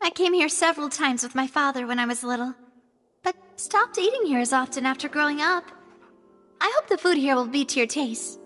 I came here several times with my father when I was little, but stopped eating here as often after growing up. I hope the food here will be to your taste.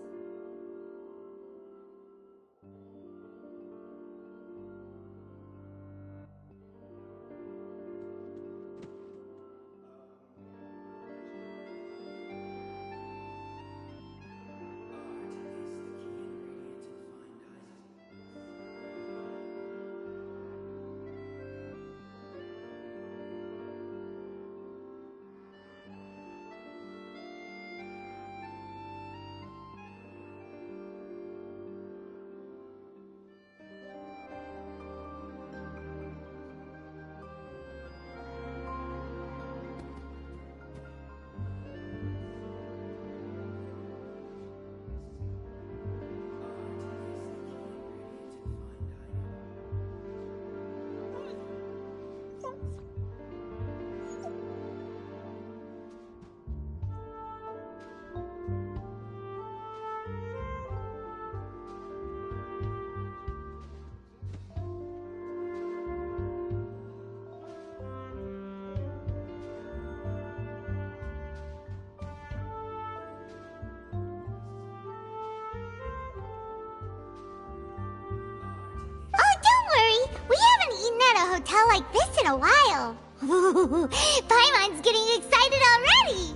Hotel like this in a while. Paimon's getting excited already.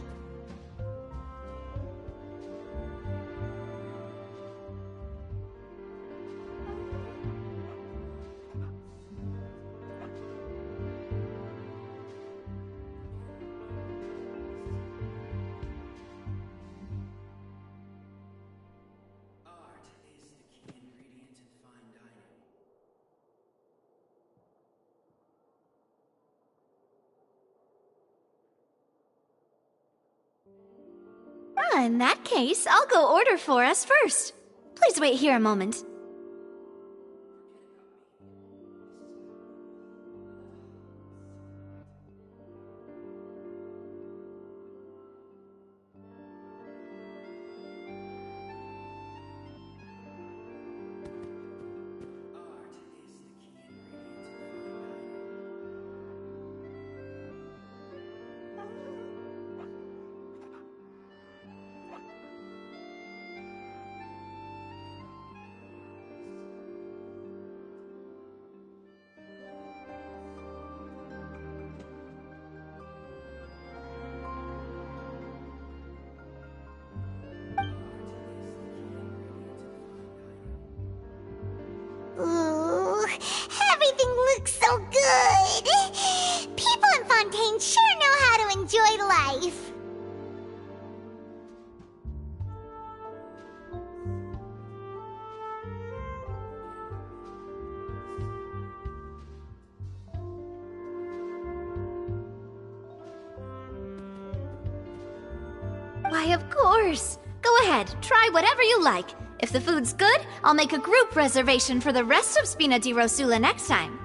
In that case, I'll go order for us first. Please wait here a moment. Ooh, everything looks so good. People in Fontaine sure know how to enjoy life. Why, of course. Go ahead, try whatever you like. If the food's good, I'll make a group reservation for the rest of Spina di Rosula next time.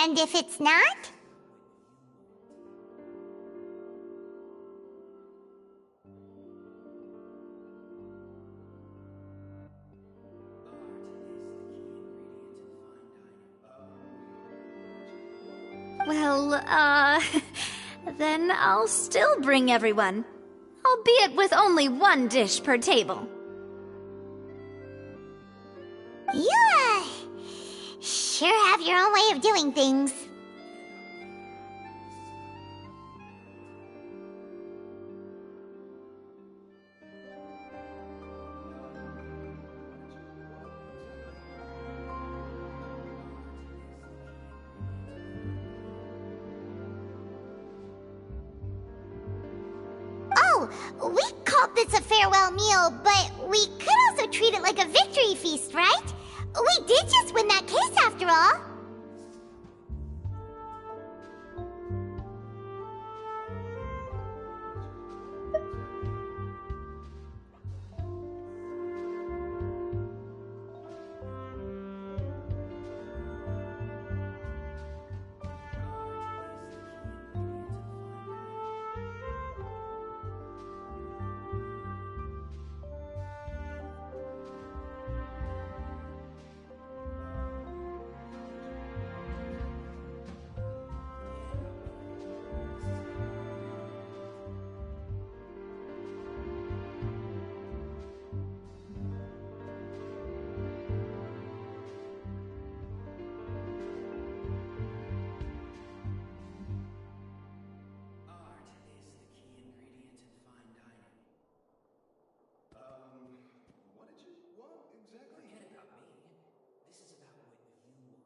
And if it's not? Well, then I'll still bring everyone. Albeit with only one dish per table. You, sure have your own way of doing things. Oh, we called this a farewell meal, but we could also treat it like a victory feast, right? We did just win that case after all. What did you want exactly? Forget about me. This is about what you want.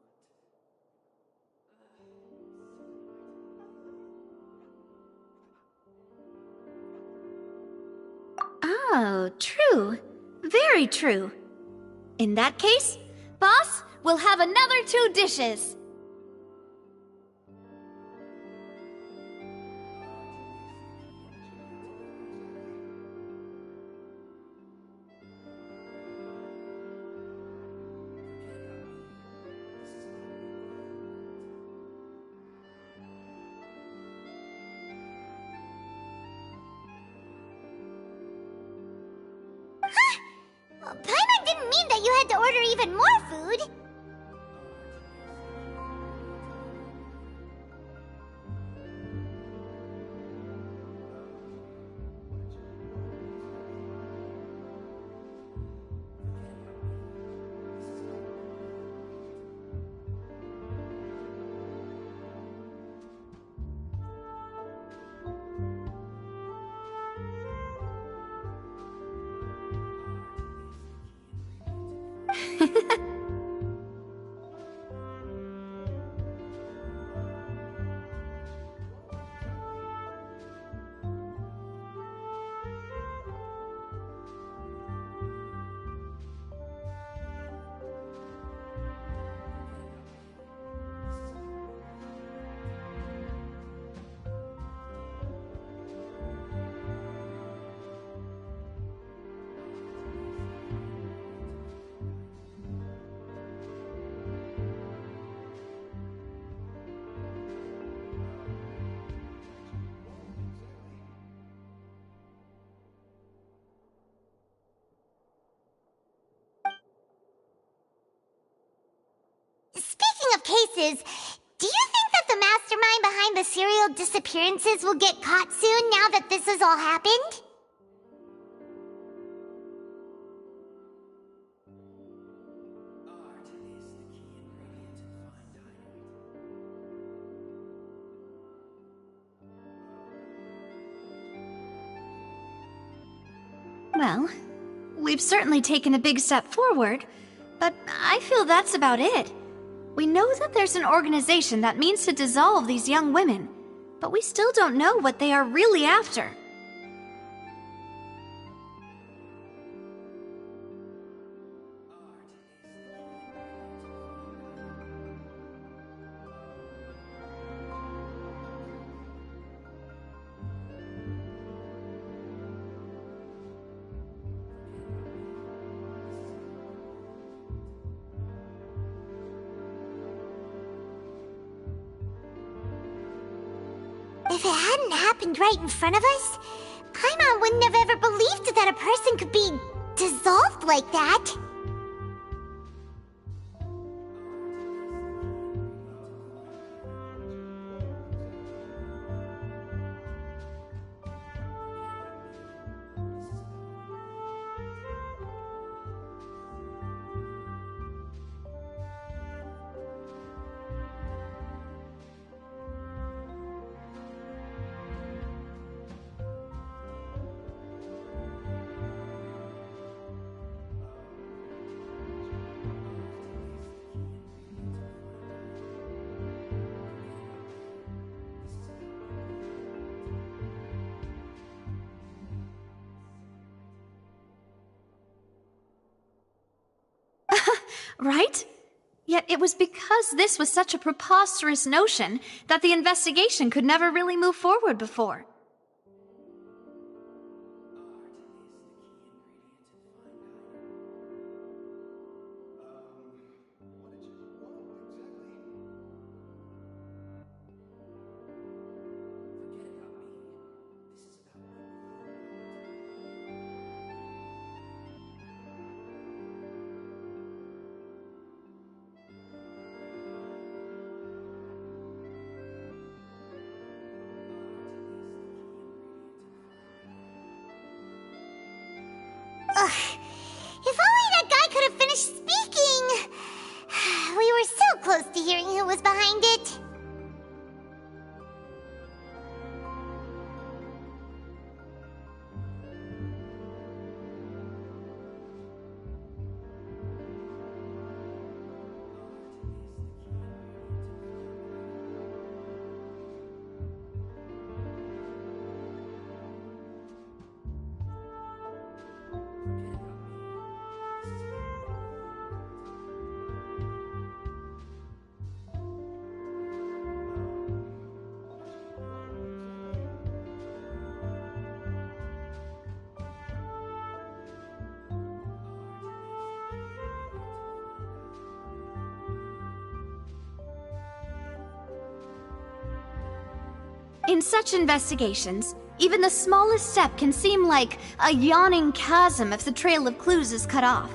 Oh, true. Very true. In that case, boss, we'll have another 2 dishes. Paimon didn't mean that you had to order even more food. Speaking of cases, do you think that the mastermind behind the serial disappearances will get caught soon now that this has all happened? Art is the key ingredient in fine dining. Well, we've certainly taken a big step forward, but I feel that's about it. We know that there's an organization that means to dissolve these young women, but we still don't know what they are really after. If it hadn't happened right in front of us, Paimon wouldn't have ever believed that a person could be dissolved like that. right? Yet it was because this was such a preposterous notion that the investigation could never really move forward before. What did you want exactly? Forget about me. This is about what Ugh. If only that guy could have finished speaking! We were so close to hearing who was behind it. In such investigations, even the smallest step can seem like a yawning chasm if the trail of clues is cut off.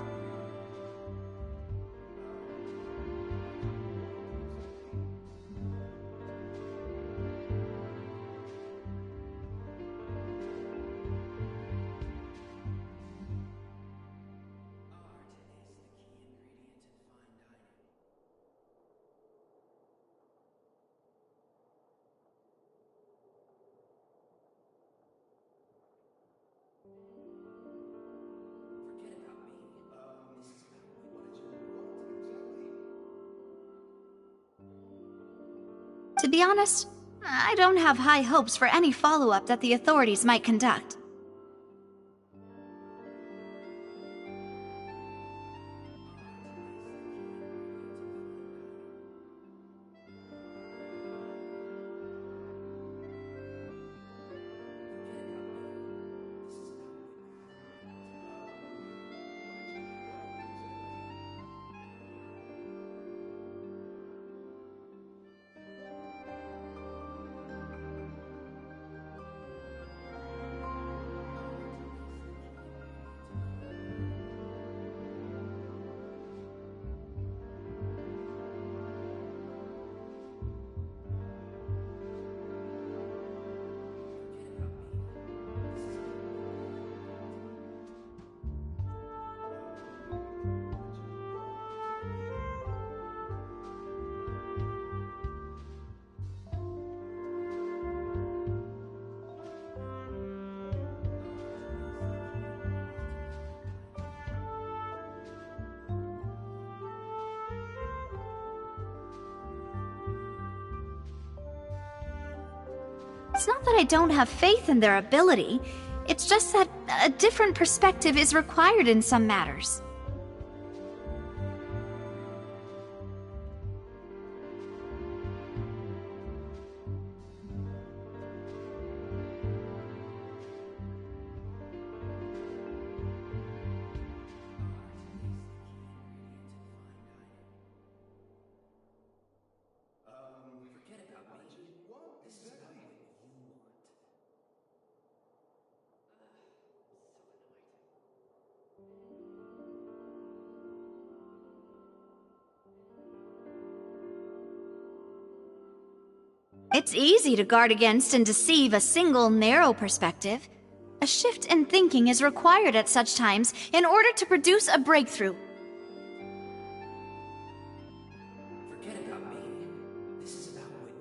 To be honest, I don't have high hopes for any follow-up that the authorities might conduct. It's not that I don't have faith in their ability, it's just that a different perspective is required in some matters. forget about me. This is about what you want. It's easy to guard against and deceive a single narrow perspective. A shift in thinking is required at such times in order to produce a breakthrough. Forget about me. This is about what you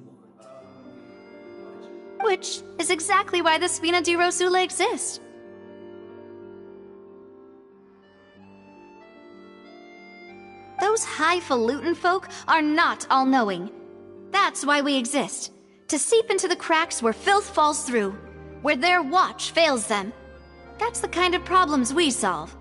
want. Which is exactly why the Spina di Rosula exist. Those highfalutin folk are not all-knowing. That's why we exist. To seep into the cracks where filth falls through, where their watch fails them. That's the kind of problems we solve.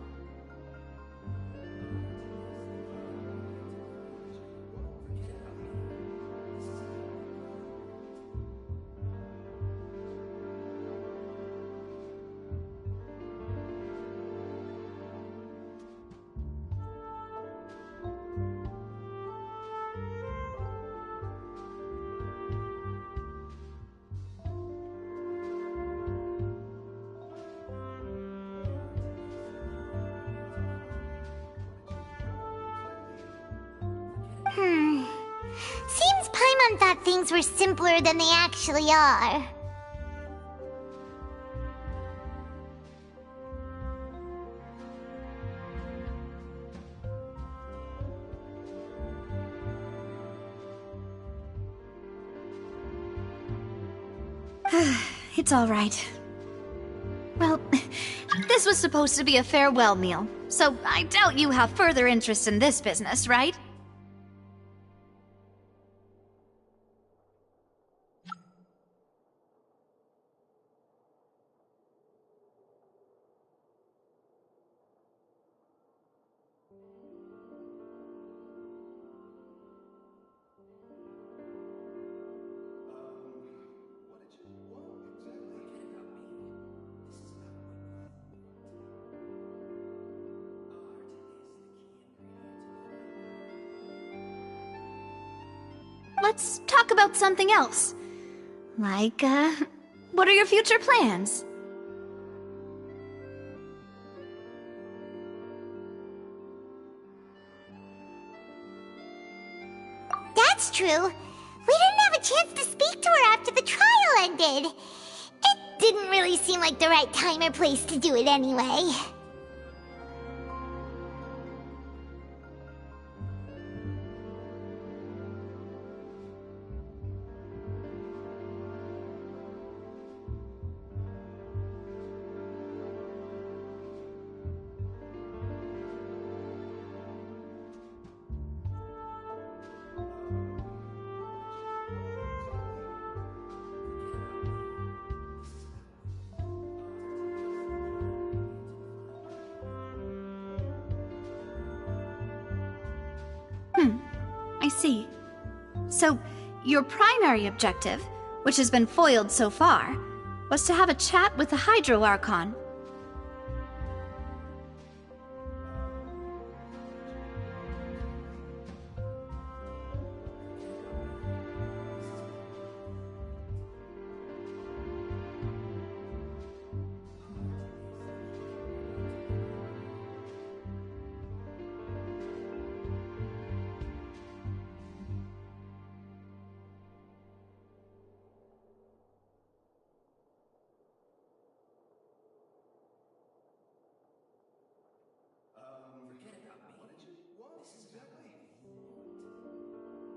Everyone thought things were simpler than they actually are. It's all right. Well, this was supposed to be a farewell meal, so I doubt you have further interest in this business, right? What did you want exactly? Forget about me. This is about what you want. Art is the key ingredient to finding. Let's talk about something else. Like, what are your future plans? That's true. We didn't have a chance to speak to her after the trial ended. It didn't really seem like the right time or place to do it anyway. I see. So, your primary objective, which has been foiled so far, was to have a chat with the Hydro Archon.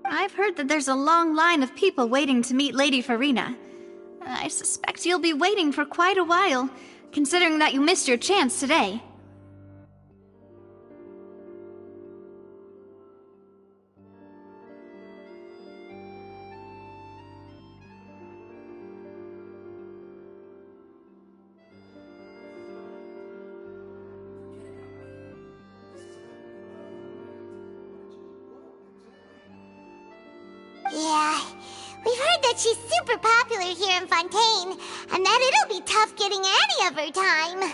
I've heard that there's a long line of people waiting to meet Lady Farina. I suspect you'll be waiting for quite a while, considering that you missed your chance today. Yeah, we've heard that she's super popular here in Fontaine, and that it'll be tough getting any of her time.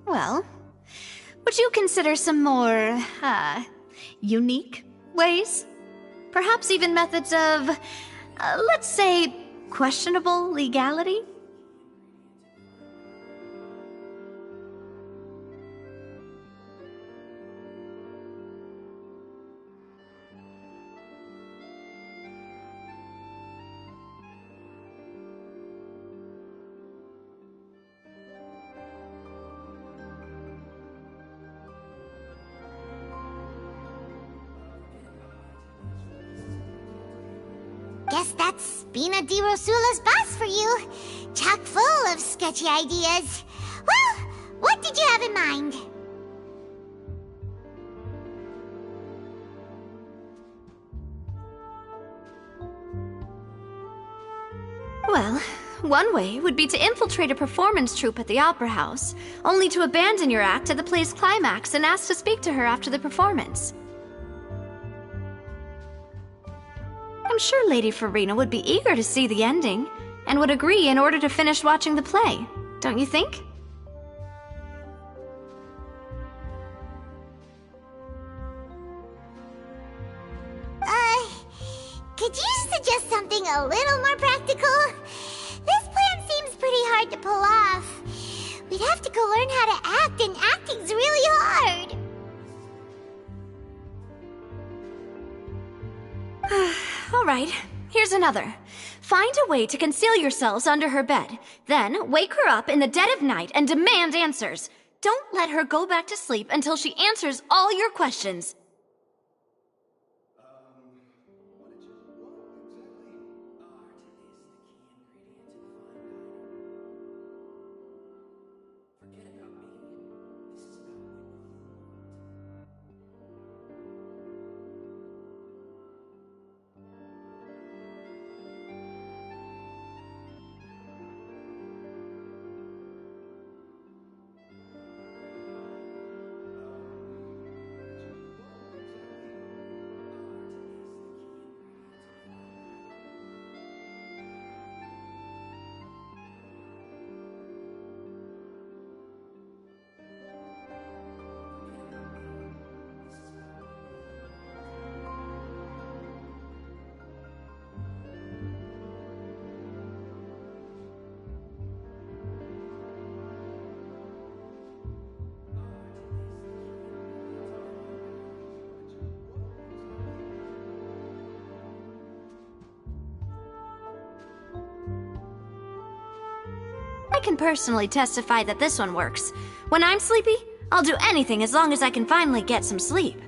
Well, would you consider some more, unique ways. Perhaps even methods of, let's say, questionable legality? Guess that's Spina di Rosula's boss for you. Chock full of sketchy ideas. Well, what did you have in mind? Well, one way would be to infiltrate a performance troupe at the Opera House, only to abandon your act at the play's climax and ask to speak to her after the performance. I'm sure Lady Farina would be eager to see the ending, and would agree in order to finish watching the play, don't you think? Could you suggest something a little more practical? This plan seems pretty hard to pull off. We'd have to go learn how to act, and acting's really hard. All right, here's another. Find a way to conceal yourselves under her bed. Then wake her up in the dead of night and demand answers. Don't let her go back to sleep until she answers all your questions. I can personally testify that this one works. When I'm sleepy, I'll do anything as long as I can finally get some sleep.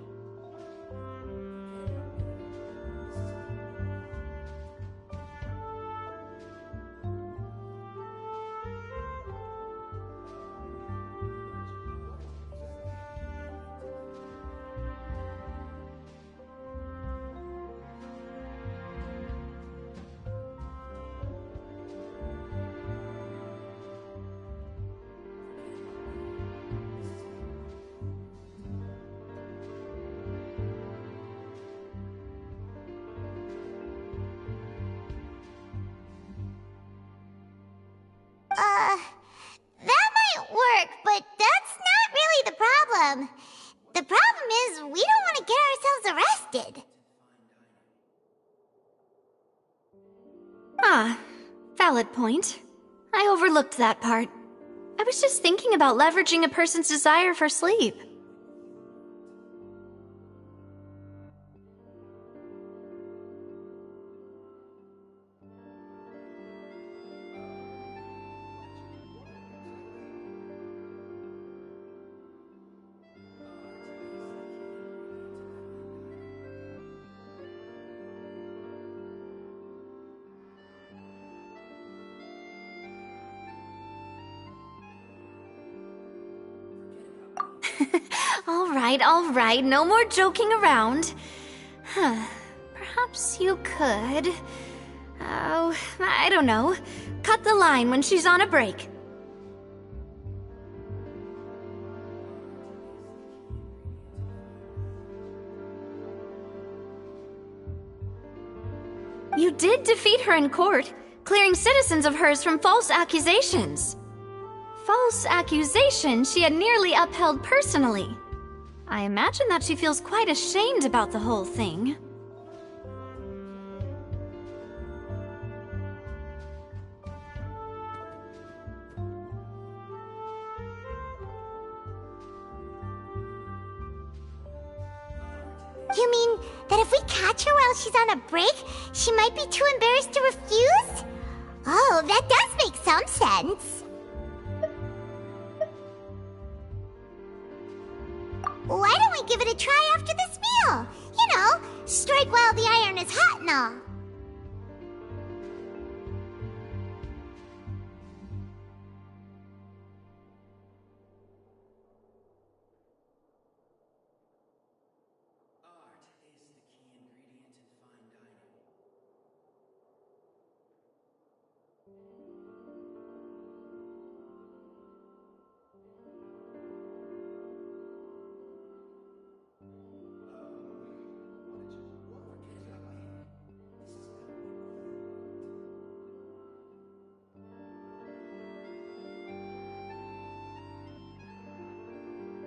That might work, but that's not really the problem. The problem is we don't want to get ourselves arrested. Ah, valid point. I overlooked that part. I was just thinking about leveraging a person's desire for sleep. All right, no more joking around. Perhaps you could... Oh, I don't know. Cut the line when she's on a break. You did defeat her in court, clearing citizens of hers from false accusations. False accusations she had nearly upheld personally. I imagine that she feels quite ashamed about the whole thing. You mean that if we catch her while she's on a break, she might be too embarrassed to refuse? Oh, that does make some sense. Why don't we give it a try after this meal? You know, strike while the iron is hot and all. Art is the key ingredient in fine dining.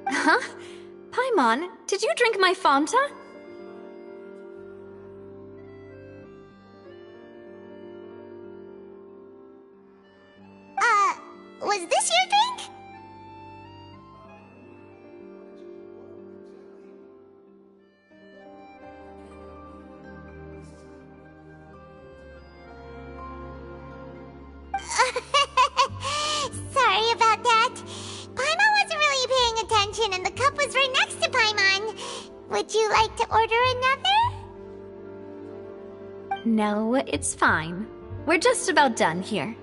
Huh? Paimon, did you drink my Fanta? Was this your drink? Sorry about that. Paimon wasn't really paying attention and the cup was right next to Paimon. Would you like to order another? No, it's fine. We're just about done here.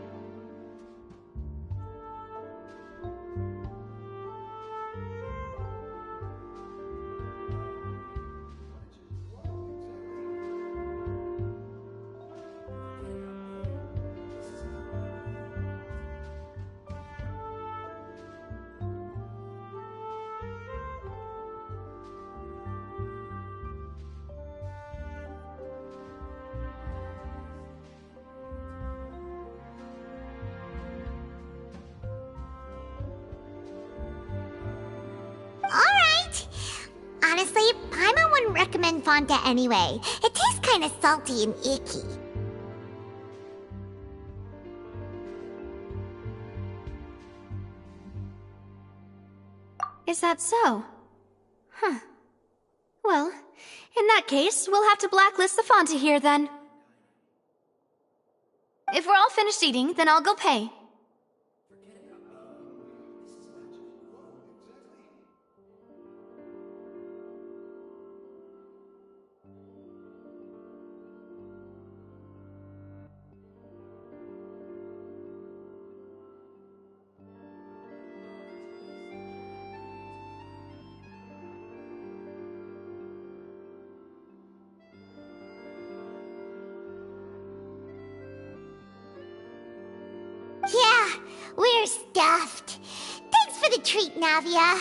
Alright. Honestly, Paimon wouldn't recommend Fanta anyway. It tastes kind of salty and icky. Is that so? Huh. Well, in that case, we'll have to blacklist the Fanta here then. If we're all finished eating, then I'll go pay. Yeah, we're stuffed. Thanks for the treat, Navia.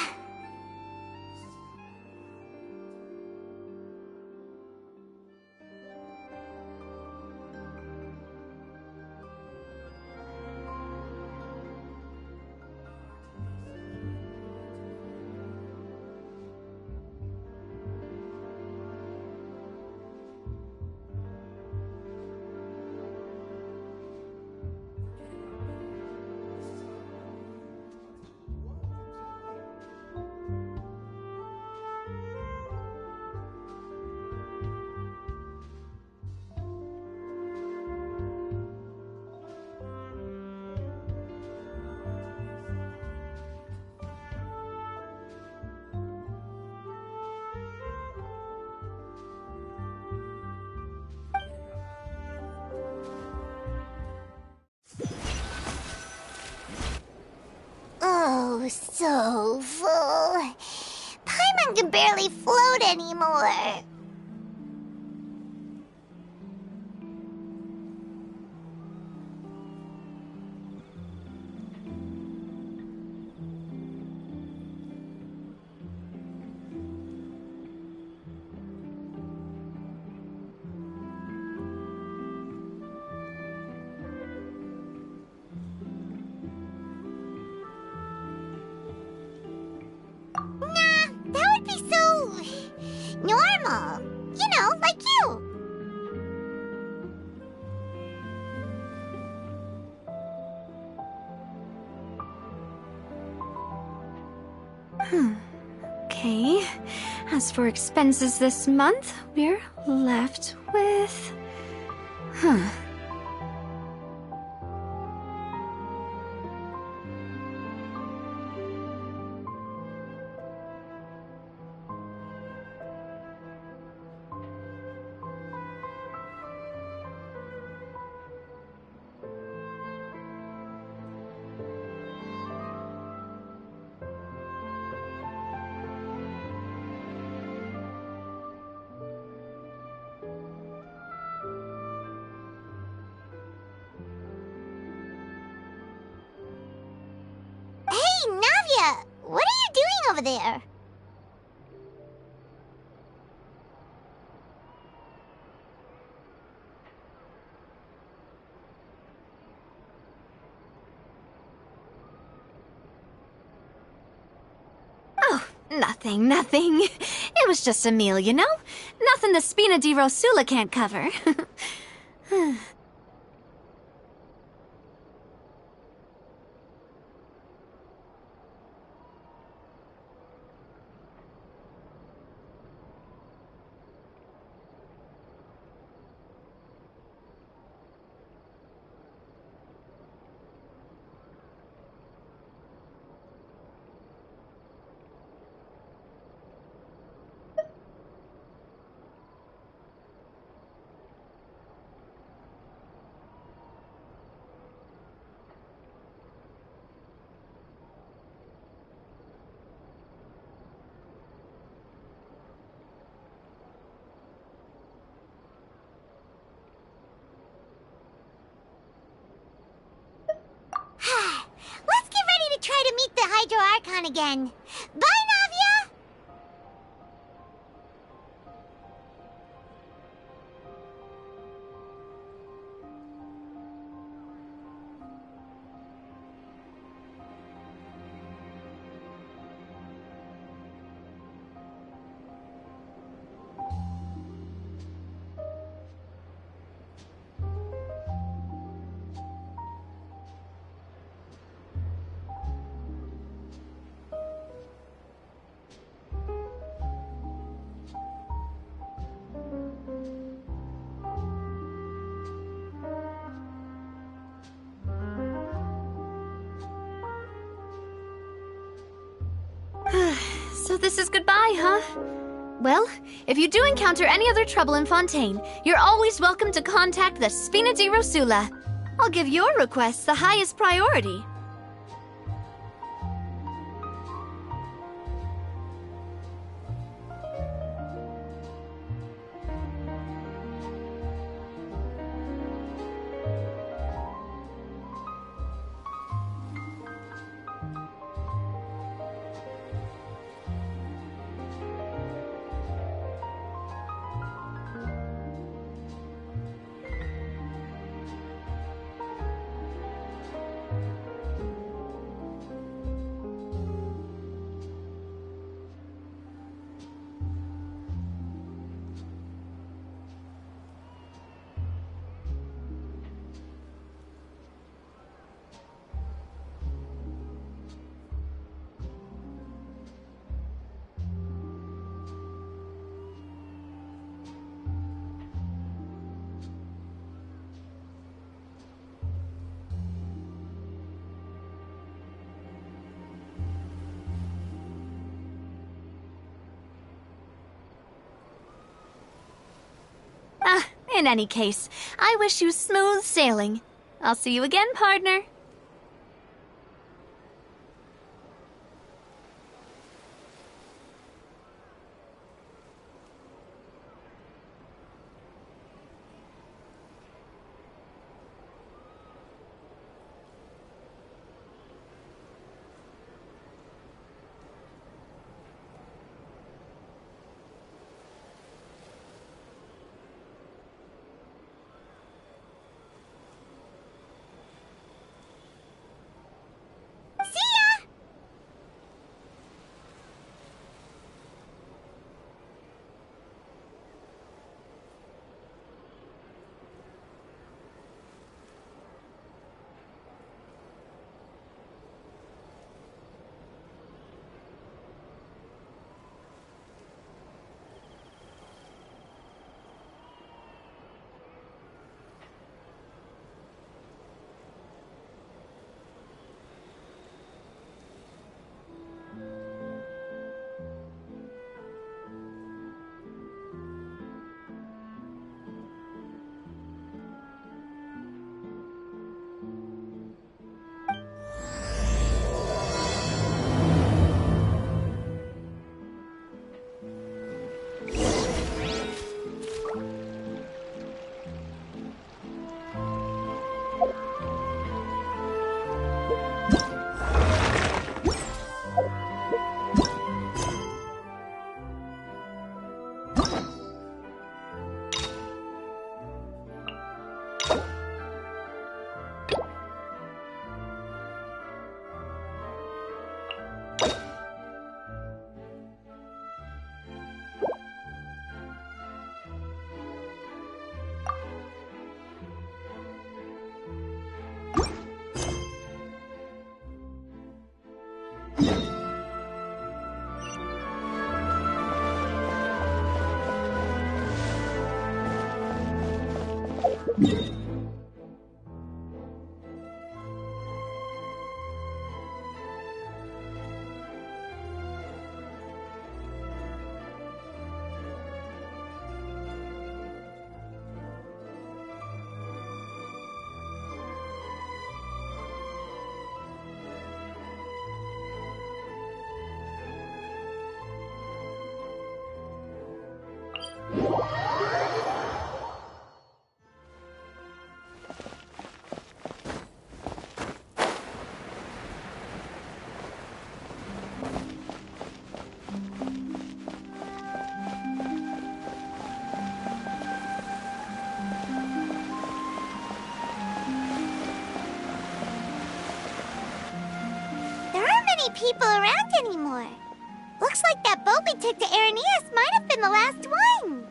Oh, so full. Paimon can barely float anymore. Nah, that would be so normal. You know, like you. Okay. As for expenses this month, we're left with... Hey, Navia! What are you doing over there? Oh, nothing. It was just a meal, you know? Nothing the Spina di Rosula can't cover. Let's get ready to try to meet the Hydro Archon again. Bye, Navia! So this is goodbye, huh? Well, if you do encounter any other trouble in Fontaine, you're always welcome to contact the Spina di Rosula. I'll give your requests the highest priority. In any case, I wish you smooth sailing. I'll see you again, partner. There aren't many people around anymore. Looks like that boat we took to Araneas might have been the last one.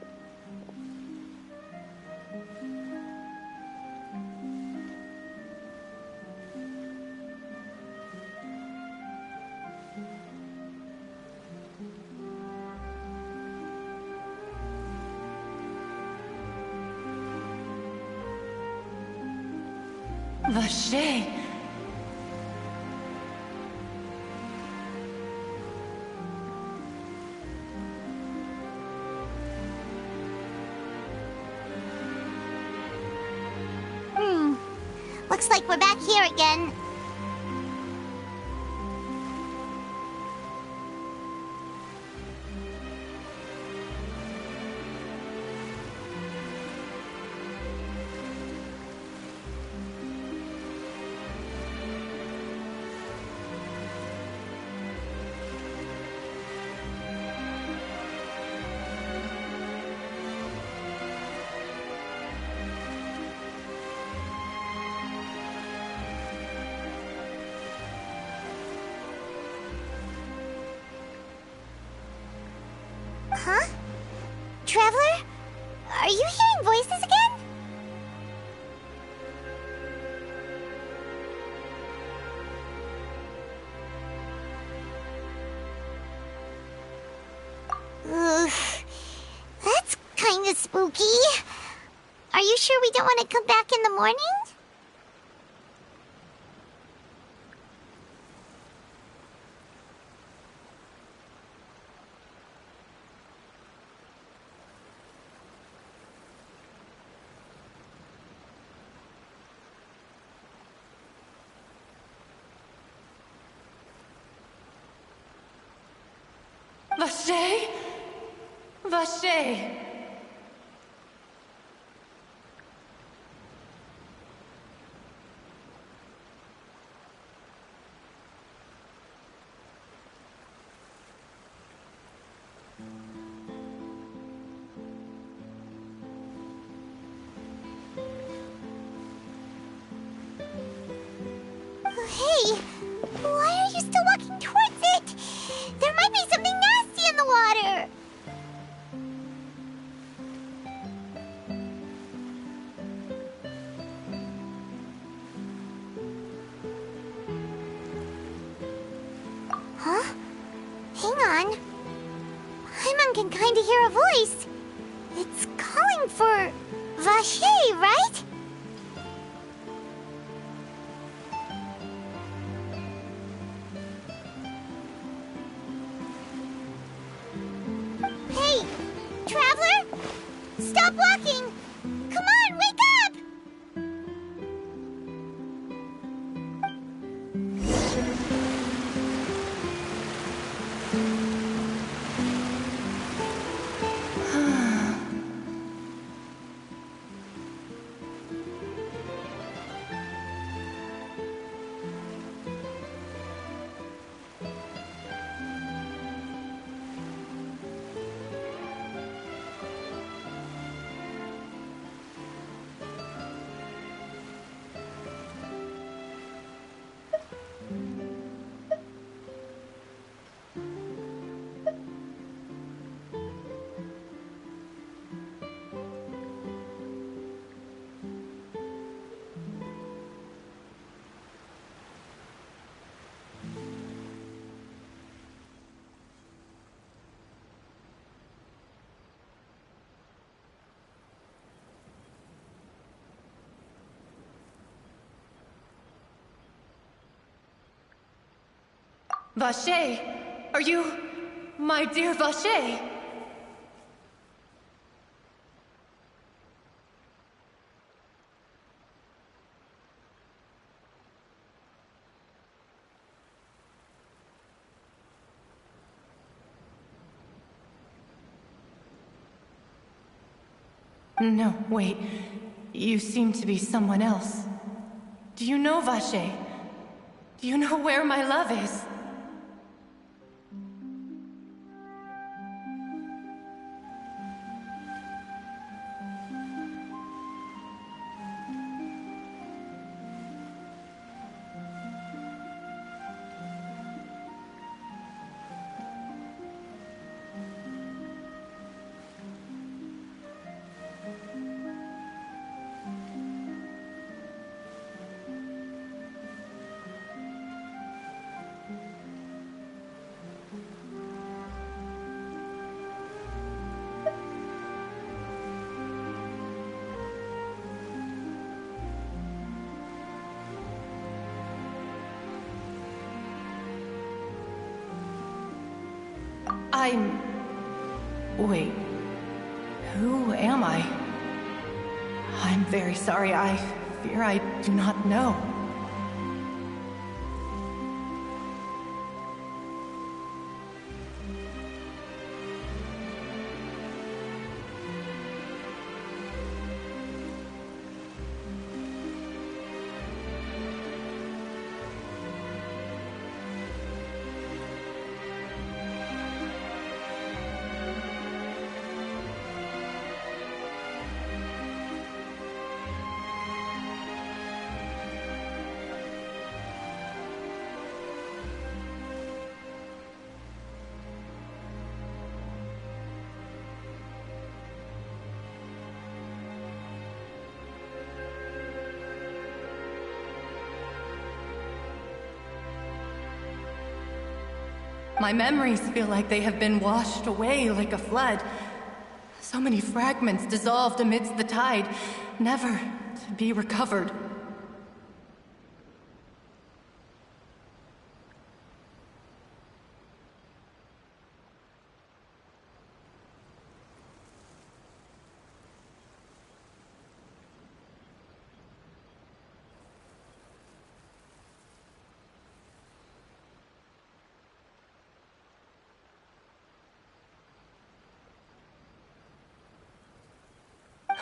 Vache! Looks like we're back here again. Huh? Traveler? Are you hearing voices again? Ugh. That's kinda spooky. Are you sure we don't want to come back in the morning? Vache! Vache! Hey, why are you still walking towards it? There might be something nasty in the water. Huh? Hang on. Paimon can kinda hear a voice. It's calling for Vache, right? Hey, Traveler! Stop walking! Come on, wake up! Vache! Are you... my dear Vache? No, wait. You seem to be someone else. Do you know Vache? Do you know where my love is? Wait. Who am I? I'm very sorry. I fear I do not know. My memories feel like they have been washed away like a flood. So many fragments dissolved amidst the tide, never to be recovered.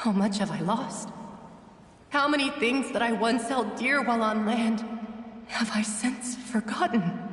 How much have I lost? How many things that I once held dear while on land have I since forgotten?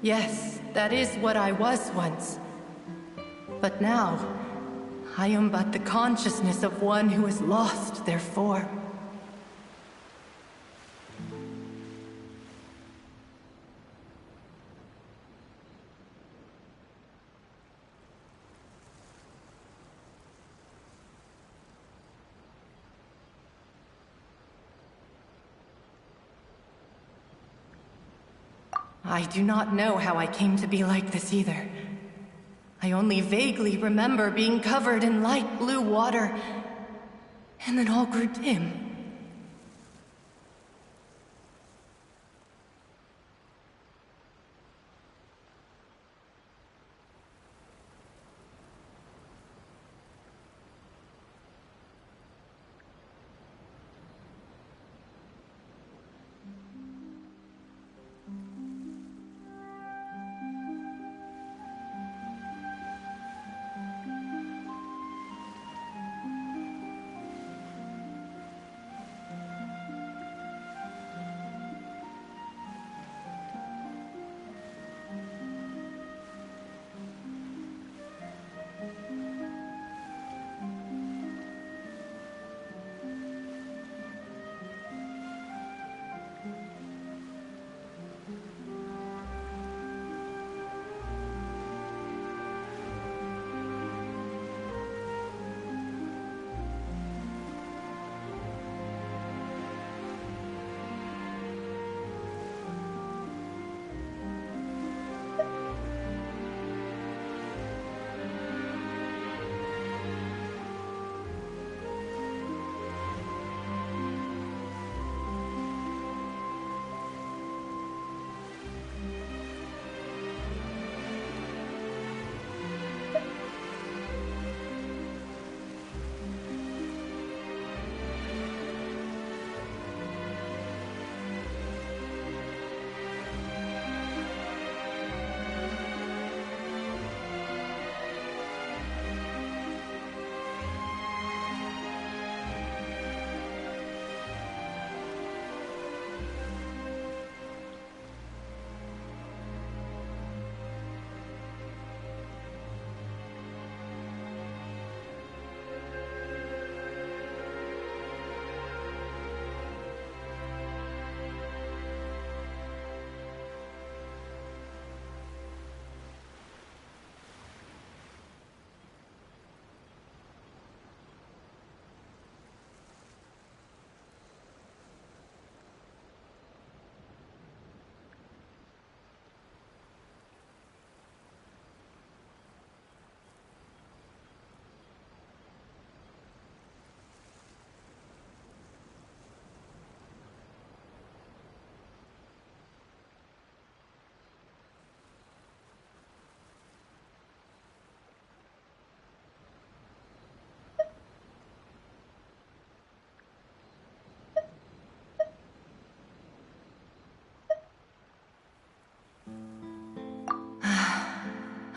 Yes, that is what I was once. But now, I am but the consciousness of one who has lost their form. I do not know how I came to be like this either. I only vaguely remember being covered in light blue water, and then all grew dim.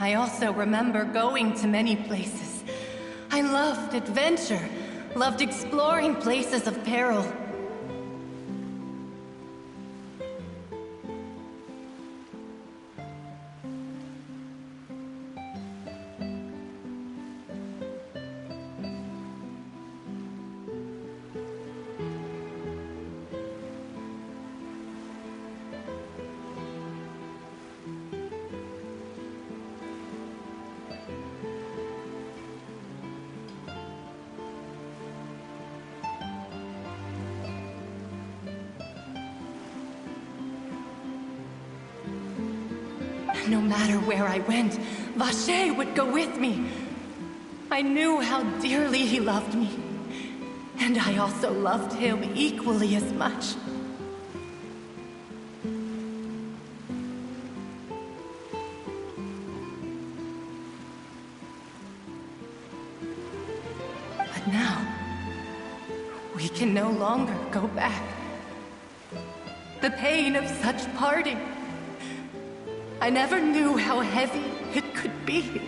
I also remember going to many places. I loved adventure, loved exploring places of peril. No matter where I went, Vacher would go with me. I knew how dearly he loved me, and I also loved him equally as much. But now, we can no longer go back. The pain of such parting. I never knew how heavy it could be.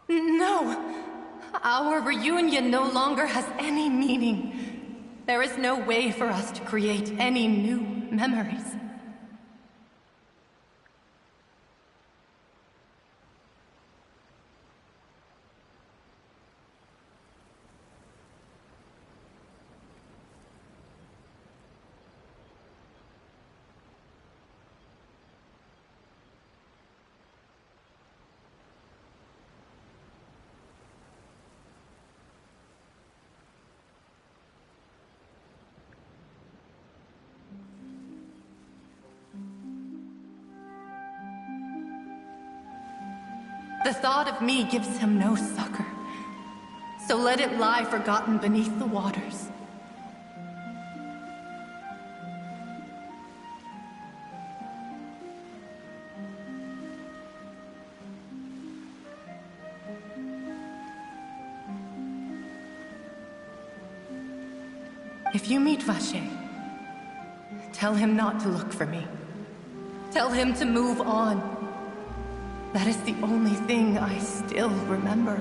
No! Our reunion no longer has any meaning. There is no way for us to create any new memories. The thought of me gives him no succor, so let it lie forgotten beneath the waters. If you meet Vacher, tell him not to look for me. Tell him to move on. That is the only thing I still remember.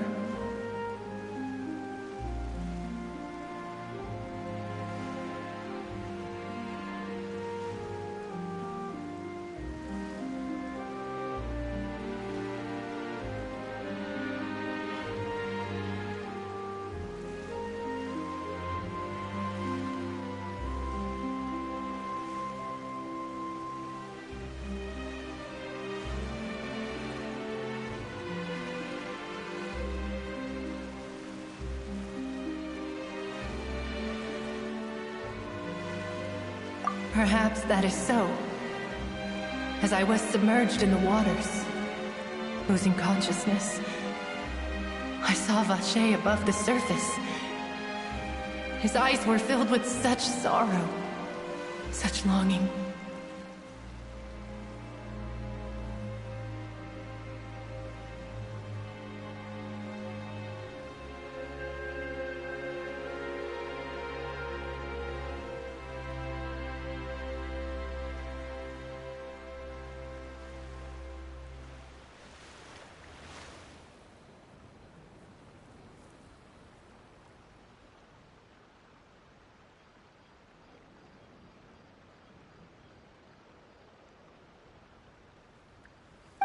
Perhaps that is so. As I was submerged in the waters, losing consciousness, I saw Vacher above the surface. His eyes were filled with such sorrow, such longing.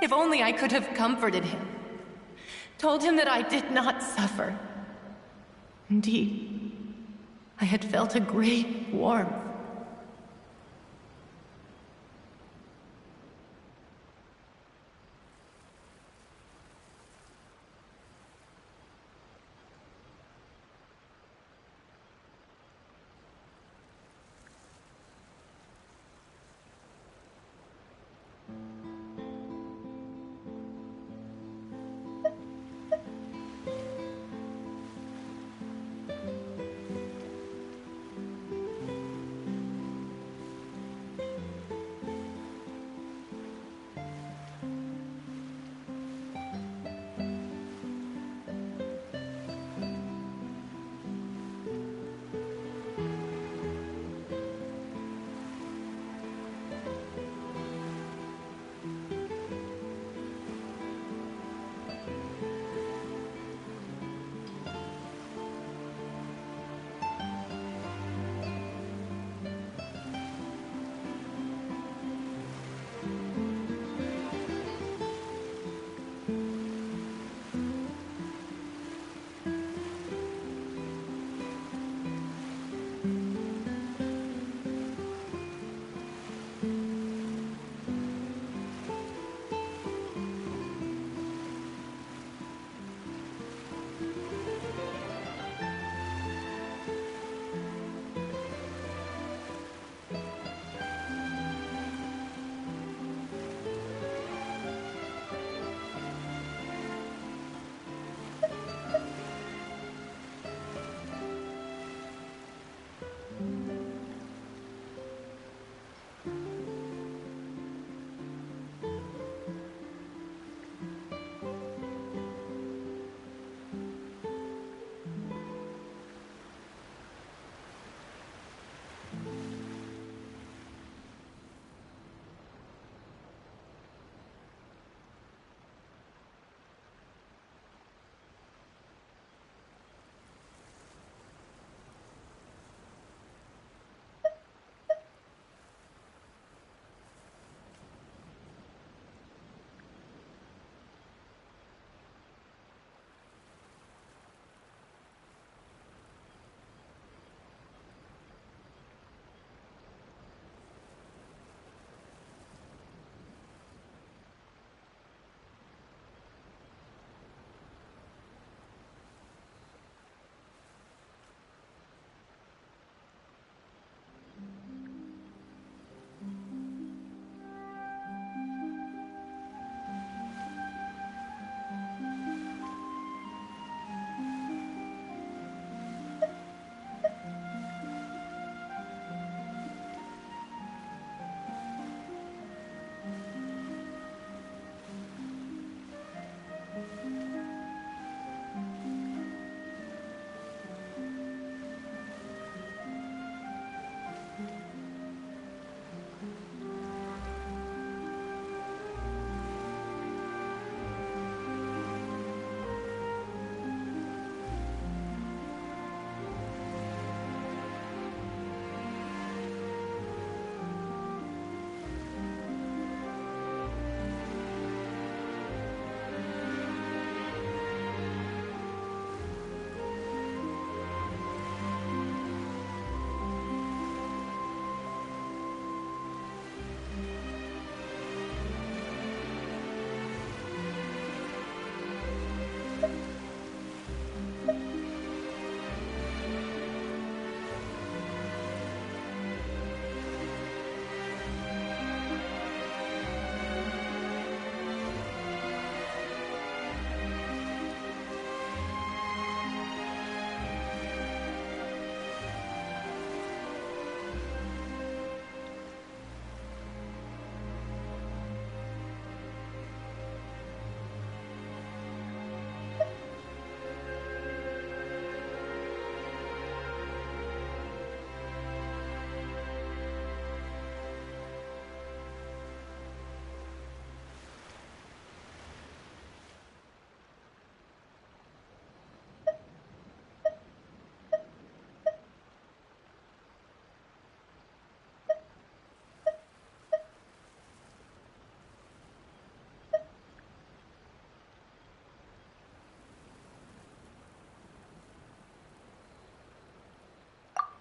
If only I could have comforted him, told him that I did not suffer. Indeed, I had felt a great warmth.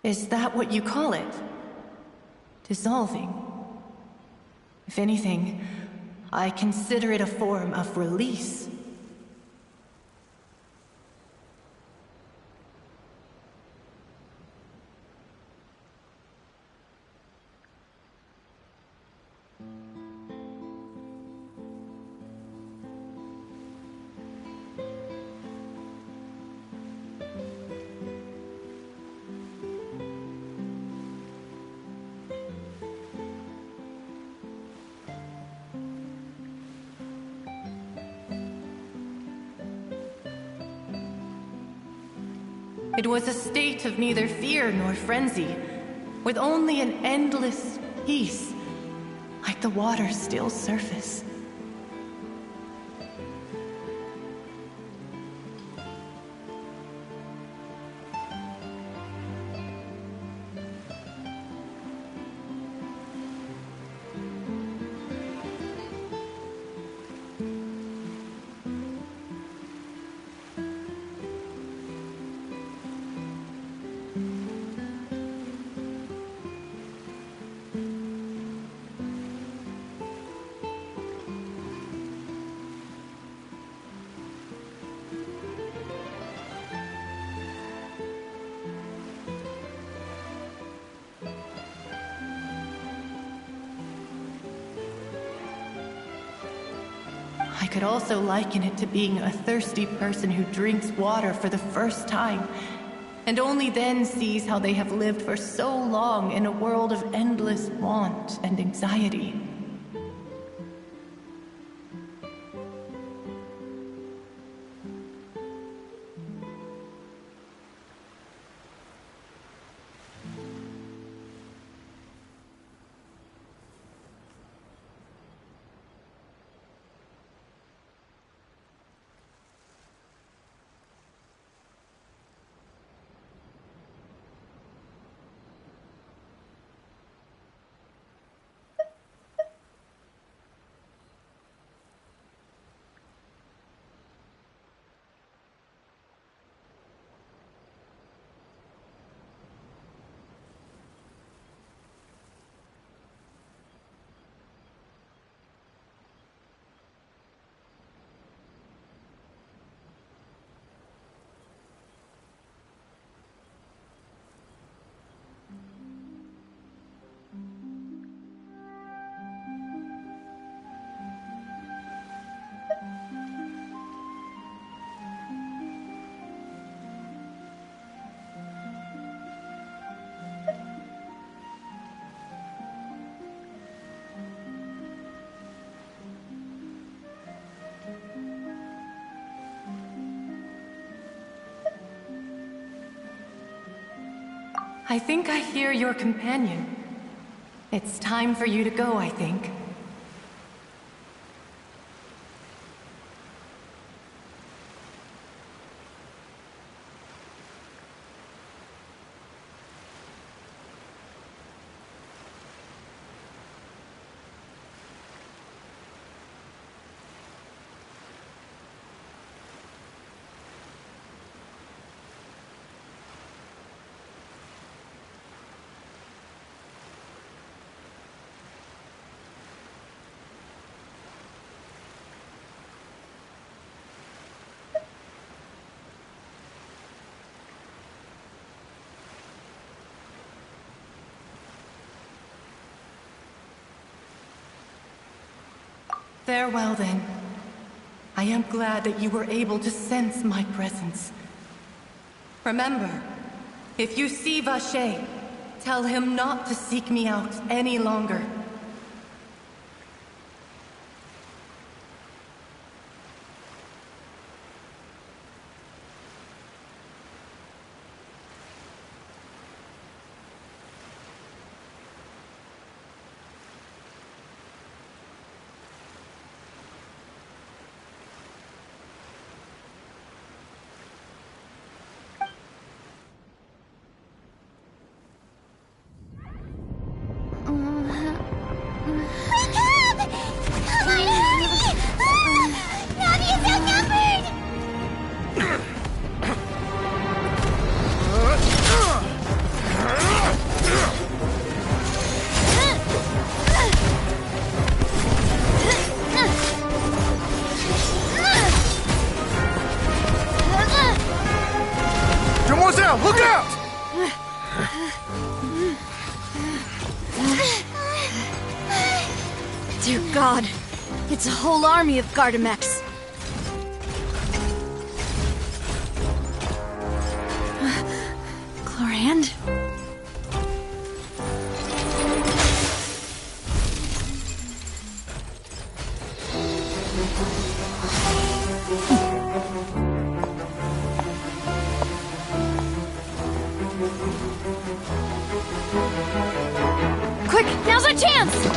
Is that what you call it? Dissolving? If anything, I consider it a form of release. It was a state of neither fear nor frenzy, with only an endless peace, like the water's still surface. I could also liken it to being a thirsty person who drinks water for the first time, and only then sees how they have lived for so long in a world of endless want and anxiety. I think I hear your companion. It's time for you to go, I think. Farewell, then. I am glad that you were able to sense my presence. Remember, if you see Vache, tell him not to seek me out any longer. Dear God, it's a whole army of Gardamex. Chlorand? Quick, now's our chance!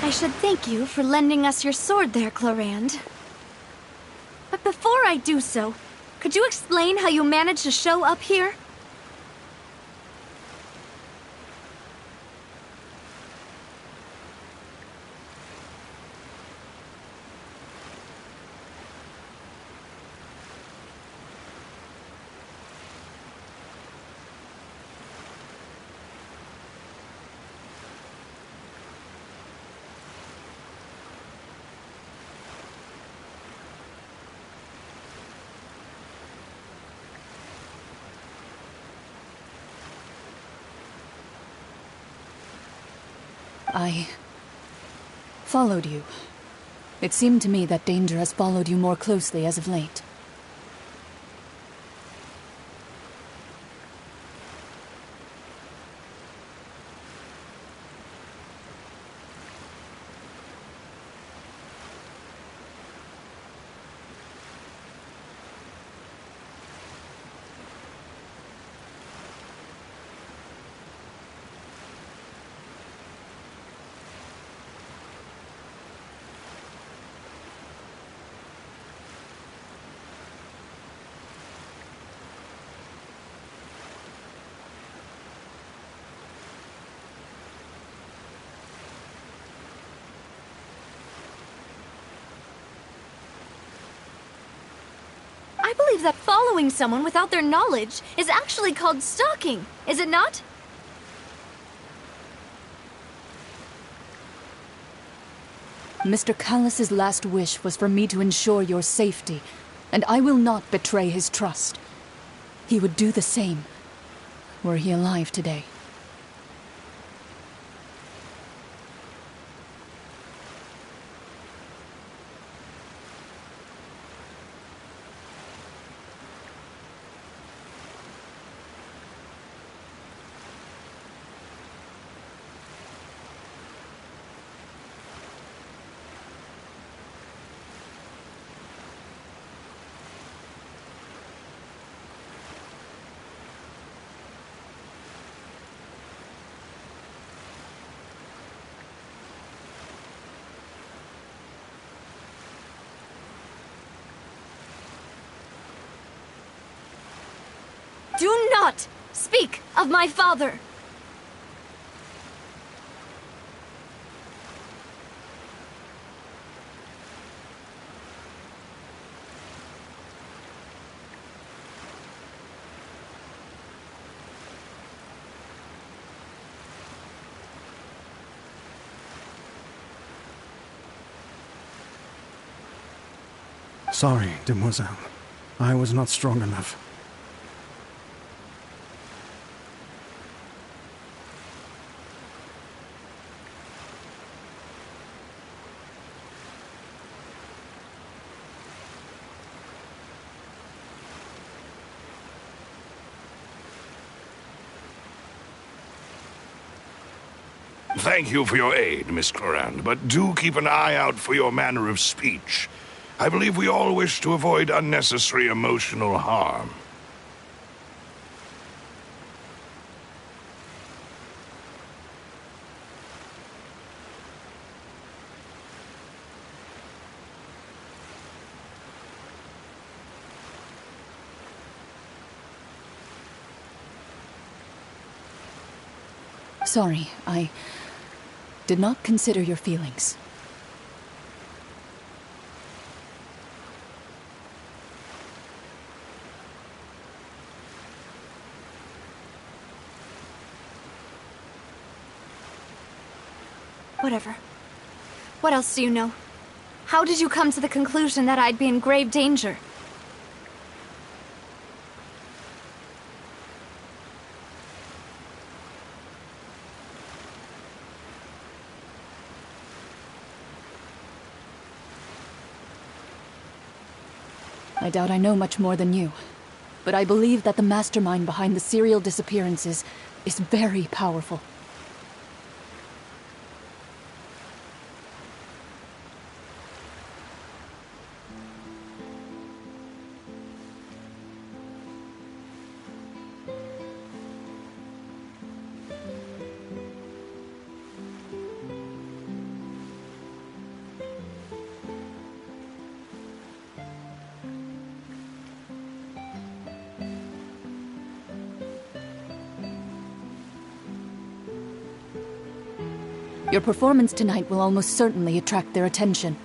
I should thank you for lending us your sword there, Chlorand. But before I do so, could you explain how you managed to show up here? I followed you. It seemed to me that danger has followed you more closely as of late. I believe that following someone without their knowledge is actually called stalking, is it not? Mr. Callus's last wish was for me to ensure your safety, and I will not betray his trust. He would do the same, were he alive today. Do not speak of my father! Sorry, demoiselle. I was not strong enough. Thank you for your aid, Miss Chlorand, but do keep an eye out for your manner of speech. I believe we all wish to avoid unnecessary emotional harm. sorry. I did not consider your feelings. Whatever. What else do you know? How did you come to the conclusion that I'd be in grave danger? I doubt I know much more than you, but I believe that the mastermind behind the serial disappearances is very powerful. Your performance tonight will almost certainly attract their attention.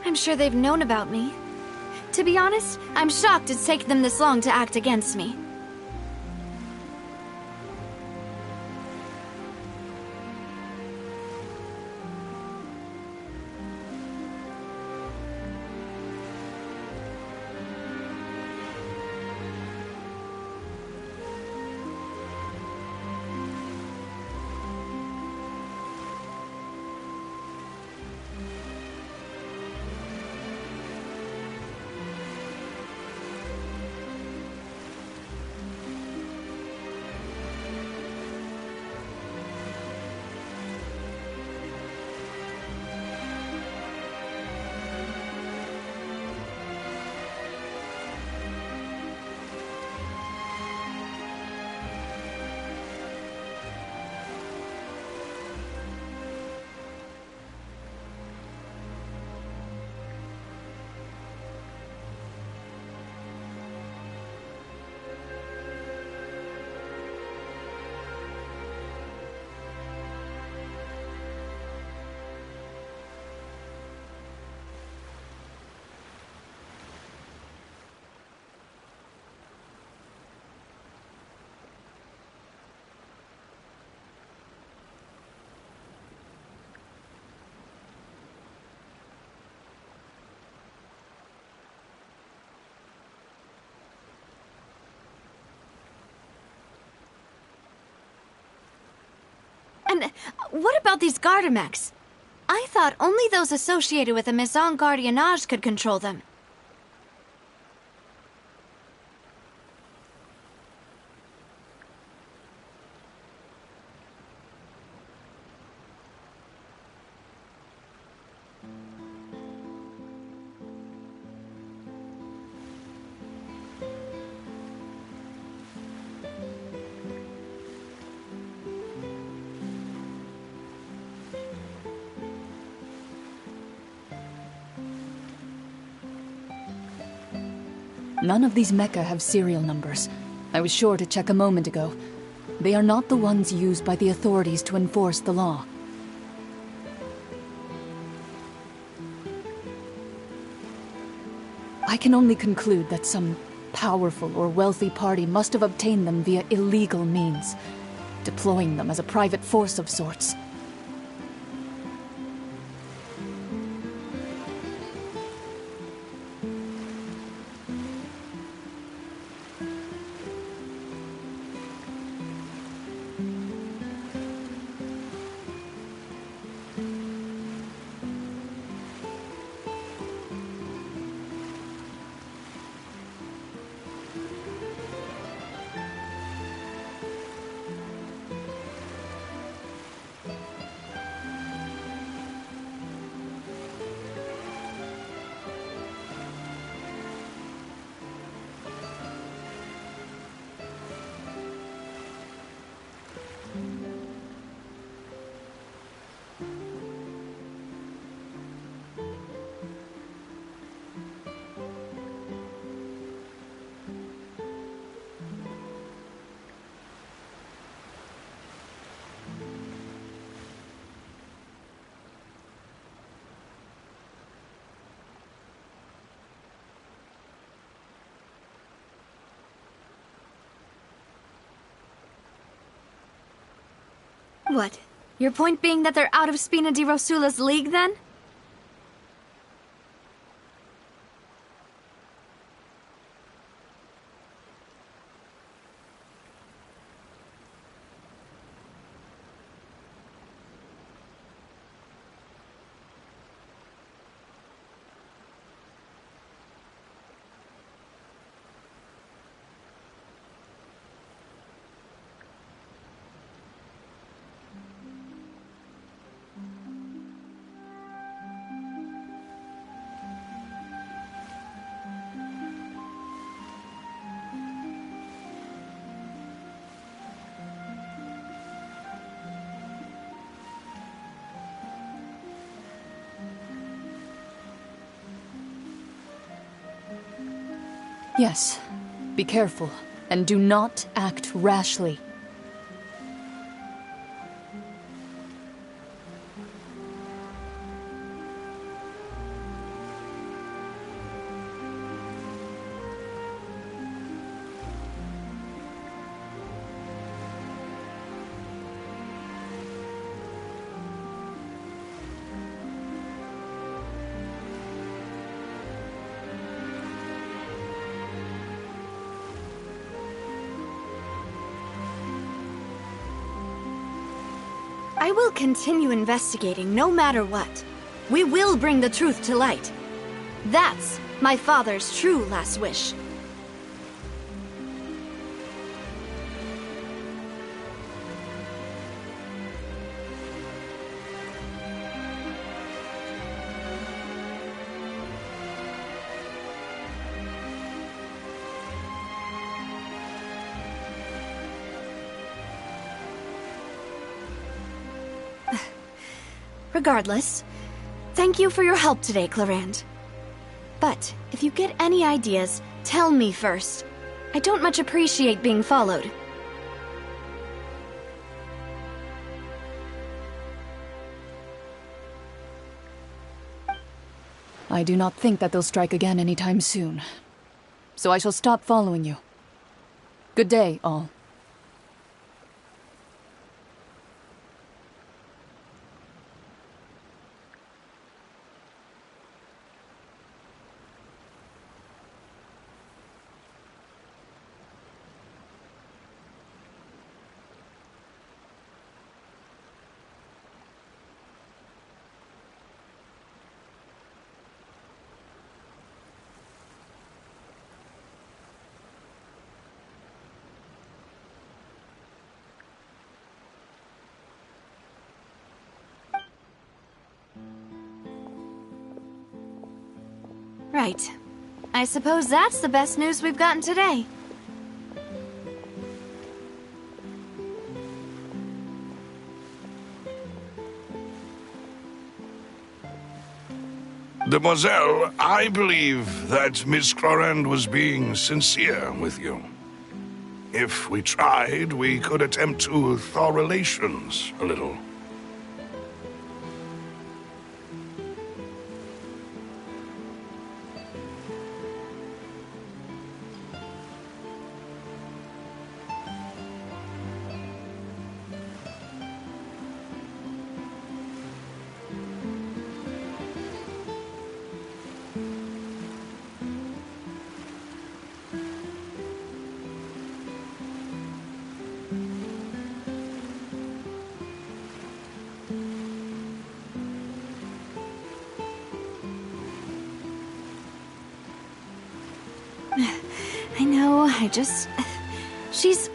I'm sure they've known about me. To be honest, I'm shocked it's taken them this long to act against me. And what about these Gardamex? I thought only those associated with the Maison Gardiennage could control them. None of these mecha have serial numbers. I was sure to check a moment ago. They are not the ones used by the authorities to enforce the law. I can only conclude that some powerful or wealthy party must have obtained them via illegal means, deploying them as a private force of sorts. What? Your point being that they're out of Spina di Rosula's league, then? Yes. Be careful, and do not act rashly. I will continue investigating no matter what. We will bring the truth to light. That's my father's true last wish. Regardless, thank you for your help today, Clarand. But if you get any ideas, tell me first. I don't much appreciate being followed. I do not think that they'll strike again anytime soon. So I shall stop following you. Good day, all. right. I suppose that's the best news we've gotten today. Demoiselle, I believe that Miss Clorand was being sincere with you. If we tried, we could attempt to thaw relations a little. I know, she's...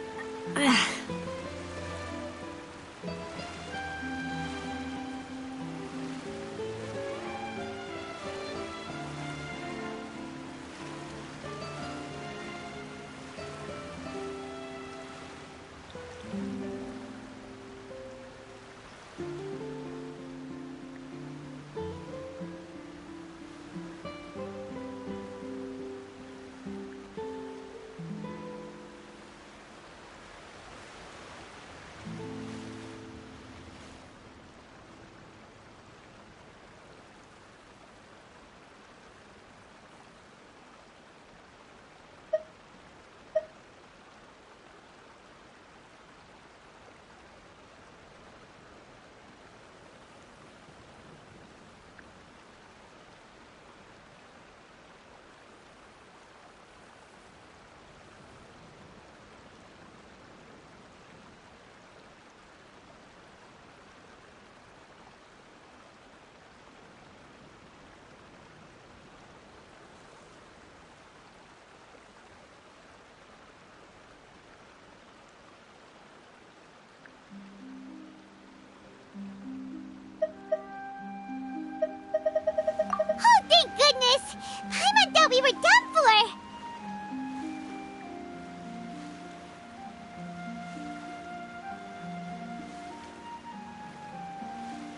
Oh, thank goodness! Paimon thought we were done for!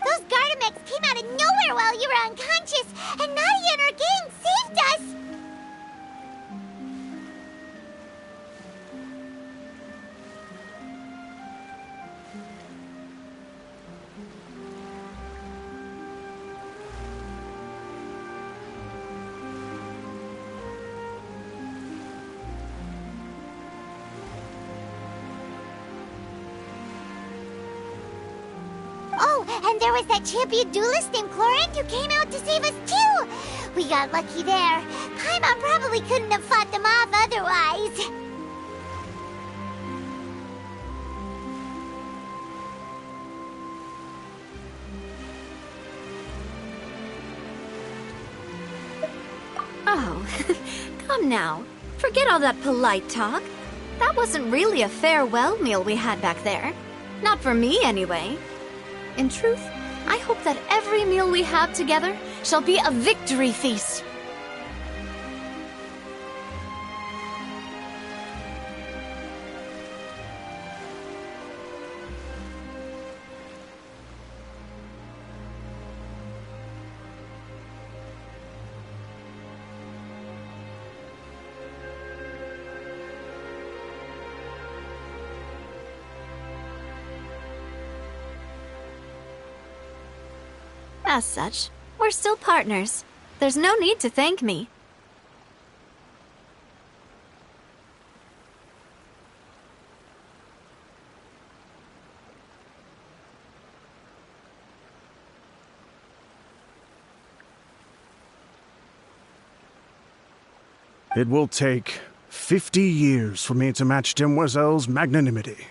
Those Gardamex came out of nowhere while you were unconscious, and Nadia and her gang saved us! Oh, and there was that champion duelist named Clorand who came out to save us too! We got lucky there. Paimon probably couldn't have fought them off otherwise. Oh, come now. Forget all that polite talk. That wasn't really a farewell meal we had back there. Not for me, anyway. In truth, I hope that every meal we have together shall be a victory feast. As such, we're still partners. There's no need to thank me. It will take 50 years for me to match Demoiselle's magnanimity.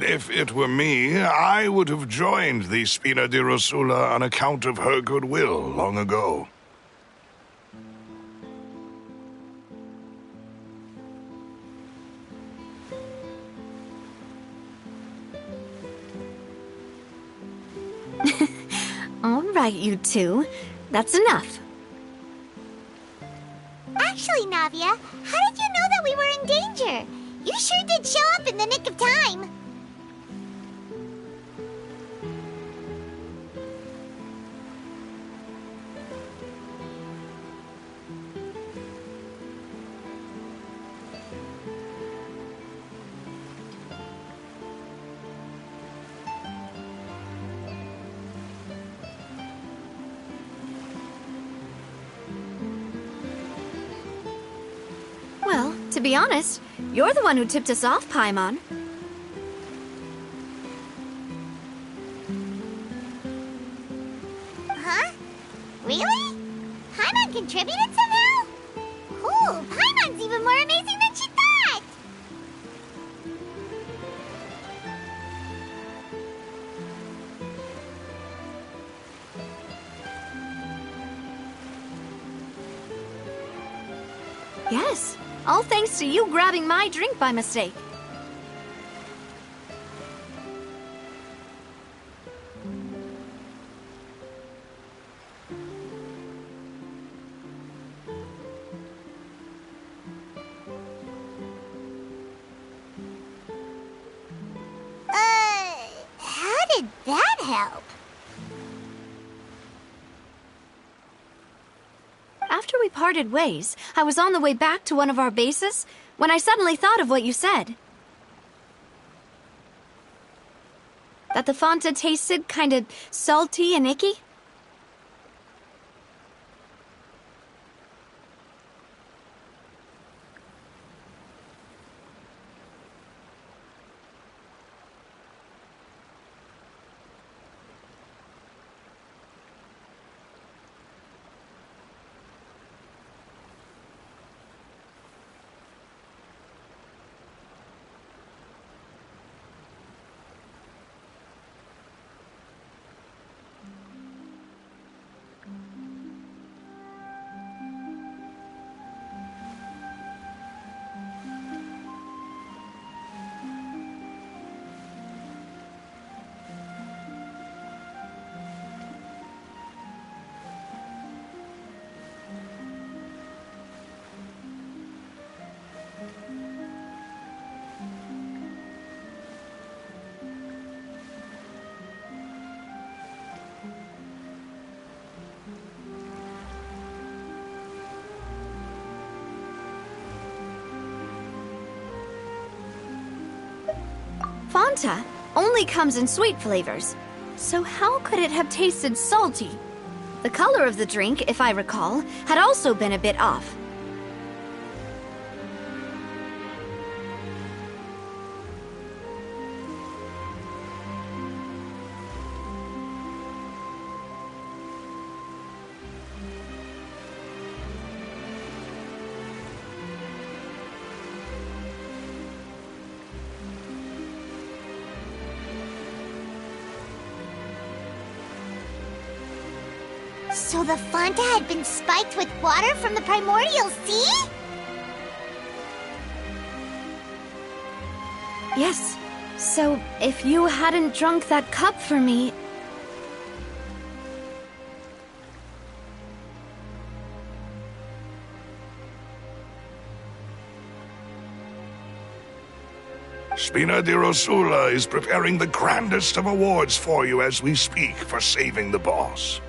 If it were me, I would have joined the Spina di Rosula on account of her goodwill long ago. right, you two. That's enough. Actually, Navia, how did you know that we were in danger? You sure did show up in the nick of time. Well, to be honest, you're the one who tipped us off, Paimon. Huh? Really? Paimon contributed somehow? Cool, Paimon's even more amazing than she thought! Yes, all thanks to you grabbing my drink by mistake. How did that help? After we parted ways, I was on the way back to one of our bases when I suddenly thought of what you said. That the Fanta tasted kind of salty and icky? Fanta only comes in sweet flavors, so how could it have tasted salty? The color of the drink, if I recall, had also been a bit off. So the Fanta had been spiked with water from the primordial sea? Yes. So, if you hadn't drunk that cup for me... Spina di Rosula is preparing the grandest of awards for you as we speak for saving the boss.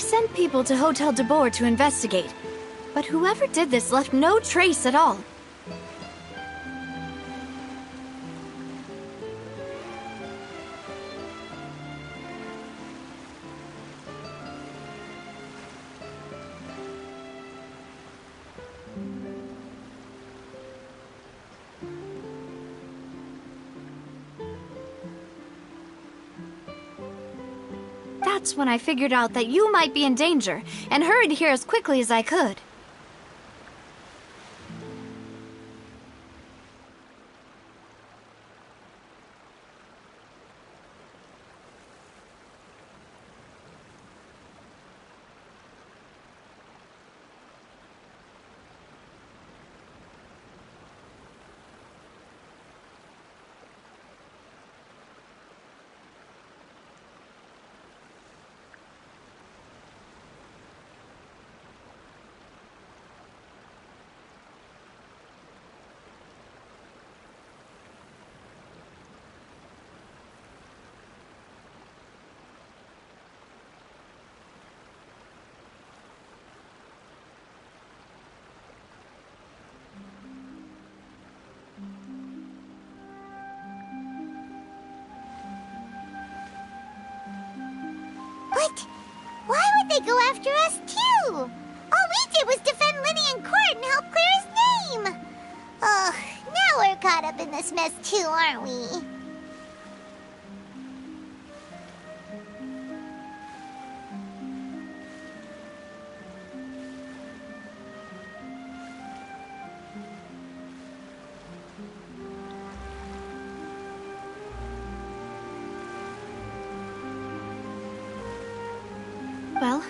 sent people to Hotel de Boer to investigate, but whoever did this left no trace at all. That's when I figured out that you might be in danger, and hurried here as quickly as I could. But why would they go after us too? All we did was defend Linny in court and help clear his name. Ugh, now we're caught up in this mess too, aren't we? Well,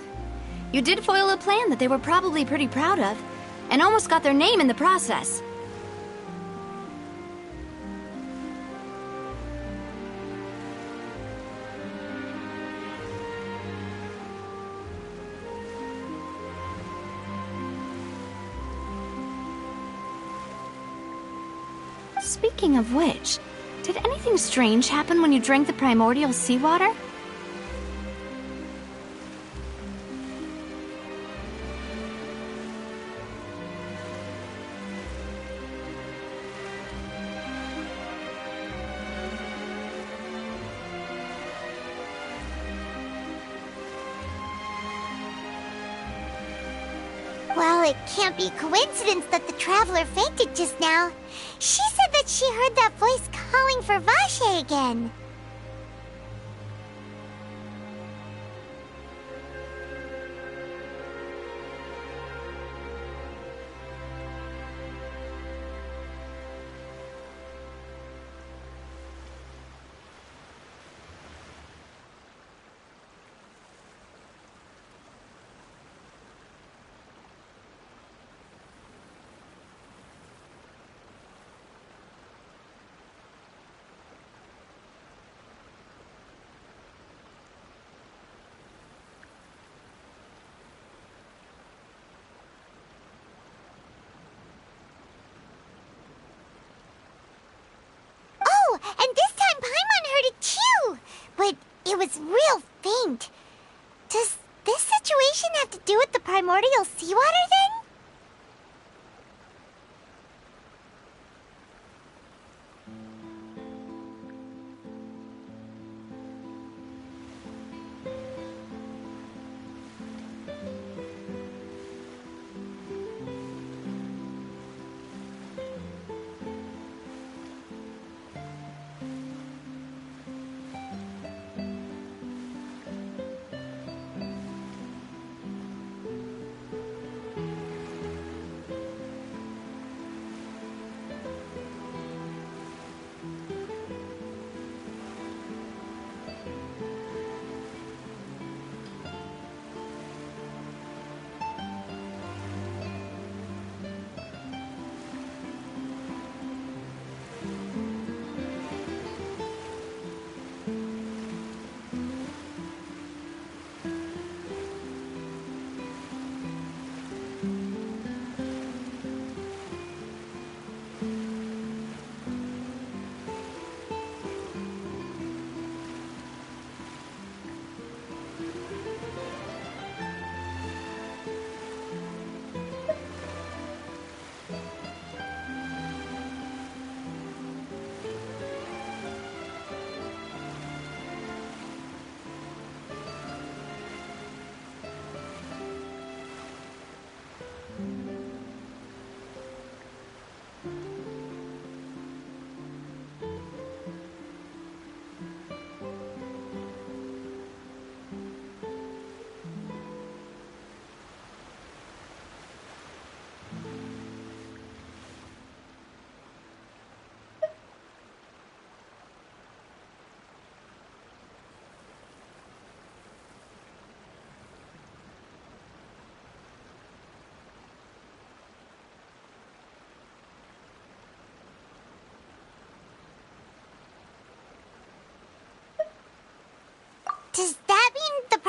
you did foil a plan that they were probably pretty proud of, and almost got their name in the process. Speaking of which, did anything strange happen when you drank the primordial seawater? Well, it can't be coincidence that the traveler fainted just now. She said that she heard that voice calling for Vache again. Oh, and this time Paimon heard it too! But it was real faint. Does this situation have to do with the primordial seawater then?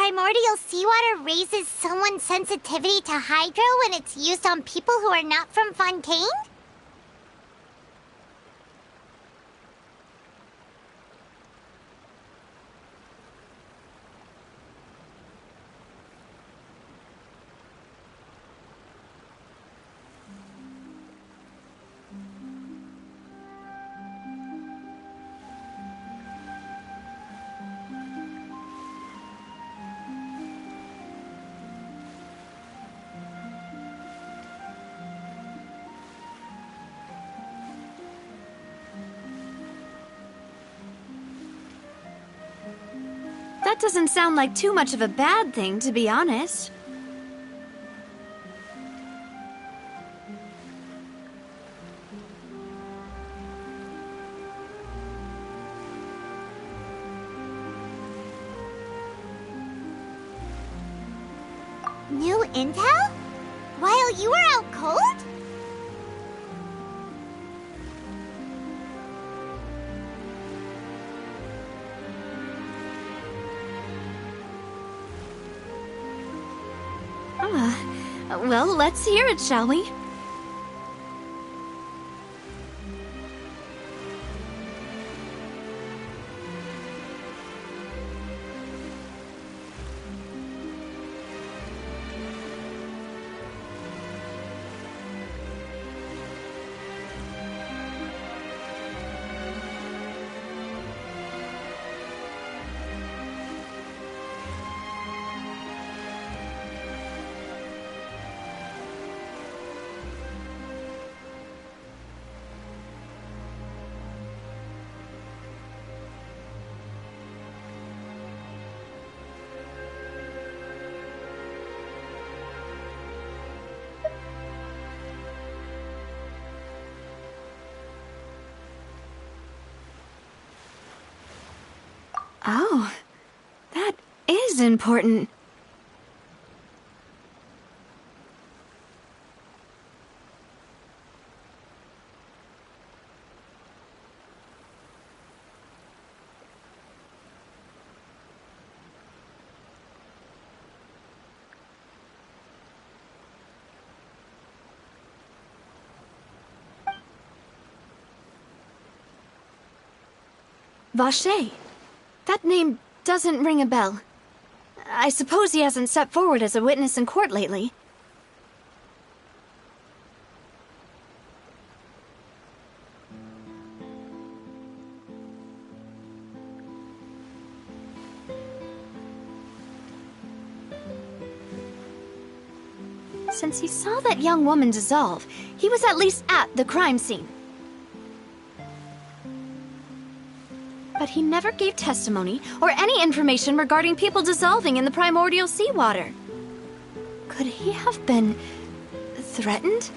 primordial seawater raises someone's sensitivity to hydro when it's used on people who are not from Fontaine? That doesn't sound like too much of a bad thing, to be honest. New intel? While you were out cold? Well, let's hear it, shall we? Oh, that is important. Vache. That name doesn't ring a bell. I suppose he hasn't stepped forward as a witness in court lately. Since he saw that young woman dissolve, he was at least at the crime scene. But he never gave testimony or any information regarding people dissolving in the primordial seawater. Could he have been threatened?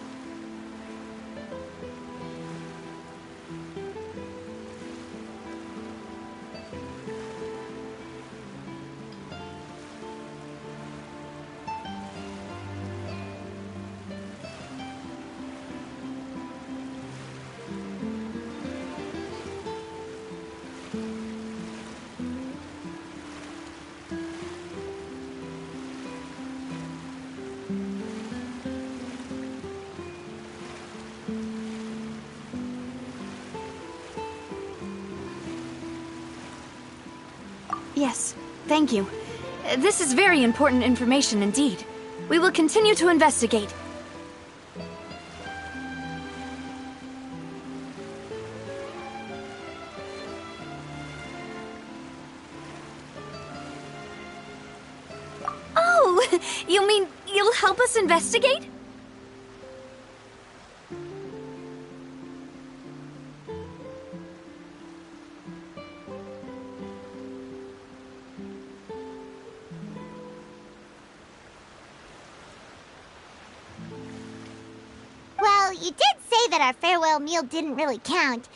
Yes, thank you. This is very important information indeed. We will continue to investigate. Oh, you mean you'll help us investigate? Well, you did say that our farewell meal didn't really count.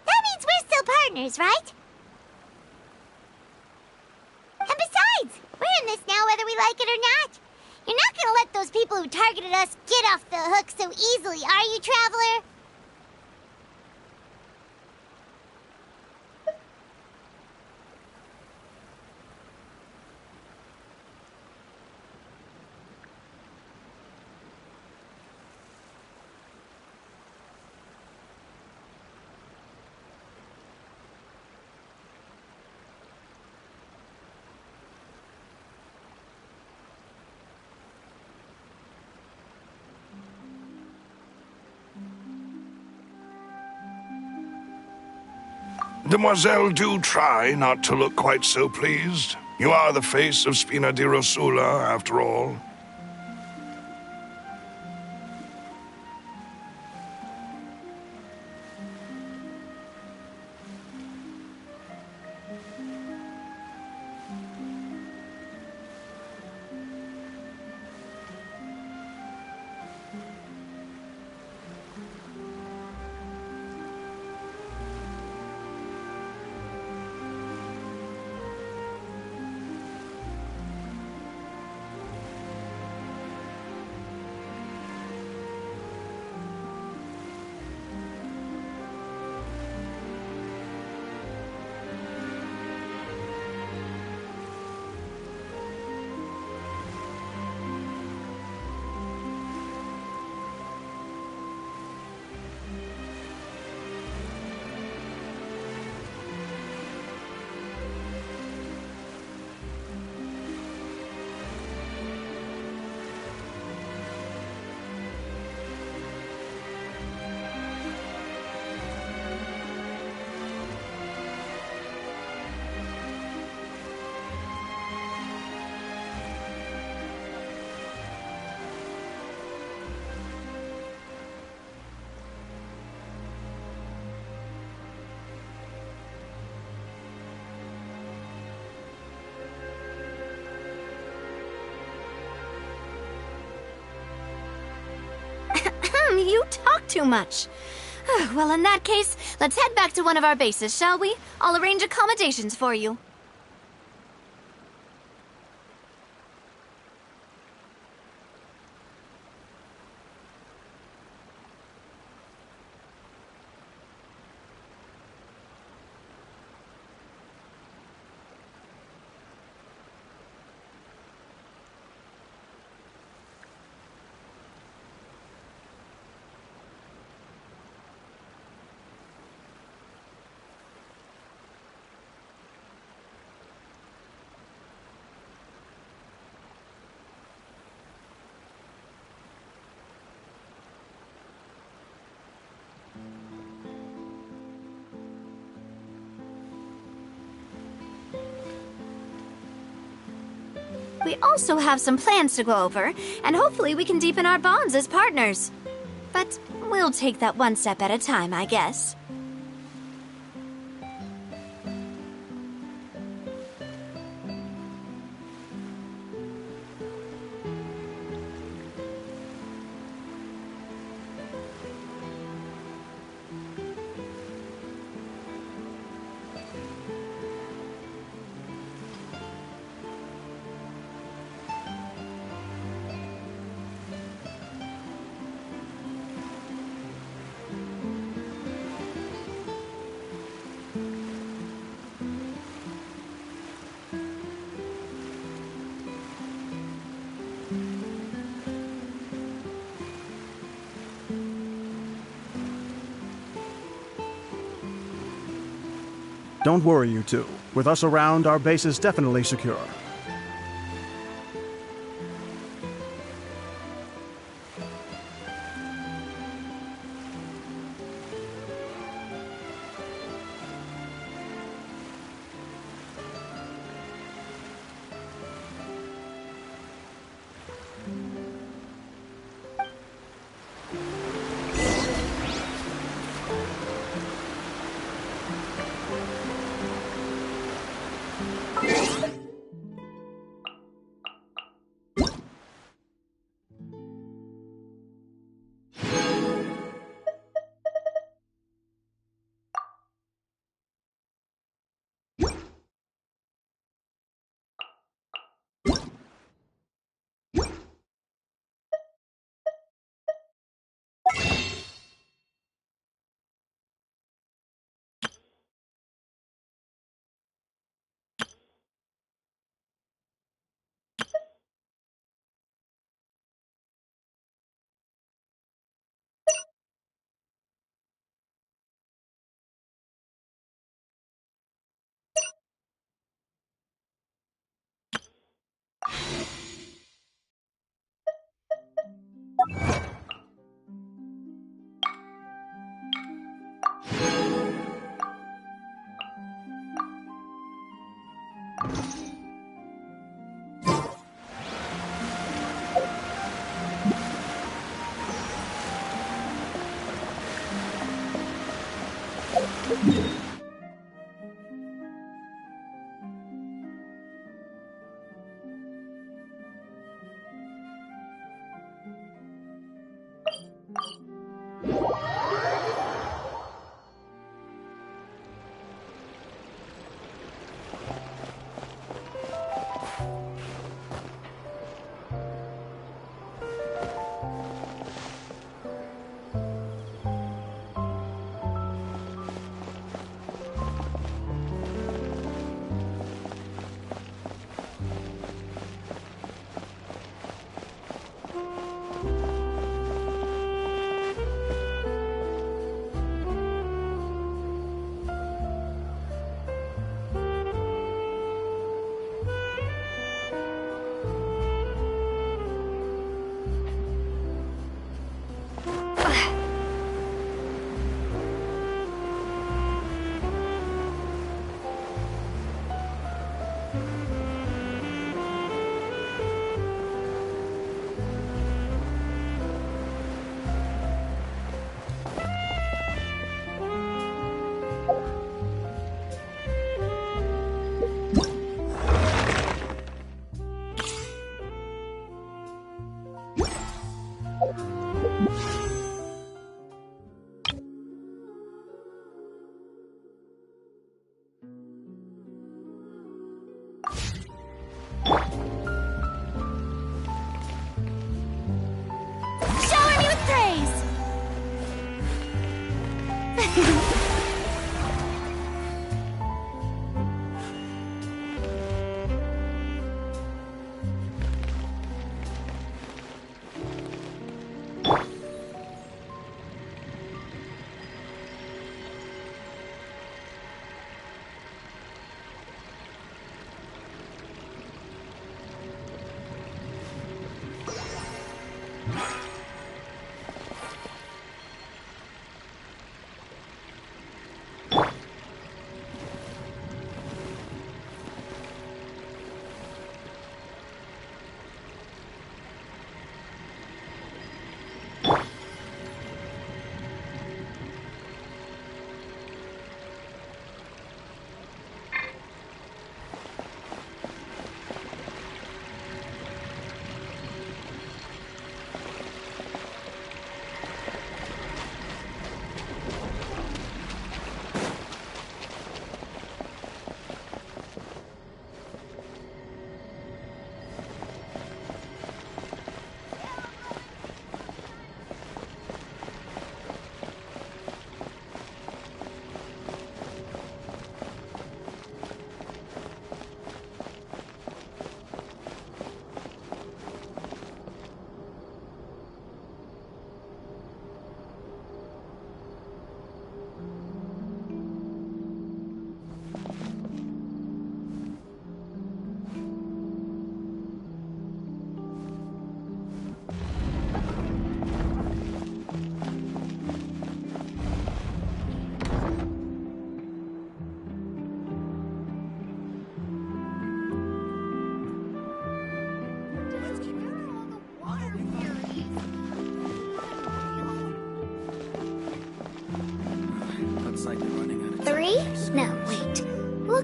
That means we're still partners, right? And besides, we're in this now whether we like it or not. You're not gonna let those people who targeted us get off the hook so easily, are you, Traveler? Demoiselle, do try not to look quite so pleased. You are the face of Spina di Rosula, after all. You talk too much. Well, in that case, let's head back to one of our bases, shall we? I'll arrange accommodations for you. We also have some plans to go over, and hopefully we can deepen our bonds as partners. But we'll take that one step at a time, I guess. Don't worry, you two. With us around, our base is definitely secure.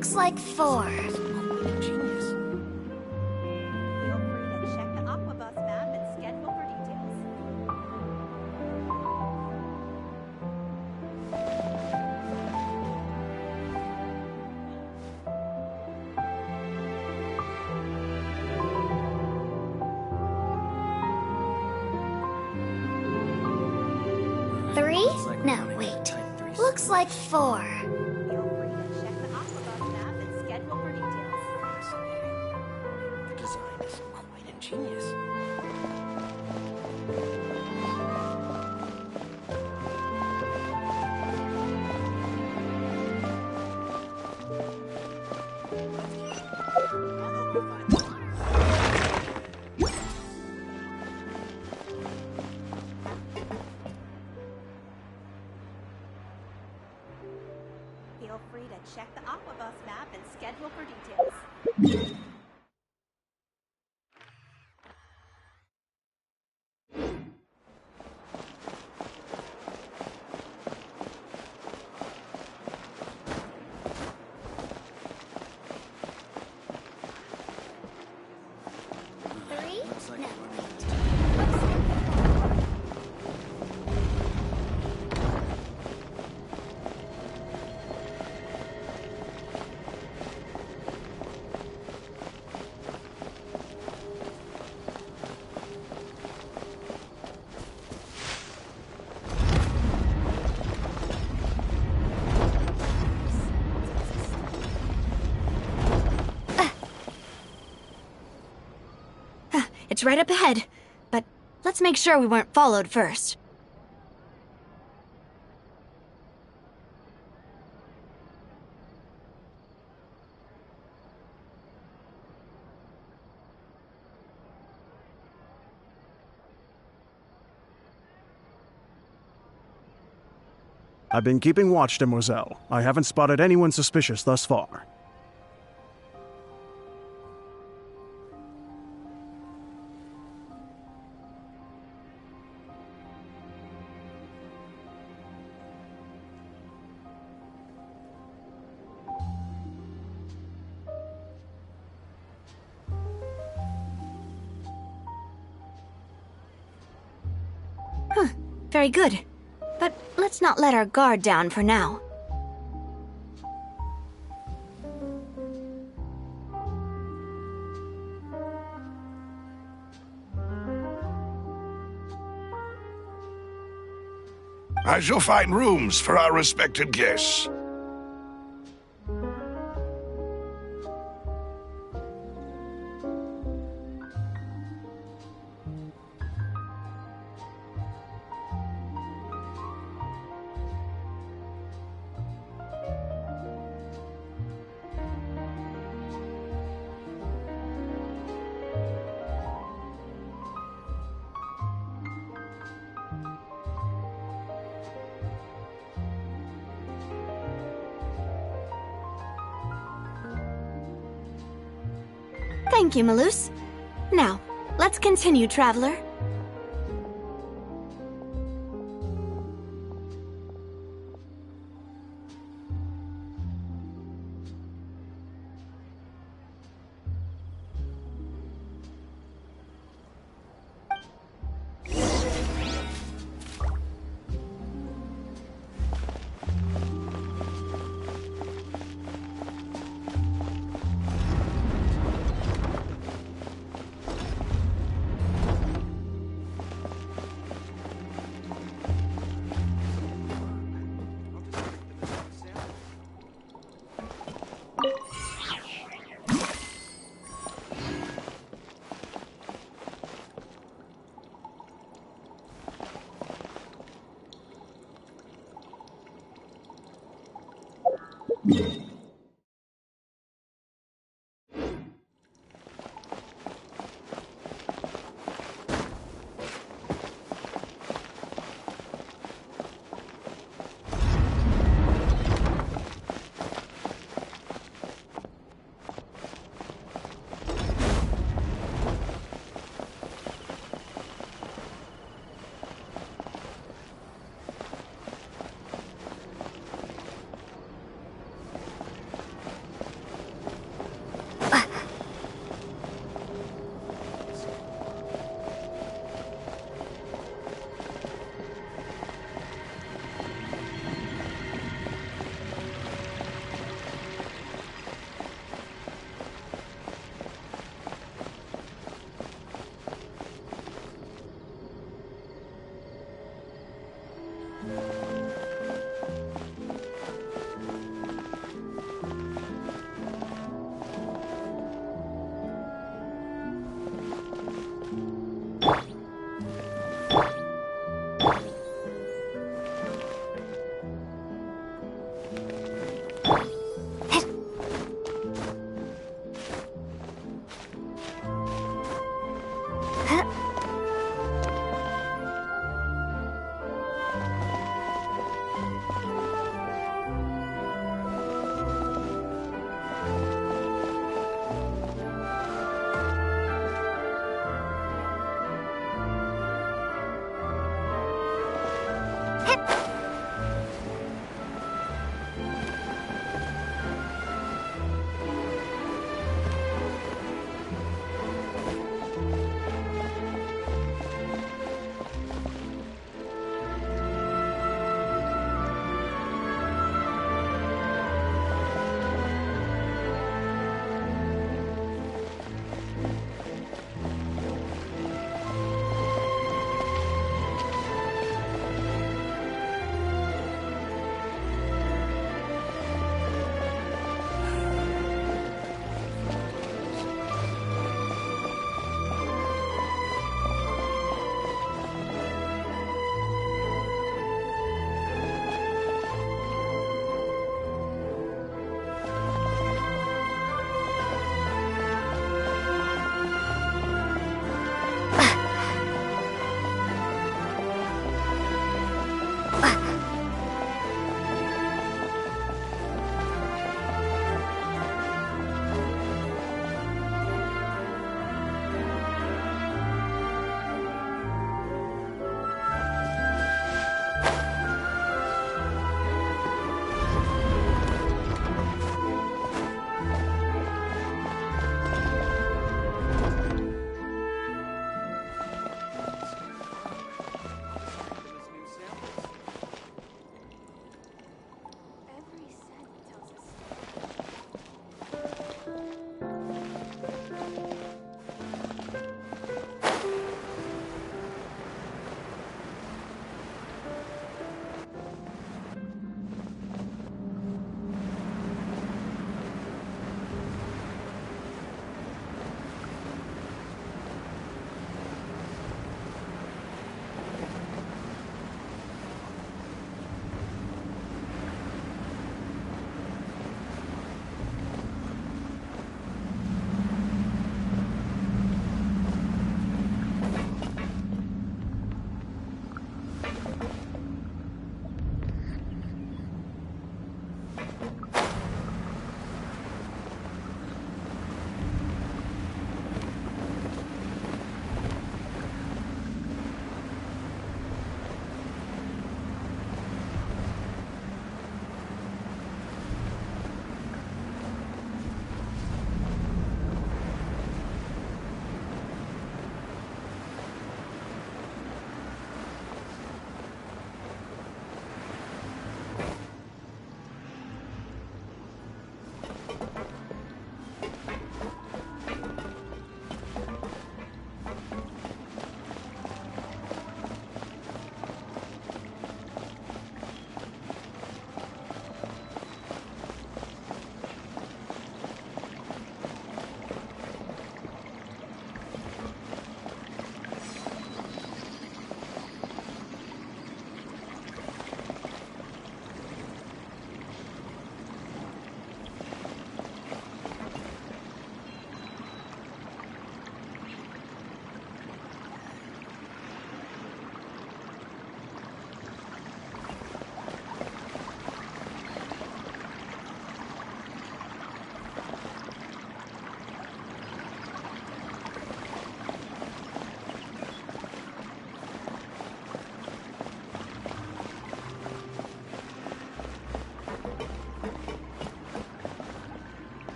Looks like 4. Genius. Feel free to check the Aquabus map and schedule for details. Three? Looks like No, we're running wait. Type 3 Looks like 4. Feel free to check the Aquabus map and schedule for details. Fascinating. The design is quite ingenious. Feel free to check the Aquabus map and schedule for details. Three? Looks like No, we're wait. running Looks like 4. It's right up ahead, but let's make sure we weren't followed first. I've been keeping watch, Demoiselle. I haven't spotted anyone suspicious thus far. Very good. But let's not let our guard down for now. I shall find rooms for our respected guests. Thank you, Malus. Now, let's continue, traveler.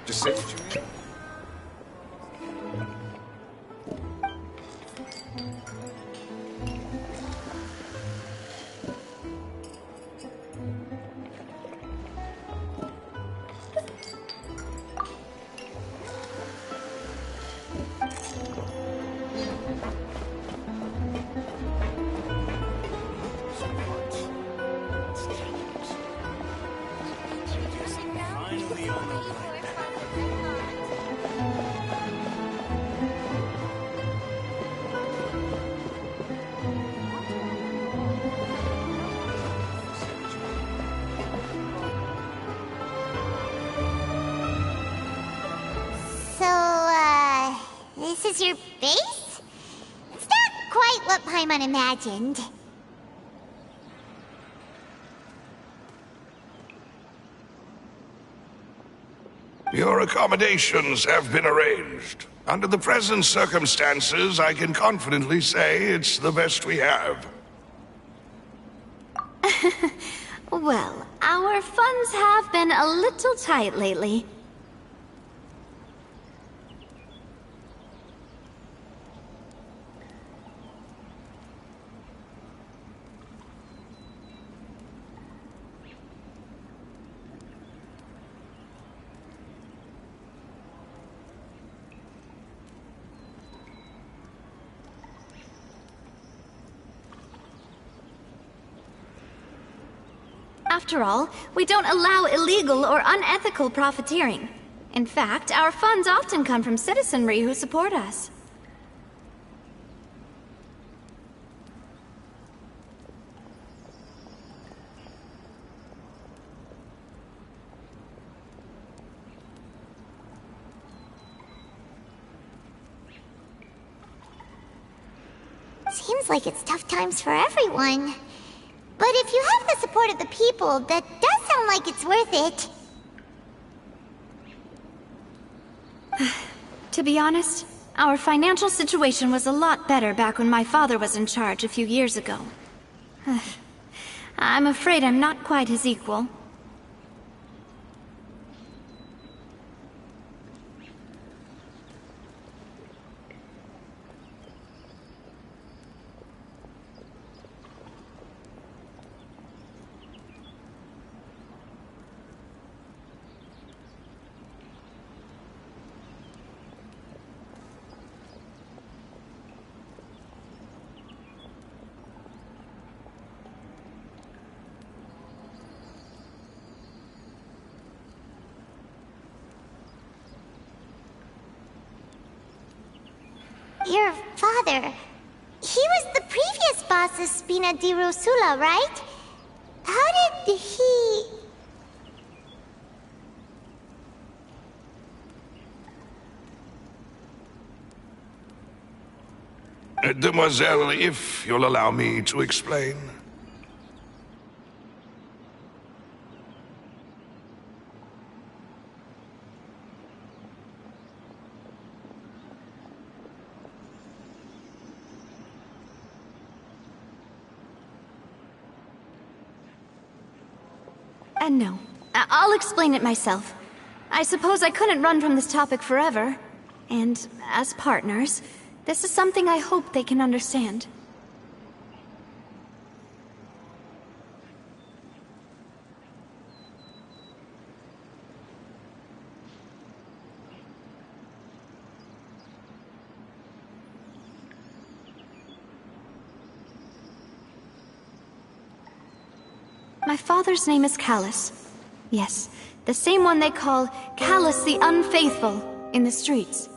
Just sit what you need. This is your base? It's not quite what Paimon imagined. Your accommodations have been arranged. Under the present circumstances, I can confidently say it's the best we have. Well, our funds have been a little tight lately. After all, we don't allow illegal or unethical profiteering. In fact, our funds often come from citizenry who support us. Seems like it's tough times for everyone. But if you have the support of the people, that does sound like it's worth it. To be honest, our financial situation was a lot better back when my father was in charge a few years ago. I'm afraid I'm not quite his equal. Your father, he was the previous boss of Spina di Rosula, right? How did he... Demoiselle, if you'll allow me to explain. No, I'll explain it myself. I suppose I couldn't run from this topic forever. And as partners, this is something I hope they can understand. My father's name is Callus. Yes, the same one they call Callus the Unfaithful in the streets.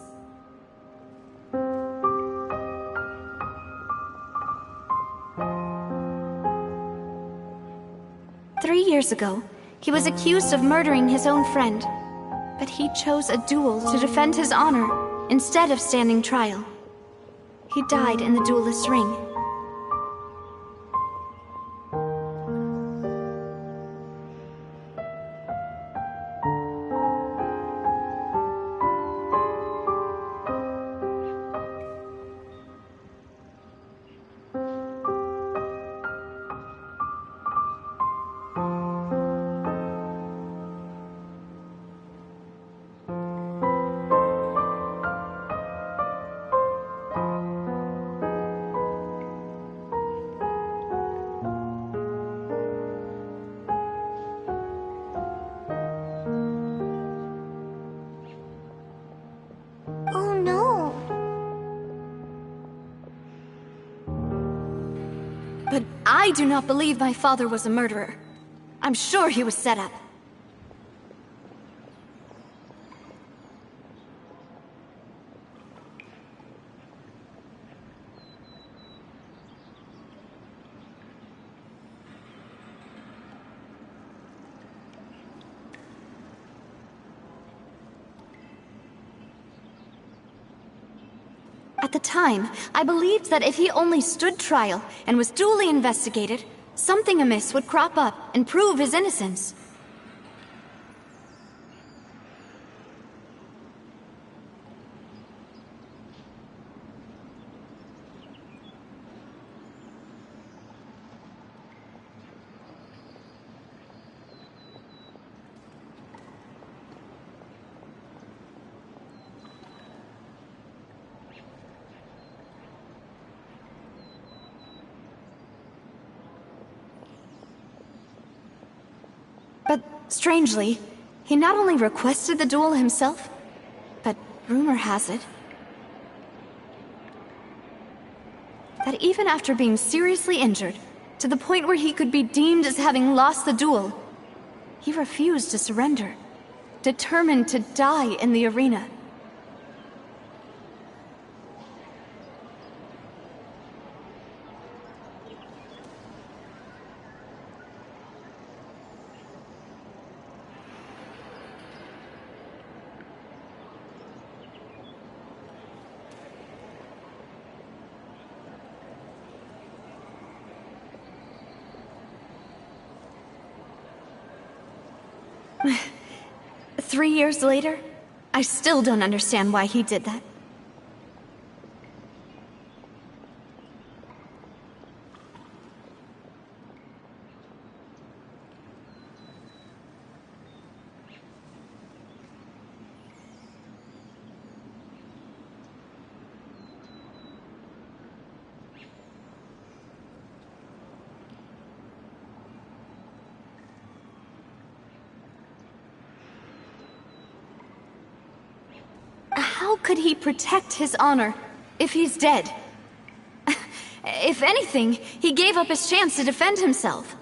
Three years ago, he was accused of murdering his own friend, but he chose a duel to defend his honor instead of standing trial. He died in the duelist's ring. I do not believe my father was a murderer. I'm sure he was set up. At the time, I believed that if he only stood trial and was duly investigated, something amiss would crop up and prove his innocence. But strangely, he not only requested the duel himself, but rumor has it that even after being seriously injured, to the point where he could be deemed as having lost the duel, he refused to surrender, determined to die in the arena. Three years later, I still don't understand why he did that. How could he protect his honor if he's dead? If anything, he gave up his chance to defend himself.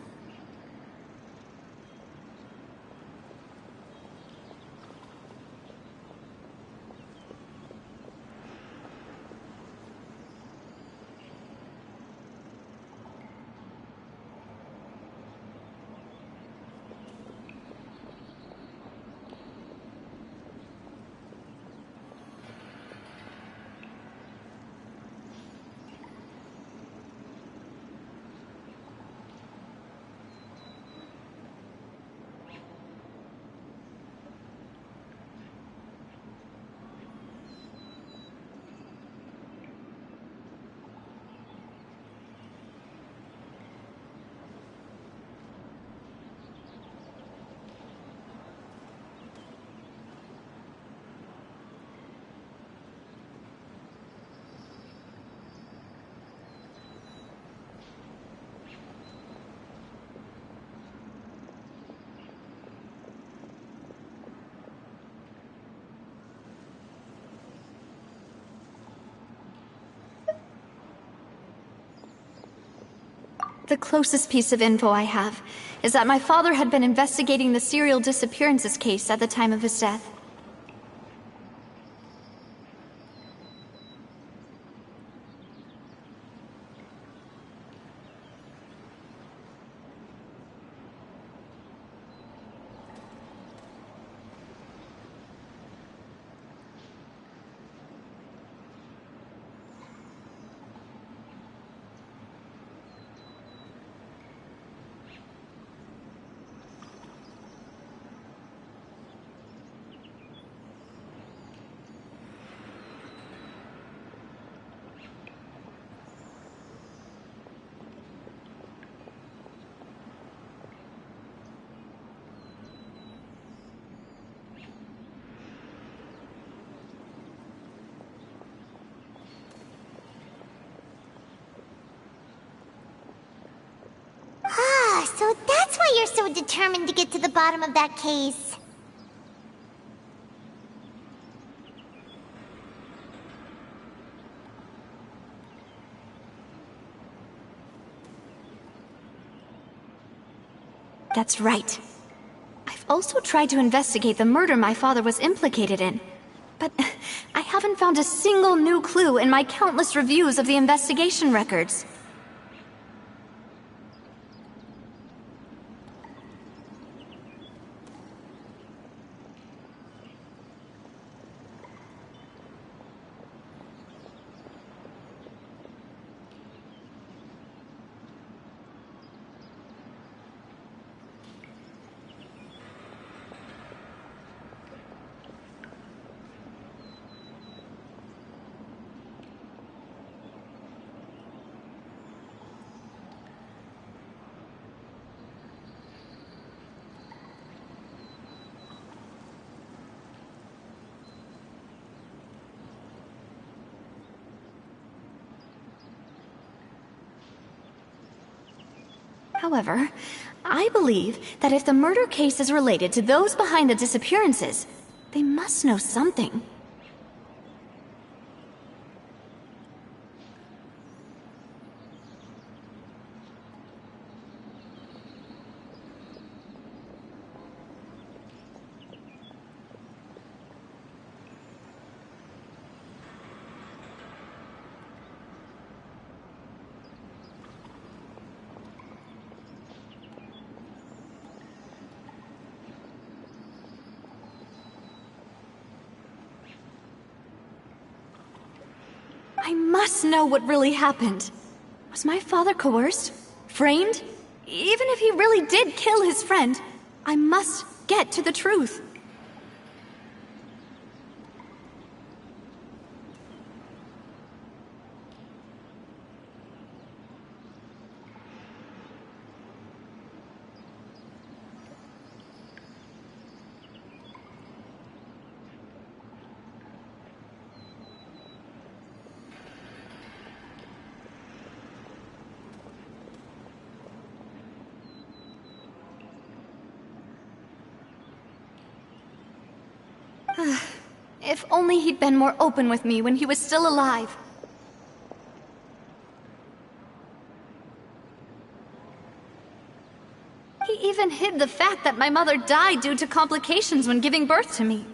The closest piece of info I have is that my father had been investigating the serial disappearances case at the time of his death. So that's why you're so determined to get to the bottom of that case. That's right. I've also tried to investigate the murder my father was implicated in, but I haven't found a single new clue in my countless reviews of the investigation records. However, I believe that if the murder case is related to those behind the disappearances, they must know something. I must know what really happened. Was my father coerced? Framed? Even if he really did kill his friend, I must get to the truth. If only he'd been more open with me when he was still alive. He even hid the fact that my mother died due to complications when giving birth to me.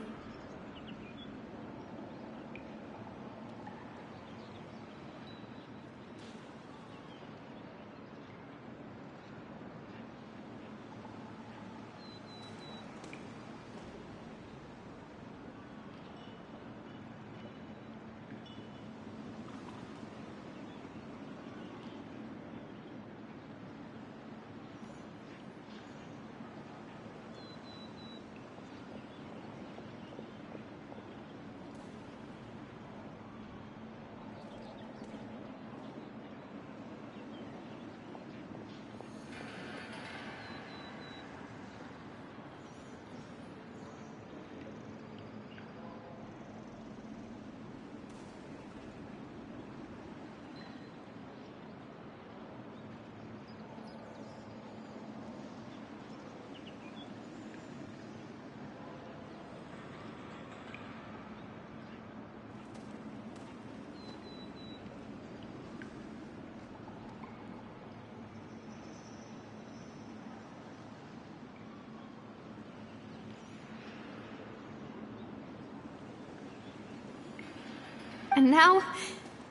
And now,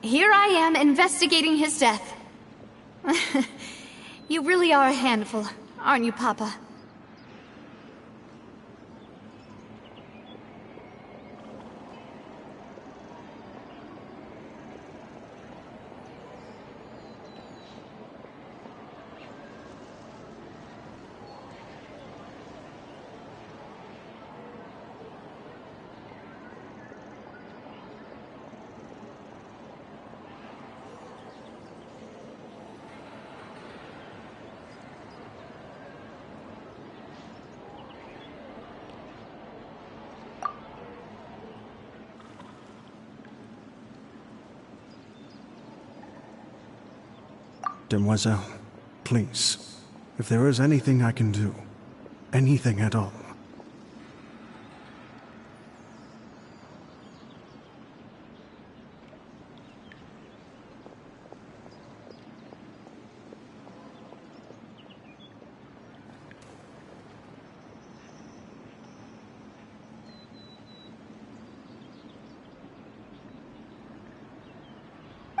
here I am investigating his death. You really are a handful, aren't you, Papa? Demoiselle, please, if there is anything I can do, anything at all.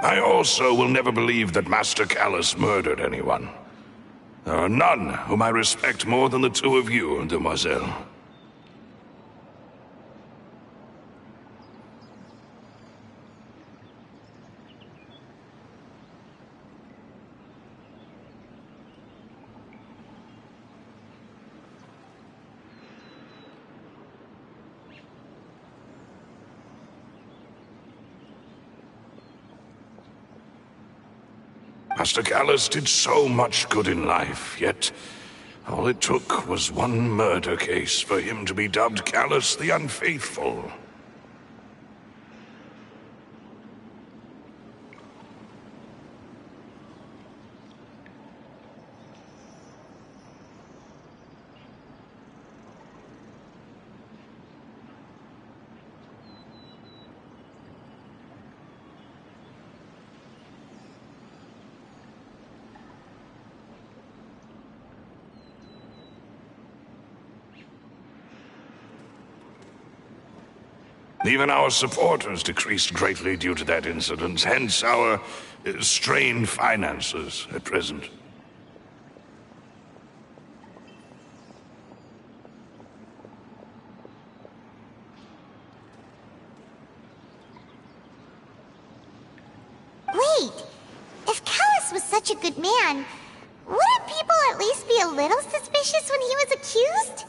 I also will never believe that Master Callus murdered anyone. There are none whom I respect more than the two of you, demoiselle. Master Callus did so much good in life, yet all it took was one murder case for him to be dubbed Callus the Unfaithful. Even our supporters decreased greatly due to that incident, hence our strained finances at present. Wait, if Callus was such a good man, wouldn't people at least be a little suspicious when he was accused?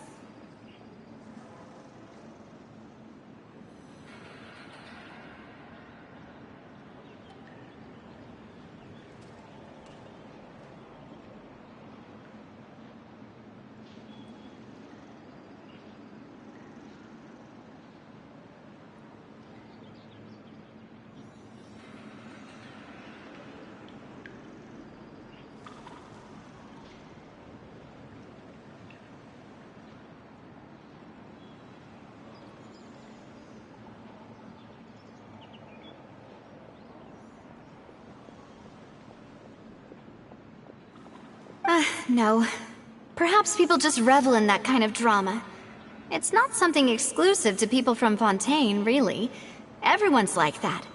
No. Perhaps people just revel in that kind of drama. It's not something exclusive to people from Fontaine, really. Everyone's like that.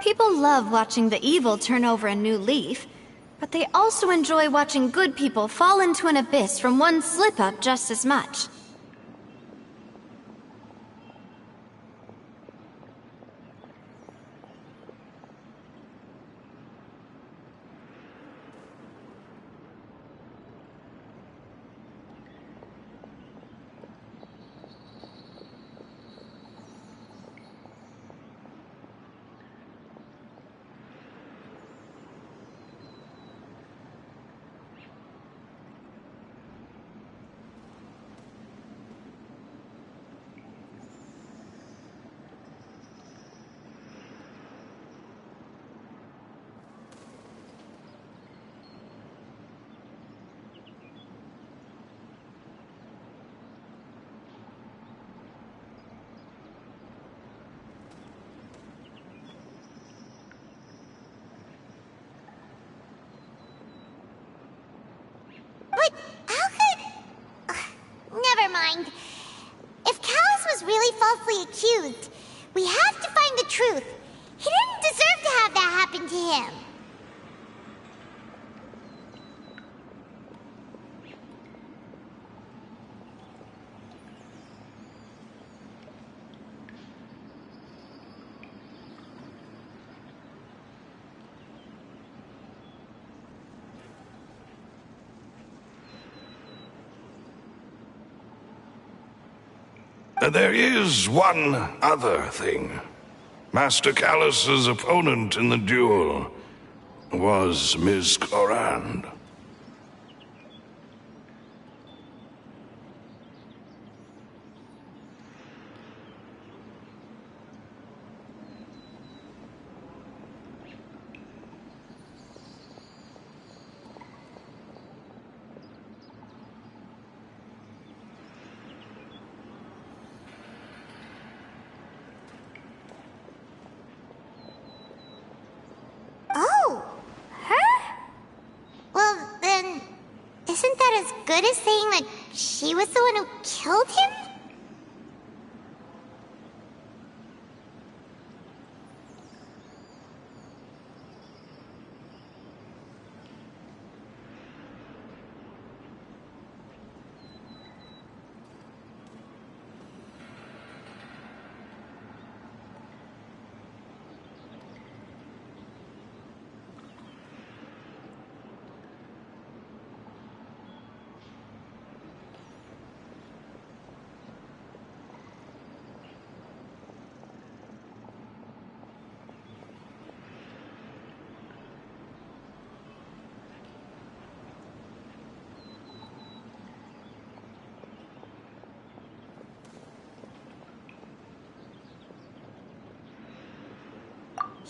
People love watching the evil turn over a new leaf, but they also enjoy watching good people fall into an abyss from one slip-up just as much. But how could... never mind. If Callus was really falsely accused, we have to find the truth. He didn't deserve to have that happen to him. There is one other thing. Master Callus's opponent in the duel was Ms. Clorand. isn't that as good as saying that she was the one who killed him?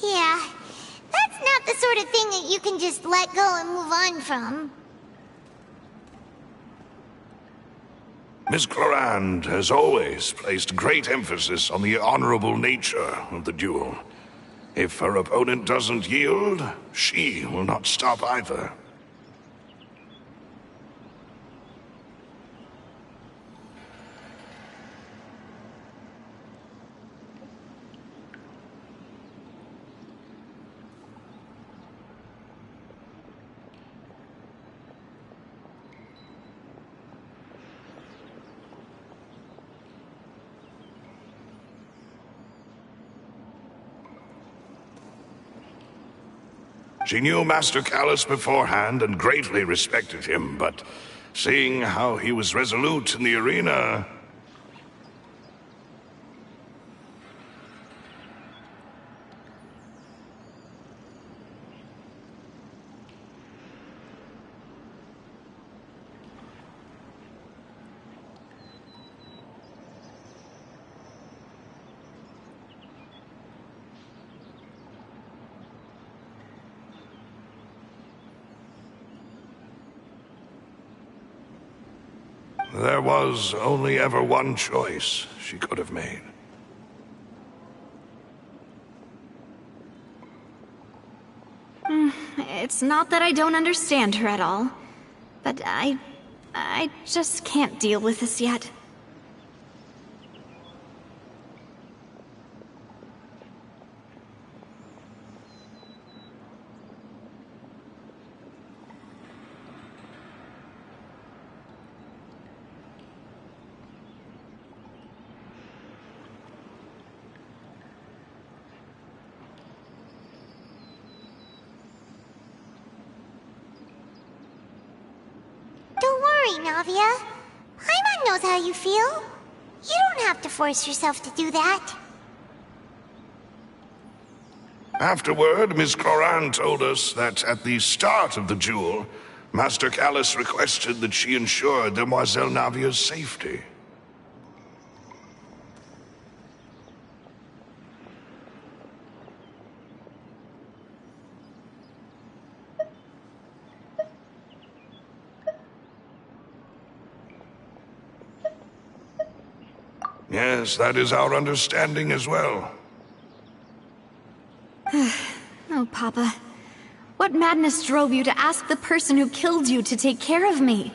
Yeah, that's not the sort of thing that you can just let go and move on from. Miss Clorand has always placed great emphasis on the honorable nature of the duel. If her opponent doesn't yield, she will not stop either. She knew Master Callus beforehand and greatly respected him, but seeing how he was resolute in the arena... There was only ever one choice she could have made. It's not that I don't understand her at all, but I just can't deal with this yet. Don't worry, Navia. Paimon knows how you feel. You don't have to force yourself to do that. Afterward, Miss Clorand told us that at the start of the duel, Master Callus requested that she ensure Demoiselle Navia's safety. Yes, that is our understanding as well. Oh, Papa. What madness drove you to ask the person who killed you to take care of me?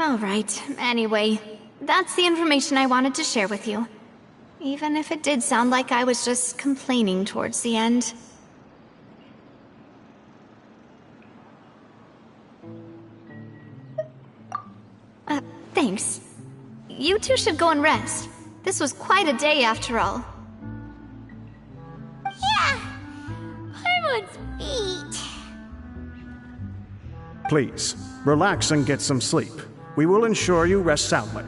All right. Anyway, that's the information I wanted to share with you. Even if it did sound like I was just complaining towards the end. Thanks. You two should go and rest. This was quite a day after all. Yeah! Paimon's feet. Please, relax and get some sleep. We will ensure you rest soundly.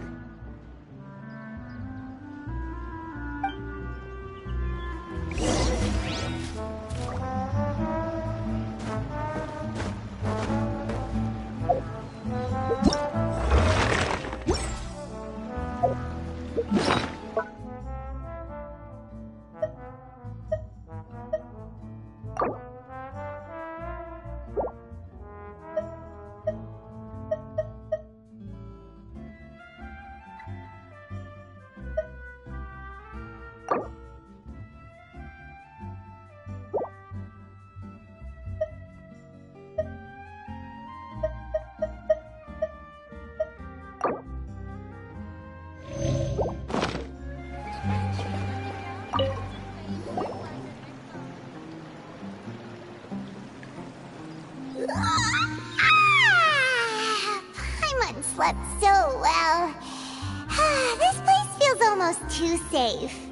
Paimon slept so well. This place feels almost too safe.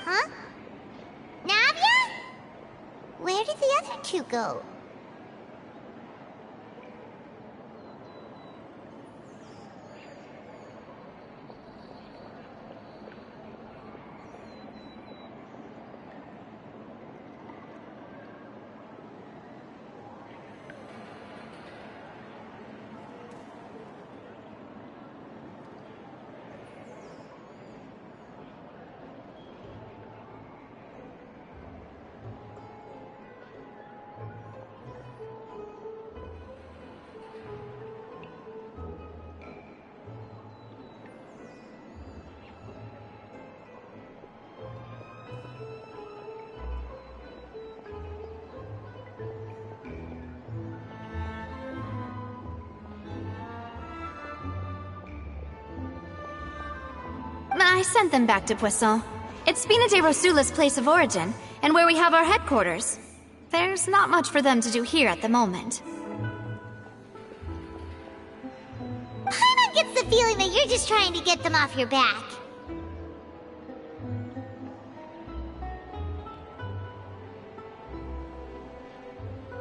Huh? Navia? Where did the other two go? I sent them back to Poisson. It's Spina de Rosula's place of origin, and where we have our headquarters. There's not much for them to do here at the moment. Paimon gets the feeling that you're just trying to get them off your back.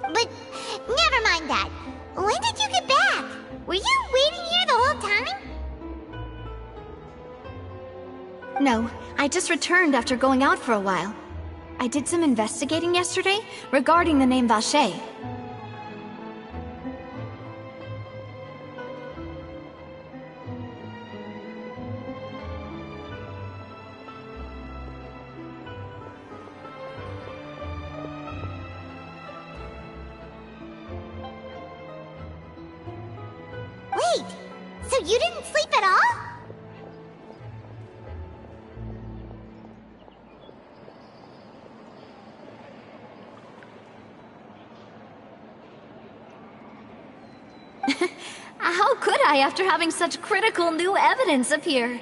But never mind that. When did you get back? Were you waiting here the whole time? No, I just returned after going out for a while. I did some investigating yesterday regarding the name Vache. Wait, so you didn't sleep at all? How could I after having such critical new evidence appear?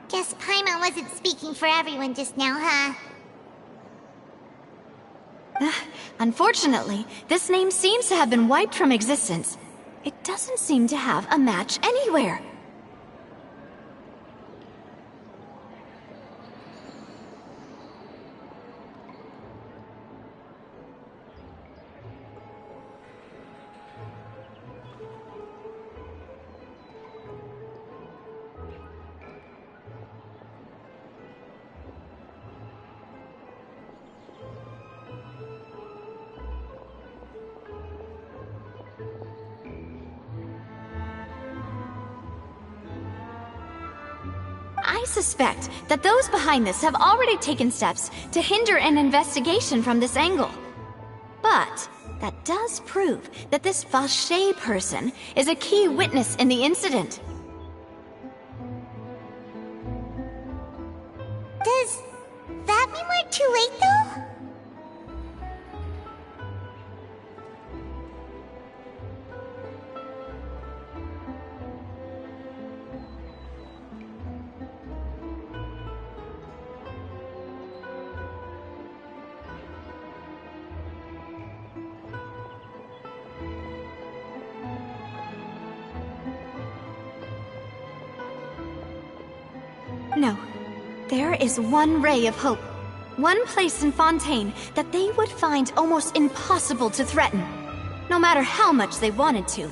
Guess Paimon wasn't speaking for everyone just now, huh? Unfortunately, this name seems to have been wiped from existence. It doesn't seem to have a match anywhere. I suspect that those behind this have already taken steps to hinder an investigation from this angle. But that does prove that this Vache person is a key witness in the incident. Does that mean we're too late, though? No. There is one ray of hope. One place in Fontaine that they would find almost impossible to threaten, no matter how much they wanted to.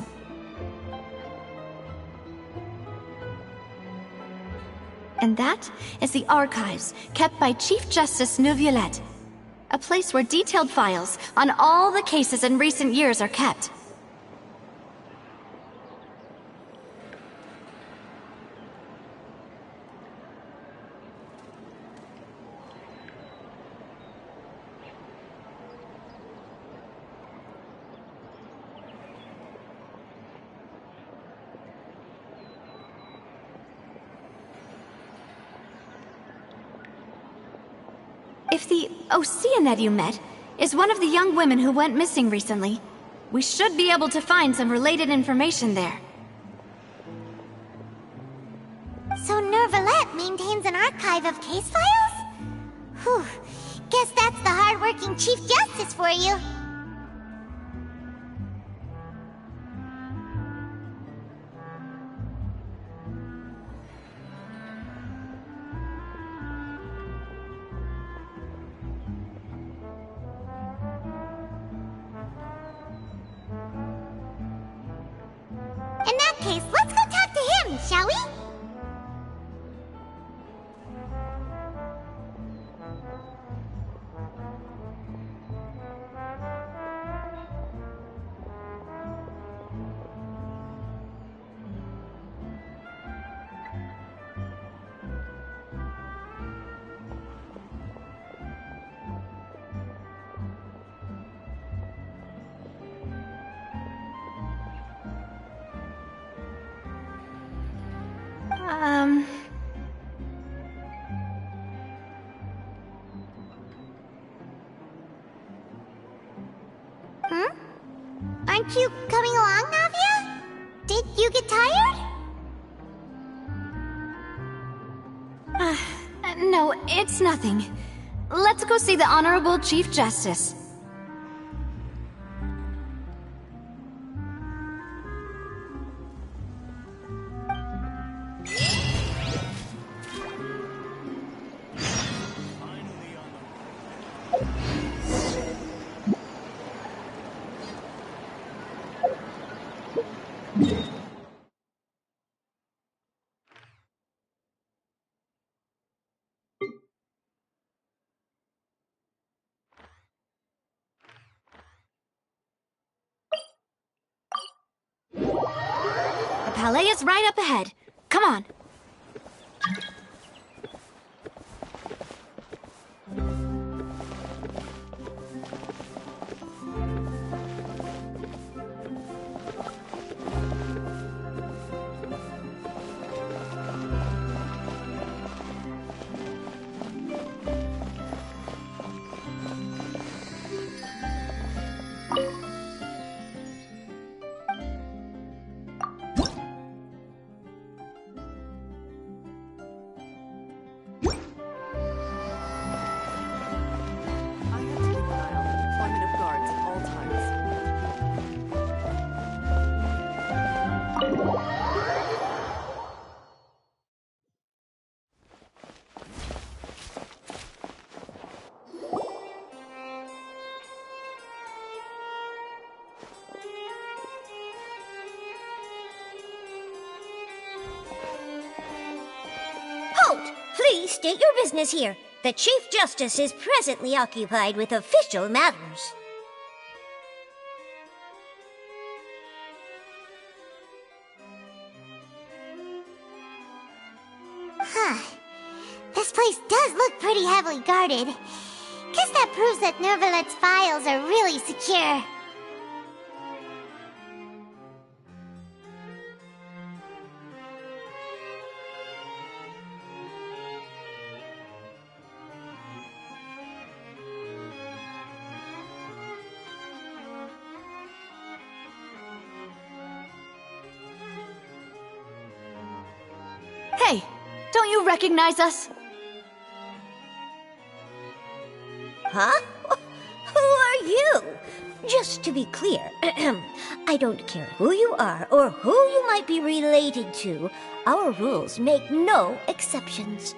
And that is the archives kept by Chief Justice Neuvillette, a place where detailed files on all the cases in recent years are kept. If the Oceanid you met is one of the young women who went missing recently, we should be able to find some related information there. So Neuvillette maintains an archive of case files? Whew. Guess that's the hard-working Chief Justice for you. In that case, let's go talk to him, shall we? Aren't you coming along, Navia? Did you get tired? No, it's nothing. Let's go see the Honorable Chief Justice. The Palais is right up ahead. Come on. Please state your business here. The Chief Justice is presently occupied with official matters. This place does look pretty heavily guarded. Guess that proves that Nervalet's files are really secure. Hey, don't you recognize us? Huh? Who are you? Just to be clear, I don't care who you are or who you might be related to. Our rules make no exceptions.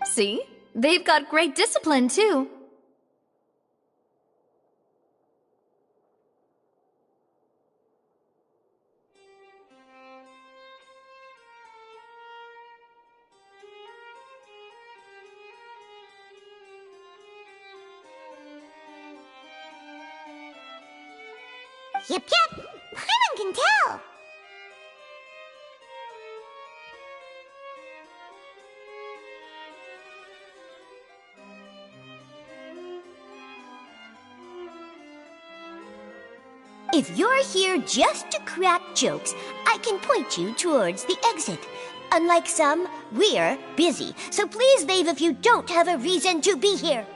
See? They've got great discipline, too. Yep. Paimon can tell. If you're here just to crack jokes, I can point you towards the exit. Unlike some, we're busy, so please leave if you don't have a reason to be here.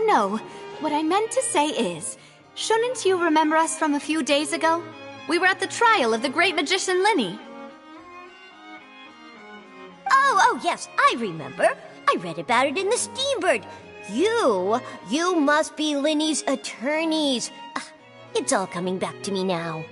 No. What I meant to say is, shouldn't you remember us from a few days ago? We were at the trial of the great magician Linny. Oh, yes, I remember. I read about it in the Steambird. You must be Linny's attorneys. It's all coming back to me now.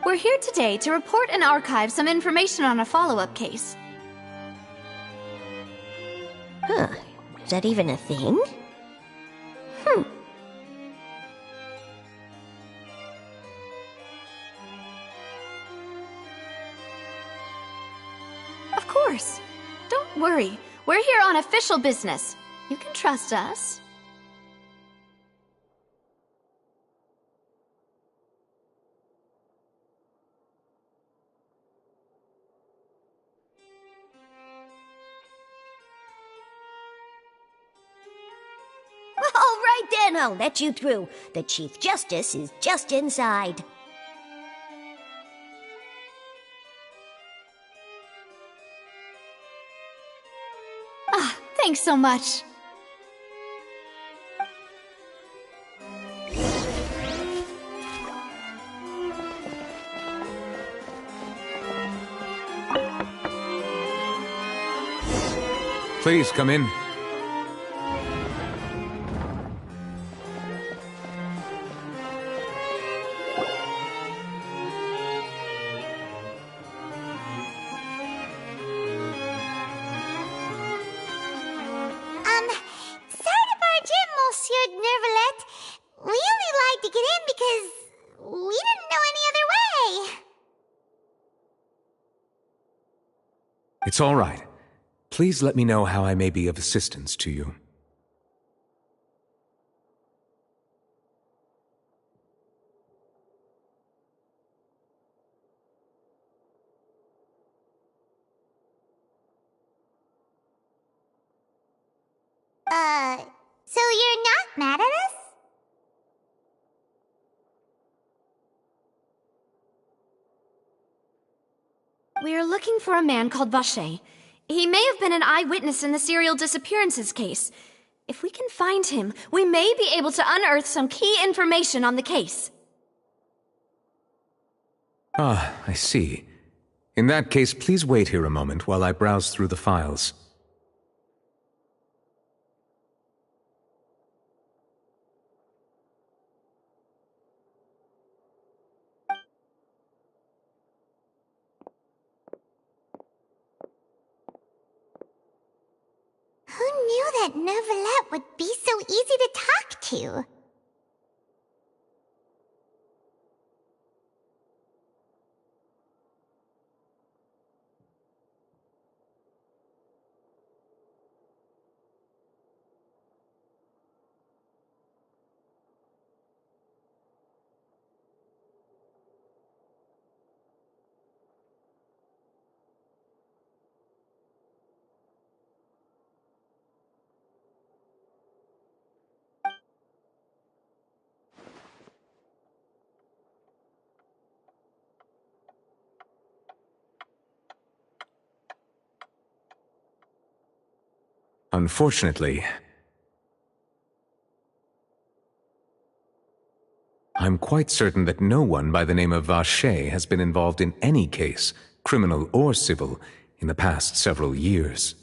We're here today to report and archive some information on a follow-up case. Huh. Is that even a thing? Of course. Don't worry. We're here on official business. You can trust us. All right then, I'll let you through. The Chief Justice is just inside. Thanks so much. Please come in. Sorry to barge in, Monsieur Nervalet. We only lied to get in because we didn't know any other way. It's all right. Please let me know how I may be of assistance to you. So you're not mad at us? We're looking for a man called Vacher. He may have been an eyewitness in the serial disappearances case. If we can find him, we may be able to unearth some key information on the case. Ah, I see. In that case, please wait here a moment while I browse through the files. Who knew that Neuvillette would be so easy to talk to? Unfortunately, I'm quite certain that no one by the name of Vacher has been involved in any case, criminal or civil, in the past several years.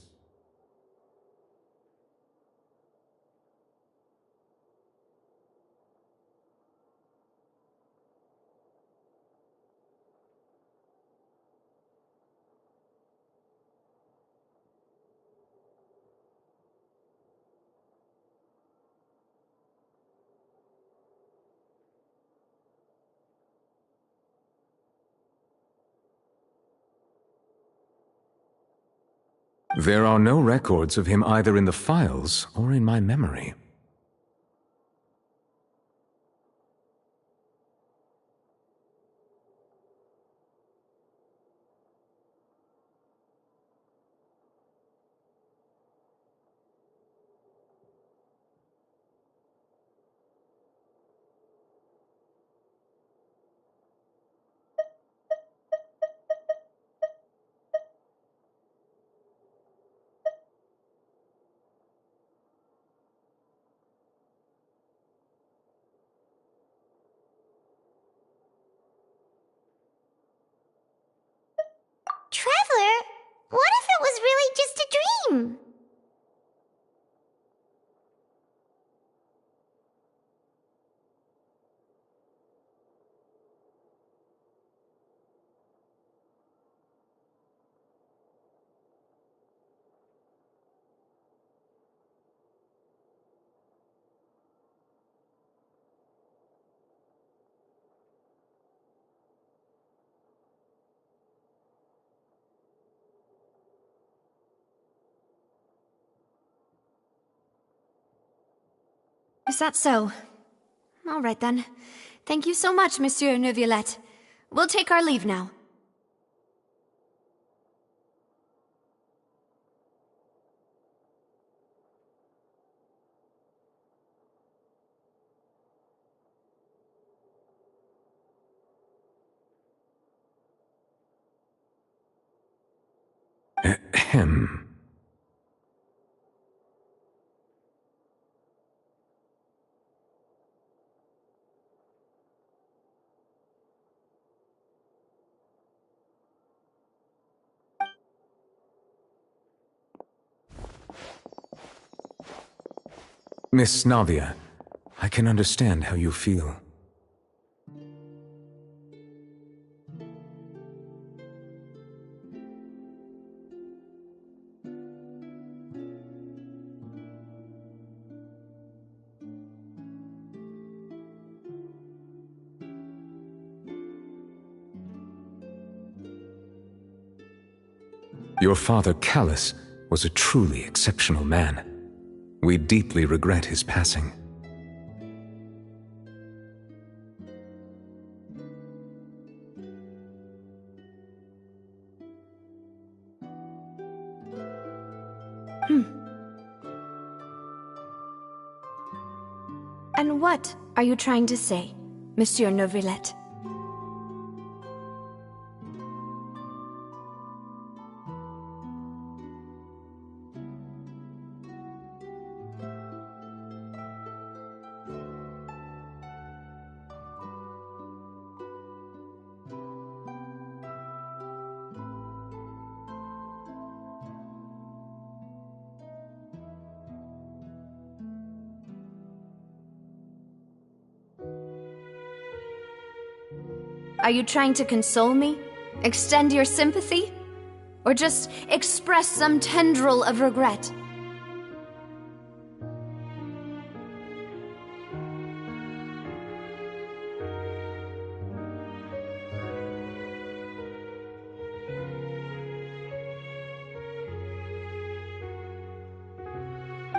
There are no records of him either in the files or in my memory. Traveler, what if it was really just a dream? Is that so? All right then. Thank you so much, Monsieur Neuvillette. We'll take our leave now. Ahem. Miss Navia, I can understand how you feel. Your father, Callus, was a truly exceptional man. We deeply regret his passing. And what are you trying to say, Monsieur Neuvillette? Are you trying to console me? Extend your sympathy? Or just express some tendril of regret?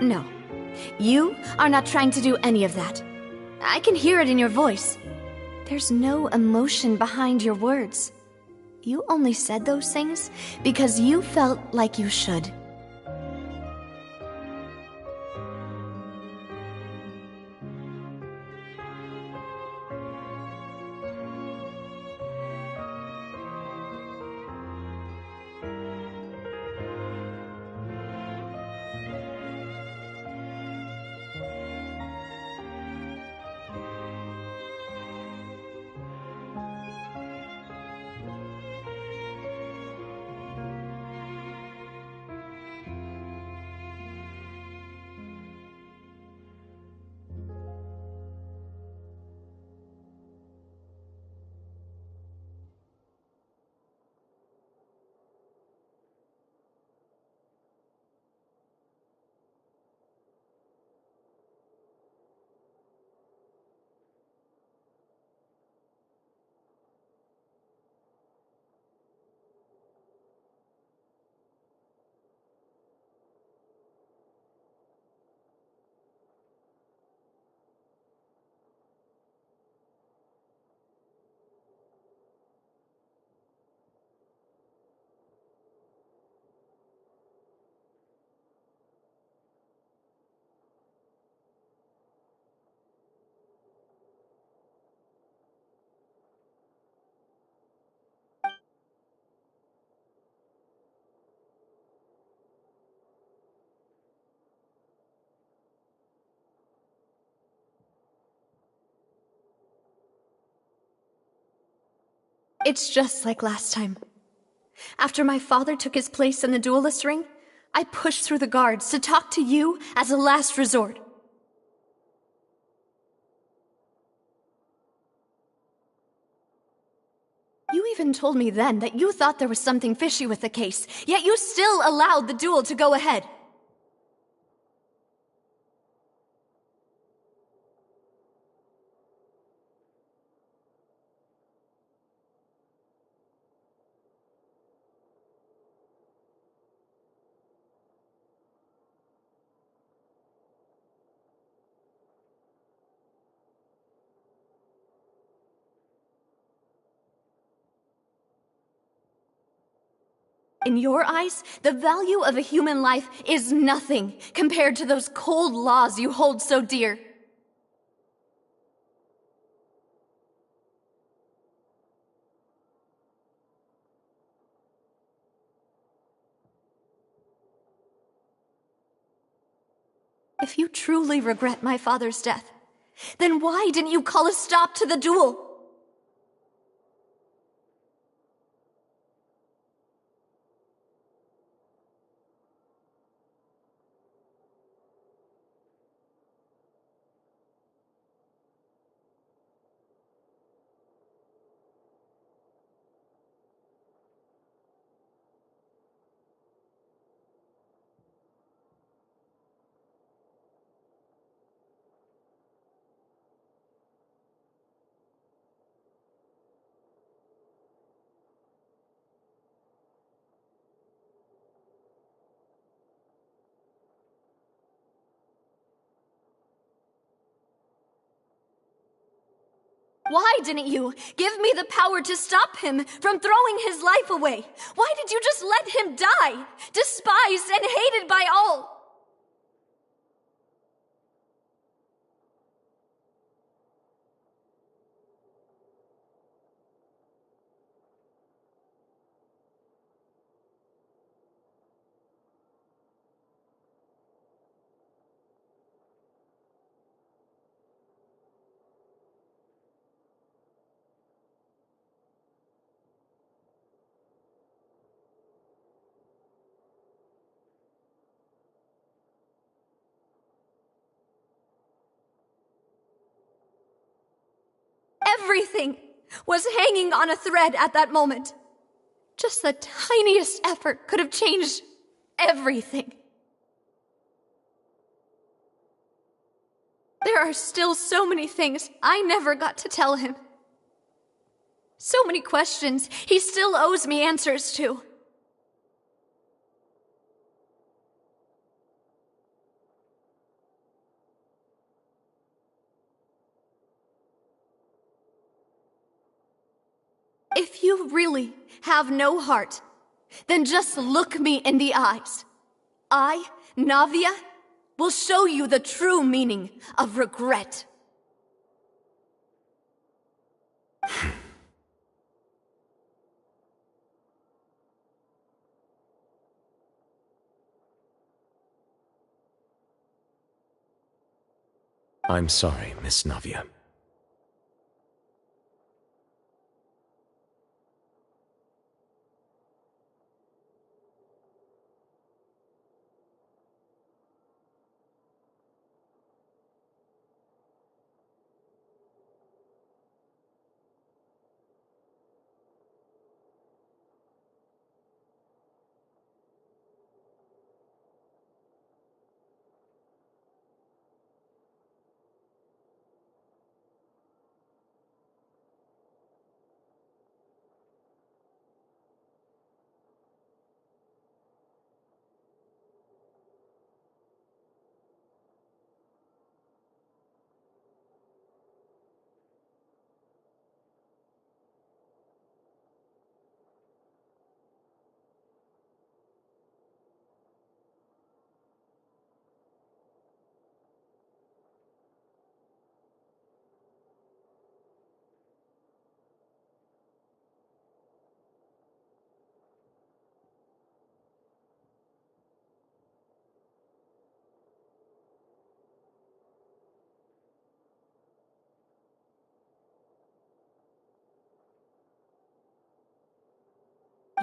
No. You are not trying to do any of that. I can hear it in your voice. There's no emotion behind your words. You only said those things because you felt like you should. It's just like last time. After my father took his place in the duelist ring, I pushed through the guards to talk to you as a last resort. You even told me then that you thought there was something fishy with the case, yet you still allowed the duel to go ahead. In your eyes, the value of a human life is nothing compared to those cold laws you hold so dear. If you truly regret my father's death, then why didn't you call a stop to the duel? Why didn't you give me the power to stop him from throwing his life away? Why did you just let him die, despised and hated by all? Everything! was hanging on a thread at that moment. Just the tiniest effort could have changed everything. There are still so many things I never got to tell him. So many questions he still owes me answers to. If you really have no heart, then just look me in the eyes. I, Navia, will show you the true meaning of regret. I'm sorry, Miss Navia.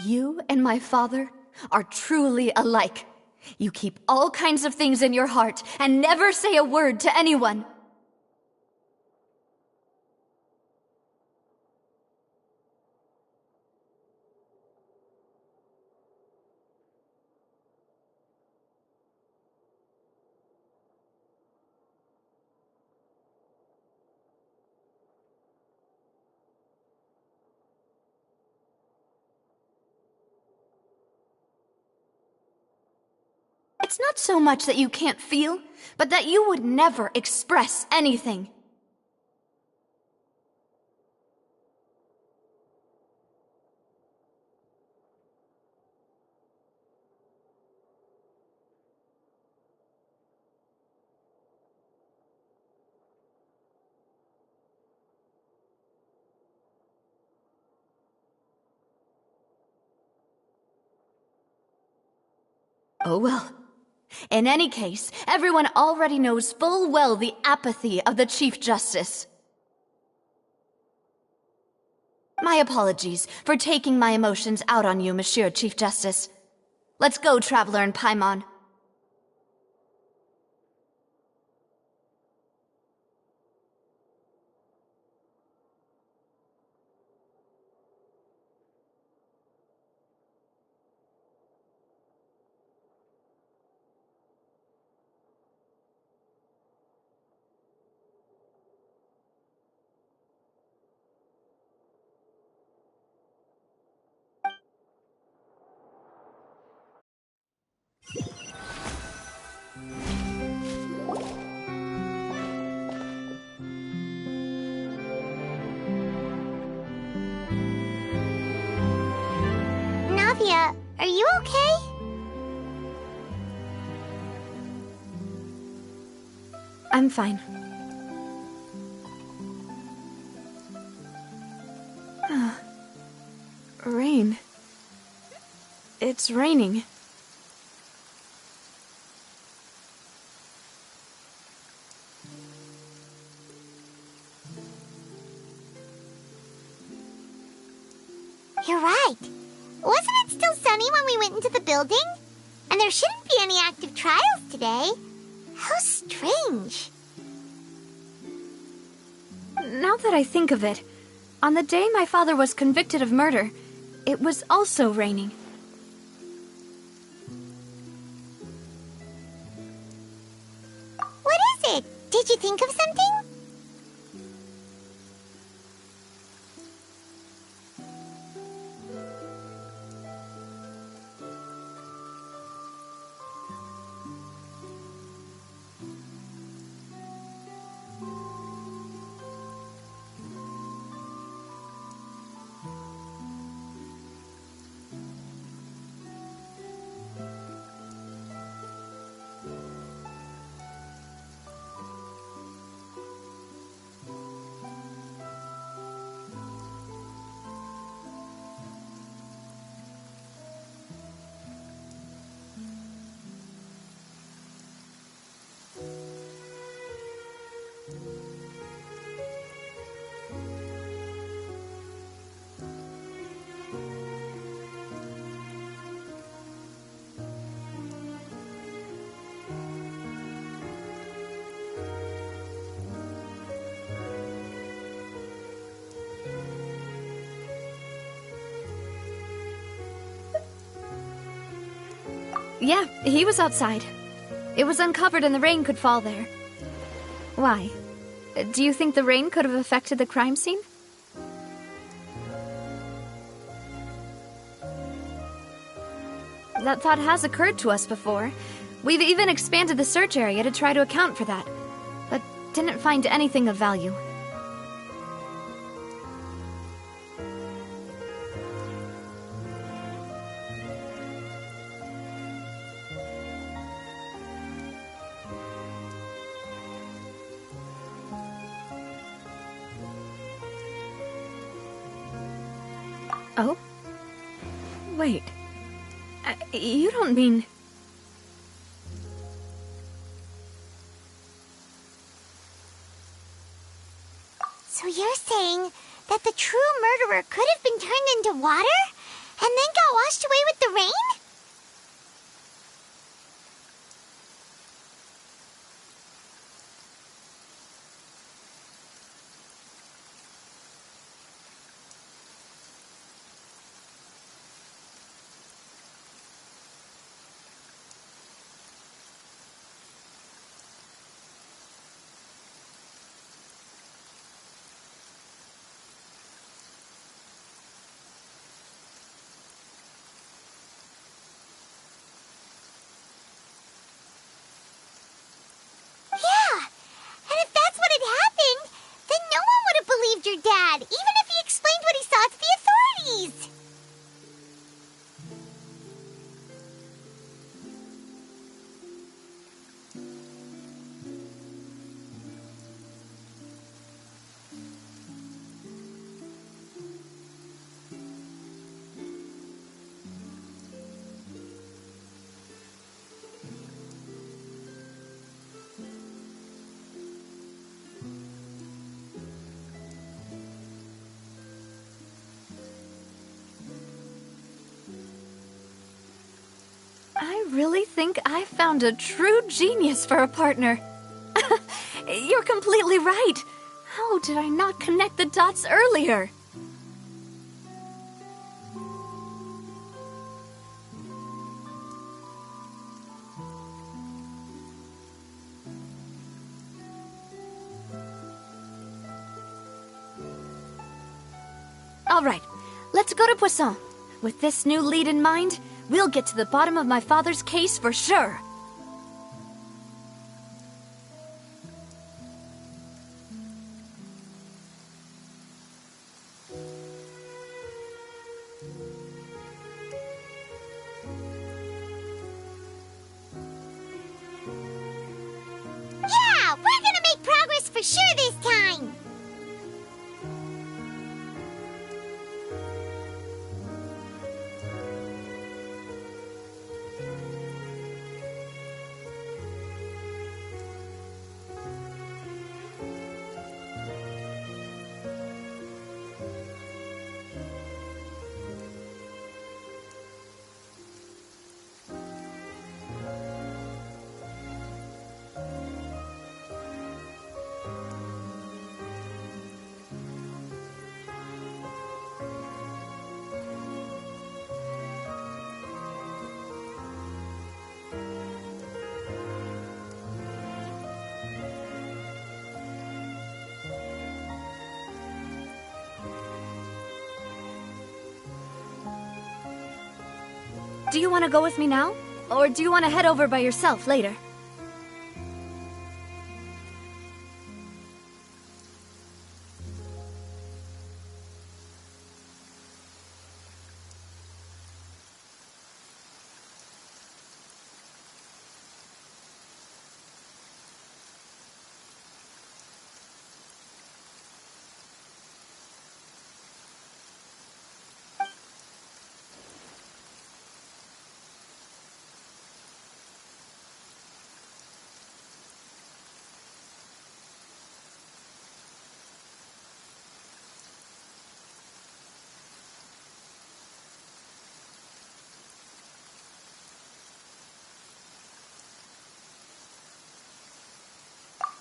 You and my father are truly alike. You keep all kinds of things in your heart and never say a word to anyone. It's not so much that you can't feel, but that you would never express anything. Oh well. In any case, everyone already knows full well the apathy of the Chief Justice. My apologies for taking my emotions out on you, Monsieur Chief Justice. Let's go, Traveler and Paimon. Navia, are you okay? I'm fine. Rain. It's raining. You're right. Wasn't it still sunny when we went into the building? And there shouldn't be any active trials today. How strange. Now that I think of it, On the day my father was convicted of murder, it was also raining. What is it? Did you think of something? Yeah, he was outside. It was uncovered and the rain could fall there. Why? Do you think the rain could have affected the crime scene? That thought has occurred to us before. We've even expanded the search area to try to account for that, but didn't find anything of value. Oh? Wait. You don't mean... So you're saying that the true murderer could have been turned into water and then got washed away with the rain? Yeah, and if that's what had happened, then no one would have believed your dad, even if he explained what he saw to the authorities. I really think I found a true genius for a partner. You're completely right. How did I not connect the dots earlier? All right, let's go to Poisson. With this new lead in mind, we'll get to the bottom of my father's case for sure. Yeah, we're gonna make progress for sure this time. Do you want to go with me now? Or do you want to head over by yourself later?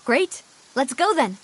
Great. Let's go then.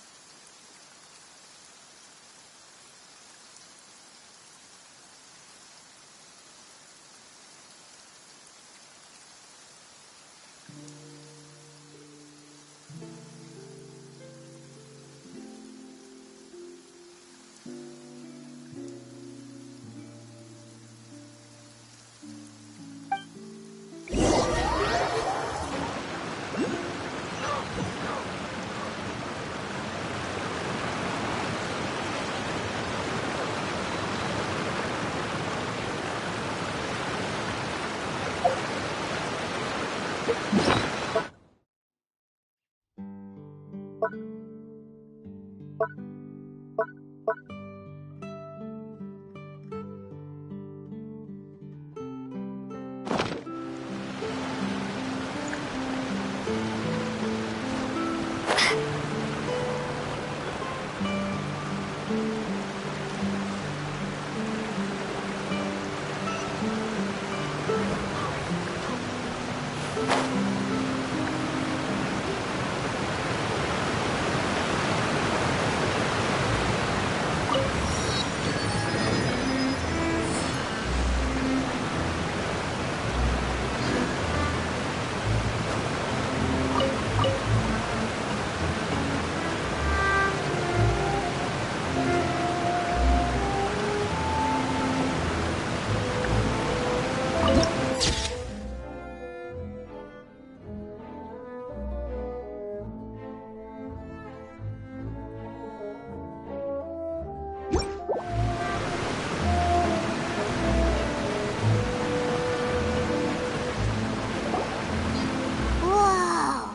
Whoa!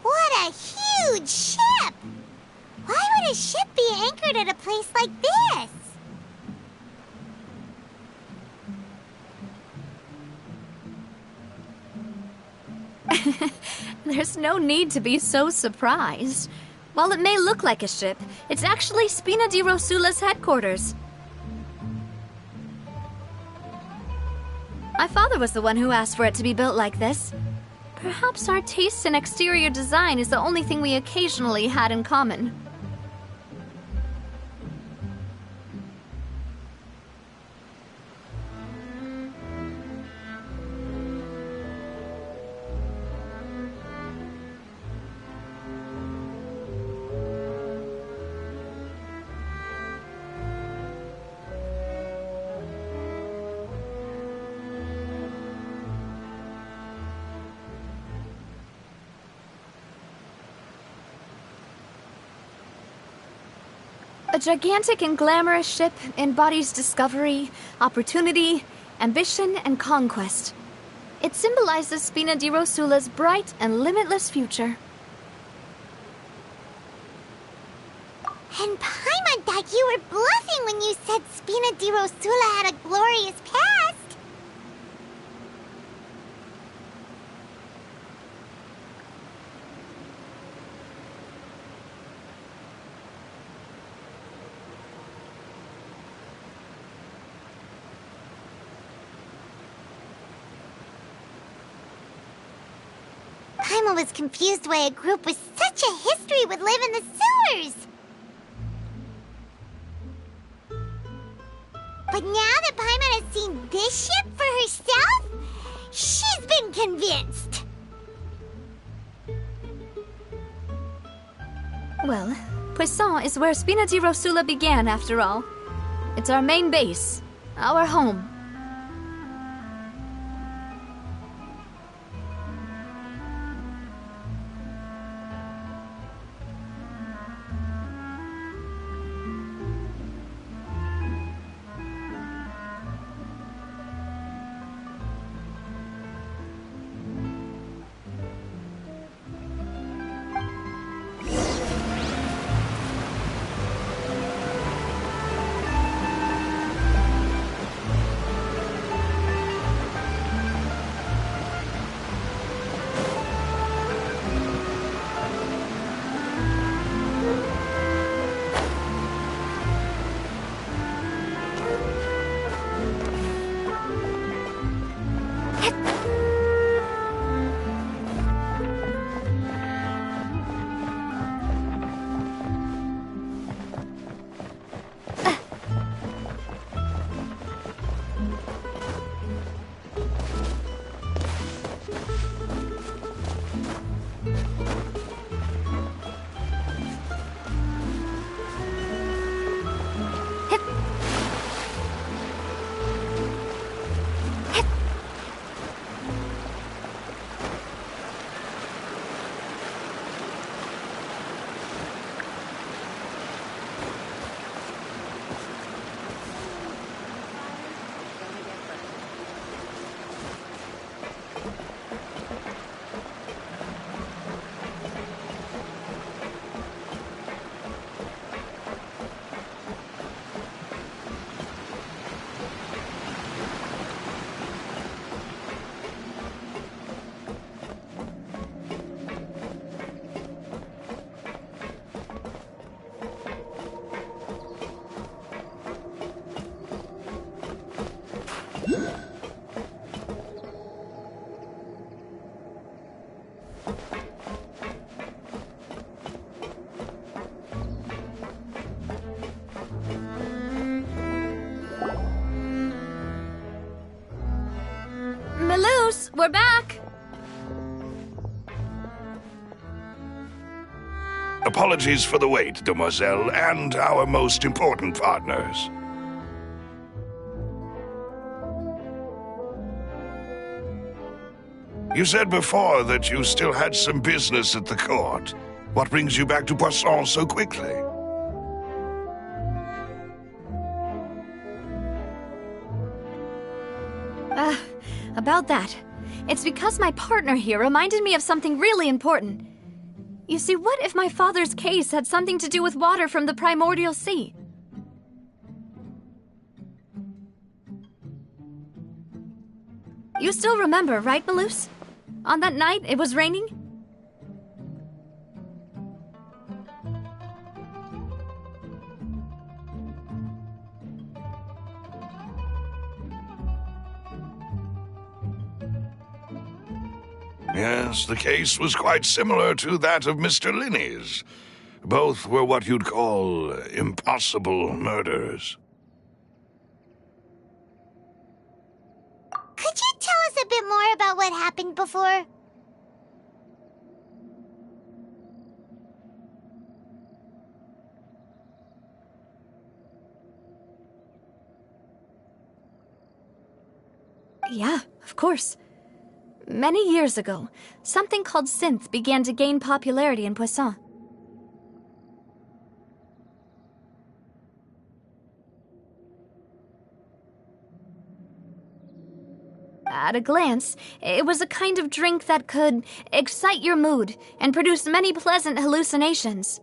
What a huge ship! Why would a ship be anchored at a place like this? There's no need to be so surprised. While it may look like a ship, it's actually Spina di Rosula's headquarters. My father was the one who asked for it to be built like this. Perhaps our taste in exterior design is the only thing we occasionally had in common. A gigantic and glamorous ship embodies discovery, opportunity, ambition, and conquest. It symbolizes Spina di Rosula's bright and limitless future. And Paimon thought you were bluffing when you said Spina di Rosula had a glorious past. Paimon was confused why a group with such a history would live in the sewers. But now that Paimon has seen this ship for herself, she's been convinced. Well, Poisson is where Spina di Rosula began, after all. It's our main base, our home. Melus, we're back! Apologies for the wait, demoiselle, and our most important partners. You said before that you still had some business at the court. What brings you back to Poisson so quickly? About that. It's because my partner here reminded me of something really important. You see, what if my father's case had something to do with water from the primordial sea? You still remember, right, Melus? On that night, it was raining? Yes, the case was quite similar to that of Mr. Linney's. Both were what you'd call impossible murders. Could you tell us a bit more about what happened before? Yeah, of course. Many years ago, something called synth began to gain popularity in Poisson. At a glance, it was a kind of drink that could excite your mood and produce many pleasant hallucinations.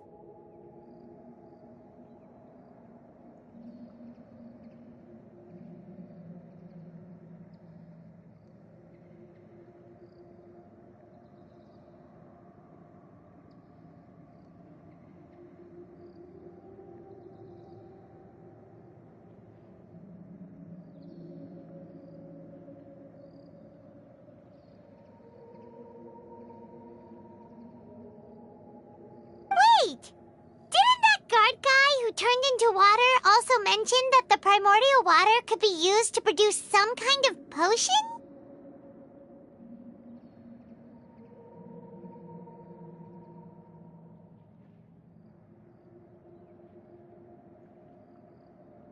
Wait! Didn't that guard guy who turned into water also mention that the primordial water could be used to produce some kind of potion?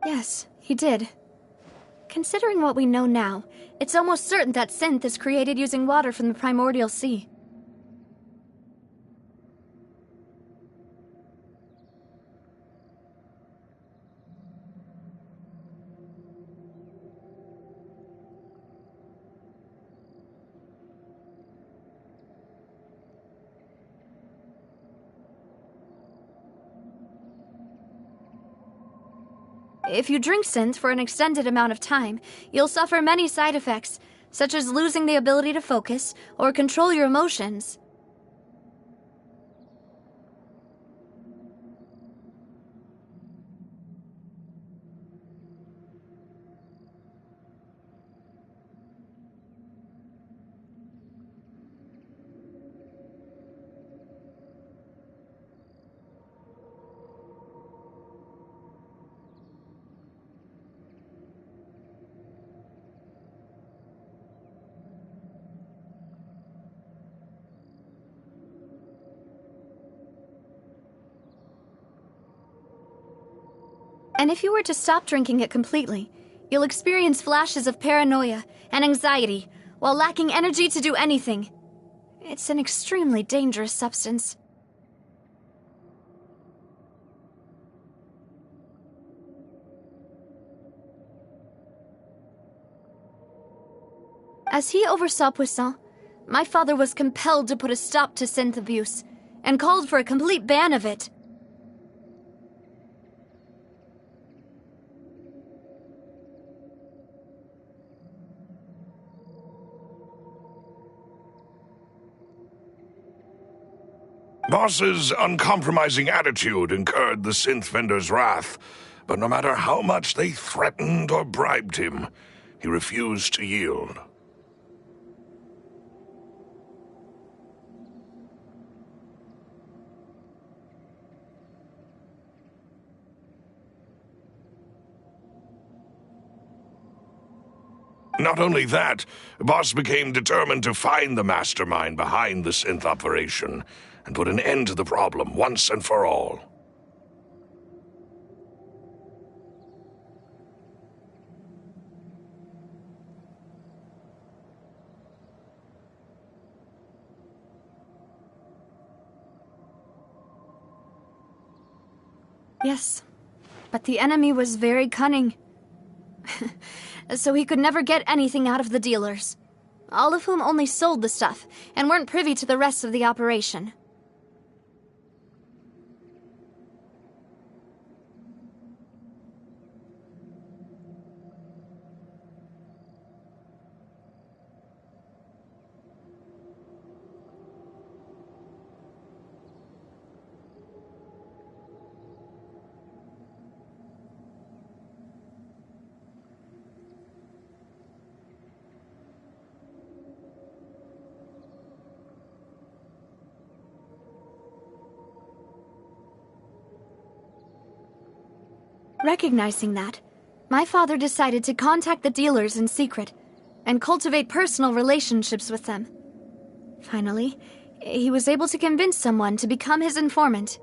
Yes, he did. Considering what we know now, it's almost certain that synth is created using water from the primordial sea. If you drink synth for an extended amount of time, you'll suffer many side effects, such as losing the ability to focus or control your emotions. And if you were to stop drinking it completely, you'll experience flashes of paranoia and anxiety while lacking energy to do anything. It's an extremely dangerous substance. As he oversaw Poisson, my father was compelled to put a stop to synth abuse and called for a complete ban of it. Boss's uncompromising attitude incurred the synth vendor's wrath, but no matter how much they threatened or bribed him, he refused to yield. Not only that, Boss became determined to find the mastermind behind the synth operation and put an end to the problem once and for all. Yes, but the enemy was very cunning. So he could never get anything out of the dealers, all of whom only sold the stuff and weren't privy to the rest of the operation. Recognizing that, my father decided to contact the dealers in secret and cultivate personal relationships with them. Finally, he was able to convince someone to become his informant.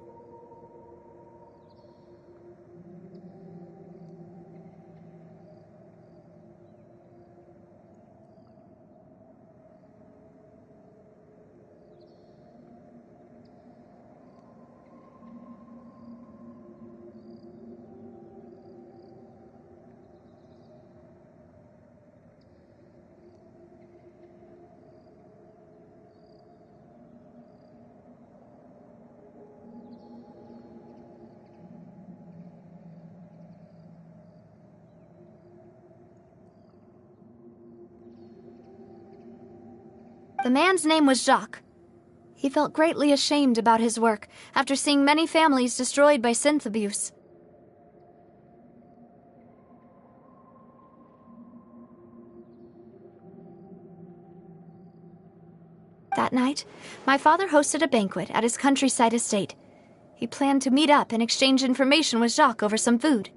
The man's name was Jacques. He felt greatly ashamed about his work after seeing many families destroyed by synth abuse. That night, my father hosted a banquet at his countryside estate. He planned to meet up and exchange information with Jacques over some food.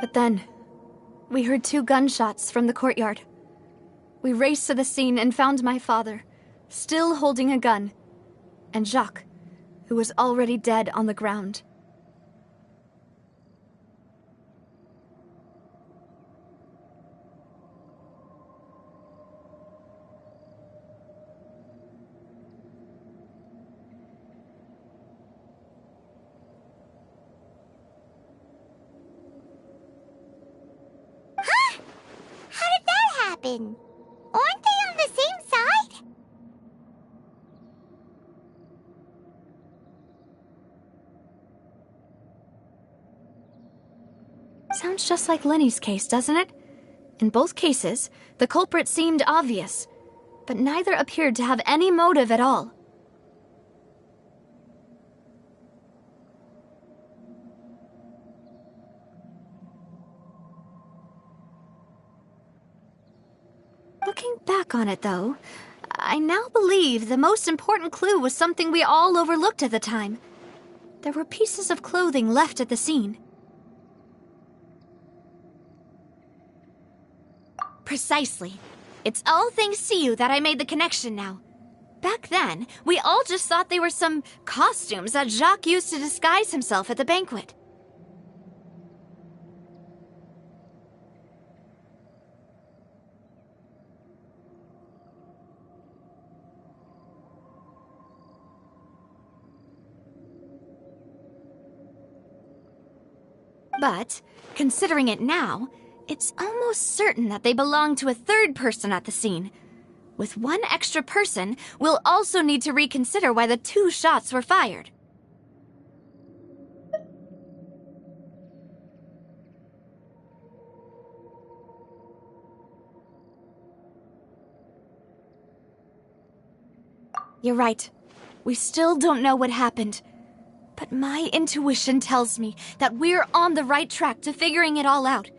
But then, we heard 2 gunshots from the courtyard. We raced to the scene and found my father, still holding a gun, and Jacques, who was already dead on the ground. Aren't they on the same side? Sounds just like Lenny's case, doesn't it? In both cases, the culprit seemed obvious. but neither appeared to have any motive at all. Looking back on it, though, I now believe the most important clue was something we all overlooked at the time. There were pieces of clothing left at the scene. Precisely. It's all thanks to you that I made the connection now. Back then, we all just thought they were some costumes that Jacques used to disguise himself at the banquet. But, considering it now, it's almost certain that they belong to a third person at the scene. With one extra person, we'll also need to reconsider why the 2 shots were fired. You're right. We still don't know what happened. But my intuition tells me that we're on the right track to figuring it all out.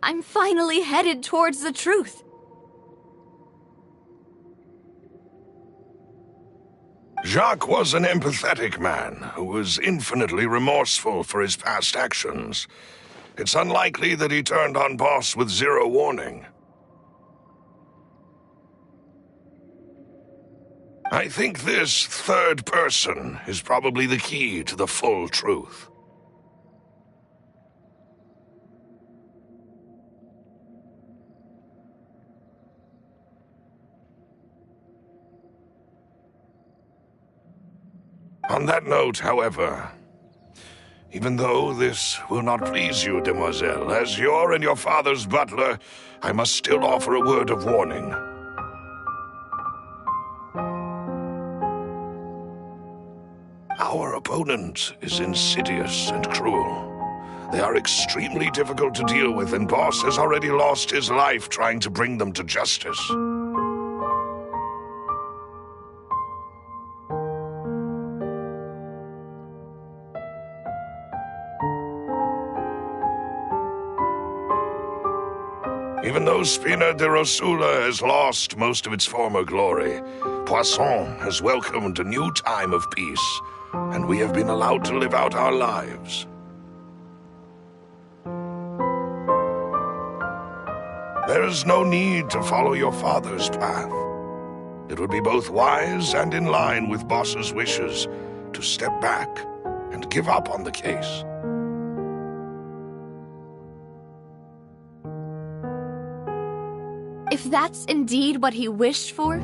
I'm finally headed towards the truth. Jacques was an empathetic man who was infinitely remorseful for his past actions. It's unlikely that he turned on Boss with 0 warning. I think this third person is probably the key to the full truth. On that note, however, even though this will not please you, demoiselle, as your and your father's butler, I must still offer a word of warning. Our opponent is insidious and cruel. They are extremely difficult to deal with, and Boss has already lost his life trying to bring them to justice. Even though Spina de Rosula has lost most of its former glory, Poisson has welcomed a new time of peace, and we have been allowed to live out our lives. There is no need to follow your father's path. It would be both wise and in line with Boss's wishes to step back and give up on the case. If that's indeed what he wished for,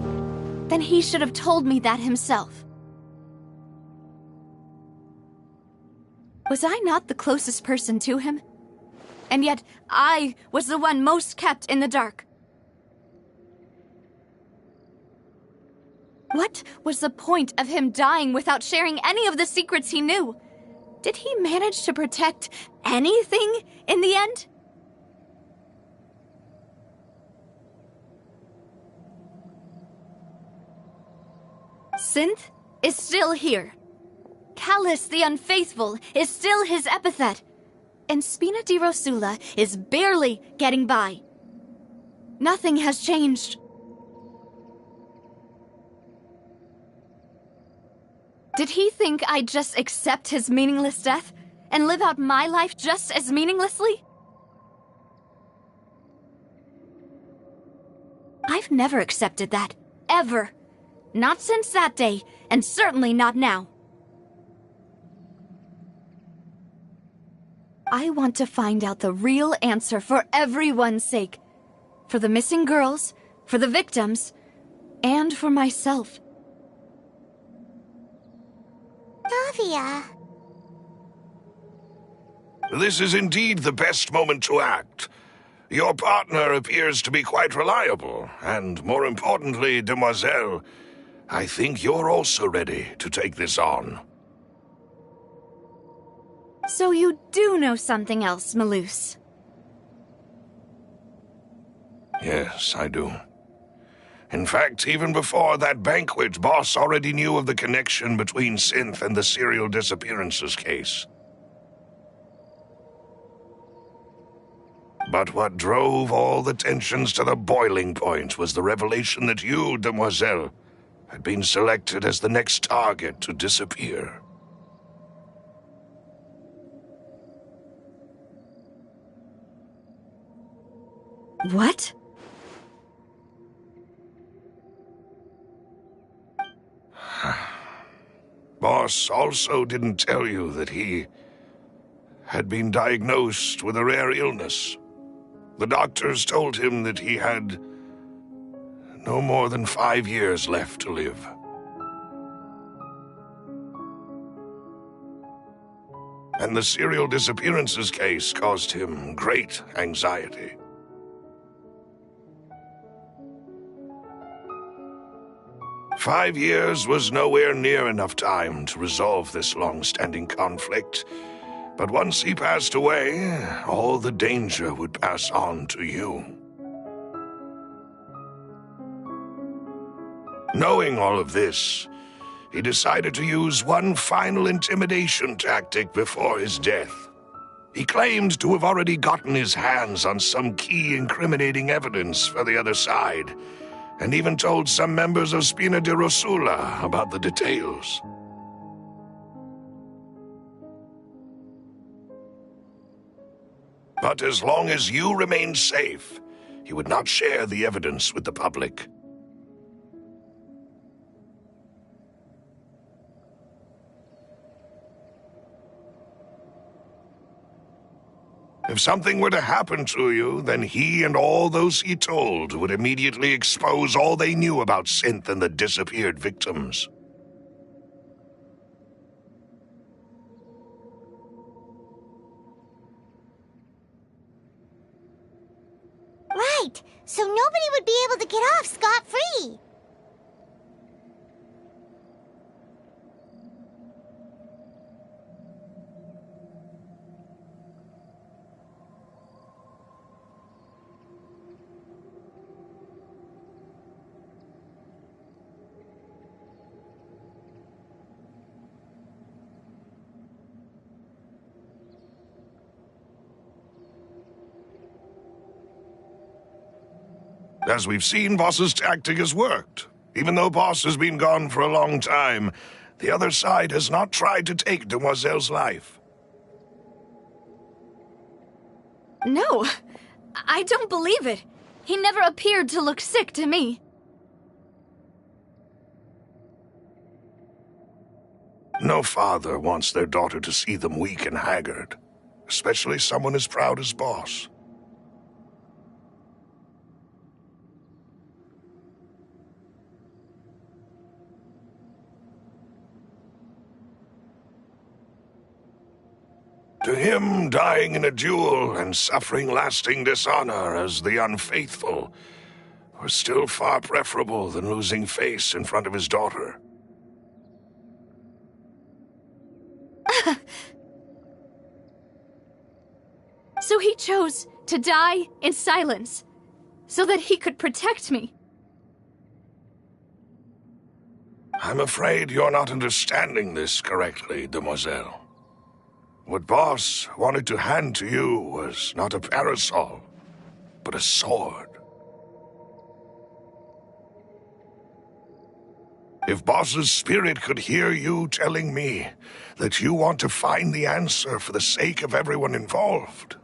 then he should have told me that himself. Was I not the closest person to him? And yet, I was the one most kept in the dark. What was the point of him dying without sharing any of the secrets he knew? Did he manage to protect anything in the end? Synth is still here. Callus the Unfaithful is still his epithet. And Spina di Rosula is barely getting by. Nothing has changed. Did he think I'd just accept his meaningless death and live out my life just as meaninglessly? I've never accepted that. Ever. Not since that day, and certainly not now. I want to find out the real answer for everyone's sake. For the missing girls, for the victims, and for myself. Navia. This is indeed the best moment to act. Your partner appears to be quite reliable, and more importantly, demoiselle, I think you're also ready to take this on. So you do know something else, Malus? Yes, I do. In fact, even before that banquet, Boss already knew of the connection between Synth and the serial disappearances case. But what drove all the tensions to the boiling point was the revelation that you, Demoiselle, had been selected as the next target to disappear. What? Boss also didn't tell you that he had been diagnosed with a rare illness. The doctors told him that he had no more than 5 years left to live. And the serial disappearances case caused him great anxiety. "5 years was nowhere near enough time to resolve this long-standing conflict, but once he passed away, all the danger would pass on to you." Knowing all of this, he decided to use one final intimidation tactic before his death. He claimed to have already gotten his hands on some key incriminating evidence for the other side, and even told some members of Spina di Rosula about the details. But as long as you remained safe, he would not share the evidence with the public. If something were to happen to you, then he and all those he told would immediately expose all they knew about Synth and the disappeared victims. Right, so nobody would be able to get off scot-free. As we've seen, Boss's tactic has worked. Even though Boss has been gone for a long time, the other side has not tried to take Demoiselle's life. No, I don't believe it. He never appeared to look sick to me. No father wants their daughter to see them weak and haggard, especially someone as proud as Boss. To him, dying in a duel and suffering lasting dishonor as the unfaithful was still far preferable than losing face in front of his daughter. So he chose to die in silence, so that he could protect me. I'm afraid you're not understanding this correctly, Demoiselle. What Boss wanted to hand to you was not a parasol, but a sword. If Boss's spirit could hear you telling me that you want to find the answer for the sake of everyone involved,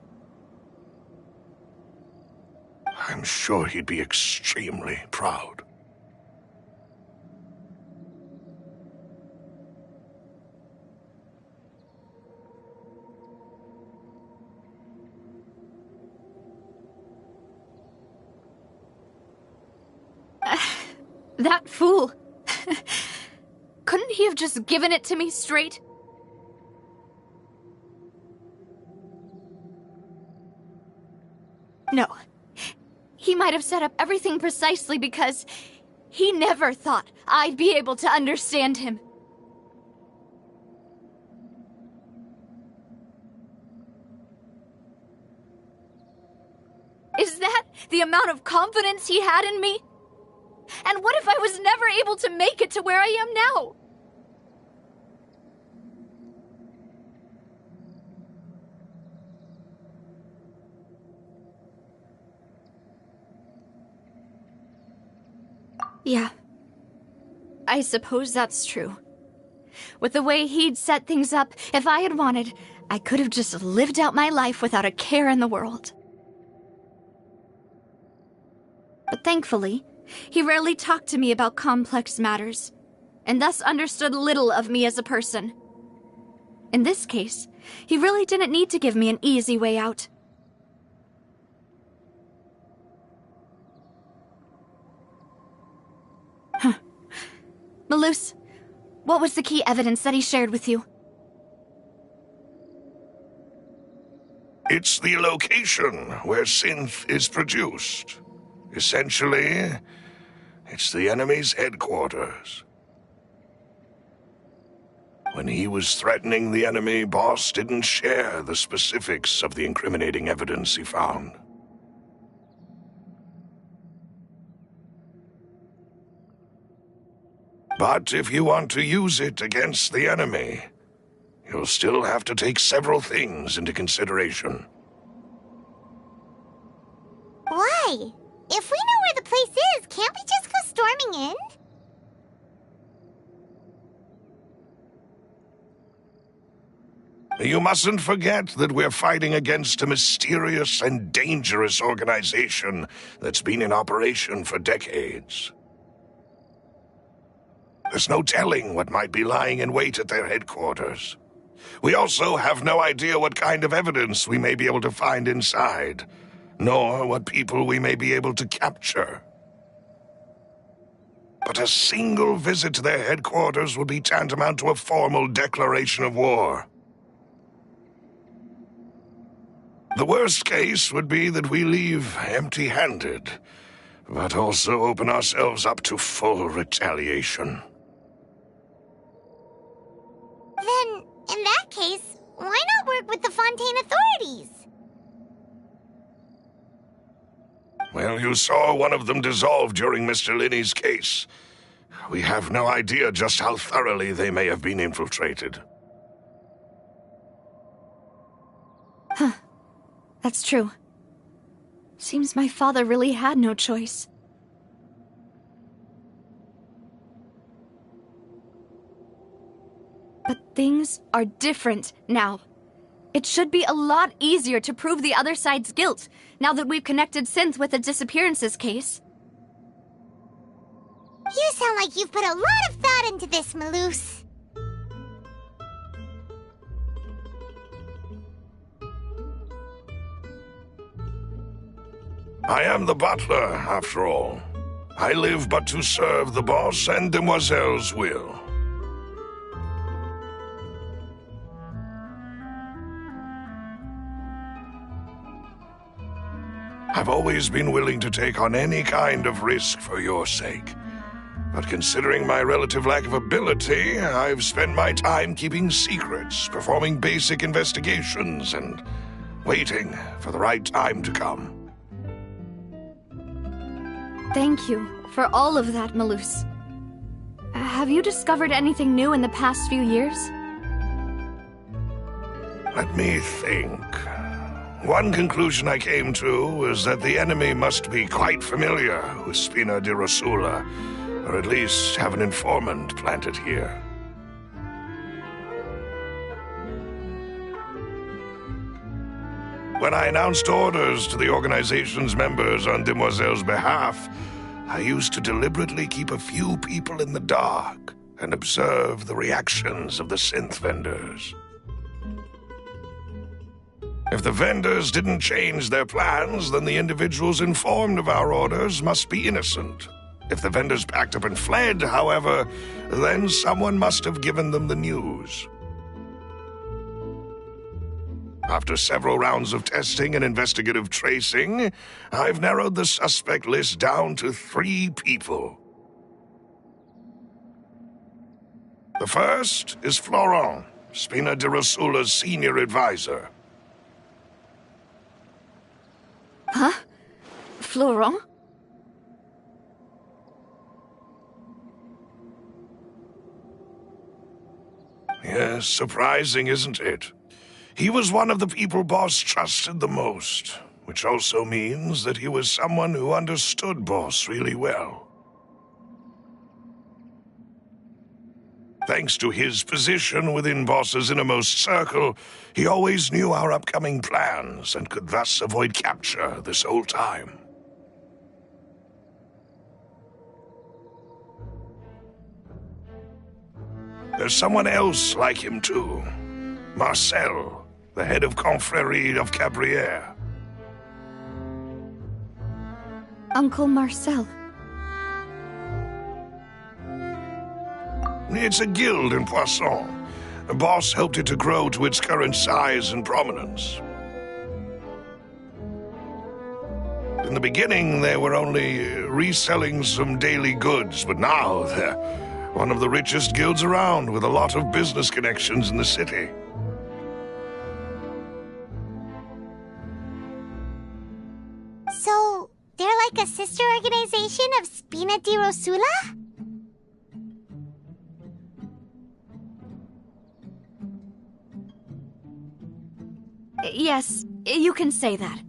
I'm sure he'd be extremely proud. That fool. Couldn't he have just given it to me straight? No. He might have set up everything precisely because he never thought I'd be able to understand him. Is that the amount of confidence he had in me? And what if I was never able to make it to where I am now? Yeah. I suppose that's true. With the way he'd set things up, if I had wanted, I could have just lived out my life without a care in the world. But thankfully, he rarely talked to me about complex matters, and thus understood little of me as a person. In this case, he really didn't need to give me an easy way out. Huh. Malus, what was the key evidence that he shared with you? It's the location where synth is produced. Essentially, it's the enemy's headquarters. When he was threatening the enemy, Boss didn't share the specifics of the incriminating evidence he found. But if you want to use it against the enemy, you'll still have to take several things into consideration. Why? If we know where the place is, can't we just go storming in? You mustn't forget that we're fighting against a mysterious and dangerous organization that's been in operation for decades. There's no telling what might be lying in wait at their headquarters. We also have no idea what kind of evidence we may be able to find inside, nor what people we may be able to capture. But a single visit to their headquarters would be tantamount to a formal declaration of war. The worst case would be that we leave empty-handed, but also open ourselves up to full retaliation. Then, in that case, why not work with the Fontaine authorities? Well, you saw one of them dissolve during Mr. Linney's case. We have no idea just how thoroughly they may have been infiltrated. Huh. That's true. Seems my father really had no choice. But things are different now. It should be a lot easier to prove the other side's guilt, now that we've connected Synth with the disappearances case. You sound like you've put a lot of thought into this, Malus. I am the butler, after all. I live but to serve the boss and Demoiselle's will. I've always been willing to take on any kind of risk for your sake. But considering my relative lack of ability, I've spent my time keeping secrets, performing basic investigations, and waiting for the right time to come. Thank you for all of that, Malus. Have you discovered anything new in the past few years? Let me think. One conclusion I came to was that the enemy must be quite familiar with Spina di Rosula, or at least have an informant planted here. When I announced orders to the organization's members on Demoiselle's behalf, I used to deliberately keep a few people in the dark and observe the reactions of the synth vendors. If the vendors didn't change their plans, then the individuals informed of our orders must be innocent. If the vendors packed up and fled, however, then someone must have given them the news. After several rounds of testing and investigative tracing, I've narrowed the suspect list down to 3 people. The first is Florent, Spina di Rosula's senior advisor. Huh? Florent? Yes, surprising, isn't it? He was one of the people Boss trusted the most, which also means that he was someone who understood Boss really well. Thanks to his position within Boss's innermost circle, he always knew our upcoming plans and could thus avoid capture this whole time. There's someone else like him too. Marcel, the head of Confrérie of Cabrières. Uncle Marcel. It's a guild in Poisson. Boss helped it to grow to its current size and prominence. In the beginning, they were only reselling some daily goods, but now they're one of the richest guilds around, with a lot of business connections in the city. So, they're like a sister organization of Spina di Rosula? Yes, you can say that.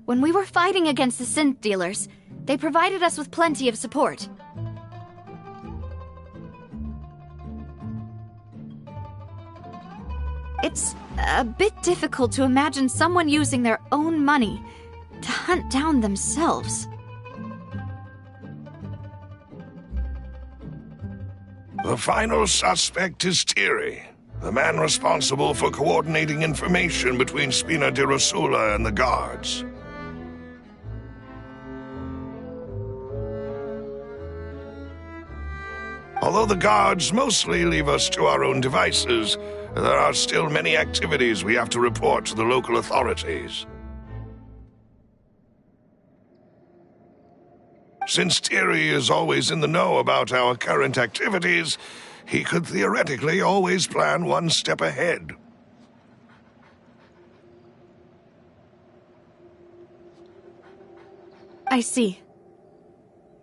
When we were fighting against the synth dealers, they provided us with plenty of support. It's a bit difficult to imagine someone using their own money to hunt down themselves. The final suspect is Thierry, the man responsible for coordinating information between Spina di Rosula and the guards. Although the guards mostly leave us to our own devices, there are still many activities we have to report to the local authorities. Since Thierry is always in the know about our current activities, he could theoretically always plan one step ahead. I see.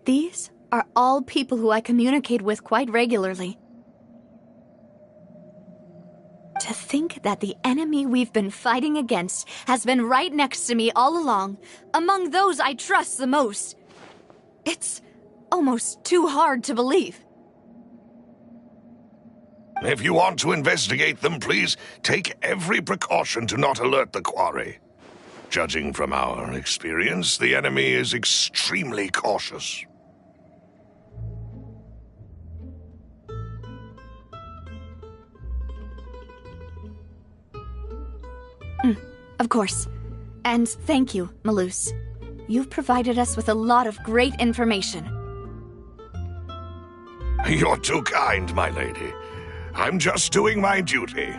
These are all people who I communicate with quite regularly. To think that the enemy we've been fighting against has been right next to me all along, among those I trust the most. It's almost too hard to believe. If you want to investigate them, please take every precaution to not alert the quarry. Judging from our experience, the enemy is extremely cautious. Of course. And thank you, Malus. You've provided us with a lot of great information. You're too kind, my lady. I'm just doing my duty.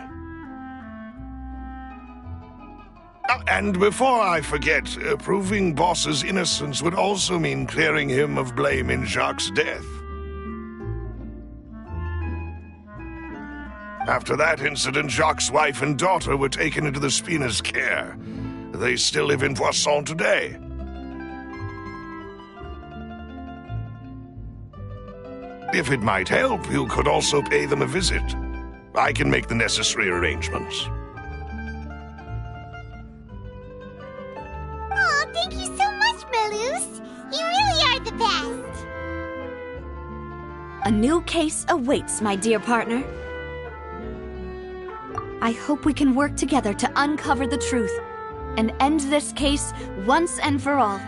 And before I forget, proving Boss's innocence would also mean clearing him of blame in Jacques' death. After that incident, Jacques' wife and daughter were taken into the Spina's care. They still live in Poisson today. If it might help, you could also pay them a visit. I can make the necessary arrangements. Oh, thank you so much, Malus. You really are the best. A new case awaits, my dear partner. I hope we can work together to uncover the truth and end this case once and for all.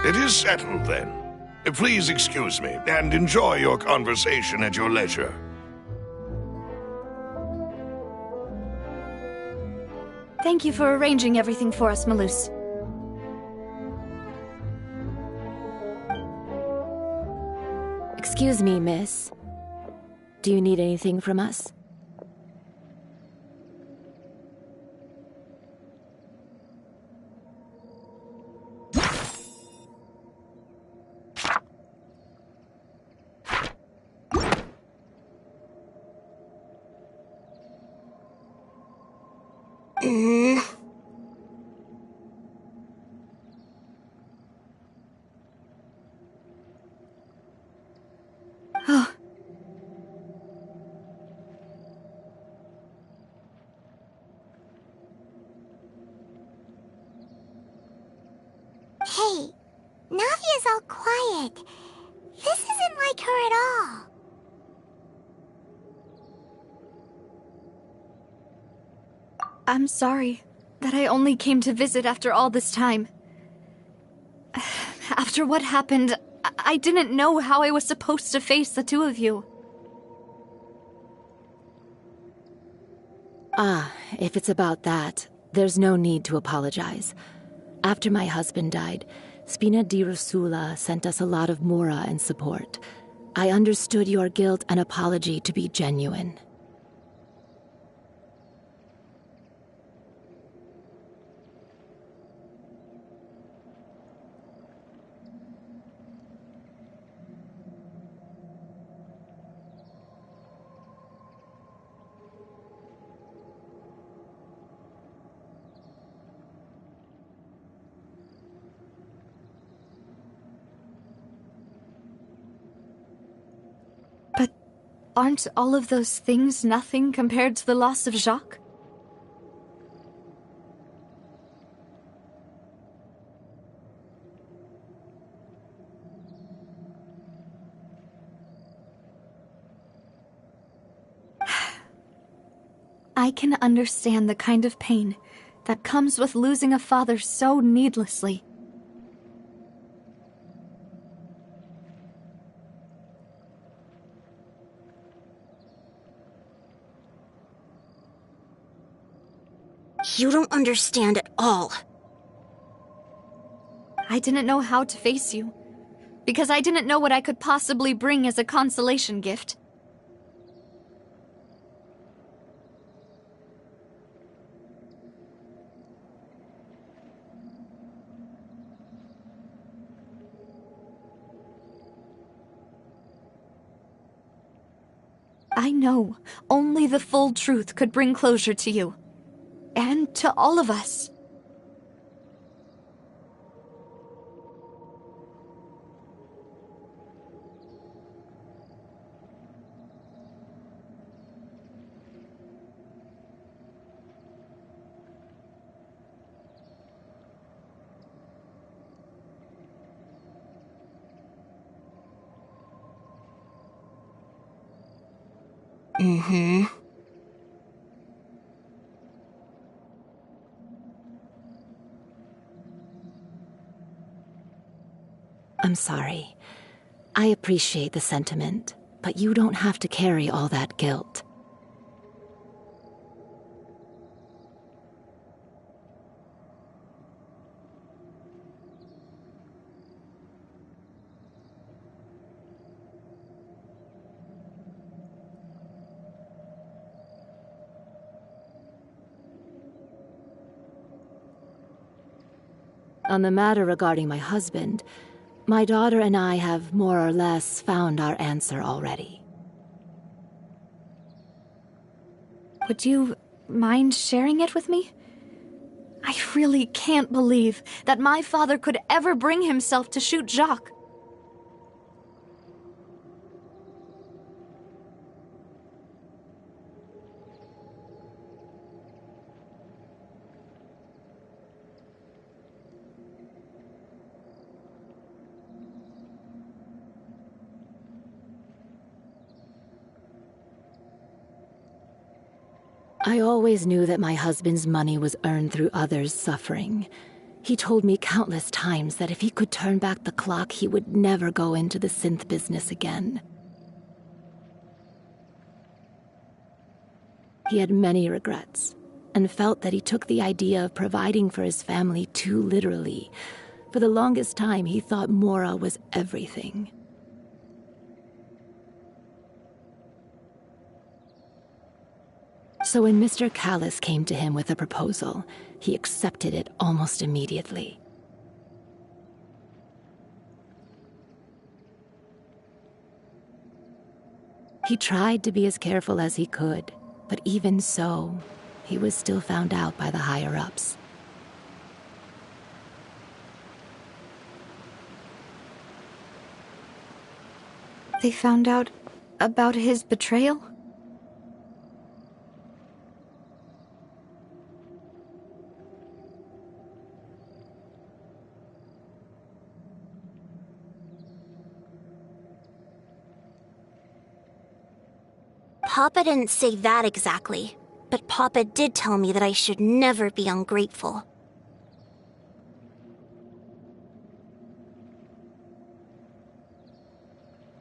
It is settled then. Please excuse me, and enjoy your conversation at your leisure. Thank you for arranging everything for us, Malus. Excuse me, miss. Do you need anything from us? Hey, Navia's all quiet. This isn't like her at all. I'm sorry that I only came to visit after all this time. After what happened, I didn't know how I was supposed to face the two of you. If it's about that, there's no need to apologize. After my husband died, Spina di Rosula sent us a lot of mora and support. I understood your guilt and apology to be genuine. But aren't all of those things nothing compared to the loss of Jacques? I can understand the kind of pain that comes with losing a father so needlessly. You don't understand at all. I didn't know how to face you, because I didn't know what I could possibly bring as a consolation gift. I know only the full truth could bring closure to you. And to all of us. Mm-hmm. I'm sorry. I appreciate the sentiment, but you don't have to carry all that guilt. On the matter regarding my husband, my daughter and I have more or less found our answer already. Would you mind sharing it with me? I really can't believe that my father could ever bring himself to shoot Jacques. I always knew that my husband's money was earned through others' suffering. He told me countless times that if he could turn back the clock, he would never go into the synth business again. He had many regrets, and felt that he took the idea of providing for his family too literally. For the longest time, he thought Mora was everything. So when Mr. Callis came to him with a proposal, he accepted it almost immediately. He tried to be as careful as he could, but even so, he was still found out by the higher-ups. They found out about his betrayal? Papa didn't say that exactly, but Papa did tell me that I should never be ungrateful.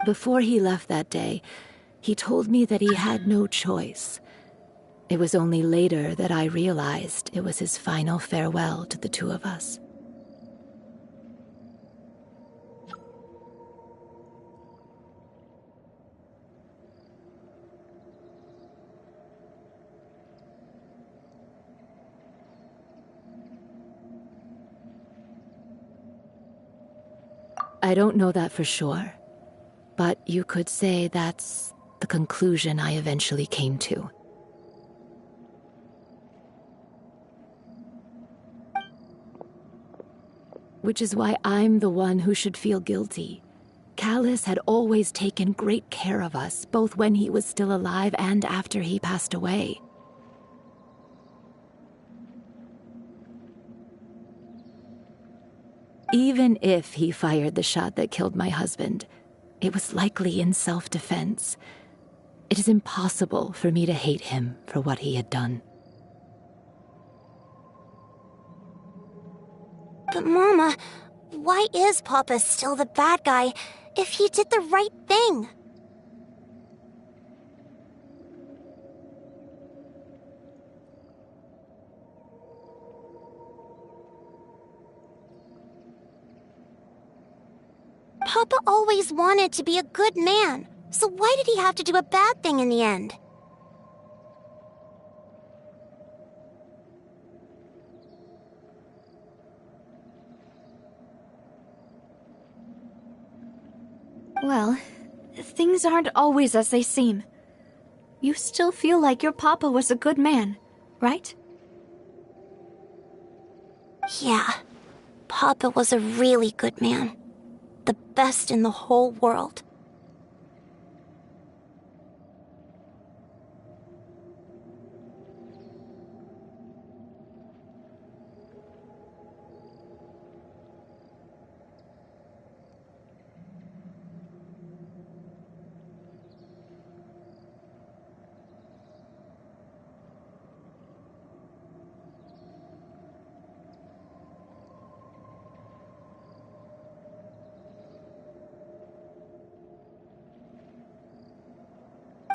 Before he left that day, he told me that he had no choice. It was only later that I realized it was his final farewell to the two of us. I don't know that for sure, but you could say that's the conclusion I eventually came to. Which is why I'm the one who should feel guilty. Callis had always taken great care of us, both when he was still alive and after he passed away. Even if he fired the shot that killed my husband, it was likely in self-defense. It is impossible for me to hate him for what he had done. But Mama, why is Papa still the bad guy if he did the right thing? Papa always wanted to be a good man, so why did he have to do a bad thing in the end? Well, things aren't always as they seem. You still feel like your papa was a good man, right? Yeah, Papa was a really good man. The best in the whole world.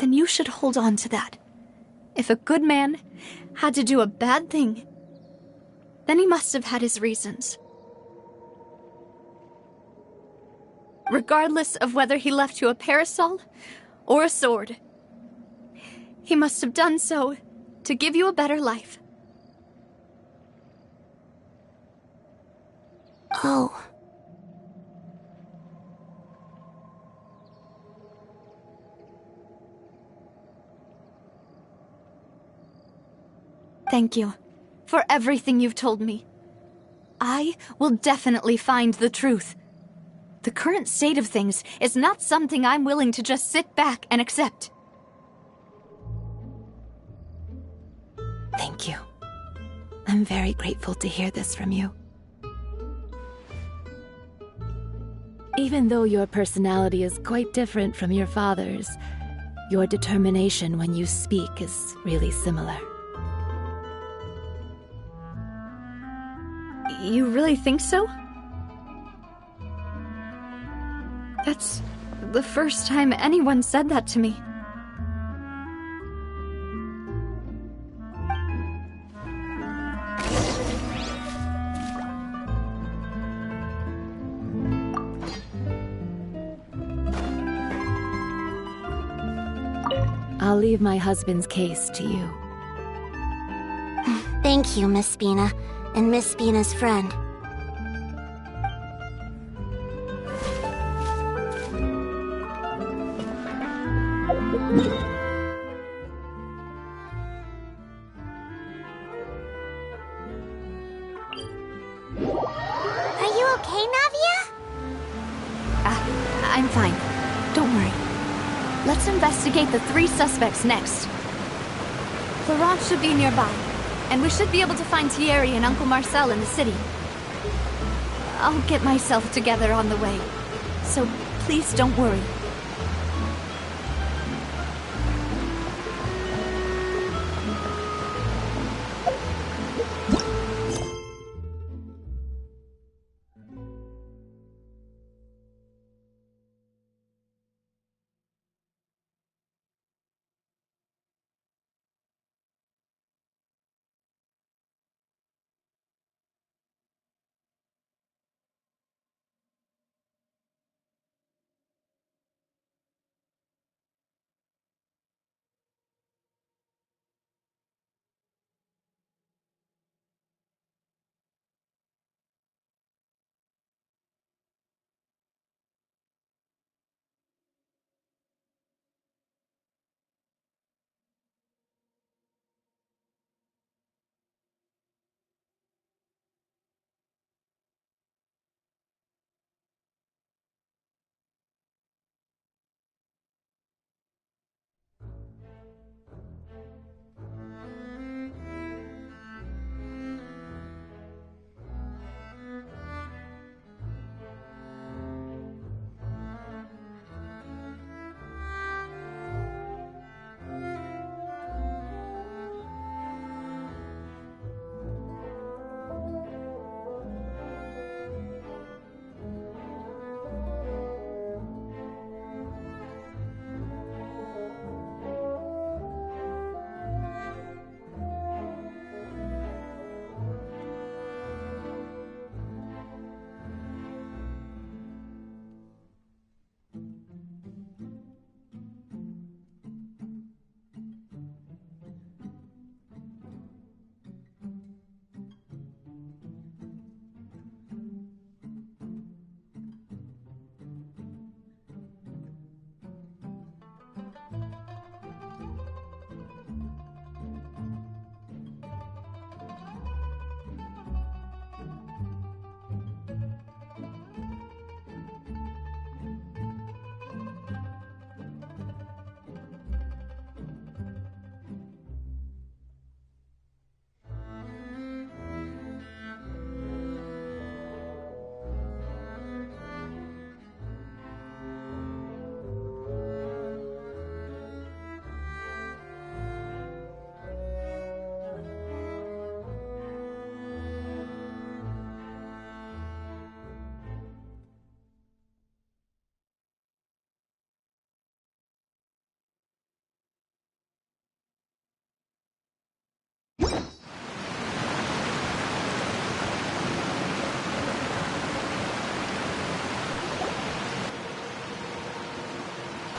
Then you should hold on to that. If a good man had to do a bad thing, then he must have had his reasons. Regardless of whether he left you a parasol or a sword, he must have done so to give you a better life. Oh. Thank you for everything you've told me. I will definitely find the truth. The current state of things is not something I'm willing to just sit back and accept. Thank you. I'm very grateful to hear this from you. Even though your personality is quite different from your father's, your determination when you speak is really similar. You really think so? That's the first time anyone said that to me. I'll leave my husband's case to you. Thank you, Miss Spina, and Miss Spina's friend. Are you okay, Navia? I'm fine. Don't worry. Let's investigate the 3 suspects next. Florence should be nearby, and we should be able to find Thierry and Uncle Marcel in the city. I'll get myself together on the way, so please don't worry.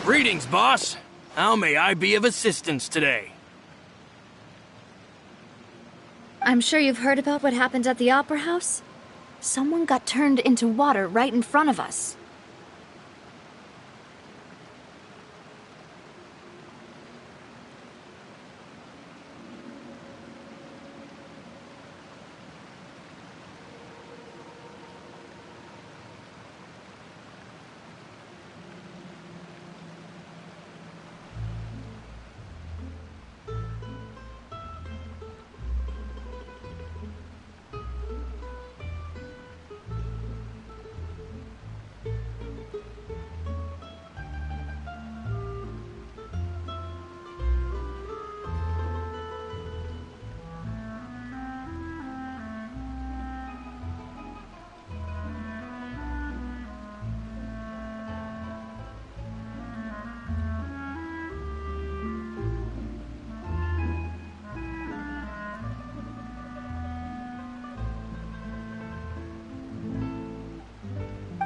Greetings, boss. How may I be of assistance today? I'm sure you've heard about what happened at the Opera House? Someone got turned into water right in front of us.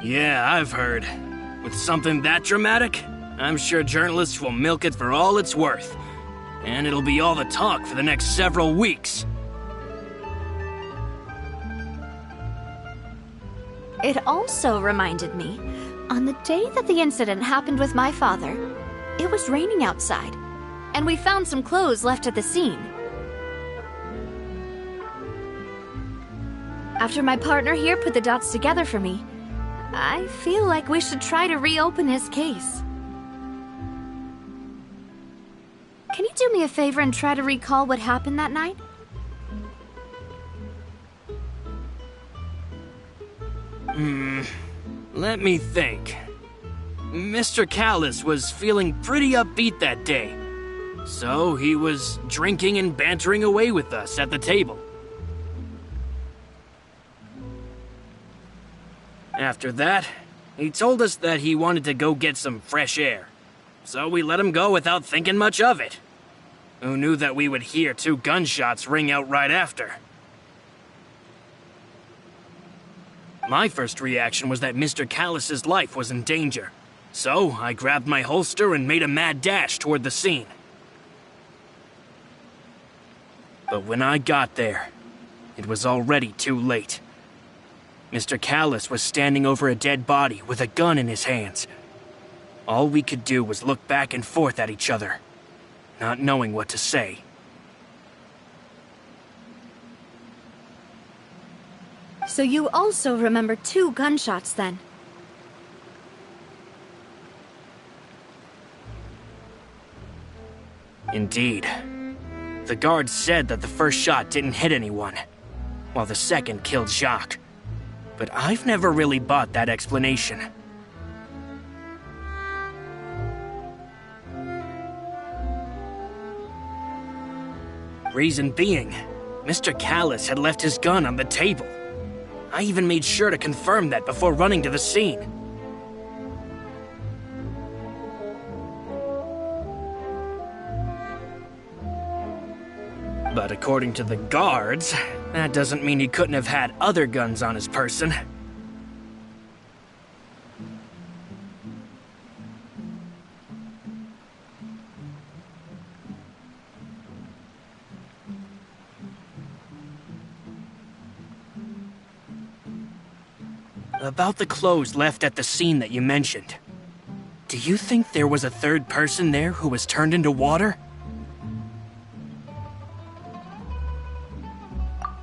Yeah, I've heard. With something that dramatic, I'm sure journalists will milk it for all it's worth. And it'll be all the talk for the next several weeks. It also reminded me, on the day that the incident happened with my father, it was raining outside, and we found some clothes left at the scene. After my partner here put the dots together for me, I feel like we should try to reopen his case. Can you do me a favor and try to recall what happened that night? Let me think. Mr. Callus was feeling pretty upbeat that day, so he was drinking and bantering away with us at the table. After that, he told us that he wanted to go get some fresh air, so we let him go without thinking much of it. Who knew that we would hear 2 gunshots ring out right after? My first reaction was that Mr. Callus's life was in danger, so I grabbed my holster and made a mad dash toward the scene. But when I got there, it was already too late. Mr. Callus was standing over a dead body with a gun in his hands. All we could do was look back and forth at each other, not knowing what to say. So you also remember 2 gunshots then? Indeed. The guards said that the first shot didn't hit anyone, while the second killed Jacques. But I've never really bought that explanation. Reason being, Mr. Callus had left his gun on the table. I even made sure to confirm that before running to the scene. But according to the guards, that doesn't mean he couldn't have had other guns on his person. About the clothes left at the scene that you mentioned. Do you think there was a third person there who was turned into water?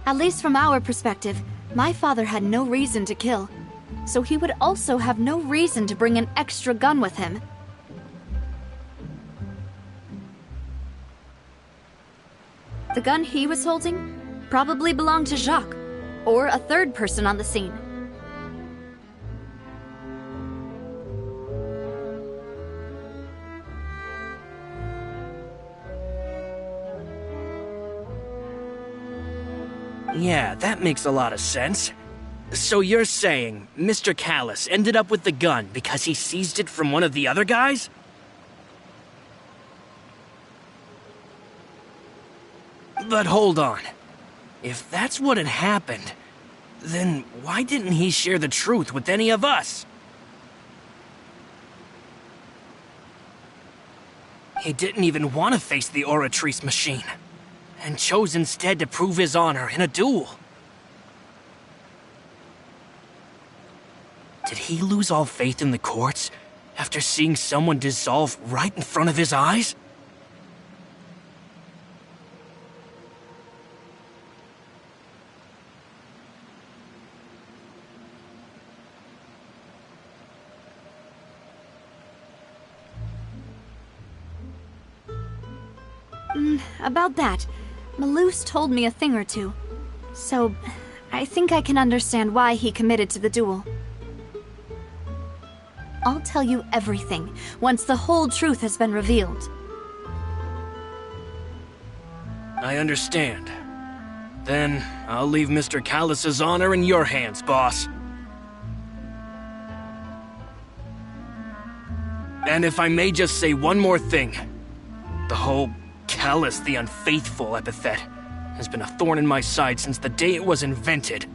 At least from our perspective, my father had no reason to kill, so he would also have no reason to bring an extra gun with him. The gun he was holding probably belonged to Jacques, or a third person on the scene. Yeah, that makes a lot of sense. So you're saying Mr. Callus ended up with the gun because he seized it from one of the other guys? But hold on. If that's what had happened, then why didn't he share the truth with any of us? He didn't even want to face the Oratrice machine, and chose instead to prove his honor in a duel. Did he lose all faith in the courts after seeing someone dissolve right in front of his eyes? About that, Malus told me a thing or two, so I think I can understand why he committed to the duel. I'll tell you everything once the whole truth has been revealed. I understand. Then I'll leave Mr. Callus's honor in your hands, boss. And if I may just say one more thing, the whole Callus the Unfaithful epithet has been a thorn in my side since the day it was invented.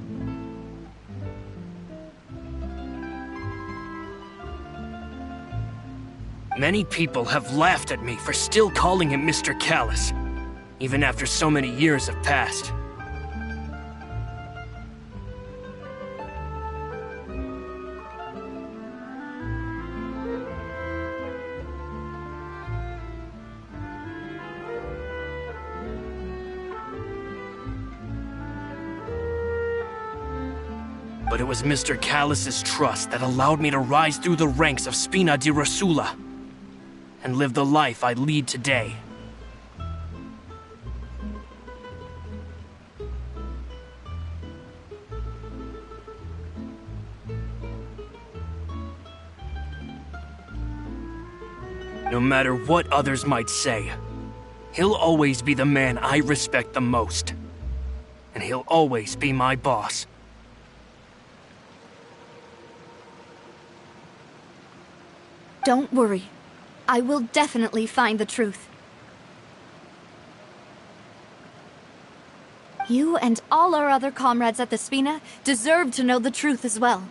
Many people have laughed at me for still calling him Mr. Callus, even after so many years have passed. But it was Mr. Callus's trust that allowed me to rise through the ranks of Spina di Rosula and live the life I lead today. No matter what others might say, he'll always be the man I respect the most. And he'll always be my boss. Don't worry. I will definitely find the truth. You and all our other comrades at the Spina deserve to know the truth as well.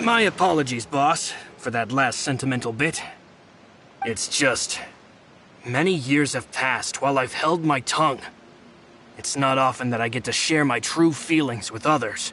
My apologies, boss, for that last sentimental bit. It's just... many years have passed while I've held my tongue. It's not often that I get to share my true feelings with others.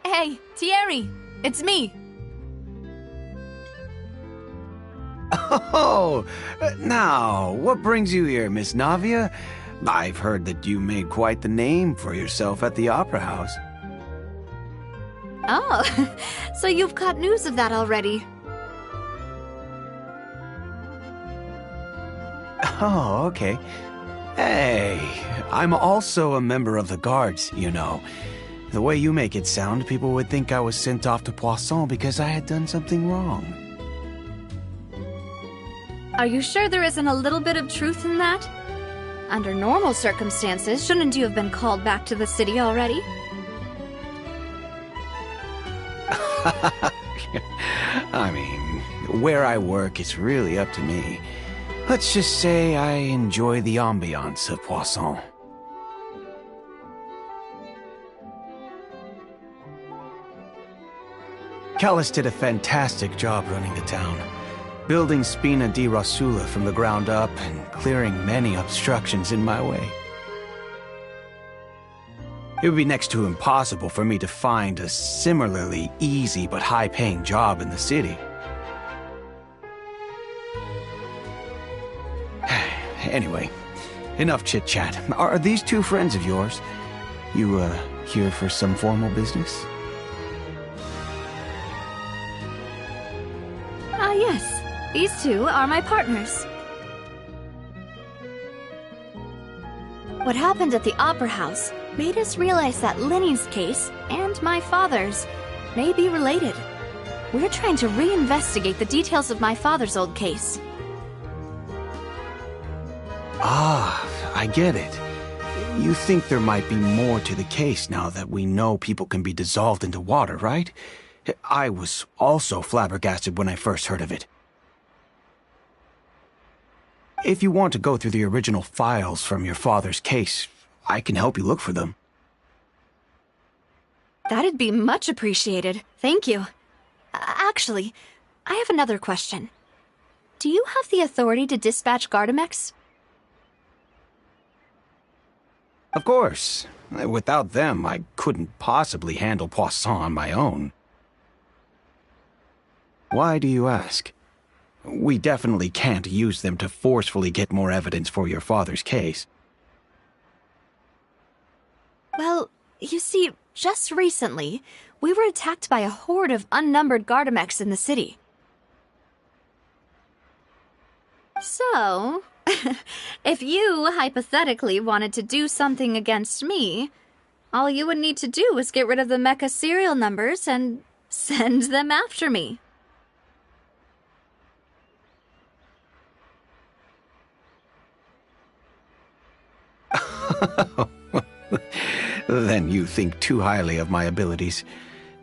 Hey, Thierry! It's me! Oh, now, what brings you here, Miss Navia? I've heard that you made quite the name for yourself at the Opera House. Oh, so you've caught news of that already. Oh, okay. Hey, I'm also a member of the Guards, you know. The way you make it sound, people would think I was sent off to Poisson because I had done something wrong. Are you sure there isn't a little bit of truth in that? Under normal circumstances, shouldn't you have been called back to the city already? I mean, where I work is really up to me. Let's just say I enjoy the ambiance of Poisson. Callus did a fantastic job running the town, building Spina di Rosula from the ground up and clearing many obstructions in my way. It would be next to impossible for me to find a similarly easy but high-paying job in the city. Anyway, enough chit-chat. Are these two friends of yours? You, here for some formal business? Ah, yes. These two are my partners. What happened at the Opera House made us realize that Linny's case and my father's may be related. We're trying to reinvestigate the details of my father's old case. Ah, I get it. You think there might be more to the case now that we know people can be dissolved into water, right? I was also flabbergasted when I first heard of it. If you want to go through the original files from your father's case, I can help you look for them. That'd be much appreciated. Thank you. Actually, I have another question. Do you have the authority to dispatch Gardamex? Of course. Without them, I couldn't possibly handle Poisson on my own. Why do you ask? We definitely can't use them to forcefully get more evidence for your father's case. Well, you see, just recently, we were attacked by a horde of unnumbered Gardamex in the city. So, if you hypothetically wanted to do something against me, all you would need to do is get rid of the mecha serial numbers and send them after me. Then you think too highly of my abilities.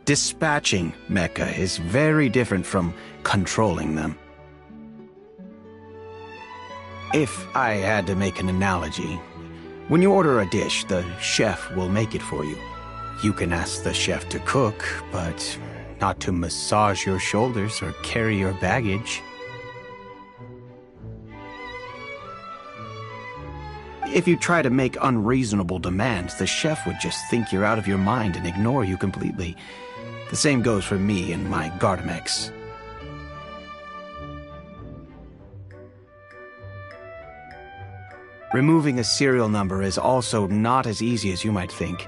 Dispatching mecha is very different from controlling them. If I had to make an analogy, when you order a dish, the chef will make it for you. You can ask the chef to cook, but not to massage your shoulders or carry your baggage. If you try to make unreasonable demands, the chef would just think you're out of your mind and ignore you completely. The same goes for me and my Gardamex. Removing a serial number is also not as easy as you might think.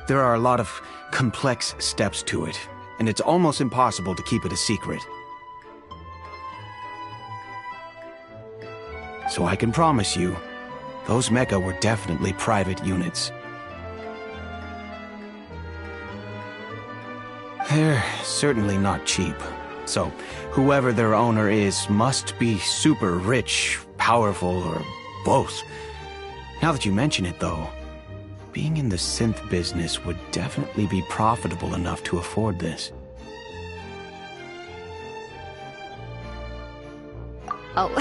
There are a lot of complex steps to it, and it's almost impossible to keep it a secret. So I can promise you, those mecha were definitely private units. They're certainly not cheap. So, whoever their owner is must be super rich, powerful, or both. Now that you mention it, though, being in the synth business would definitely be profitable enough to afford this. Oh,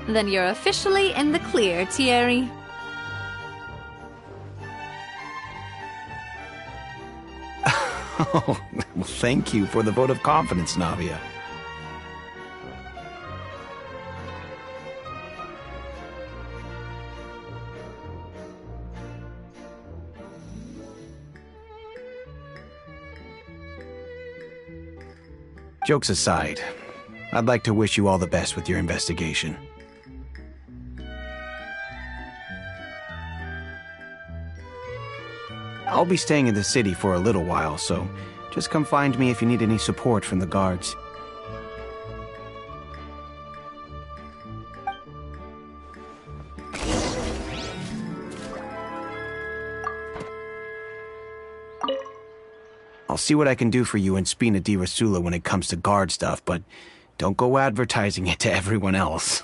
then you're officially in the clear, Thierry. Oh, well, thank you for the vote of confidence, Navia. Jokes aside, I'd like to wish you all the best with your investigation. I'll be staying in the city for a little while, so just come find me if you need any support from the guards. I'll see what I can do for you in Spina di Rasula when it comes to guard stuff, but don't go advertising it to everyone else.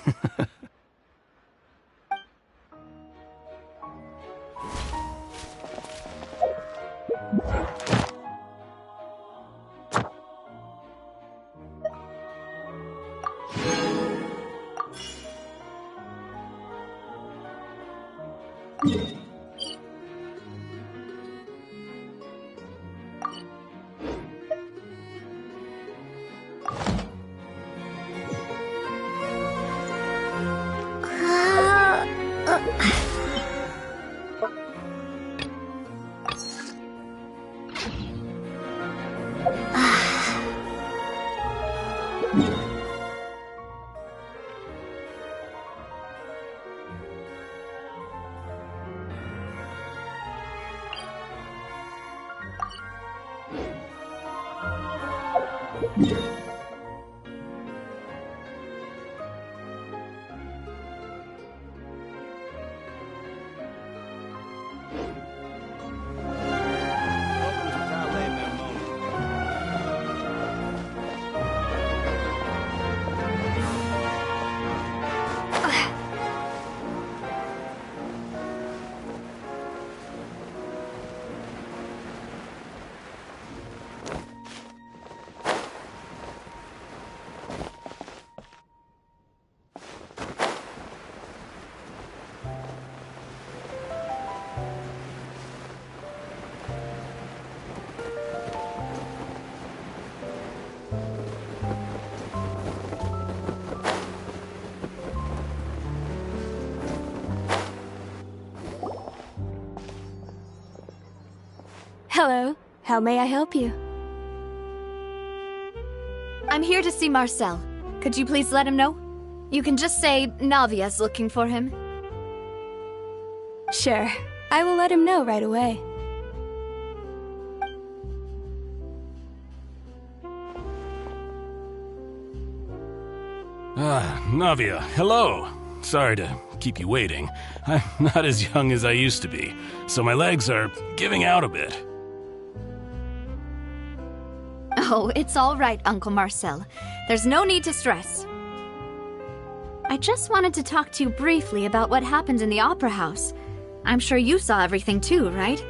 Hello. How may I help you? I'm here to see Marcel. Could you please let him know? You can just say Navia's looking for him. Sure. I will let him know right away. Navia, hello. Sorry to keep you waiting. I'm not as young as I used to be, so my legs are giving out a bit. Oh, it's all right, Uncle Marcel. There's no need to stress. I just wanted to talk to you briefly about what happened in the Opera House. I'm sure you saw everything too, right?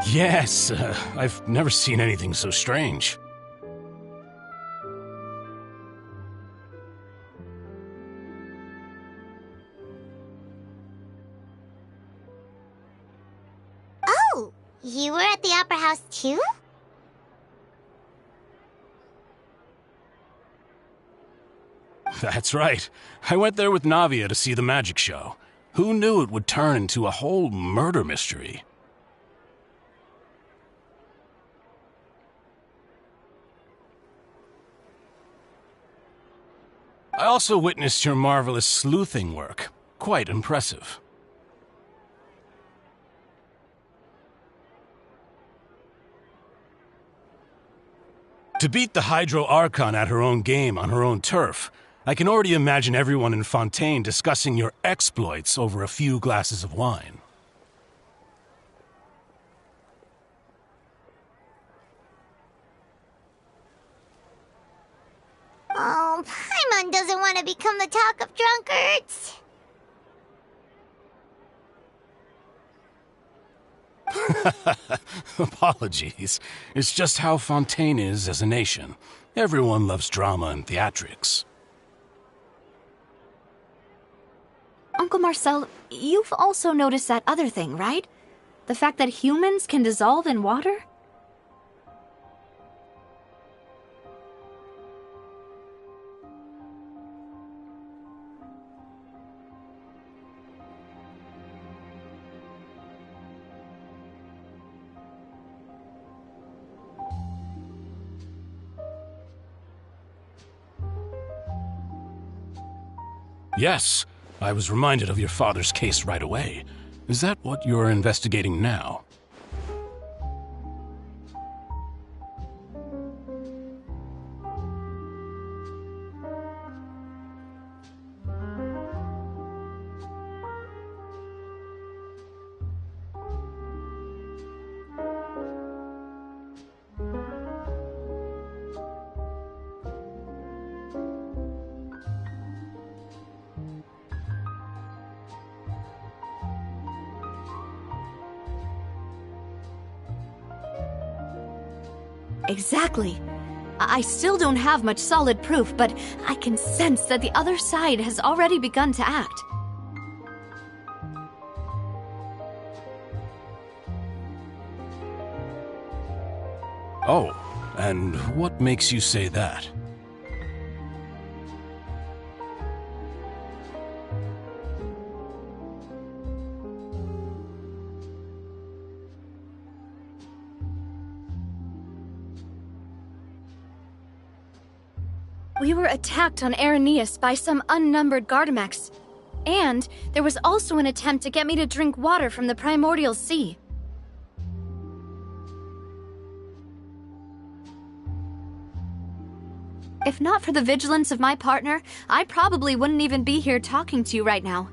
Yes, I've never seen anything so strange. Oh, you were at the Opera House too? That's right. I went there with Navia to see the magic show. Who knew it would turn into a whole murder mystery? I also witnessed your marvelous sleuthing work. Quite impressive. To beat the Hydro Archon at her own game on her own turf, I can already imagine everyone in Fontaine discussing your exploits over a few glasses of wine. Oh, Paimon doesn't want to become the talk of drunkards. Apologies. It's just how Fontaine is as a nation. Everyone loves drama and theatrics. Uncle Marcel, you've also noticed that other thing, right? The fact that humans can dissolve in water? Yes, I was reminded of your father's case right away. Is that what you're investigating now? Exactly. I still don't have much solid proof, but I can sense that the other side has already begun to act. Oh, and what makes you say that? We were attacked on Araneus by some unnumbered Gardamex. And there was also an attempt to get me to drink water from the primordial sea. If not for the vigilance of my partner, I probably wouldn't even be here talking to you right now.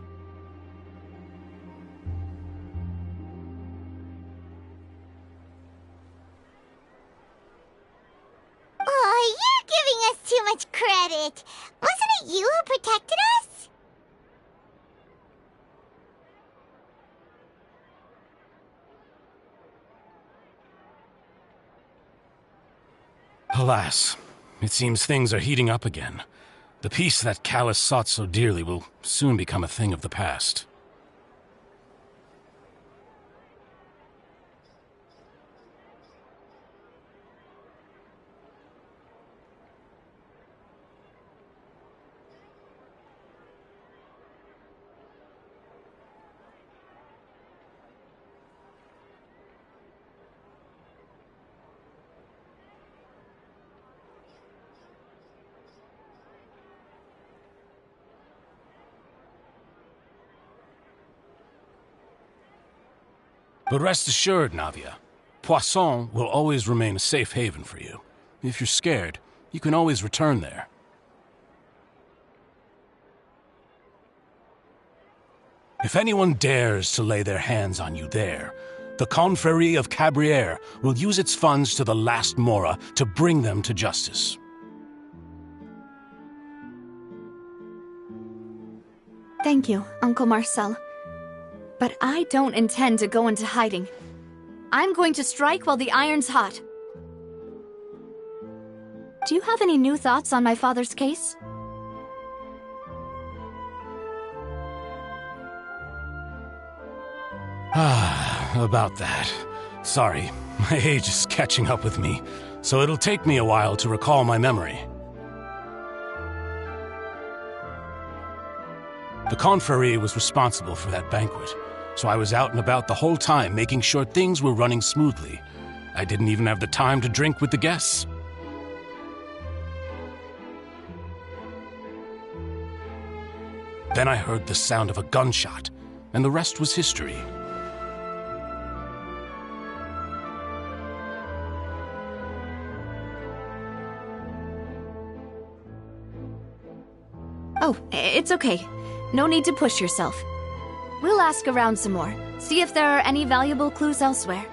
Oh, you're giving us too much credit. Wasn't it you who protected us? Alas, it seems things are heating up again. The peace that Callus sought so dearly will soon become a thing of the past. But rest assured, Navia, Poisson will always remain a safe haven for you. If you're scared, you can always return there. If anyone dares to lay their hands on you there, the Confrérie of Cabrières will use its funds to the last Mora to bring them to justice. Thank you, Uncle Marcel. But I don't intend to go into hiding. I'm going to strike while the iron's hot. Do you have any new thoughts on my father's case? About that. Sorry, my age is catching up with me, so it'll take me a while to recall my memory. The Confrérie was responsible for that banquet, so I was out and about the whole time making sure things were running smoothly. I didn't even have the time to drink with the guests. Then I heard the sound of a gunshot, and the rest was history. Oh, it's okay. No need to push yourself. We'll ask around some more, see if there are any valuable clues elsewhere.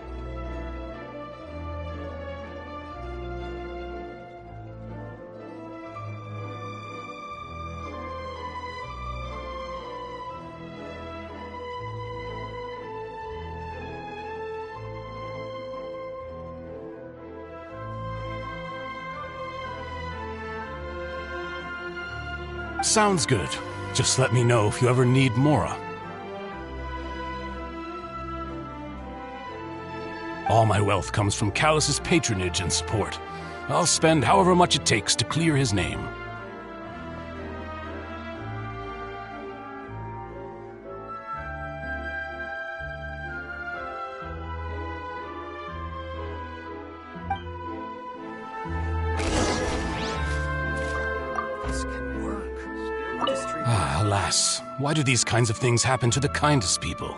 Sounds good. Just let me know if you ever need Mora. All my wealth comes from Callus's patronage and support. I'll spend however much it takes to clear his name. Alas, why do these kinds of things happen to the kindest people?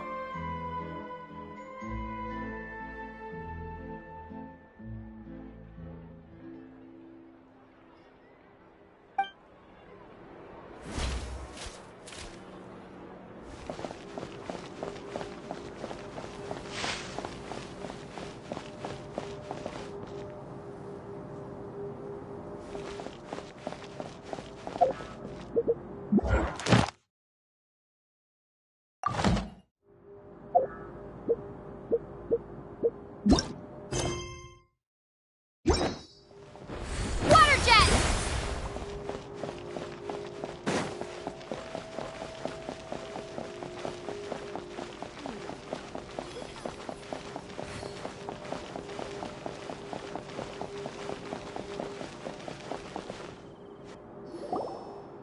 Water jet!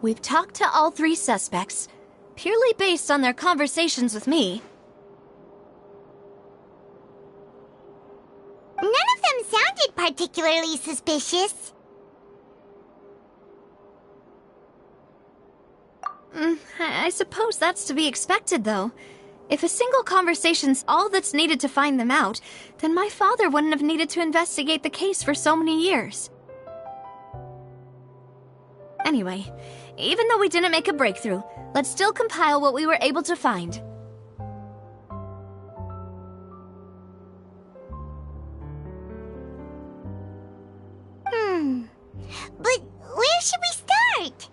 We've talked to all three suspects, purely based on their conversations with me. None of them sounded particularly suspicious. I suppose that's to be expected, though. If a single conversation's all that's needed to find them out, then my father wouldn't have needed to investigate the case for so many years. Anyway, even though we didn't make a breakthrough, let's still compile what we were able to find. But where should we start?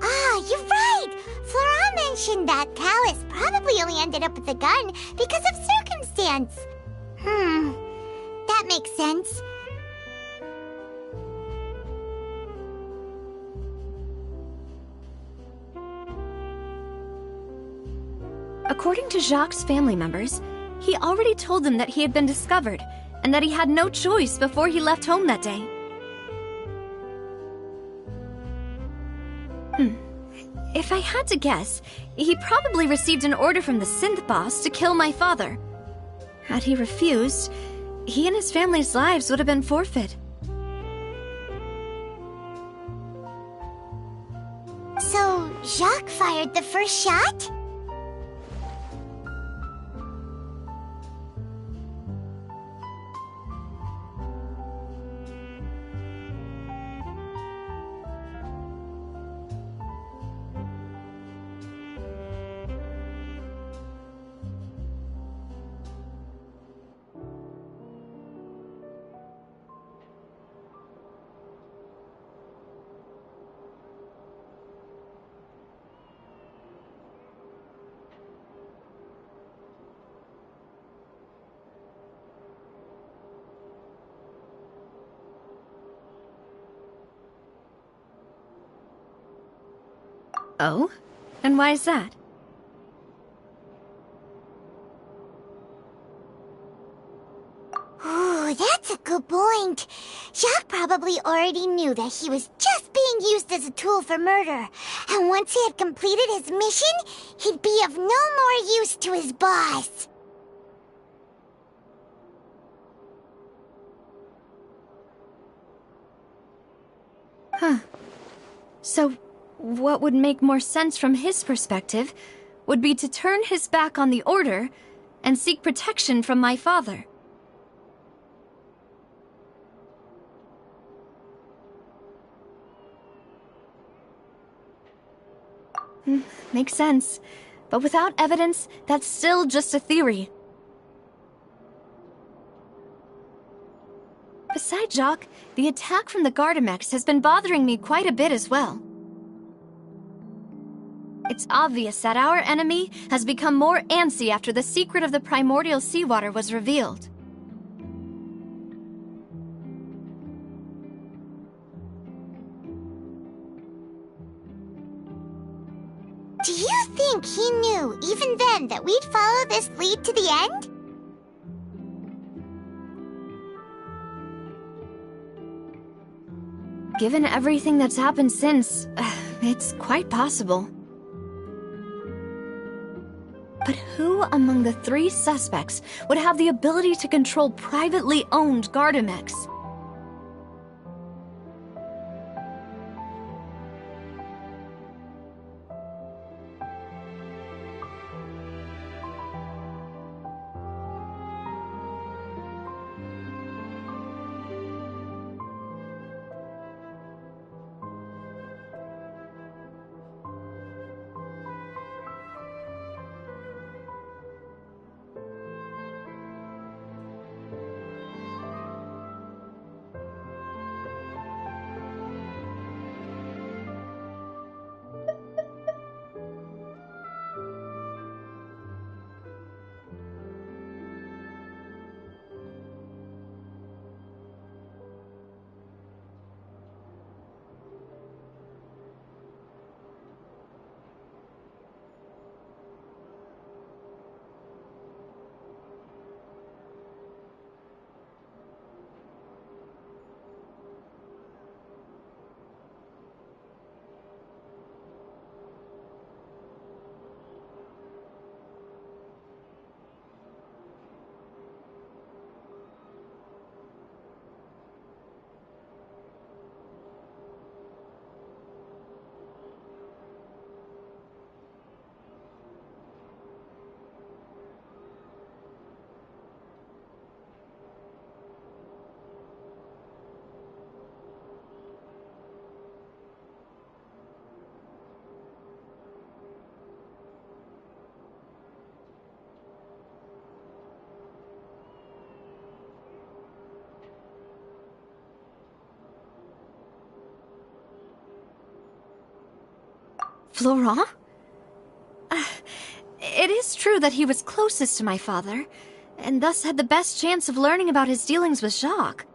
Ah, you're right! Flora mentioned that Callus probably only ended up with the gun because of circumstance. That makes sense. According to Jacques' family members, he already told them that he had been discovered, and that he had no choice before he left home that day. If I had to guess, he probably received an order from the synth boss to kill my father. Had he refused, he and his family's lives would have been forfeit. So, Jacques fired the first shot? Oh? And why is that? Ooh, that's a good point. Jacques probably already knew that he was just being used as a tool for murder. And once he had completed his mission, he'd be of no more use to his boss. So, what would make more sense from his perspective would be to turn his back on the Order and seek protection from my father. Makes sense. But without evidence, that's still just a theory. Besides Jacques, the attack from the Gardamex has been bothering me quite a bit as well. It's obvious that our enemy has become more antsy after the secret of the primordial seawater was revealed. Do you think he knew, even then, that we'd follow this lead to the end? Given everything that's happened since, it's quite possible. But who among the three suspects would have the ability to control privately owned Gardamex? Florent? It is true that he was closest to my father, and thus had the best chance of learning about his dealings with Jacques.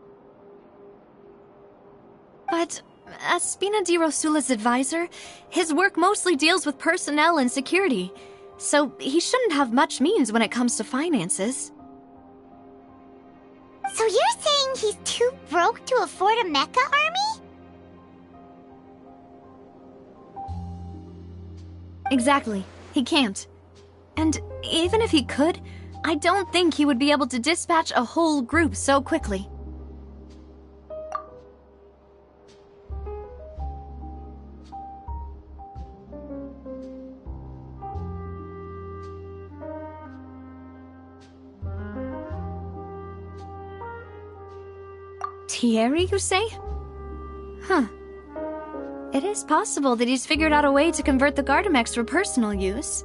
But as Spina di Rosula's advisor, his work mostly deals with personnel and security, so he shouldn't have much means when it comes to finances. So you're saying he's too broke to afford a mecha army? Exactly. He can't. And even if he could, I don't think he would be able to dispatch a whole group so quickly. Thierry, you say? Huh. It is possible that he's figured out a way to convert the Gardamex for personal use.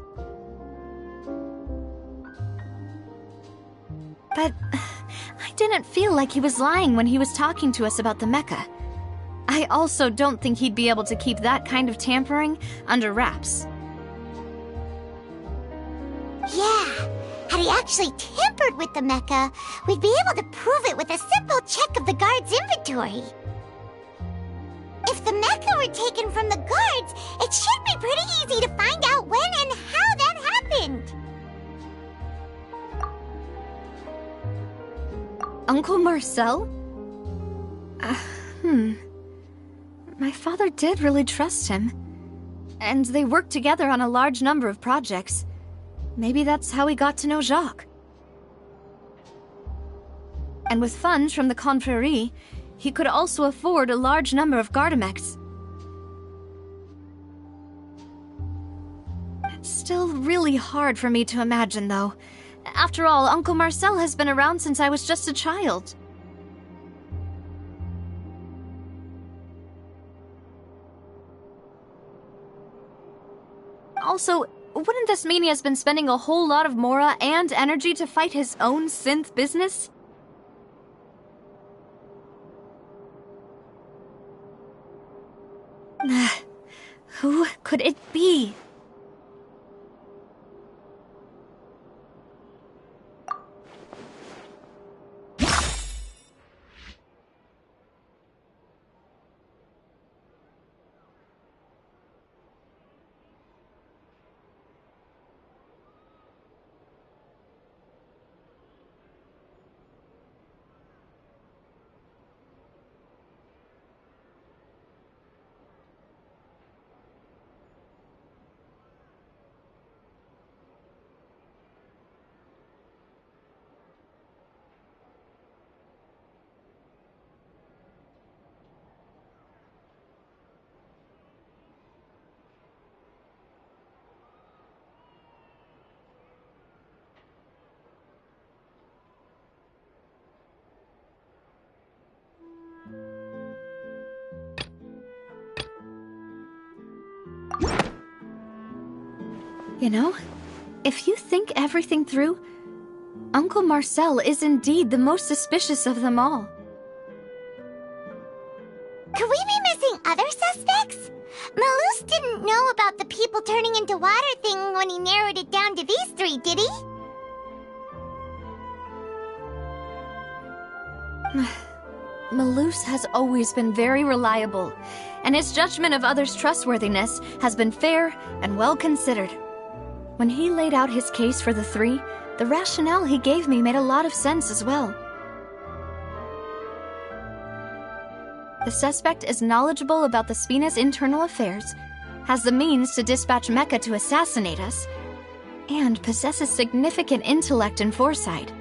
But I didn't feel like he was lying when he was talking to us about the mecha. I also don't think he'd be able to keep that kind of tampering under wraps. Yeah, had he actually tampered with the mecha, we'd be able to prove it with a simple check of the guard's inventory. If the mecha were taken from the guards, it should be pretty easy to find out when and how that happened. Uncle Marcel? My father did really trust him. And they worked together on a large number of projects. Maybe that's how he got to know Jacques. And with funds from the Confrérie, he could also afford a large number of Gardamex. It's still really hard for me to imagine, though. After all, Uncle Marcel has been around since I was just a child. Also, wouldn't this mean he has been spending a whole lot of mora and energy to fight his own synth business? Who could it be? You know, if you think everything through, Uncle Marcel is indeed the most suspicious of them all. Could we be missing other suspects? Malus didn't know about the people turning into water thing when he narrowed it down to these three, did he? Malus has always been very reliable, and his judgment of others' trustworthiness has been fair and well considered. When he laid out his case for the three, the rationale he gave me made a lot of sense as well. The suspect is knowledgeable about the Spina's internal affairs, has the means to dispatch Mecha to assassinate us, and possesses significant intellect and foresight.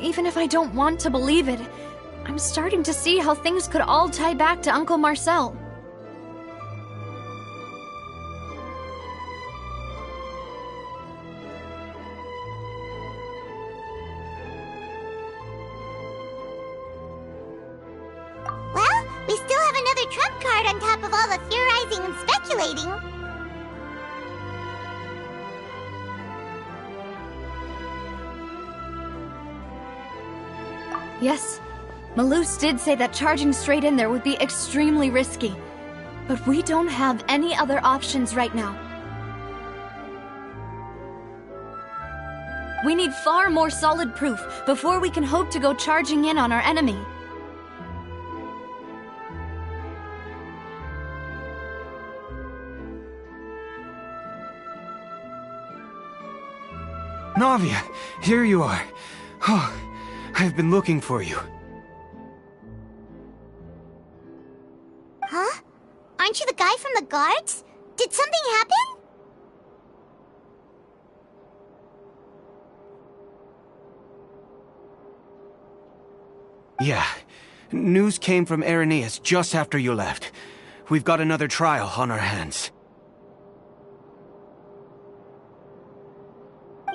Even if I don't want to believe it, I'm starting to see how things could all tie back to Uncle Marcel. Well, another trump card on top of all the theorizing and speculating. Yes, Malus did say that charging straight in there would be extremely risky. But we don't have any other options right now. We need far more solid proof before we can hope to go charging in on our enemy. Navia, here you are. Oh, I've been looking for you. Huh? Aren't you the guy from the guards? Did something happen? Yeah. News came from Irenaeus just after you left. We've got another trial on our hands.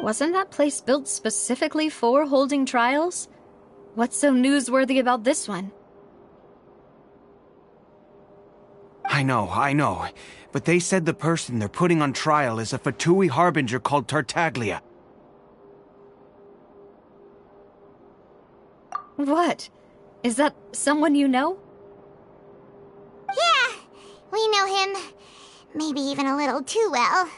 Wasn't that place built specifically for holding trials? What's so newsworthy about this one? I know. But they said the person they're putting on trial is a Fatui harbinger called Tartaglia. What? Is that someone you know? Yeah, we know him. Maybe even a little too well.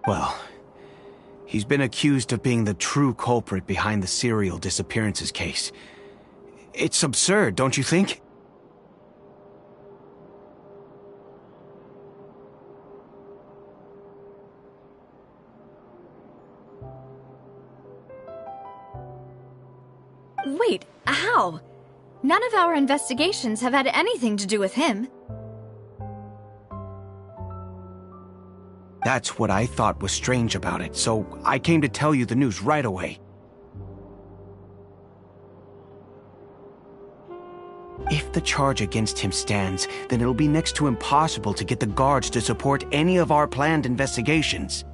Well, he's been accused of being the true culprit behind the serial disappearances case. It's absurd, don't you think? Wait, how? None of our investigations have had anything to do with him. That's what I thought was strange about it, so I came to tell you the news right away. If the charge against him stands, then it'll be next to impossible to get the guards to support any of our planned investigations.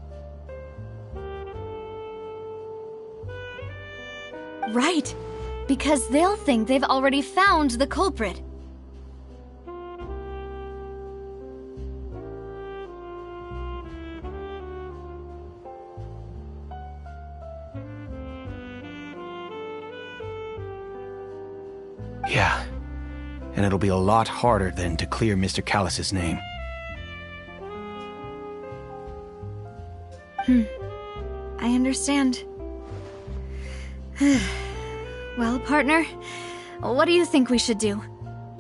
Right, because they'll think they've already found the culprit. Yeah, and it'll be a lot harder then to clear Mr. Callus's name. I understand. Well, partner, what do you think we should do?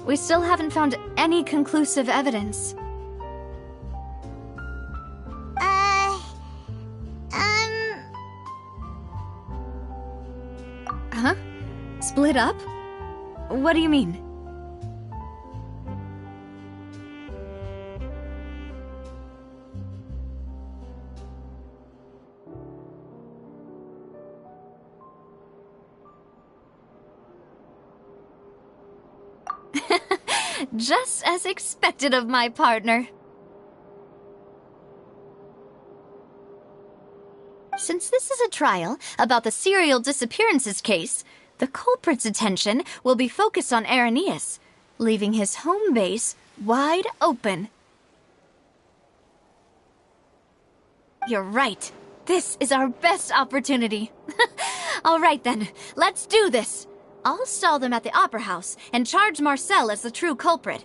We still haven't found any conclusive evidence. Huh? Split up? What do you mean? Just as expected of my partner. Since this is a trial about the serial disappearances case, the culprit's attention will be focused on Irenaeus, leaving his home base wide open. You're right. This is our best opportunity. All right then, let's do this. I'll stall them at the Opera House and charge Marcel as the true culprit.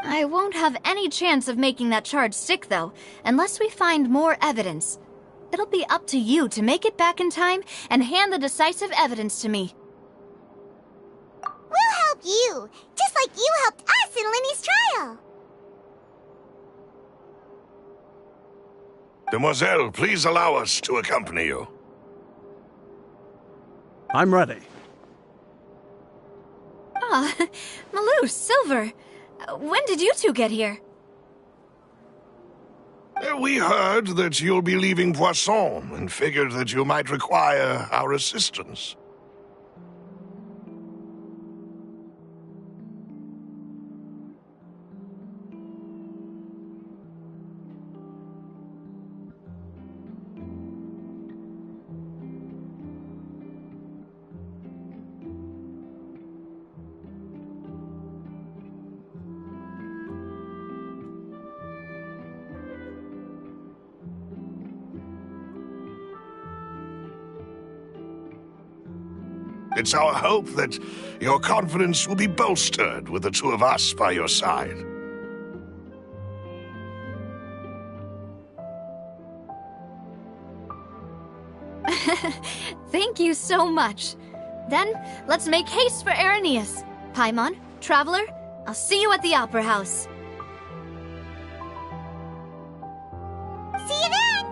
I won't have any chance of making that charge stick, though, unless we find more evidence. It'll be up to you to make it back in time and hand the decisive evidence to me. We'll help you, just like you helped us in Linny's trial. Demoiselle, please allow us to accompany you. I'm ready. Ah, Malus, Silver. When did you two get here? We heard that you'll be leaving Poisson and figured that you might require our assistance. It's our hope that your confidence will be bolstered with the two of us by your side. Thank you so much. Then, let's make haste for Irenaeus. Paimon, Traveler, I'll see you at the Opera House. See you then!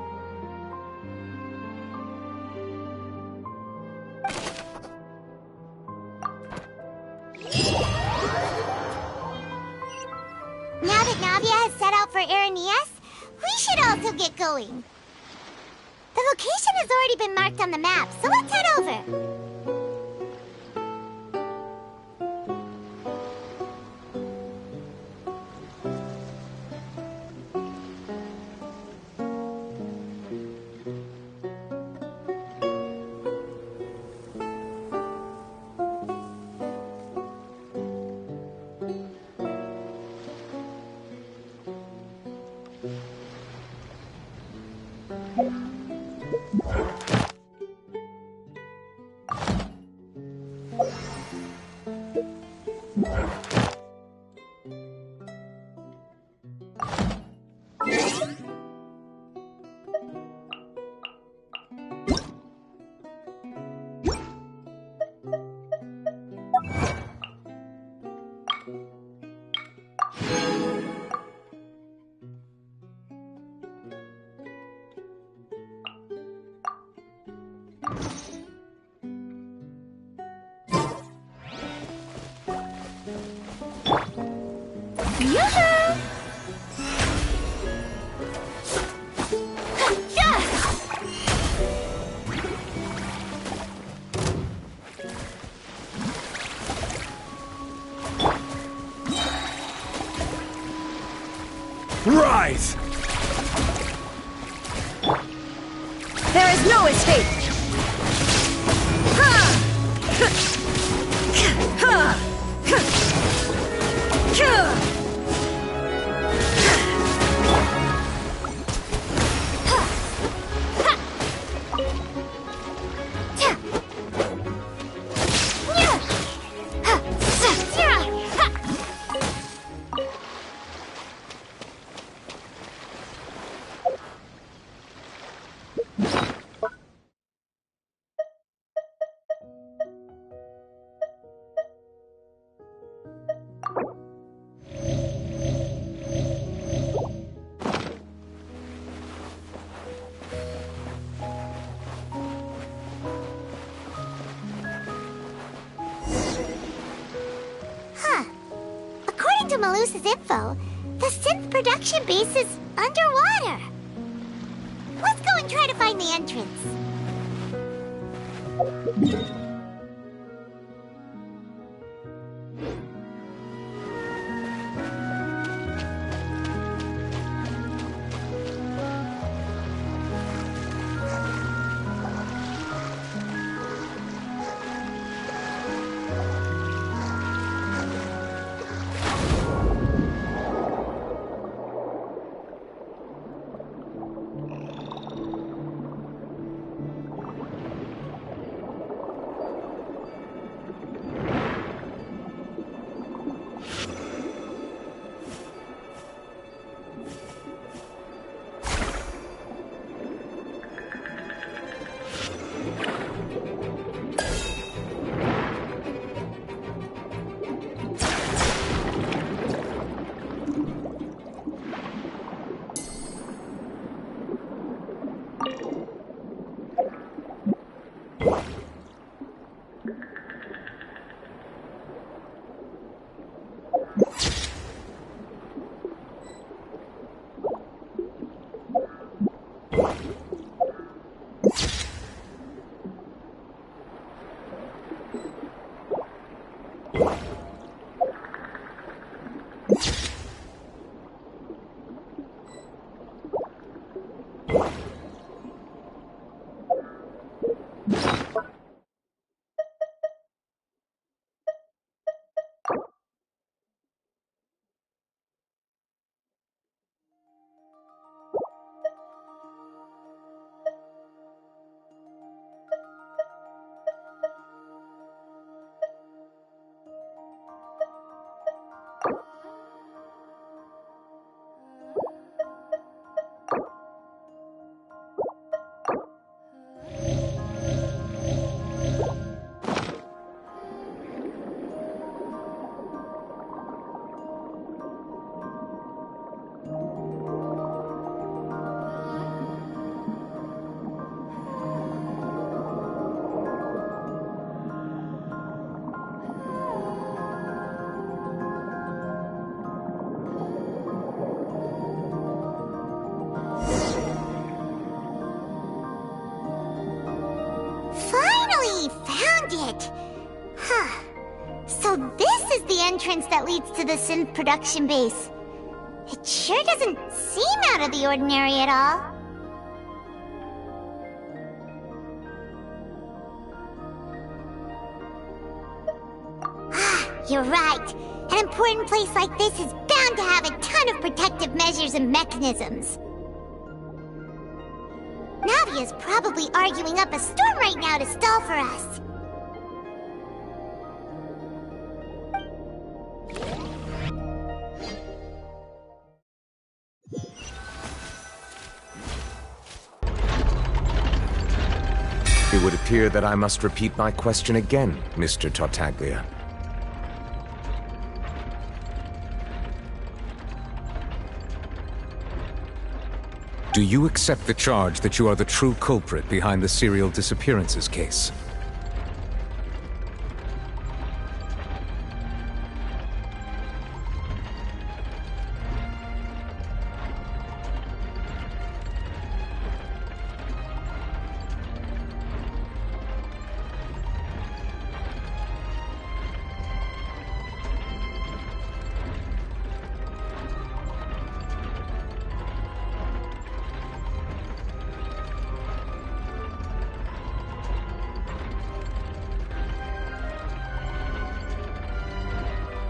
Now that Navia has set out for Irenaeus, we should also get going. The location has already been marked on the map, so let's head over. Rise! There is no escape! According to Malusa's info, the synth production base is underwater. Let's go and try to find the entrance. quiet. Huh. So this is the entrance that leads to the synth production base. It sure doesn't seem out of the ordinary at all. Ah, you're right. An important place like this is bound to have a ton of protective measures and mechanisms. Navia's probably arguing up a storm right now to stall for us. It would appear that I must repeat my question again, Mr. Tartaglia. Do you accept the charge that you are the true culprit behind the serial disappearances case?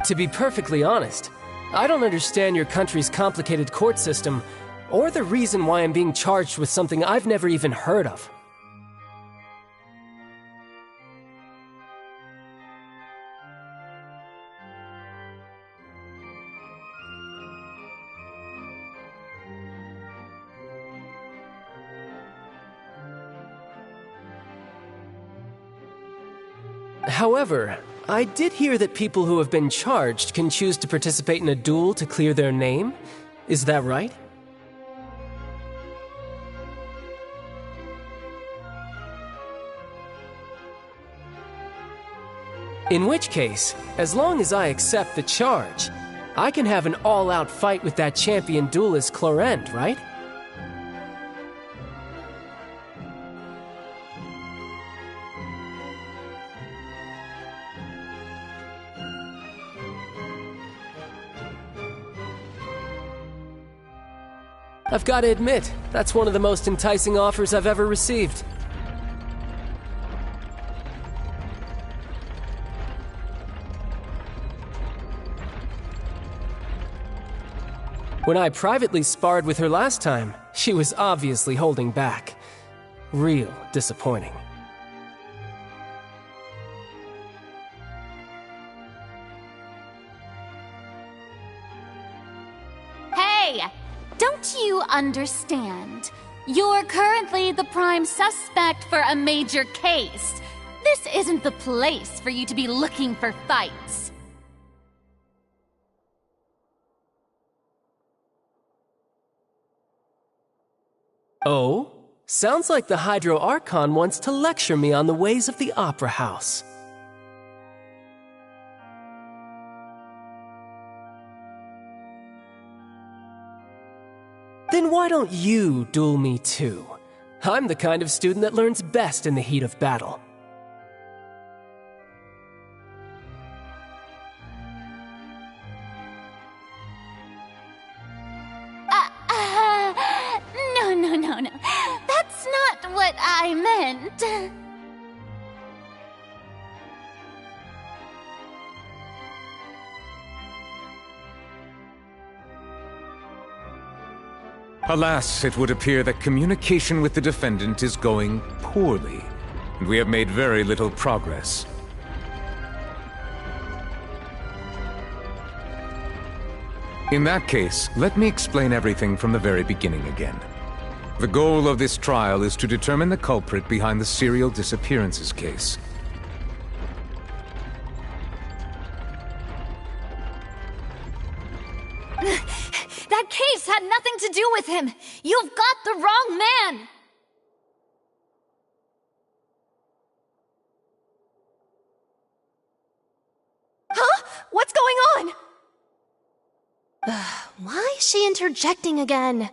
To be perfectly honest, I don't understand your country's complicated court system, or the reason why I'm being charged with something I've never even heard of. However, I did hear that people who have been charged can choose to participate in a duel to clear their name. Is that right? In which case, as long as I accept the charge, I can have an all-out fight with that champion duelist Clorend, right? I've got to admit, that's one of the most enticing offers I've ever received. When I privately sparred with her last time, she was obviously holding back. Real disappointing. Hey! Don't you understand? You're currently the prime suspect for a major case. This isn't the place for you to be looking for fights. Oh? Sounds like the Hydro Archon wants to lecture me on the ways of the Opera House. Then why don't you duel me too? I'm the kind of student that learns best in the heat of battle. No. That's not what I meant. Alas, it would appear that communication with the defendant is going poorly, and we have made very little progress. In that case, let me explain everything from the very beginning again. The goal of this trial is to determine the culprit behind the serial disappearances case. That case had nothing to do with him! You've got the wrong man! Huh? What's going on? Why is she interjecting again?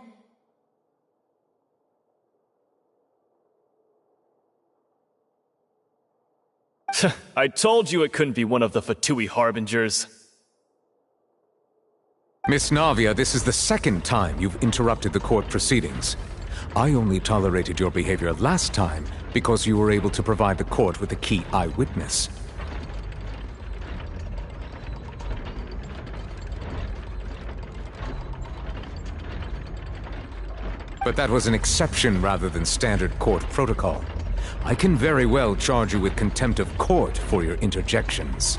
I told you it couldn't be one of the Fatui Harbingers. Miss Navia, this is the second time you've interrupted the court proceedings. I only tolerated your behavior last time because you were able to provide the court with a key eyewitness. But that was an exception rather than standard court protocol. I can very well charge you with contempt of court for your interjections.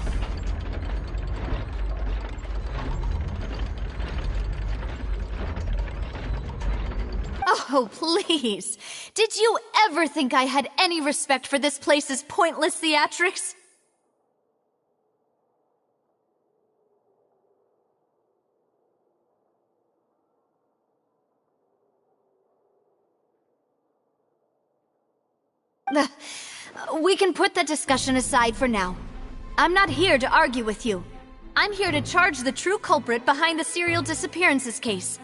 Oh, please. Did you ever think I had any respect for this place's pointless theatrics? We can put that discussion aside for now. I'm not here to argue with you. I'm here to charge the true culprit behind the serial disappearances case.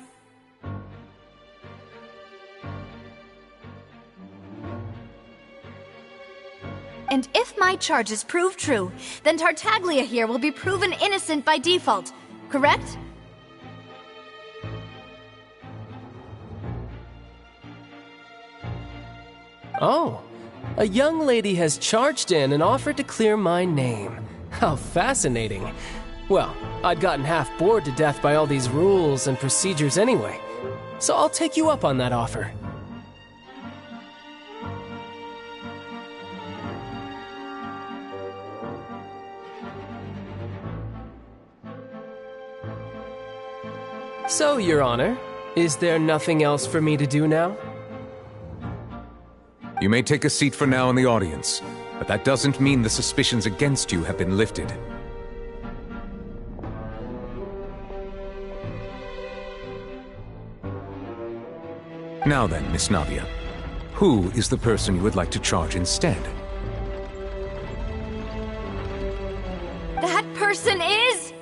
And if my charges prove true, then Tartaglia here will be proven innocent by default, correct? Oh, a young lady has charged in and offered to clear my name. How fascinating. Well, I'd gotten half bored to death by all these rules and procedures anyway, so I'll take you up on that offer. So, Your Honor, is there nothing else for me to do now? You may take a seat for now in the audience, but that doesn't mean the suspicions against you have been lifted. Now then, Miss Navia, who is the person you would like to charge instead? That person is...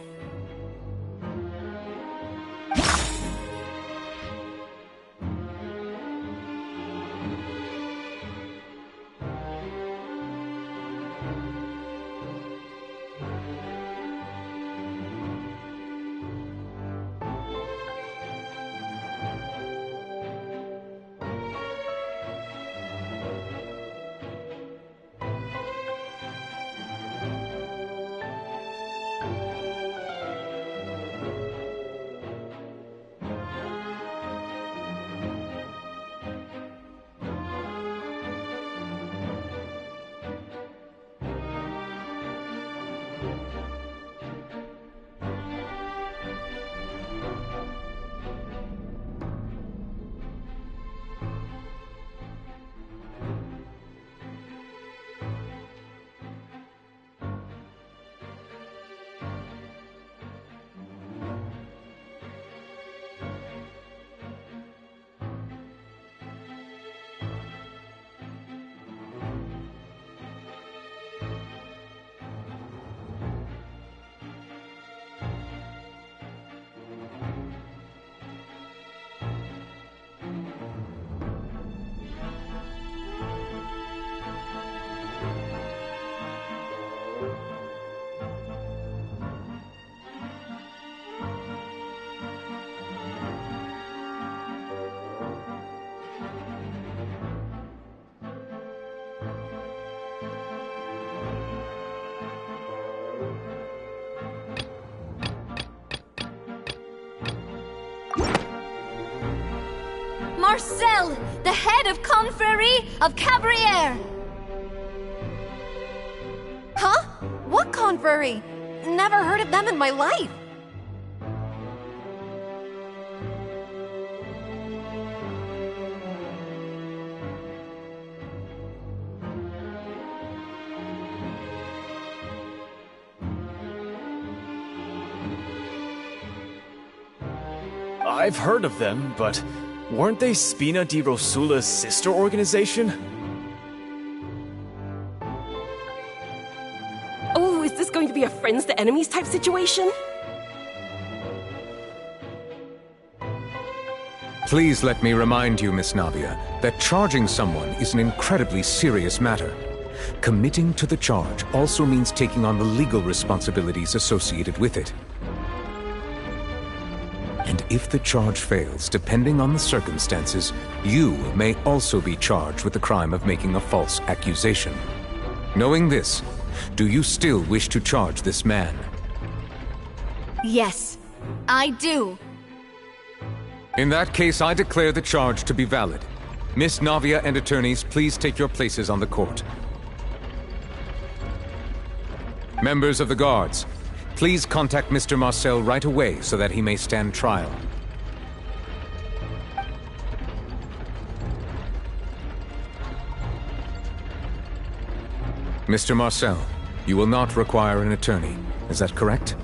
Marcel, the head of Confrérie of Cabrières! Huh? What confrérie? Never heard of them in my life. I've heard of them, but weren't they Spina di Rosula's sister organization? Oh, is this going to be a friends to enemies type situation? Please let me remind you, Miss Navia, that charging someone is an incredibly serious matter. Committing to the charge also means taking on the legal responsibilities associated with it. And if the charge fails, depending on the circumstances, you may also be charged with the crime of making a false accusation. Knowing this, do you still wish to charge this man? Yes, I do. In that case, I declare the charge to be valid. Miss Navia and attorneys, please take your places on the court. Members of the guards, please contact Mr. Marcel right away so that he may stand trial. Mr. Marcel, you will not require an attorney. Is that correct?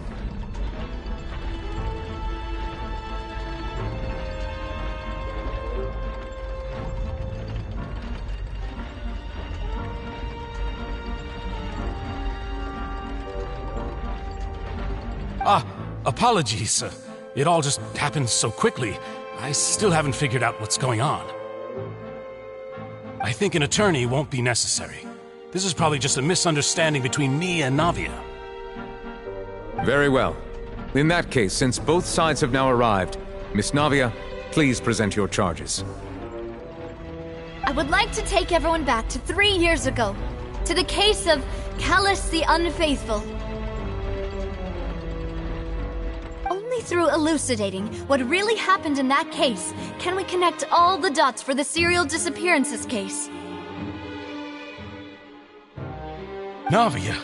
Apologies. It all just happened so quickly. I still haven't figured out what's going on. I think an attorney won't be necessary. This is probably just a misunderstanding between me and Navia. Very well. In that case, since both sides have now arrived, Miss Navia, please present your charges. I would like to take everyone back to 3 years ago, to the case of Callus the Unfaithful. Only through elucidating what really happened in that case can we connect all the dots for the serial disappearances case. Navia,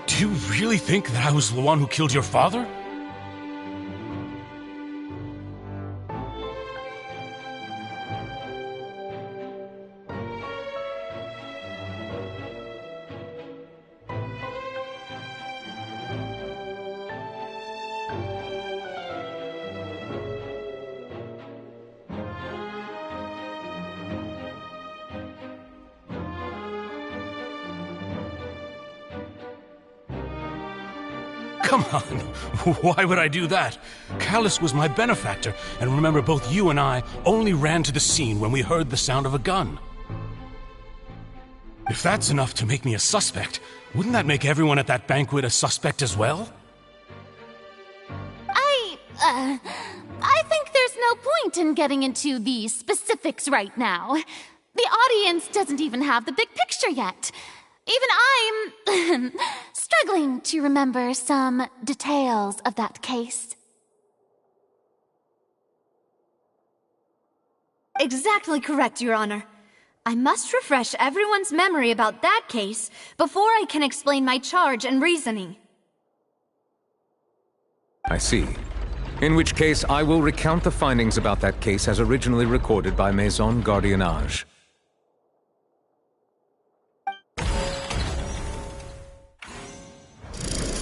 do you really think that I was the one who killed your father? Come on, why would I do that? Callus was my benefactor, and remember, both you and I only ran to the scene when we heard the sound of a gun. If that's enough to make me a suspect, wouldn't that make everyone at that banquet a suspect as well? I think there's no point in getting into the specifics right now. The audience doesn't even have the big picture yet. Even I'm struggling to remember some details of that case. Exactly correct, Your Honor. I must refresh everyone's memory about that case before I can explain my charge and reasoning. I see. In which case, I will recount the findings about that case as originally recorded by Maison Gardiennage.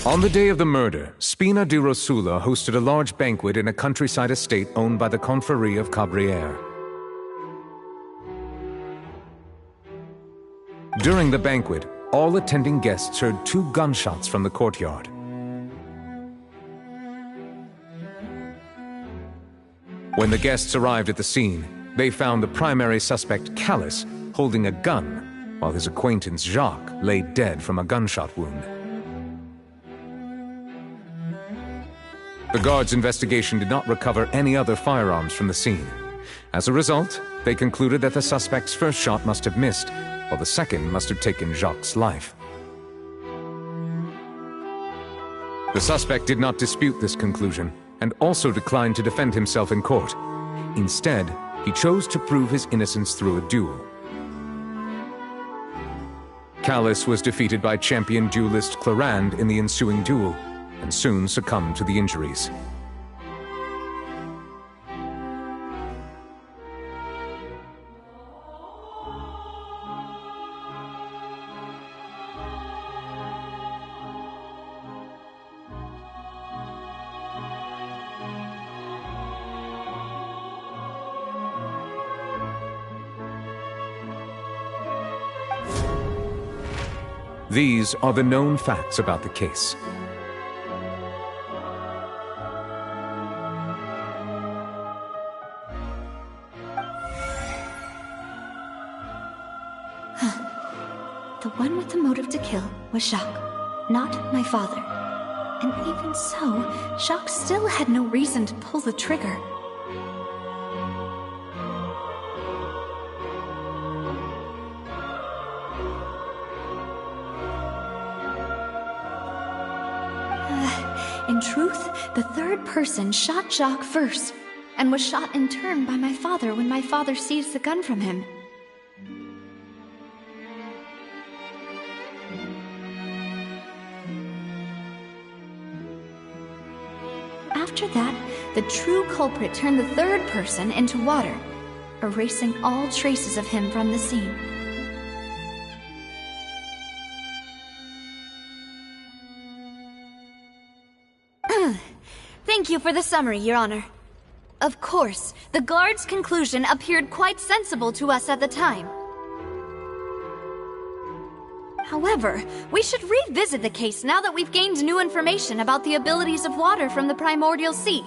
On the day of the murder, Spina di Rosula hosted a large banquet in a countryside estate owned by the Confrérie of Cabrières. During the banquet, all attending guests heard 2 gunshots from the courtyard. When the guests arrived at the scene, they found the primary suspect, Callus, holding a gun, while his acquaintance, Jacques, lay dead from a gunshot wound. The guards' investigation did not recover any other firearms from the scene. As a result, they concluded that the suspect's first shot must have missed, while the second must have taken Jacques' life. The suspect did not dispute this conclusion, and also declined to defend himself in court. Instead, he chose to prove his innocence through a duel. Callus was defeated by champion duelist Clarand in the ensuing duel, and soon succumbed to the injuries. These are the known facts about the case. The The one with the motive to kill was Jacques, not my father. And even so, Jacques still had no reason to pull the trigger. In truth, the third person shot Jacques first, and was shot in turn by my father when my father seized the gun from him. After that, the true culprit turned the third person into water, erasing all traces of him from the scene. Thank you for the summary, Your Honor. Of course, the guard's conclusion appeared quite sensible to us at the time. However, we should revisit the case now that we've gained new information about the abilities of water from the primordial sea.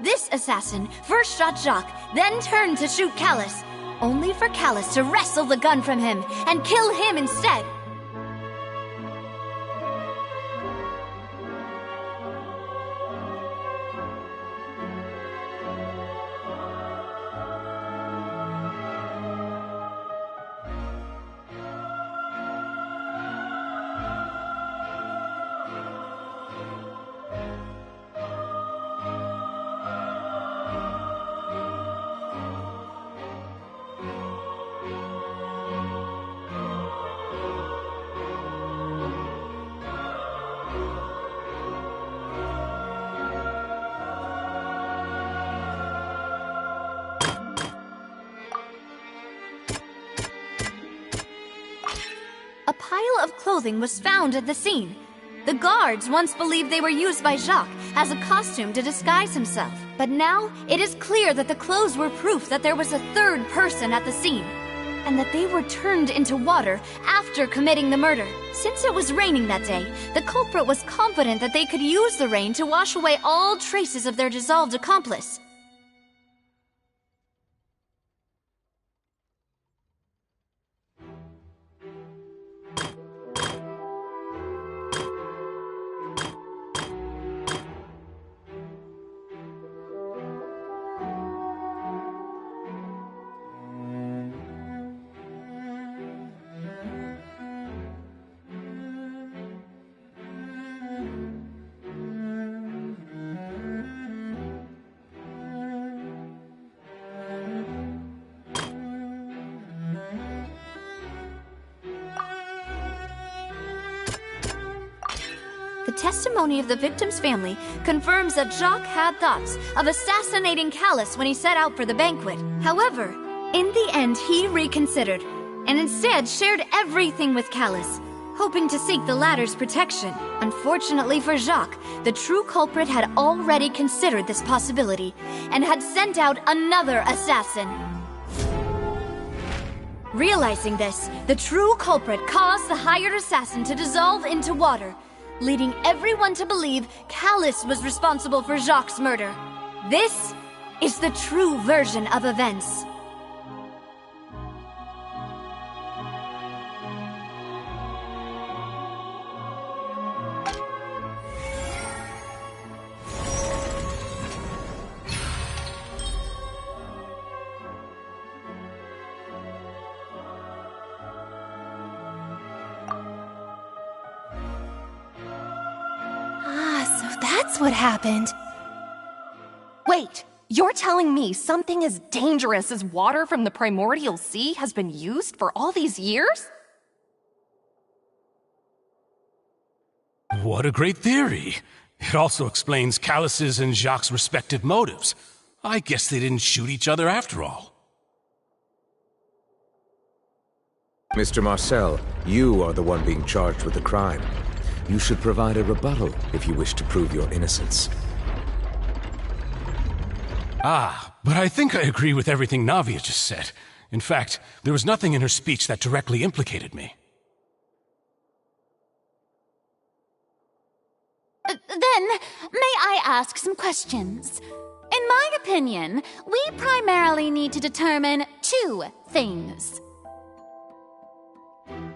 This assassin first shot Jacques, then turned to shoot Callus, only for Callus to wrestle the gun from him and kill him instead. A pile of clothing was found at the scene. The guards once believed they were used by Jacques as a costume to disguise himself. But now, it is clear that the clothes were proof that there was a third person at the scene, and that they were turned into water after committing the murder. Since it was raining that day, the culprit was confident that they could use the rain to wash away all traces of their dissolved accomplice. The testimony of the victim's family confirms that Jacques had thoughts of assassinating Callus when he set out for the banquet. However, in the end he reconsidered, and instead shared everything with Callus, hoping to seek the latter's protection. Unfortunately for Jacques, the true culprit had already considered this possibility, and had sent out another assassin. Realizing this, the true culprit caused the hired assassin to dissolve into water, leading everyone to believe Callus was responsible for Jacques' murder. This is the true version of events. that's what happened. Wait, you're telling me something as dangerous as water from the primordial sea has been used for all these years? What a great theory. It also explains Callus's and Jacques' respective motives. I guess they didn't shoot each other after all. Mr. Marcel, you are the one being charged with the crime. You should provide a rebuttal if you wish to prove your innocence. But I think I agree with everything Navia just said. In fact, there was nothing in her speech that directly implicated me. Then, may I ask some questions? In my opinion, we primarily need to determine two things.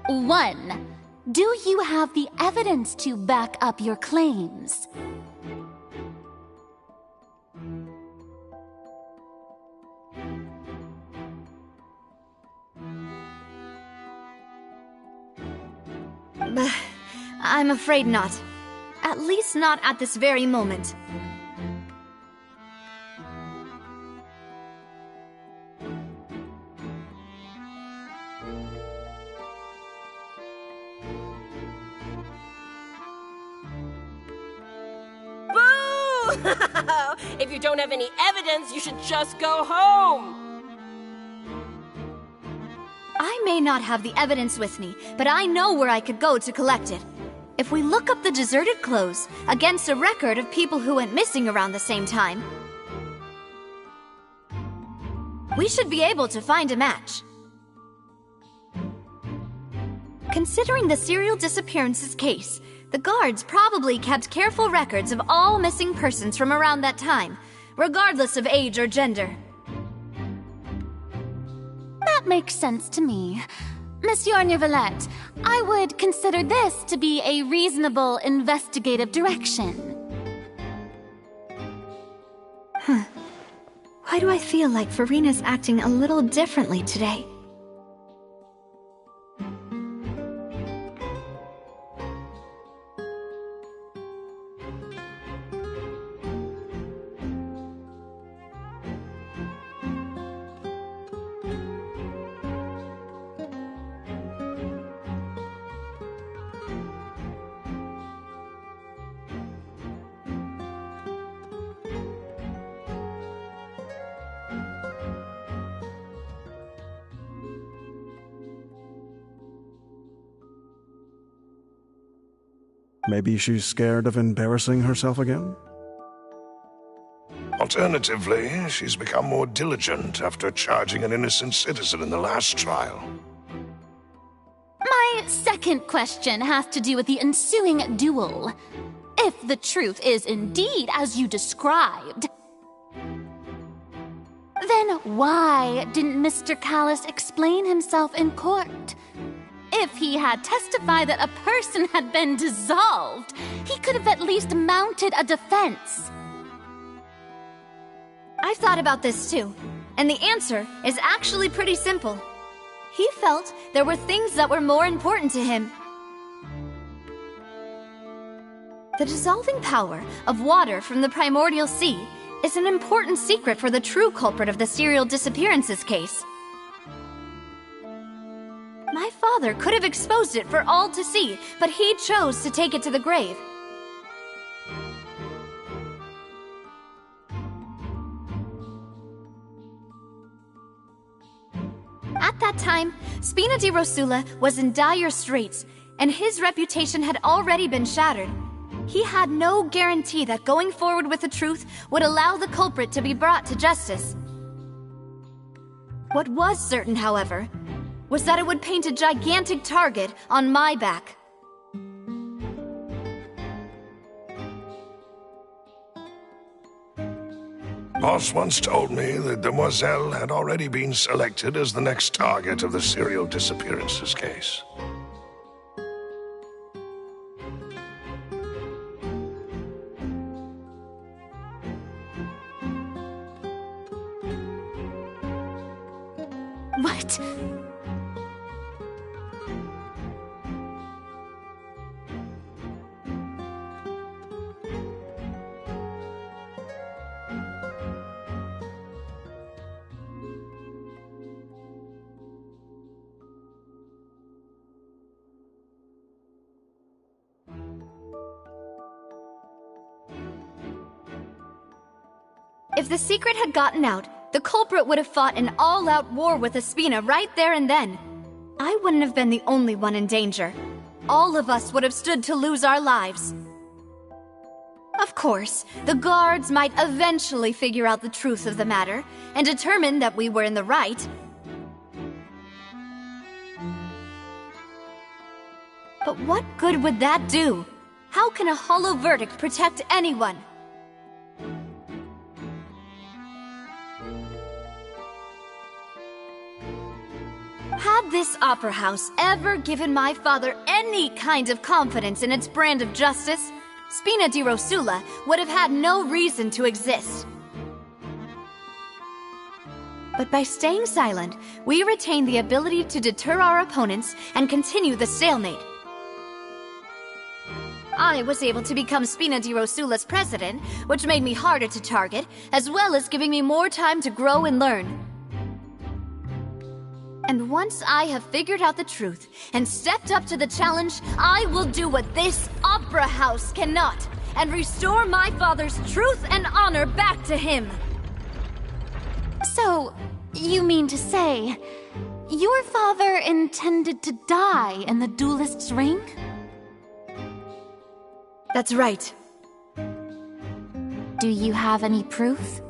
1. Do you have the evidence to back up your claims? I'm afraid not. At least not at this very moment. If you don't have any evidence, you should just go home! I may not have the evidence with me, but I know where I could go to collect it. If we look up the deserted clothes against a record of people who went missing around the same time, we should be able to find a match. Considering the serial disappearances case, the guards probably kept careful records of all missing persons from around that time, regardless of age or gender. That makes sense to me. Monsieur Neuvillette, I would consider this to be a reasonable investigative direction. Why do I feel like Farina's acting a little differently today? Maybe she's scared of embarrassing herself again? Alternatively, she's become more diligent after charging an innocent citizen in the last trial. My second question has to do with the ensuing duel. If the truth is indeed as you described, then why didn't Mr. Callus explain himself in court? If he had testified that a person had been dissolved, he could have at least mounted a defense. I've thought about this too, and the answer is actually pretty simple. He felt there were things that were more important to him. The dissolving power of water from the primordial sea is an important secret for the true culprit of the serial disappearances case. My father could have exposed it for all to see, but he chose to take it to the grave. At that time, Spina di Rosula was in dire straits, and his reputation had already been shattered. He had no guarantee that going forward with the truth would allow the culprit to be brought to justice. What was certain, however, was that it would paint a gigantic target on my back. Boss once told me that Demoiselle had already been selected as the next target of the serial disappearances case. What? If the secret had gotten out, the culprit would have fought an all-out war with Espina right there and then. I wouldn't have been the only one in danger. All of us would have stood to lose our lives. Of course, the guards might eventually figure out the truth of the matter and determine that we were in the right. But what good would that do? How can a hollow verdict protect anyone? Had this opera house ever given my father any kind of confidence in its brand of justice, Spina di Rosula would have had no reason to exist. But by staying silent, we retain the ability to deter our opponents and continue the stalemate. I was able to become Spina di Rosula's president, which made me harder to target, as well as giving me more time to grow and learn. And once I have figured out the truth and stepped up to the challenge, I will do what this opera house cannot, and restore my father's truth and honor back to him. So, you mean to say, your father intended to die in the duelist's ring? That's right. Do you have any proof?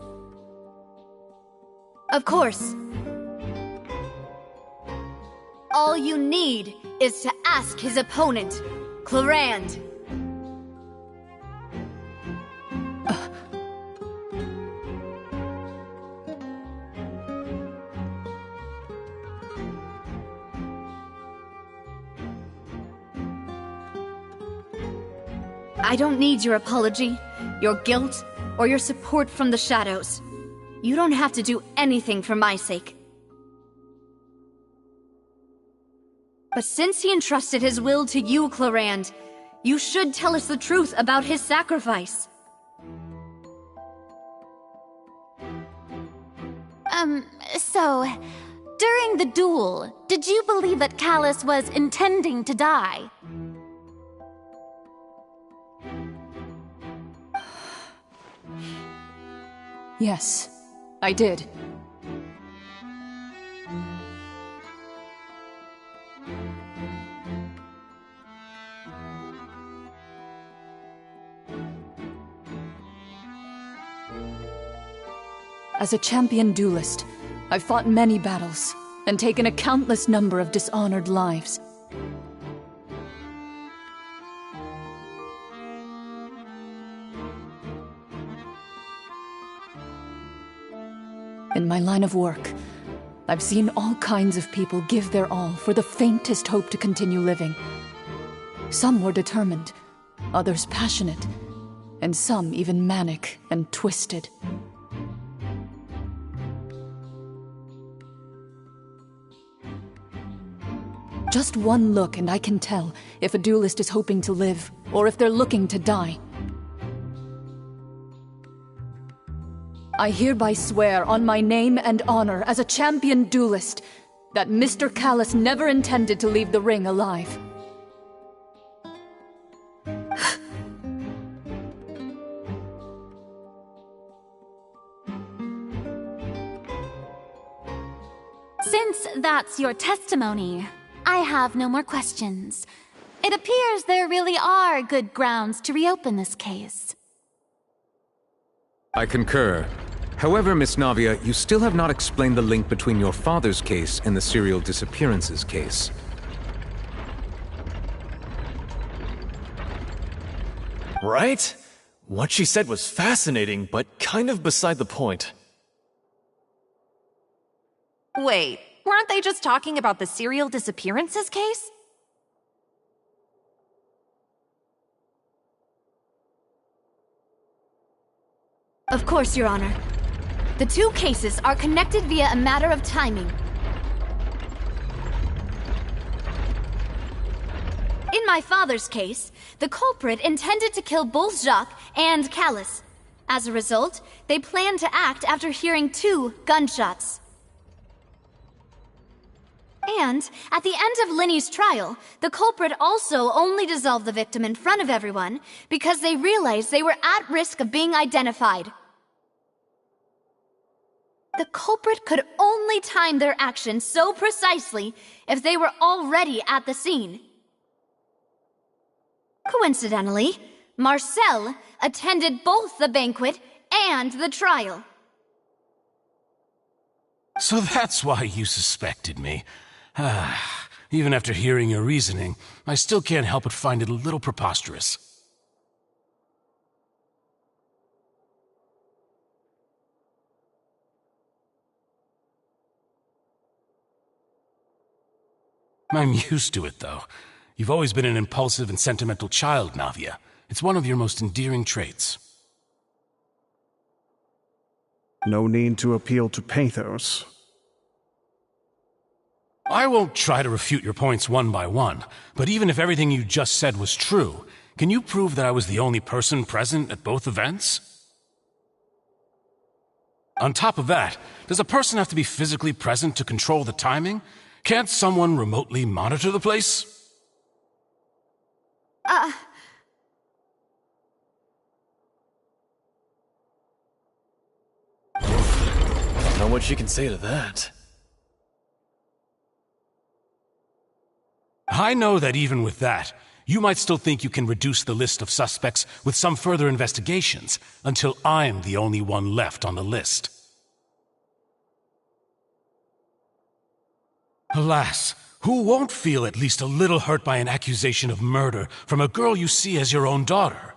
Of course. All you need is to ask his opponent, Clorand. I don't need your apology, your guilt, or your support from the shadows. You don't have to do anything for my sake. But since he entrusted his will to you, Clorand, you should tell us the truth about his sacrifice. So, during the duel, did you believe that Callus was intending to die? Yes, I did. As a champion duelist, I've fought many battles and taken a countless number of dishonored lives. In my line of work, I've seen all kinds of people give their all for the faintest hope to continue living. Some were determined, others passionate, and some even manic and twisted. Just one look and I can tell if a duelist is hoping to live, or if they're looking to die. I hereby swear on my name and honor as a champion duelist that Mr. Callus never intended to leave the ring alive. Since that's your testimony, I have no more questions. It appears there really are good grounds to reopen this case. I concur. However, Miss Navia, you still have not explained the link between your father's case and the serial disappearances case. Right? What she said was fascinating, but kind of beside the point. Wait, weren't they just talking about the serial disappearances case? Of course, Your Honor. The two cases are connected via a matter of timing. In my father's case, the culprit intended to kill both Jacques and Callus. As a result, they planned to act after hearing 2 gunshots. And, at the end of Linny's trial, the culprit also only dissolved the victim in front of everyone because they realized they were at risk of being identified. The culprit could only time their actions so precisely if they were already at the scene. Coincidentally, Marcel attended both the banquet and the trial. So that's why you suspected me. Even after hearing your reasoning, I still can't help but find it a little preposterous. I'm used to it, though. You've always been an impulsive and sentimental child, Navia. It's one of your most endearing traits. No need to appeal to pathos. I won't try to refute your points one by one, but even if everything you just said was true, can you prove that I was the only person present at both events? On top of that, does a person have to be physically present to control the timing? Can't someone remotely monitor the place? I don't know what she can say to that. I know that even with that, you might still think you can reduce the list of suspects with some further investigations, until I'm the only one left on the list. Alas, who won't feel at least a little hurt by an accusation of murder from a girl you see as your own daughter?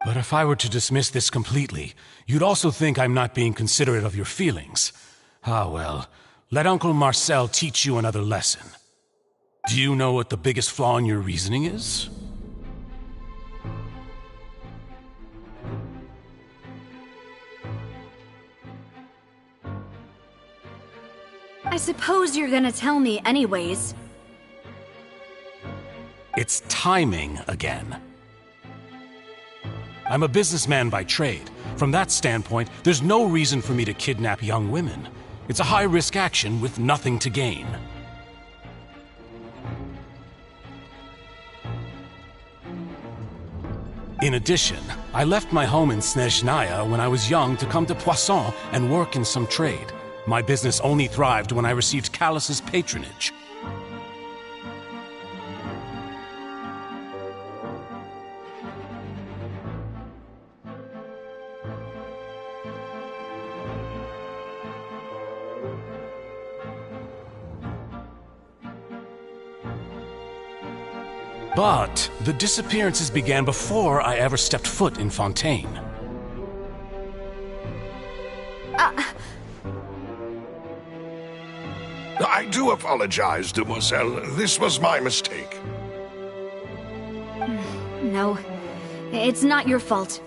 But if I were to dismiss this completely, you'd also think I'm not being considerate of your feelings. Ah well, let Uncle Marcel teach you another lesson. Do you know what the biggest flaw in your reasoning is? I suppose you're gonna tell me anyways. It's timing again. I'm a businessman by trade. From that standpoint, there's no reason for me to kidnap young women. It's a high-risk action with nothing to gain. In addition, I left my home in Snezhnaya when I was young to come to Poisson and work in some trade. My business only thrived when I received Callus's patronage. But the disappearances began before I ever stepped foot in Fontaine. I do apologize, demoiselle. This was my mistake. No, it's not your fault.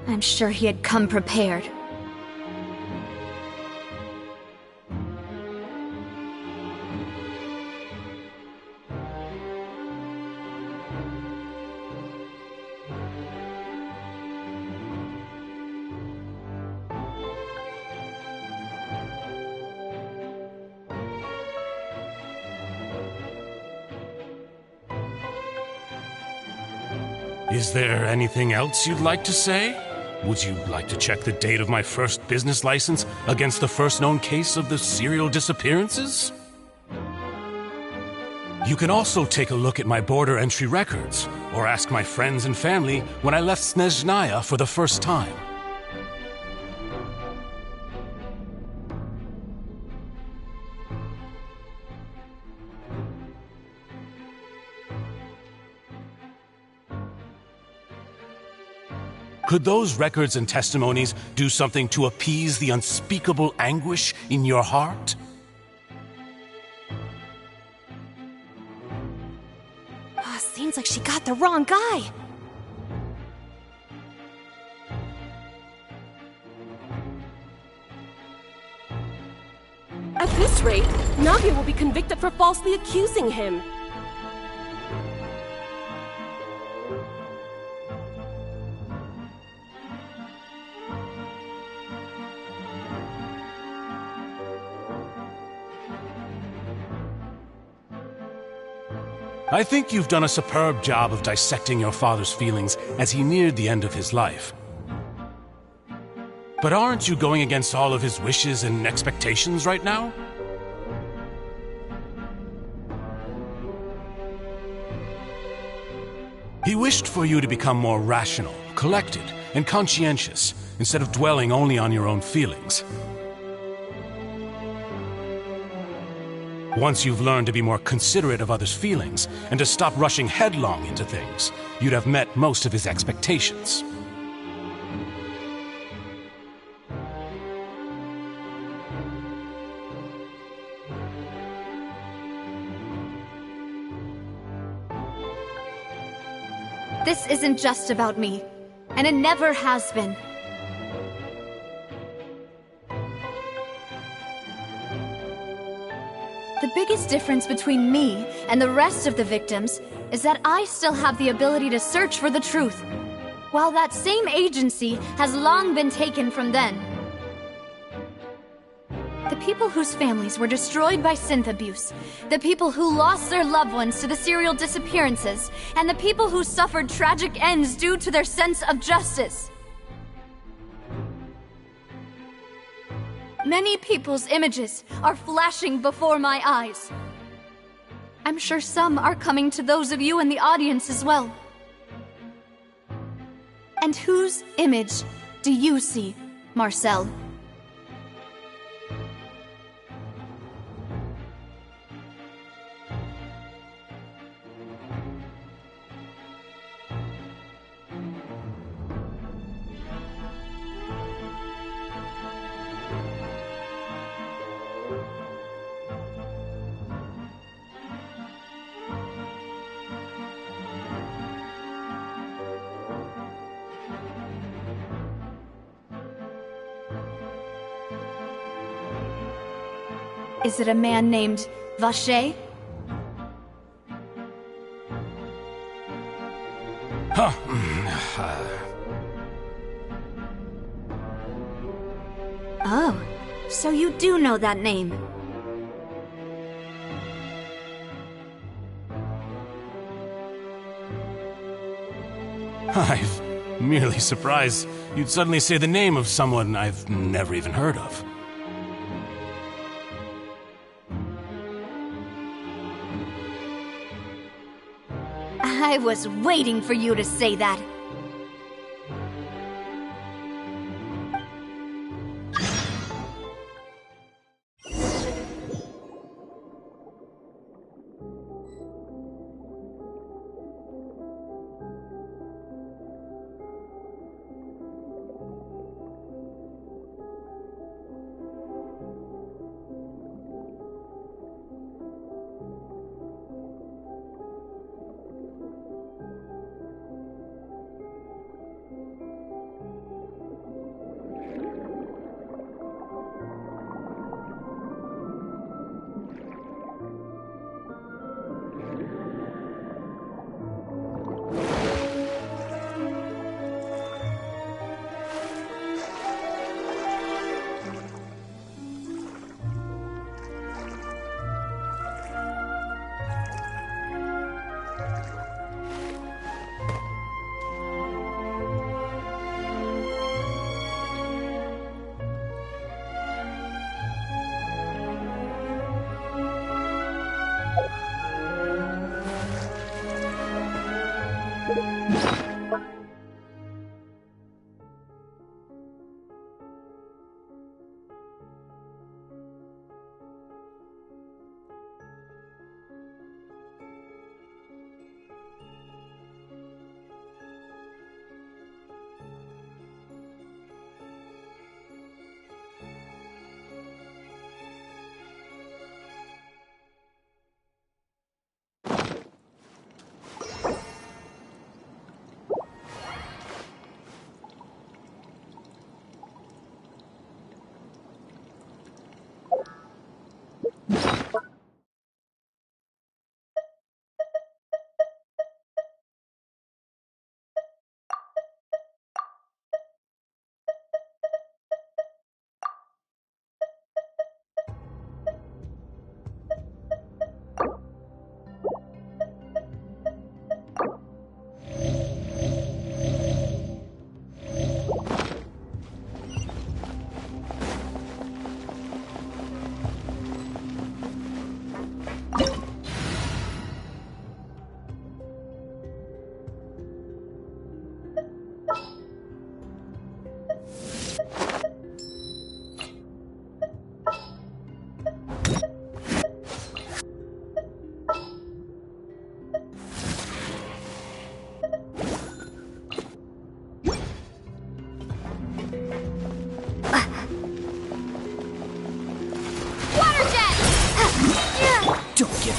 I'm sure he had come prepared. Is there anything else you'd like to say? Would you like to check the date of my first business license against the first known case of the serial disappearances? You can also take a look at my border entry records, or ask my friends and family when I left Snezhnaya for the first time. Could those records and testimonies do something to appease the unspeakable anguish in your heart? Seems like she got the wrong guy. At this rate, Navia will be convicted for falsely accusing him. I think you've done a superb job of dissecting your father's feelings as he neared the end of his life. But aren't you going against all of his wishes and expectations right now? He wished for you to become more rational, collected, and conscientious, instead of dwelling only on your own feelings. Once you've learned to be more considerate of others' feelings, and to stop rushing headlong into things, you'd have met most of his expectations. This isn't just about me, and it never has been. The biggest difference between me and the rest of the victims is that I still have the ability to search for the truth, while that same agency has long been taken from them. The people whose families were destroyed by synth abuse, the people who lost their loved ones to the serial disappearances, and the people who suffered tragic ends due to their sense of justice. Many people's images are flashing before my eyes. I'm sure some are coming to those of you in the audience as well. And whose image do you see, Marcel? Is it a man named Vacher? Huh. Oh, so you do know that name. I'm merely surprised you'd suddenly say the name of someone I've never even heard of. I was waiting for you to say that.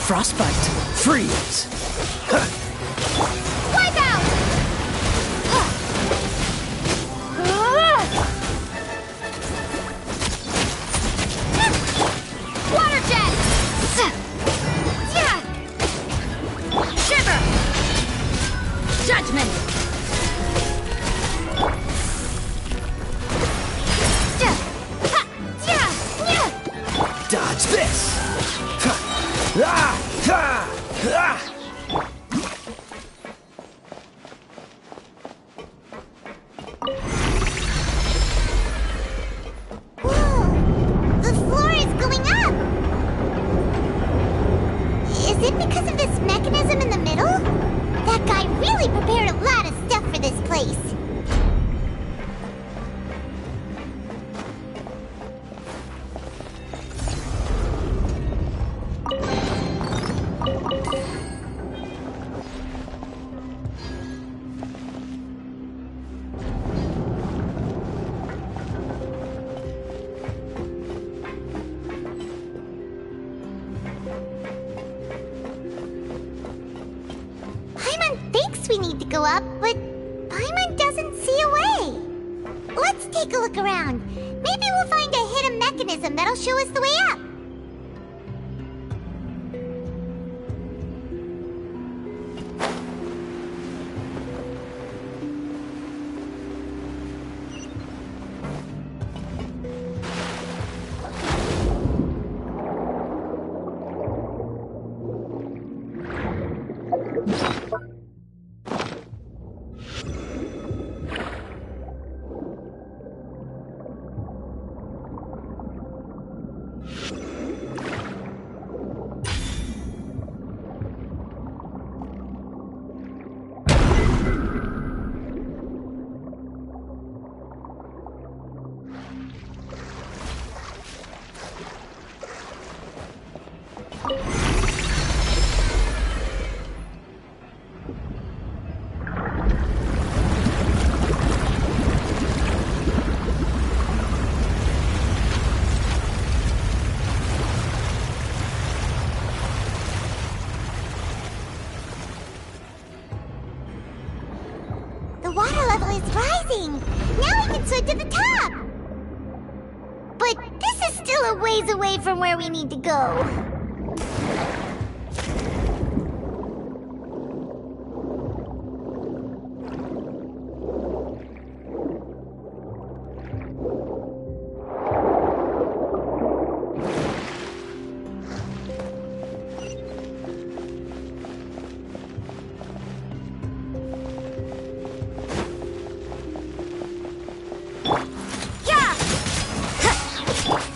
Frostbite. Freeze. Wipe out! Water jet! Shiver! Judgment! Dodge this. Ah! Ah! Ah! The floor is going up! Is it because of this mechanism in the middle? That guy really prepared a lot of stuff for this place. Paimon thinks we need to go up, but Paimon doesn't see a way. Let's take a look around. Maybe we'll find a hidden mechanism that'll show us the way up. The water level is rising! Now we can swim to the top! But this is still a ways away from where we need to go.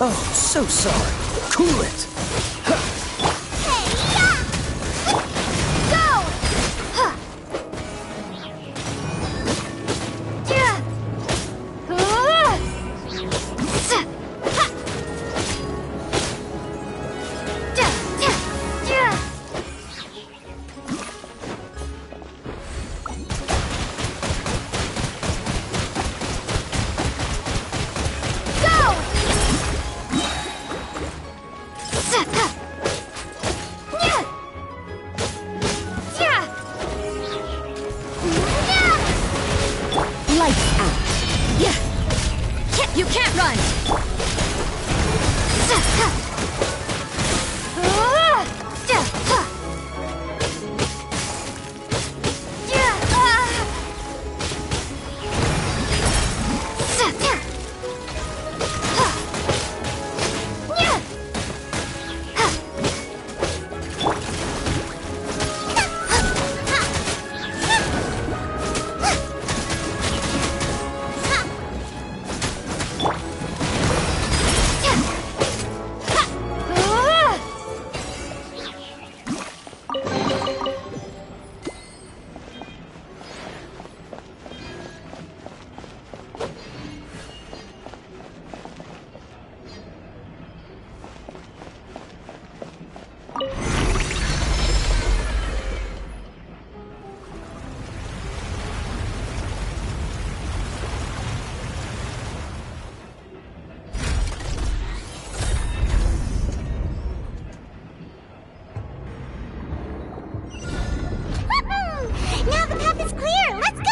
Oh, so sorry. Cool it. You can't run! path is clear! Let's go!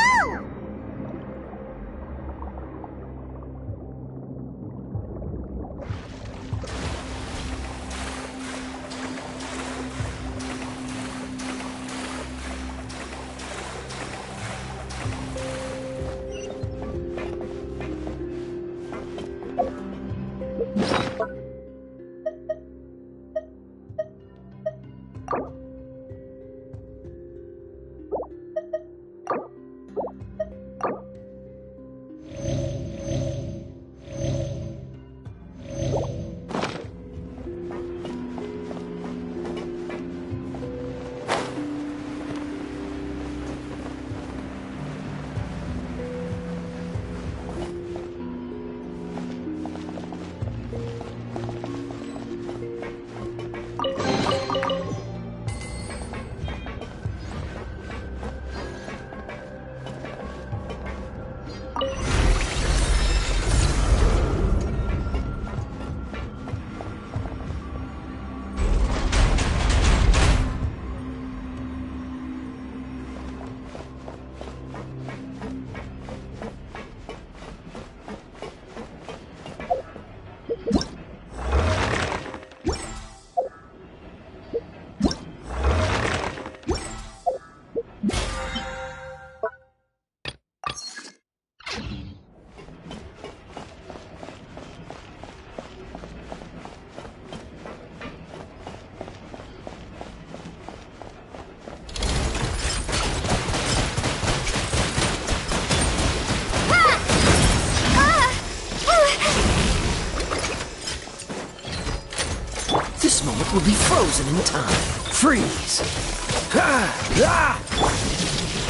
This moment will be frozen in time. Freeze!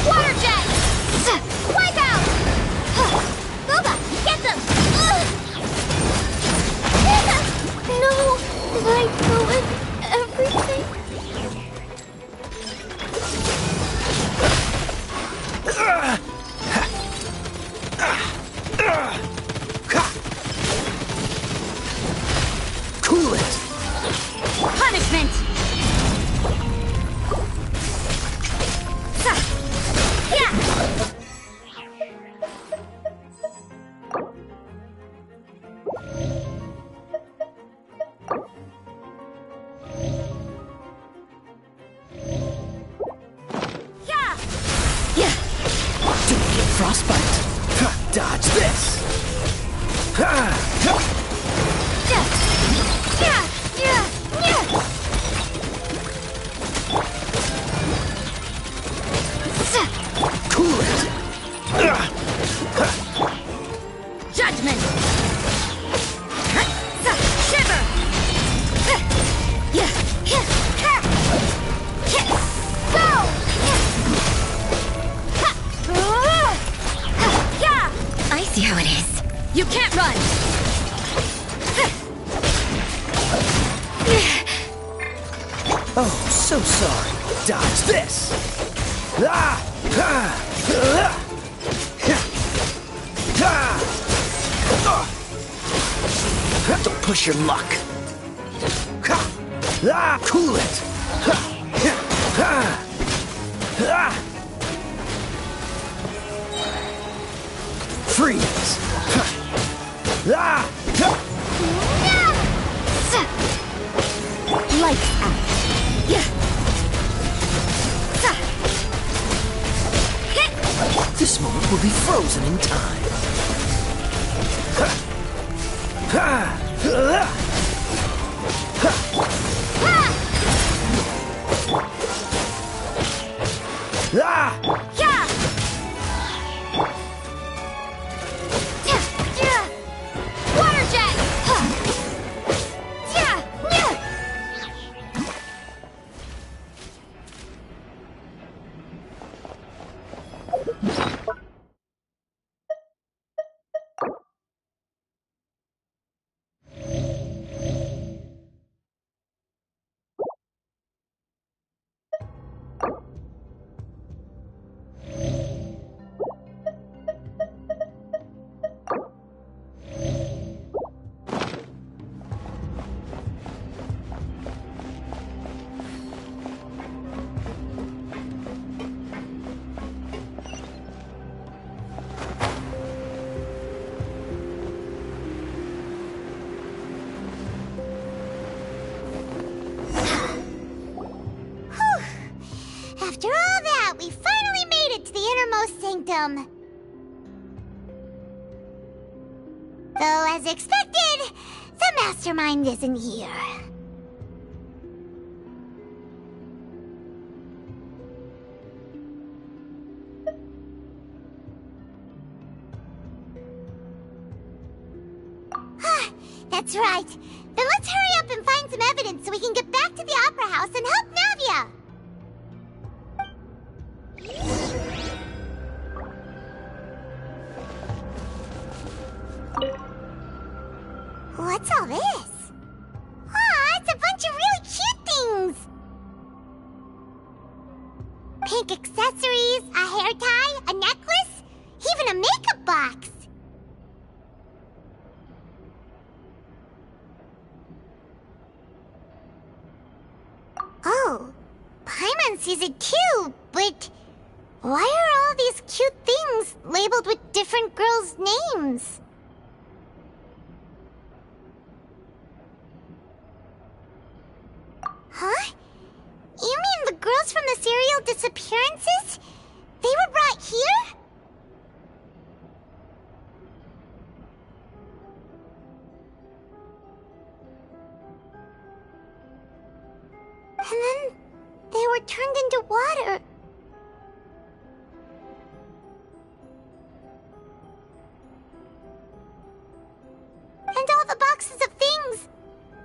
Water jet! Wipe out! Boba, get them! No! Did I ruin everything? Cool it! Punishment! Don't get frostbite. Dodge this! Cool it! Judgment! Shiver! Go! I see how it is. You can't run! Oh, so sorry. Dodge this! Don't push your luck. Cool it! Freeze! Lights out! This moment will be frozen in time. Water jet! innermost sanctum. Though, as expected, the mastermind isn't here. That's right. Then let's hurry up and find some evidence so we can get back to the Opera House and help Navia! What's all this? Aw, it's a bunch of really cute things! Pink accessories, a hair tie, a necklace, even a makeup box! Oh, Paimon sees it too, but why are all these cute things labeled with different girls' names? Huh? You mean the girls from the serial disappearances? They were brought here? And then they were turned into water. And all the boxes of things,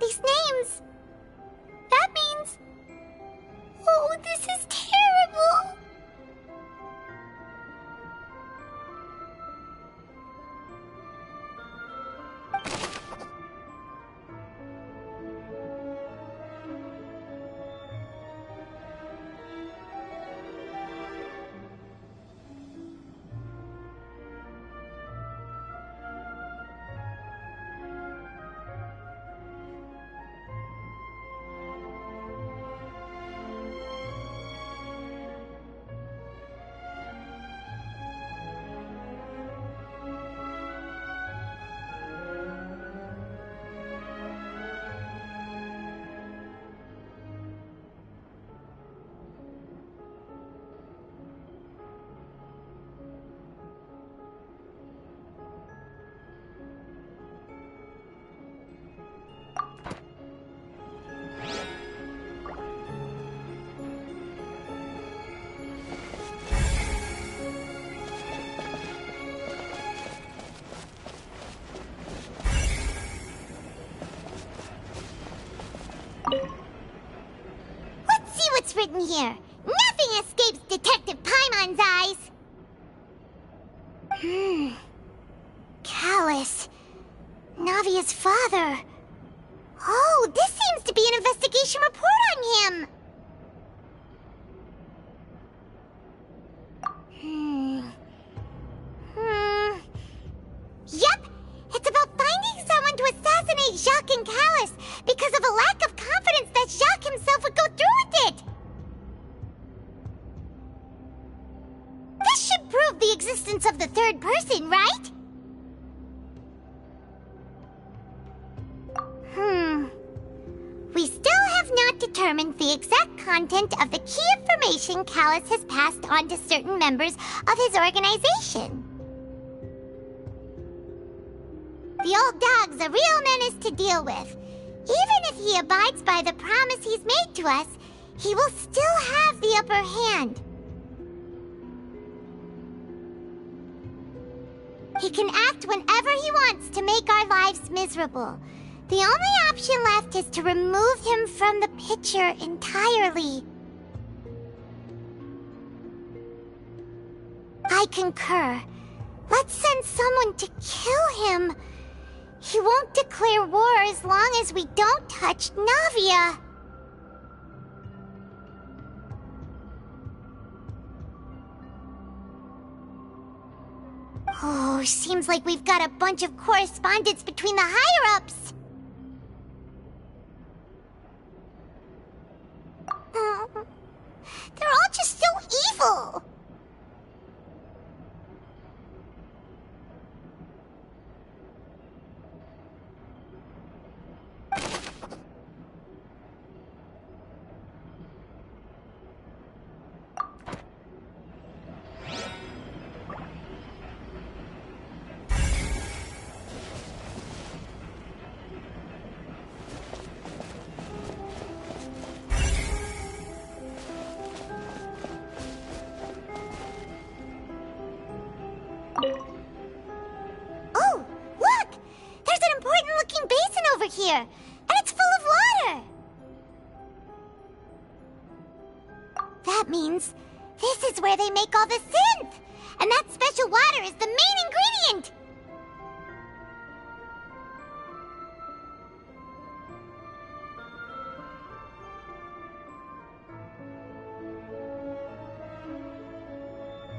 these names. That means... Oh, this is terrible! Let's see what's written here. Nothing escapes Detective Paimon's eyes. Callus. Navia's father. Oh, this seems to be an investigation report on him. Yep, it's about finding someone to assassinate Jacques and Callus because of a lack of confidence that Jacques himself would go through with it. This should prove the existence of the third person, right? We still have not determined the exact content of the key information Callus has passed on to certain members of his organization. The old dog's a real menace to deal with. Even if he abides by the promise he's made to us, he will still have the upper hand. He can act whenever he wants to make our lives miserable. The only option left is to remove him from the picture entirely. I concur. Let's send someone to kill him. He won't declare war as long as we don't touch Navia. Oh, seems like we've got a bunch of correspondence between the higher-ups. They're all just so evil. Oh, look! There's an important-looking basin over here, and it's full of water! That means this is where they make all the synth! And that special water is the main ingredient!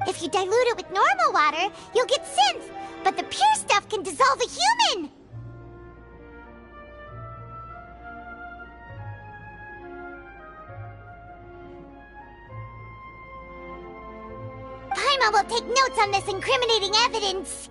If you dilute it with normal water, you'll get synth, but the pure stuff can dissolve a human! Paimon will take notes on this incriminating evidence.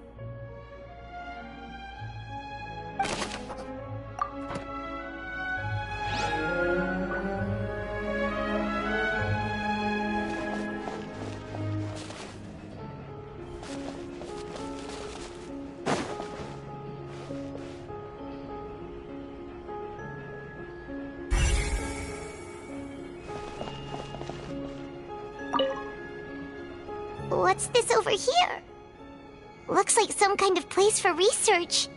What's this over here? Looks like some kind of place for research.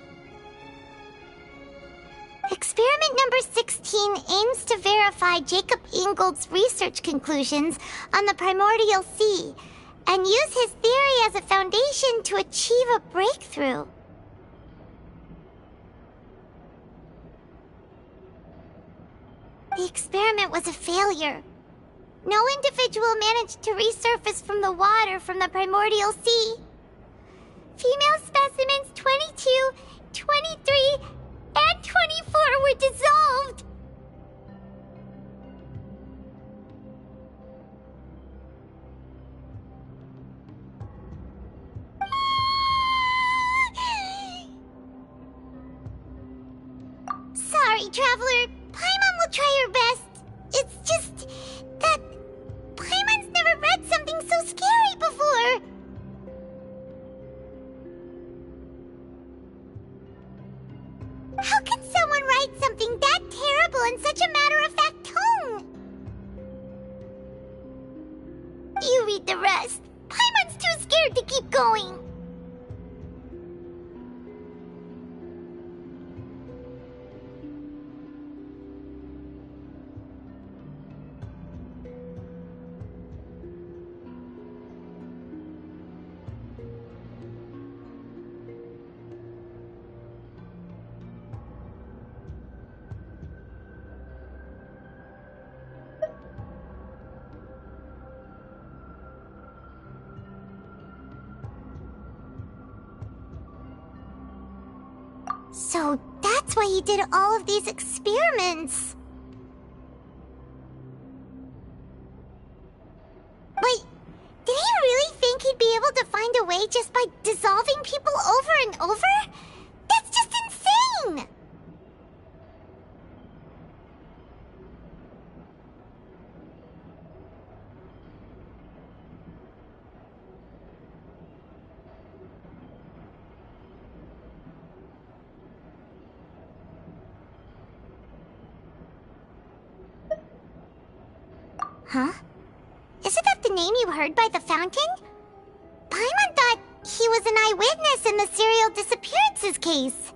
Experiment number 16 aims to verify Jacob Ingold's research conclusions on the primordial sea and use his theory as a foundation to achieve a breakthrough. The experiment was a failure. No individual managed to resurface from the water from the primordial sea. Female specimens 22, 23, and 24 were dissolved. Sorry, Traveler. Paimon will try her best. It's just that Paimon's never read something so scary before. How can someone write something that terrible in such a matter-of-fact tone? You read the rest. Paimon's too scared to keep going. So that's why he did all of these experiments. Wait, did he really think he'd be able to find a way just by dissolving people over and over? That's just insane! Huh? Isn't that the name you heard by the fountain? Paimon thought he was an eyewitness in the serial disappearances case.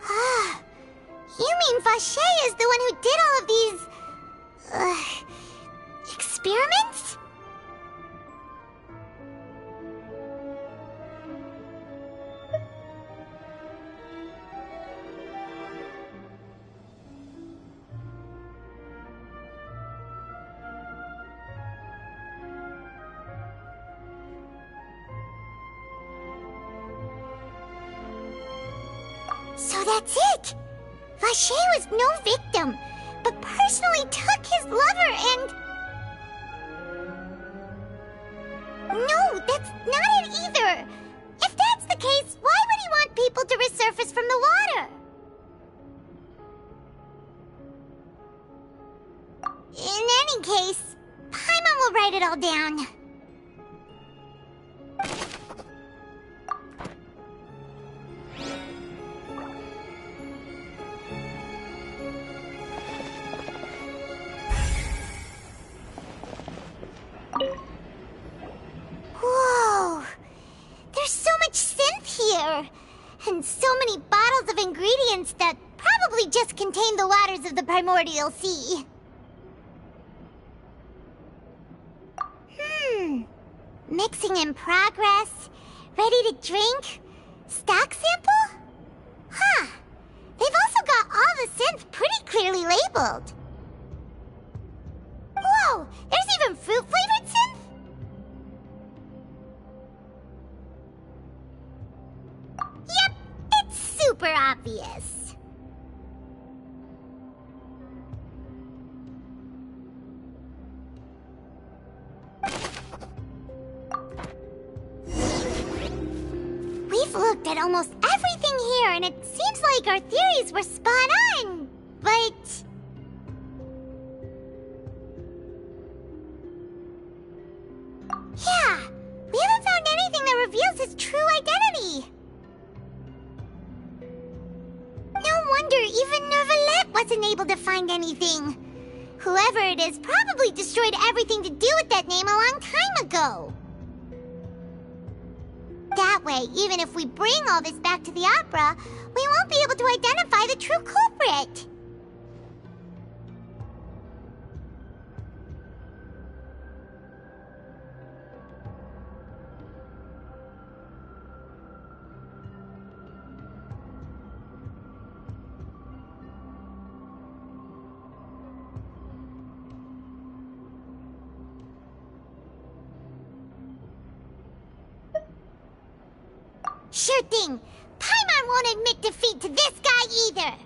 Ah, you mean Vache is the one who did all of these... experiments? So that's it! Vache was no victim, but personally took his lover and... No, that's not it either! If that's the case, why would he want people to resurface from the water? In any case, Paimon will write it all down. And so many bottles of ingredients that probably just contain the waters of the primordial sea. Mixing in progress. Ready to drink? Stock sample? Huh. They've also got all the synths pretty clearly labeled. Whoa! There's even fruit-flavored synth? Yep, it's super obvious. We've looked at almost everything here, and it seems like our theories were spot on, but... yeah, we haven't found anything that reveals his true identity. No wonder even Nervalette wasn't able to find anything. Whoever it is probably destroyed everything to do with that name a long time ago. That way, even if we bring all this back to the opera, we won't be able to identify the true culprit. Sure thing. Paimon won't admit defeat to this guy either.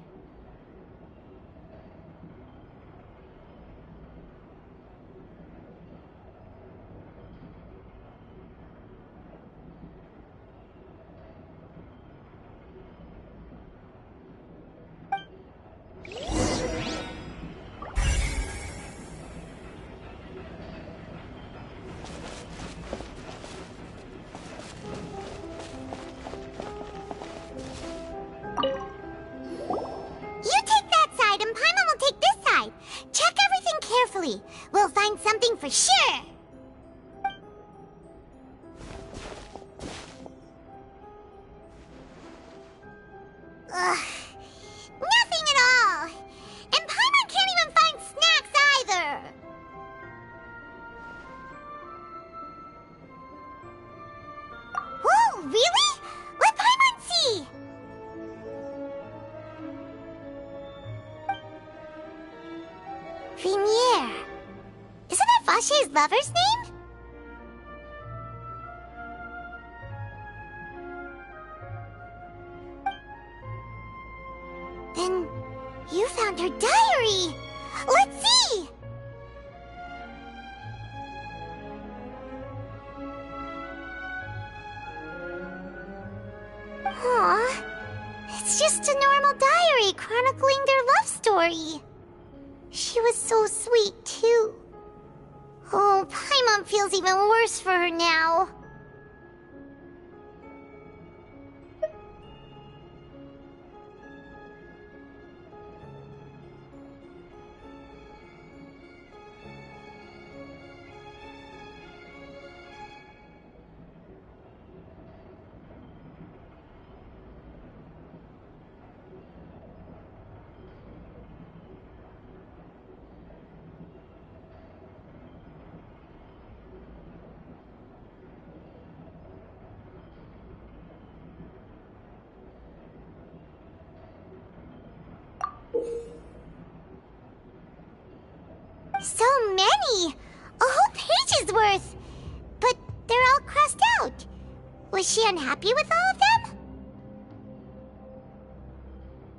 We'll find something for sure. Ugh. Nothing at all. And Paimon can't even find snacks either. Whoa, really? Let Paimon see. Vimier. Isn't that Vache's lover's name? Then you found her diary. Let's see. Aw, it's just a normal diary chronicling their love story. She was so sweet, too. Oh, Paimon feels even worse for her now. So many! A whole page's worth! But they're all crossed out. Was she unhappy with all of them?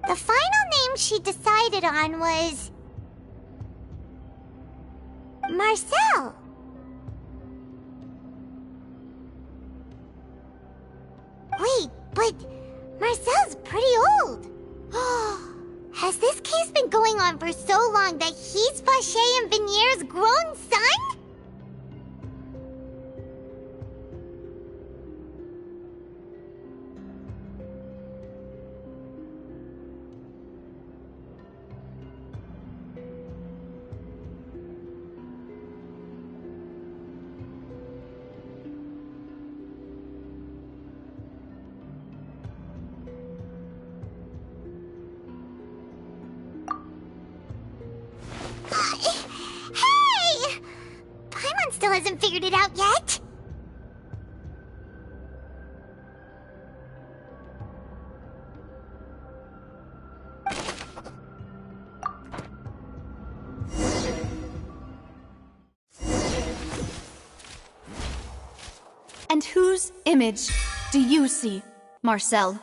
The final name she decided on was... Marcel. Wait, but Marcel's pretty old. Has this case been going on for so long that he's Vache and Vinier's grown son? still hasn't figured it out yet? And whose image do you see, Marcel?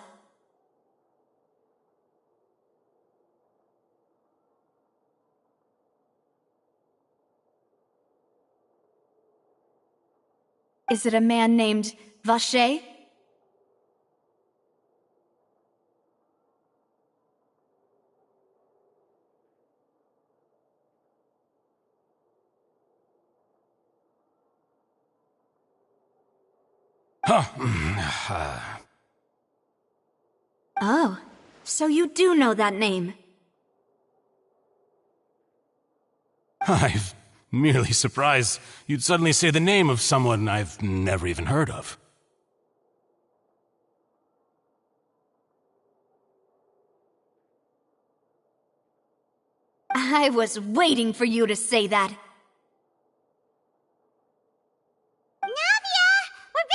Is it a man named Vacher? Oh, so you do know that name. I'm merely surprised you'd suddenly say the name of someone I've never even heard of. I was waiting for you to say that. Navia! We're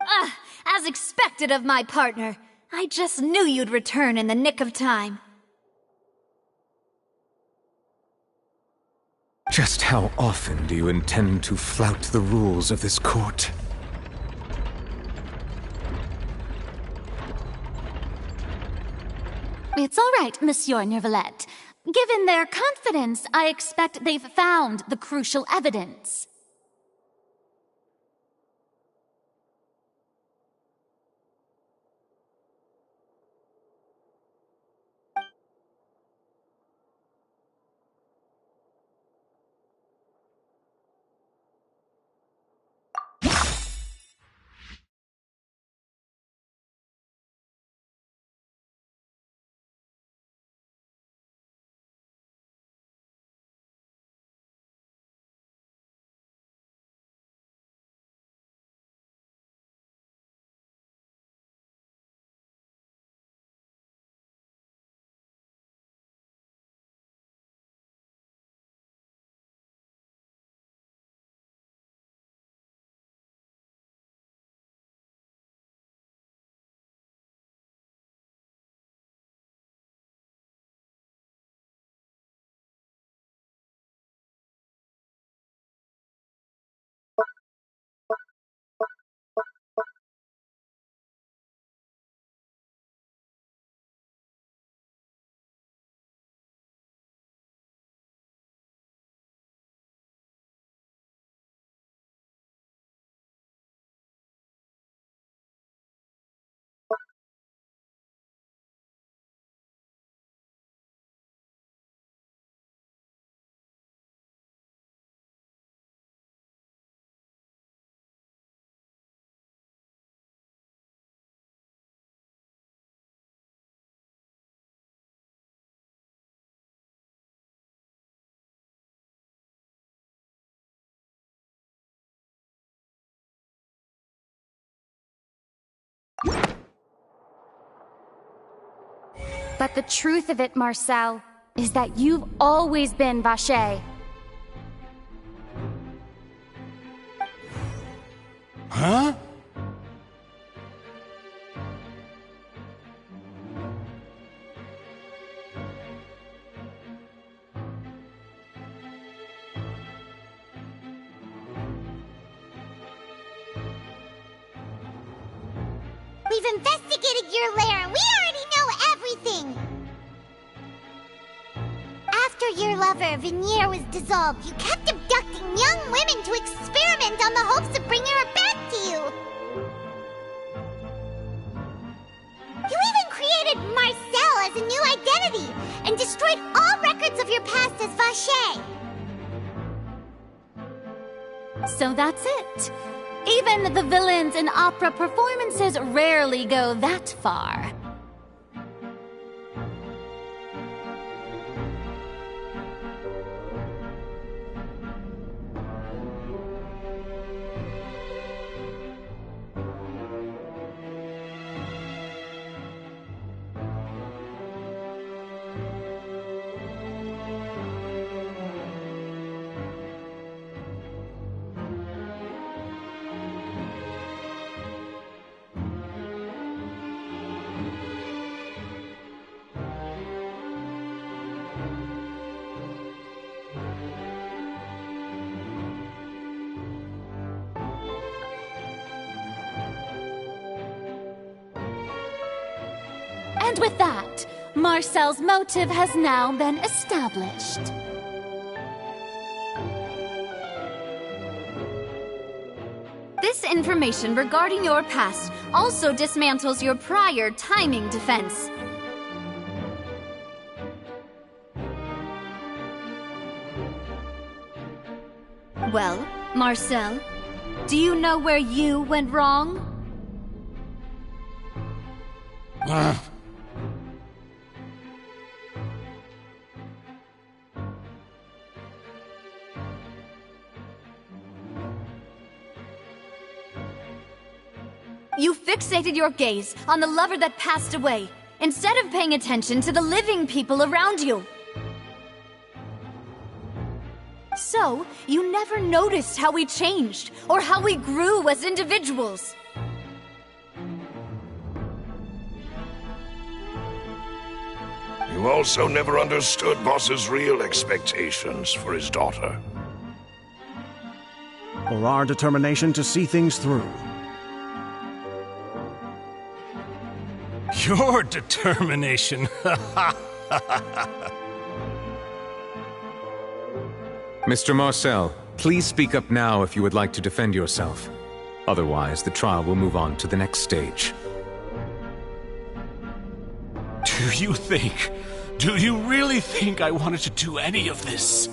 back! As expected of my partner. I just knew you'd return in the nick of time. Just how often do you intend to flout the rules of this court? It's all right, Monsieur Neuvillette. Given their confidence, I expect they've found the crucial evidence. But the truth of it, Marcel, is that you've always been Vacher. Huh? We've investigated your lair and we already know everything! After your lover, Veneer, was dissolved, you kept abducting young women to experiment on the hopes of bringing her back to you! You even created Marcel as a new identity and destroyed all records of your past as Vacher! So that's it. Even the villains in opera performances rarely go that far. And with that, Marcel's motive has now been established. This information regarding your past also dismantles your prior timing defense. Well, Marcel, do you know where you went wrong? You fixated your gaze on the lover that passed away, instead of paying attention to the living people around you. So, you never noticed how we changed, or how we grew as individuals. You also never understood Boss's real expectations for his daughter. Or our determination to see things through. Your determination. Mr. Marcel, please speak up now if you would like to defend yourself. Otherwise, the trial will move on to the next stage. Do you really think I wanted to do any of this?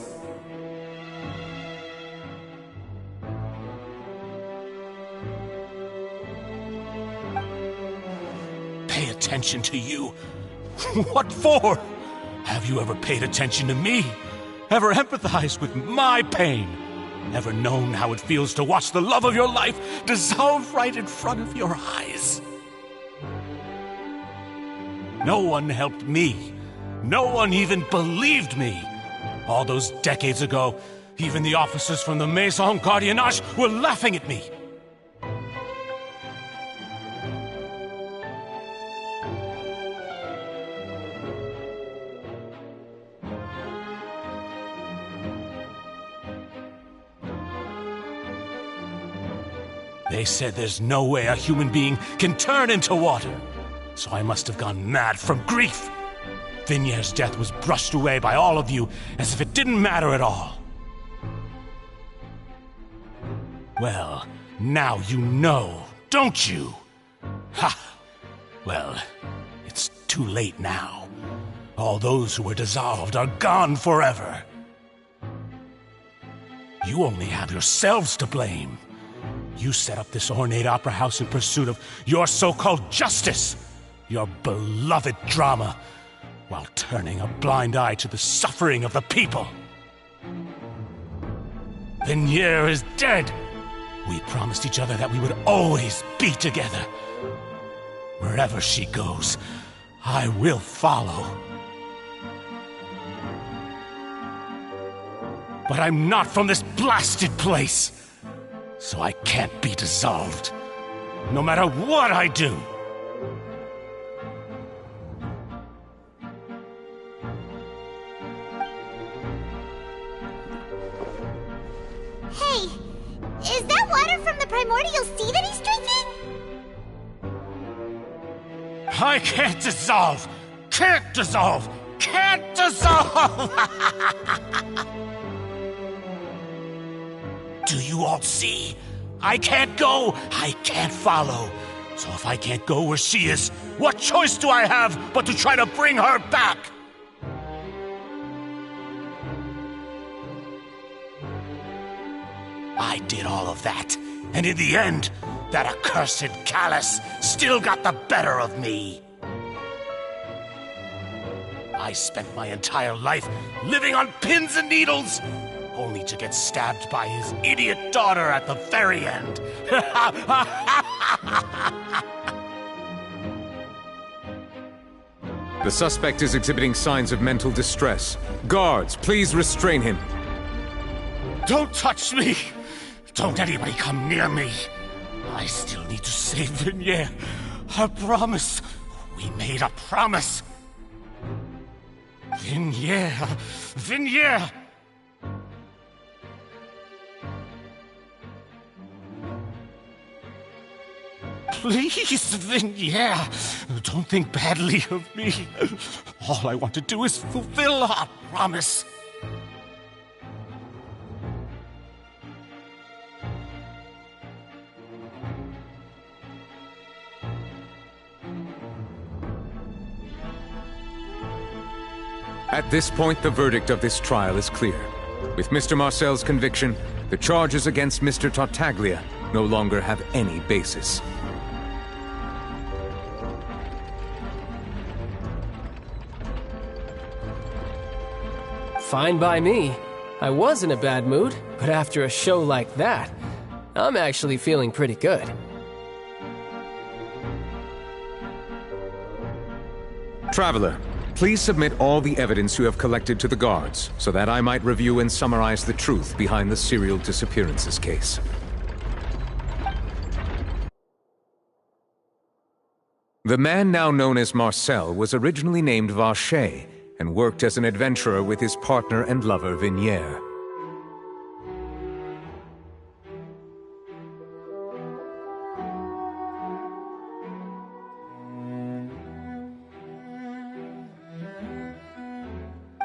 Pay attention to you? What for? Have you ever paid attention to me? Ever empathized with my pain? Ever known how it feels to watch the love of your life dissolve right in front of your eyes? No one helped me. No one even believed me. All those decades ago, even the officers from the Maison Gardiennage were laughing at me. They said there's no way a human being can turn into water. So I must have gone mad from grief. Vignier's death was brushed away by all of you as if it didn't matter at all. Well, now you know, don't you? Ha! Well, it's too late now. All those who were dissolved are gone forever. You only have yourselves to blame. You set up this ornate opera house in pursuit of your so-called justice, your beloved drama, while turning a blind eye to the suffering of the people. Vignier is dead. We promised each other that we would always be together. Wherever she goes, I will follow. But I'm not from this blasted place, so I can't be dissolved, no matter what I do. Hey, is that water from the primordial sea that he's drinking? I can't dissolve! Can't dissolve! Can't dissolve! Do you all see? I can't go, I can't follow. So if I can't go where she is, what choice do I have but to try to bring her back? I did all of that, and in the end, that accursed Callus still got the better of me. I spent my entire life living on pins and needles, only to get stabbed by his idiot daughter at the very end. The suspect is exhibiting signs of mental distress. Guards, please restrain him. Don't touch me! Don't anybody come near me! I still need to save Vignier. A promise. We made a promise. Vignier. Vignier! Please, then, yeah. Don't think badly of me. All I want to do is fulfill our promise. At this point, the verdict of this trial is clear. With Mr. Marcel's conviction, the charges against Mr. Tartaglia no longer have any basis. Fine by me. I was in a bad mood, but after a show like that, I'm actually feeling pretty good. Traveler, please submit all the evidence you have collected to the guards, so that I might review and summarize the truth behind the serial disappearances case. The man now known as Marcel was originally named Vacher and worked as an adventurer with his partner and lover Vignier.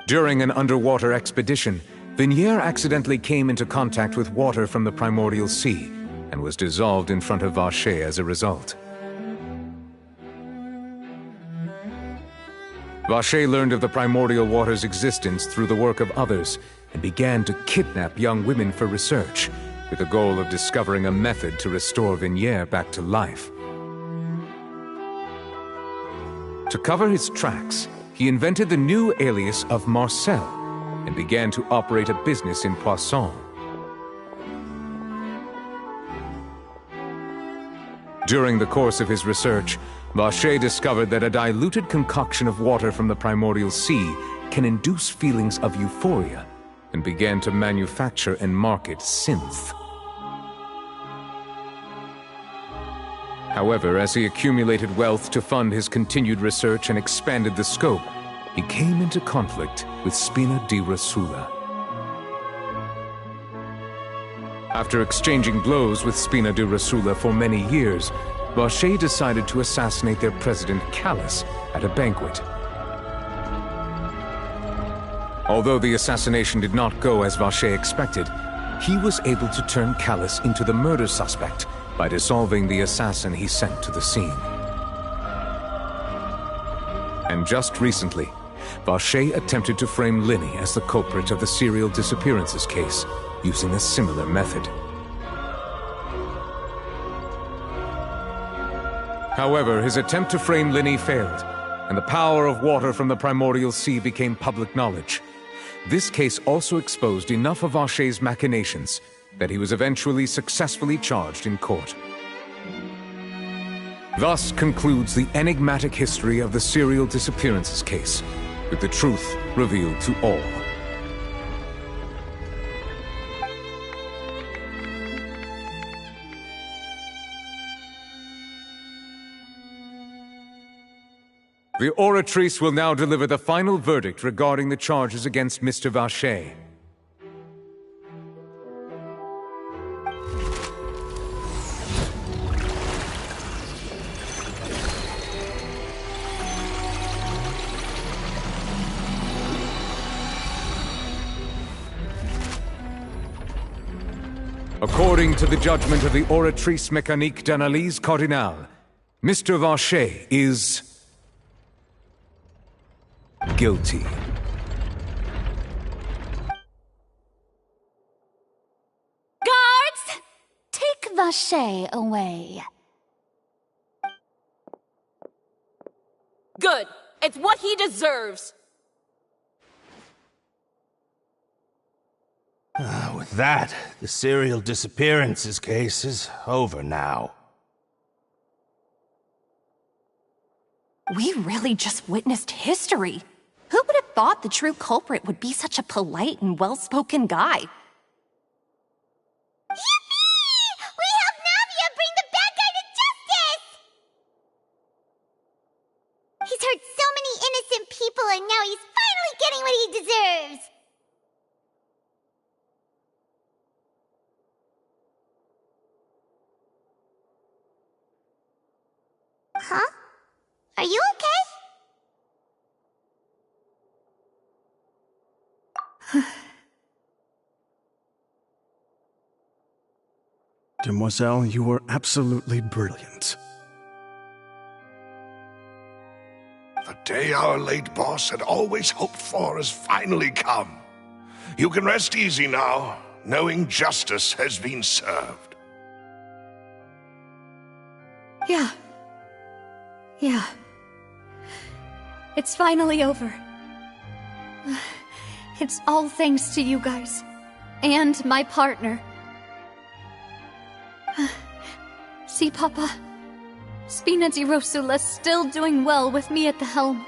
During an underwater expedition, Vignier accidentally came into contact with water from the primordial sea and was dissolved in front of Vacher as a result. Vacher learned of the primordial water's existence through the work of others and began to kidnap young women for research, with the goal of discovering a method to restore Vignier back to life. To cover his tracks, he invented the new alias of Marcel and began to operate a business in Poisson. During the course of his research, Vacher discovered that a diluted concoction of water from the primordial sea can induce feelings of euphoria and began to manufacture and market synth. However, as he accumulated wealth to fund his continued research and expanded the scope, he came into conflict with Spina di Rosula. After exchanging blows with Spina di Rosula for many years, Vacher decided to assassinate their president Callus at a banquet. Although the assassination did not go as Vacher expected, he was able to turn Callus into the murder suspect by dissolving the assassin he sent to the scene. And just recently, Vacher attempted to frame Linny as the culprit of the serial disappearances case, using a similar method. However, his attempt to frame Linny failed, and the power of water from the primordial sea became public knowledge. This case also exposed enough of Vacher's machinations that he was eventually successfully charged in court. Thus concludes the enigmatic history of the serial disappearances case, with the truth revealed to all. The Oratrice will now deliver the final verdict regarding the charges against Mr. Vacher. According to the judgment of the Oratrice Mécanique d'Analyse Cardinale, Mr. Vacher is guilty. Guards! Take Vacher away. Good. It's what he deserves. With that, the serial disappearances case is over now. We really just witnessed history. Who would have thought the true culprit would be such a polite and well-spoken guy? Yippee! We helped Navia bring the bad guy to justice! He's hurt so many innocent people, and now he's finally getting what he deserves! Huh? Are you okay? Demoiselle, you were absolutely brilliant. The day our late boss had always hoped for has finally come. You can rest easy now, knowing justice has been served. Yeah. Yeah. It's finally over. It's all thanks to you guys. And my partner. See, Papa? Spina di Rosula's still doing well with me at the helm.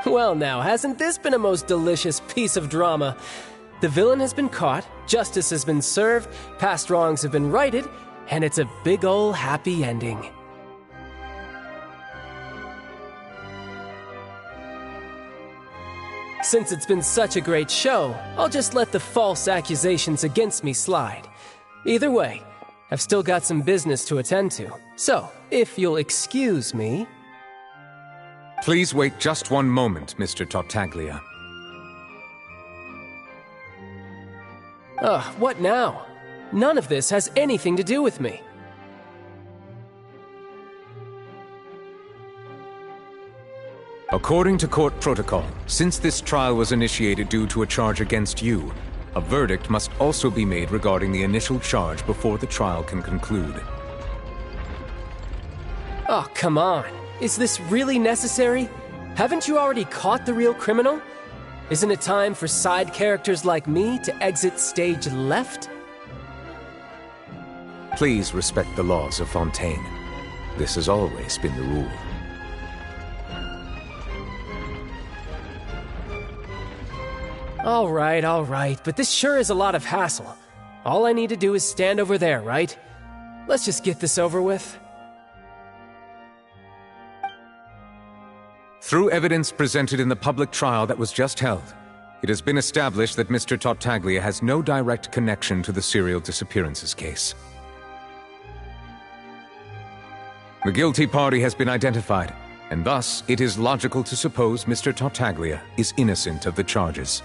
Well now, hasn't this been a most delicious piece of drama? The villain has been caught, justice has been served, past wrongs have been righted, and it's a big ol' happy ending. Since it's been such a great show, I'll just let the false accusations against me slide. Either way, I've still got some business to attend to. So, if you'll excuse me... Please wait just one moment, Mr. Tartaglia. Ugh, what now? None of this has anything to do with me. According to court protocol, since this trial was initiated due to a charge against you, a verdict must also be made regarding the initial charge before the trial can conclude. Oh, come on. Is this really necessary? Haven't you already caught the real criminal? Isn't it time for side characters like me to exit stage left? Please respect the laws of Fontaine. This has always been the rule. All right, but this sure is a lot of hassle. All I need to do is stand over there, right? Let's just get this over with. Through evidence presented in the public trial that was just held, it has been established that Mr. Tartaglia has no direct connection to the serial disappearances case. The guilty party has been identified, and thus it is logical to suppose Mr. Tartaglia is innocent of the charges.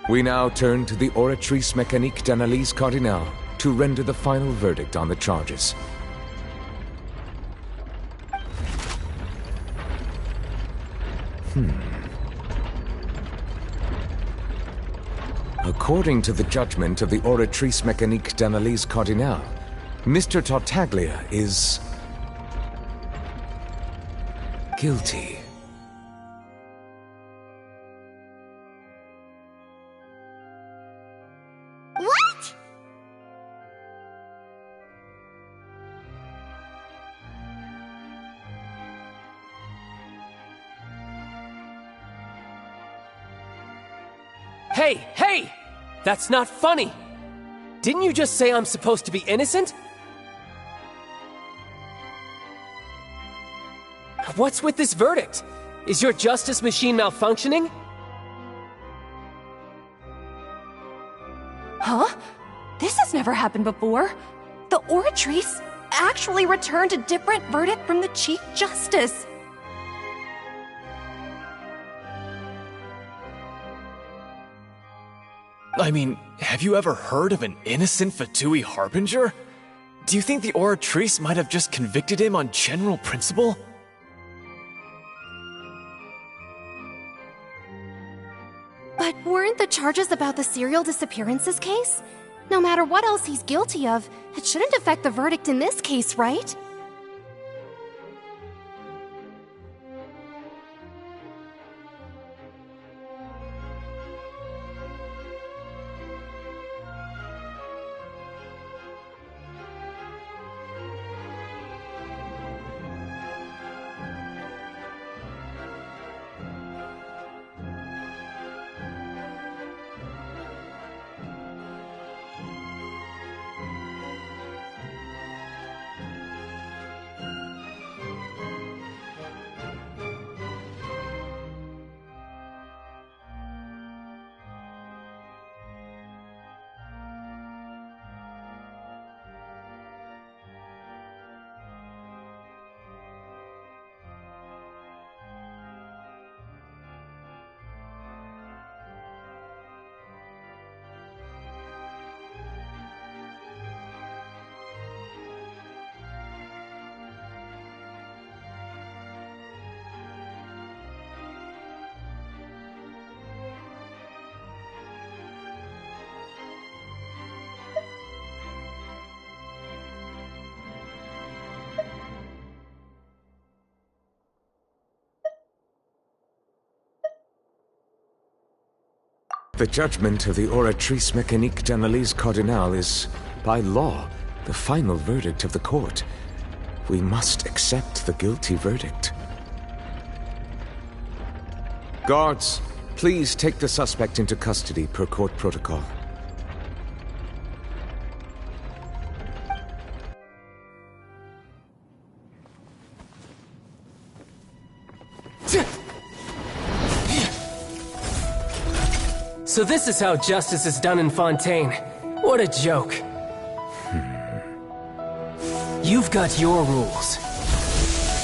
We now turn to the Oratrice Mécanique d'Analyse Cardinale to render the final verdict on the charges. According to the judgment of the Oratrice Mécanique d'Analyse Cardinale, Mr. Tartaglia is... guilty. What? Hey! That's not funny! Didn't you just say I'm supposed to be innocent? What's with this verdict? Is your justice machine malfunctioning? Huh? This has never happened before. The Oratrice actually returned a different verdict from the Chief Justice. I mean, have you ever heard of an innocent Fatui Harbinger? Do you think the Oratrice might have just convicted him on general principle? But weren't the charges about the serial disappearances case? No matter what else he's guilty of, it shouldn't affect the verdict in this case, right? The judgment of the Oratrice Mécanique d'Analyse Cardinal is, by law, the final verdict of the court. We must accept the guilty verdict. Guards, please take the suspect into custody per court protocol. So this is how justice is done in Fontaine. What a joke. You've got your rules.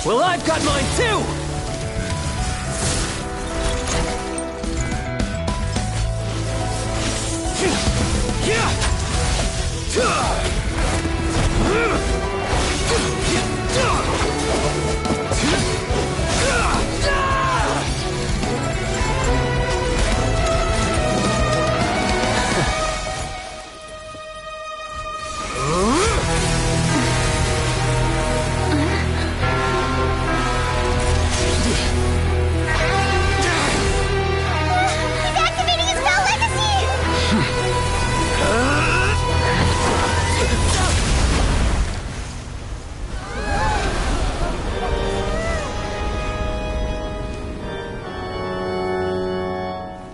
Well, I've got mine too!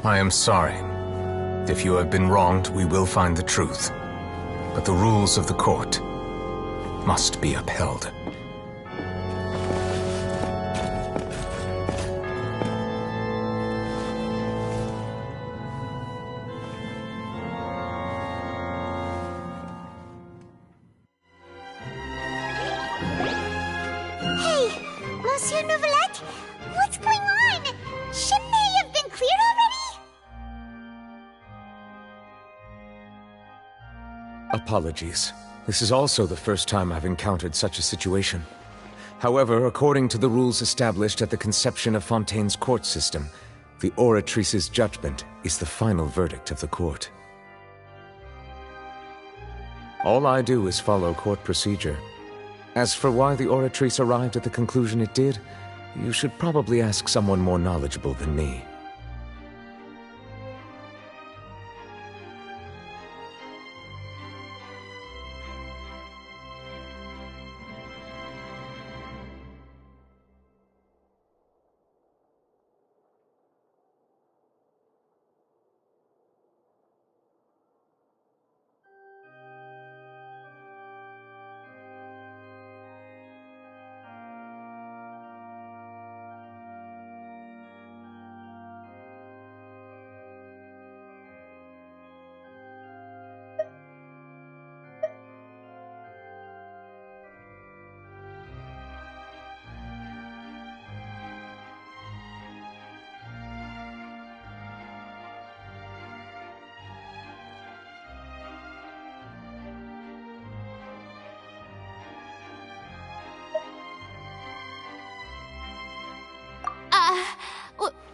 I am sorry. If you have been wronged, we will find the truth. But the rules of the court must be upheld. Hey, Monsieur Nouvelette, what's going on? Shouldn't they have been cleared already? Apologies. This is also the first time I've encountered such a situation. However, according to the rules established at the conception of Fontaine's court system, the Oratrice's judgment is the final verdict of the court. All I do is follow court procedure. As for why the Oratrice arrived at the conclusion it did, you should probably ask someone more knowledgeable than me.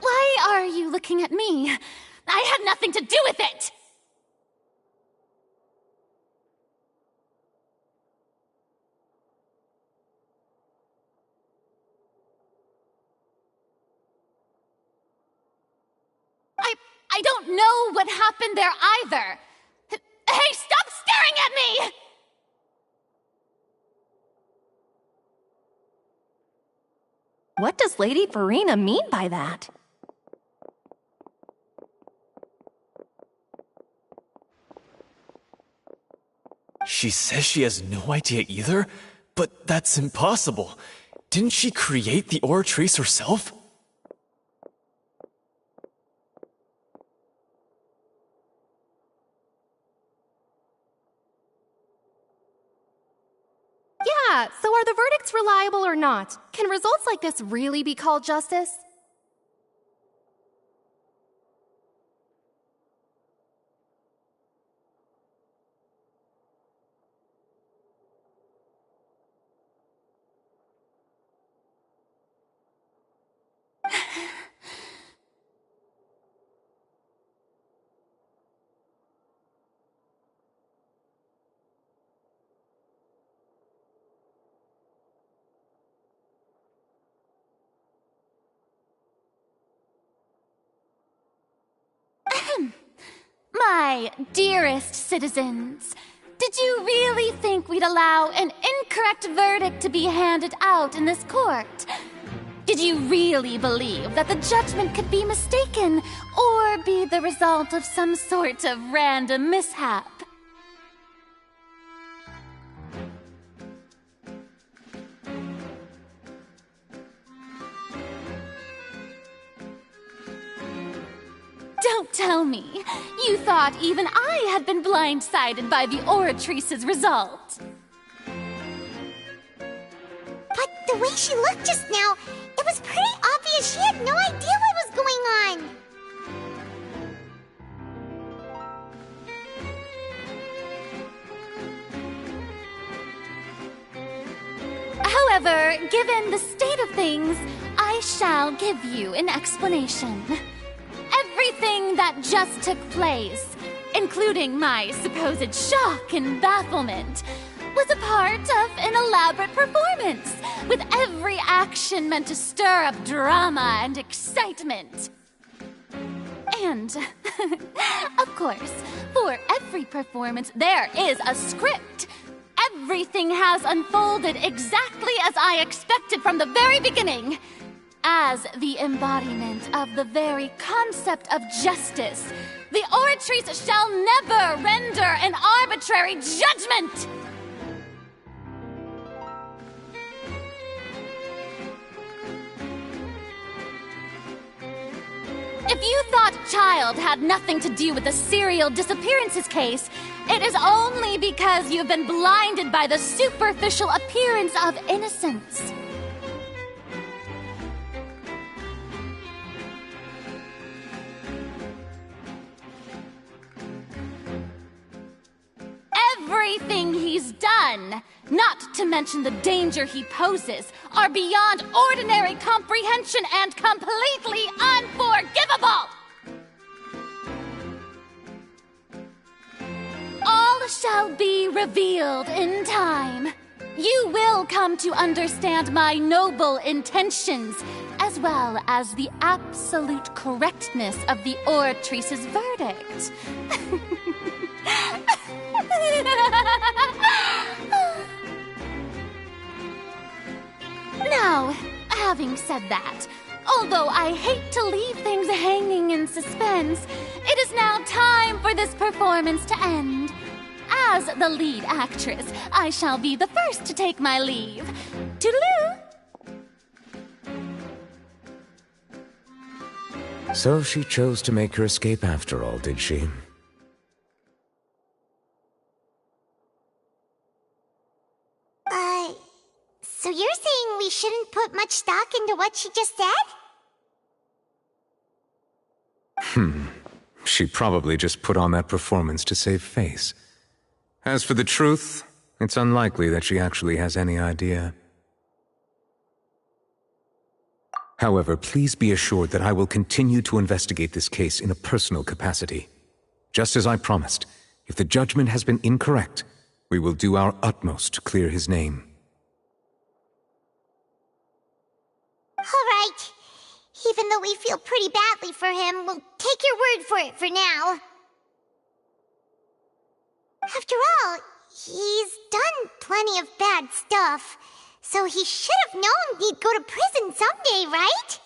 Why are you looking at me? I had nothing to do with it! I don't know what happened there either. Hey, stop staring at me! What does Lady Verena mean by that? She says she has no idea either? But that's impossible. Didn't she create the Oratrice herself? Yeah, so are the verdicts reliable or not? Can results like this really be called justice? My dearest citizens, did you really think we'd allow an incorrect verdict to be handed out in this court? Did you really believe that the judgment could be mistaken or be the result of some sort of random mishap? Don't tell me. You thought even I had been blindsided by the Oratrice's result. But the way she looked just now, it was pretty obvious she had no idea what was going on. However, given the state of things, I shall give you an explanation. Everything that just took place, including my supposed shock and bafflement, was a part of an elaborate performance, with every action meant to stir up drama and excitement. And, of course, for every performance, there is a script. Everything has unfolded exactly as I expected from the very beginning. As the embodiment of the very concept of justice, the Oratrice shall never render an arbitrary judgment! If you thought Child had nothing to do with the serial disappearances case, it is only because you've been blinded by the superficial appearance of innocence. Everything he's done, not to mention the danger he poses, are beyond ordinary comprehension and completely unforgivable! All shall be revealed in time. You will come to understand my noble intentions, as well as the absolute correctness of the Oratrice's verdict. Now, having said that, although I hate to leave things hanging in suspense, it is now time for this performance to end. As the lead actress, I shall be the first to take my leave. Toodaloo! So she chose to make her escape after all, did she? So you're saying we shouldn't put much stock into what she just said? She probably just put on that performance to save face. As for the truth, it's unlikely that she actually has any idea. However, please be assured that I will continue to investigate this case in a personal capacity. Just as I promised, if the judgment has been incorrect, we will do our utmost to clear his name. All right. Even though we feel pretty badly for him, we'll take your word for it for now. After all, he's done plenty of bad stuff, so he should have known he'd go to prison someday, right?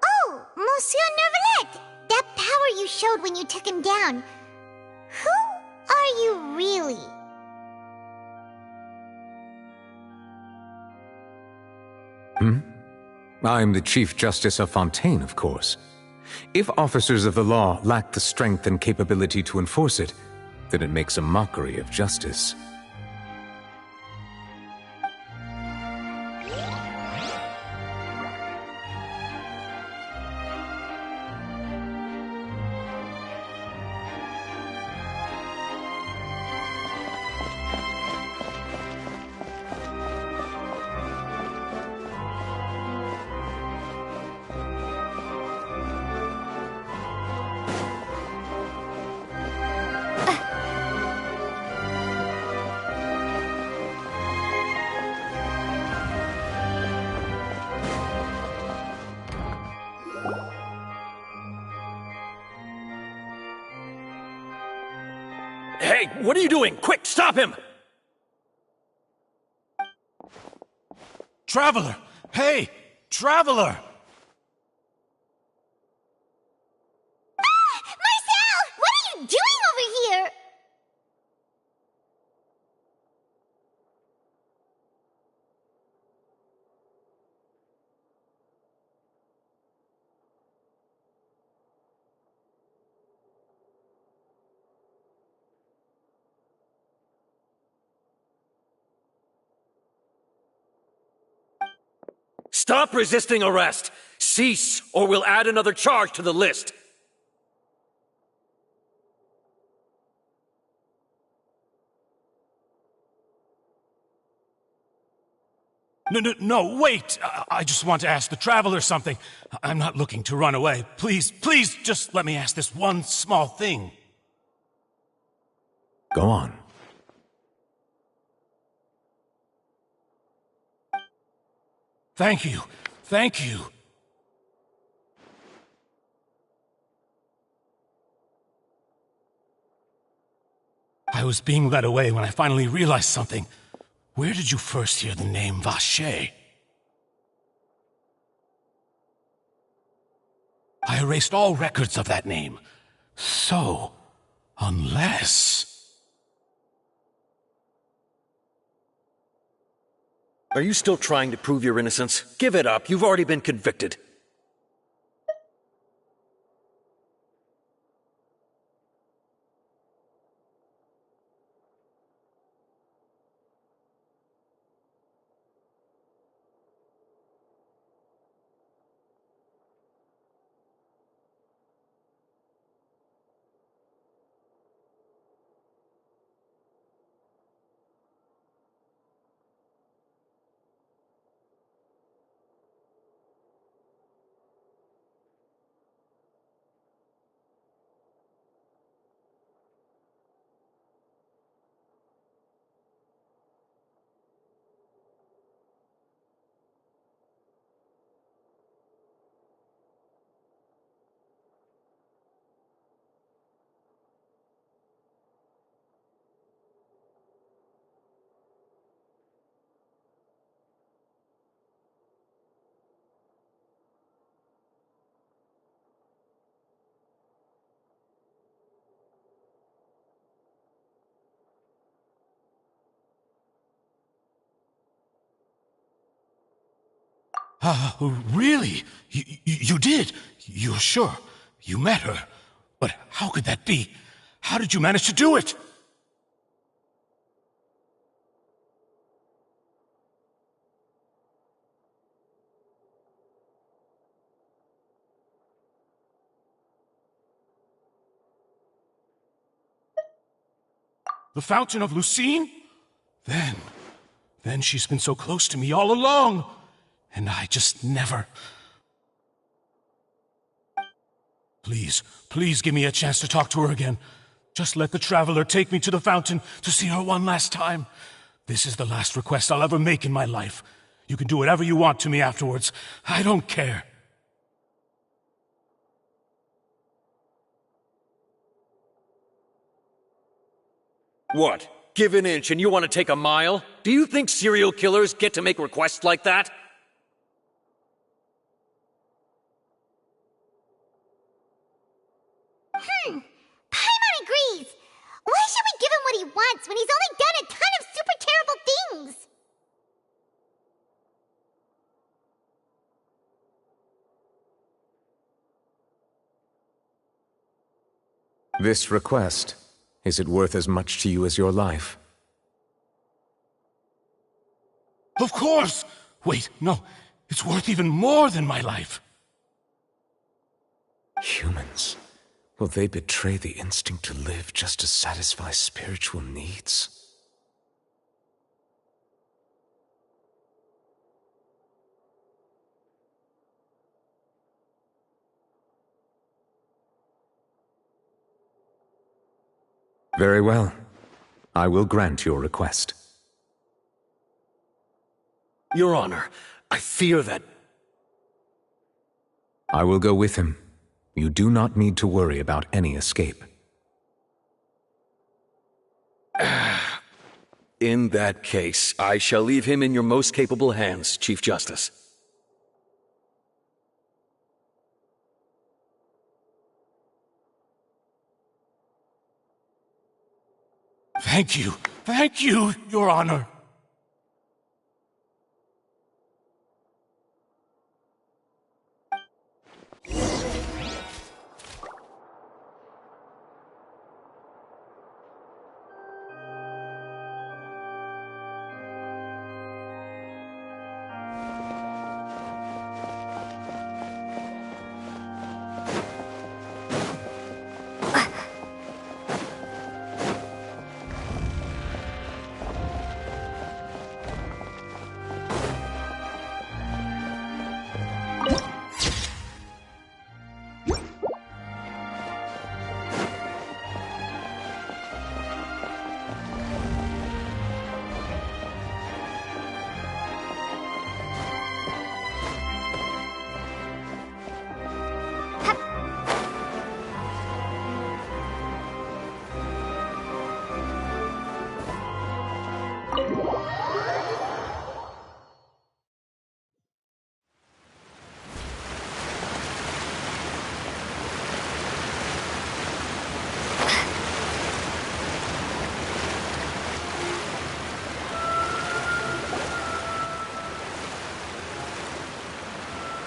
Oh, Monsieur Neuvillette! That power you showed when you took him down. Who are you really? I'm the Chief Justice of Fontaine, of course. If officers of the law lack the strength and capability to enforce it, then it makes a mockery of justice. Hey, what are you doing? Quick, stop him! Traveler! Hey! Traveler! Marcel! What are you doing over here? Stop resisting arrest! Cease, or we'll add another charge to the list! No, wait! I just want to ask the Traveler something. I'm not looking to run away. Please, just let me ask this one small thing. Go on. Thank you. Thank you. I was being led away when I finally realized something. Where did you first hear the name Vacher? I erased all records of that name. So, unless... Are you still trying to prove your innocence? Give it up. You've already been convicted. Really? You did? You're sure? You met her? But how could that be? How did you manage to do it? The Fountain of Lucine? Then she's been so close to me all along. And I just never... Please give me a chance to talk to her again. Just let the Traveler take me to the fountain to see her one last time. This is the last request I'll ever make in my life. You can do whatever you want to me afterwards. I don't care. What? Give an inch and you want to take a mile? Do you think serial killers get to make requests like that? Paimon agrees! Why should we give him what he wants when he's only done a ton of super terrible things? This request, is it worth as much to you as your life? Of course! Wait, no. It's worth even more than my life. Humans. Will they betray the instinct to live just to satisfy spiritual needs? Very well. I will grant your request. Your Honor, I fear that... I will go with him. You do not need to worry about any escape. In that case, I shall leave him in your most capable hands, Chief Justice. Thank you, Your Honor.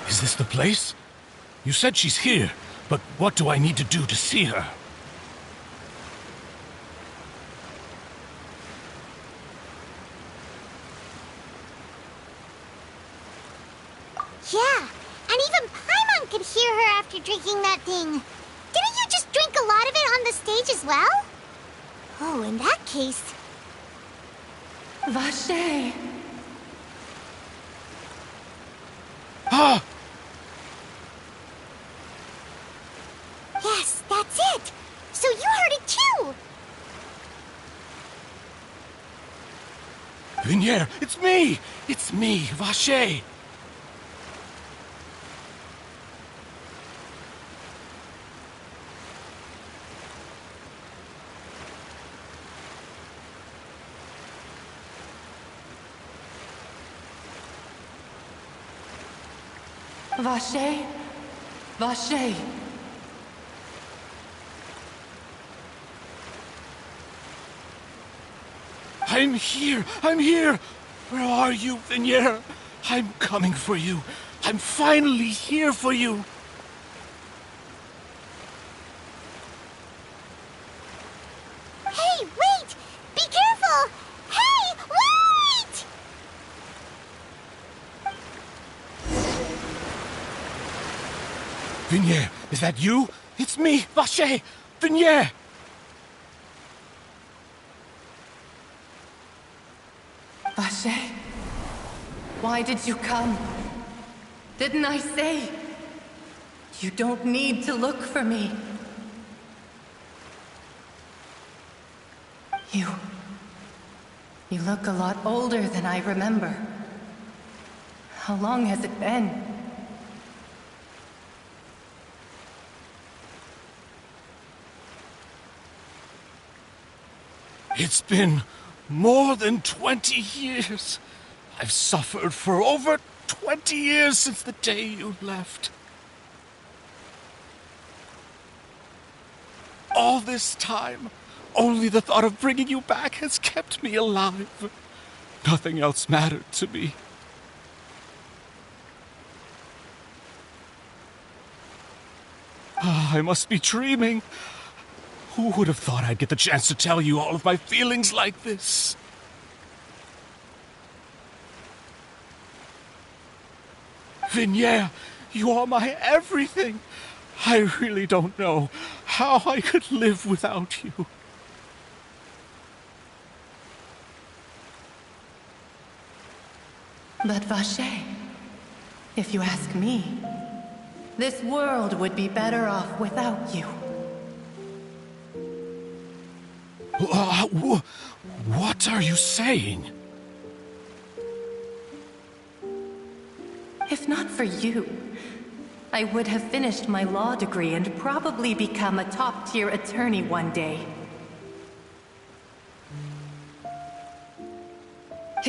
Is this the place? You said she's here, but what do I need to do to see her? Yeah, and even Paimon could hear her after drinking that thing. Didn't you just drink a lot of it on the stage as well? Oh, in that case... Vache! Ah! Yes, that's it! So you heard it too! Vinier, it's me! It's me, Vache! Vache? Vache? I'm here! I'm here! Where are you, Vinier? I'm coming for you. I'm finally here for you. Hey, wait! Be careful! Hey, wait! Vinier, is that you? It's me, Vache! Vinier! Vache? Why did you come? Didn't I say? You don't need to look for me. You look a lot older than I remember. How long has it been? It's been more than 20 years. I've suffered for over 20 years since the day you left. All this time, only the thought of bringing you back has kept me alive. Nothing else mattered to me. I must be dreaming. Who would have thought I'd get the chance to tell you all of my feelings like this? Vinier, you are my everything. I really don't know how I could live without you. But Vache, if you ask me, this world would be better off without you. What are you saying? If not for you, I would have finished my law degree and probably become a top-tier attorney one day.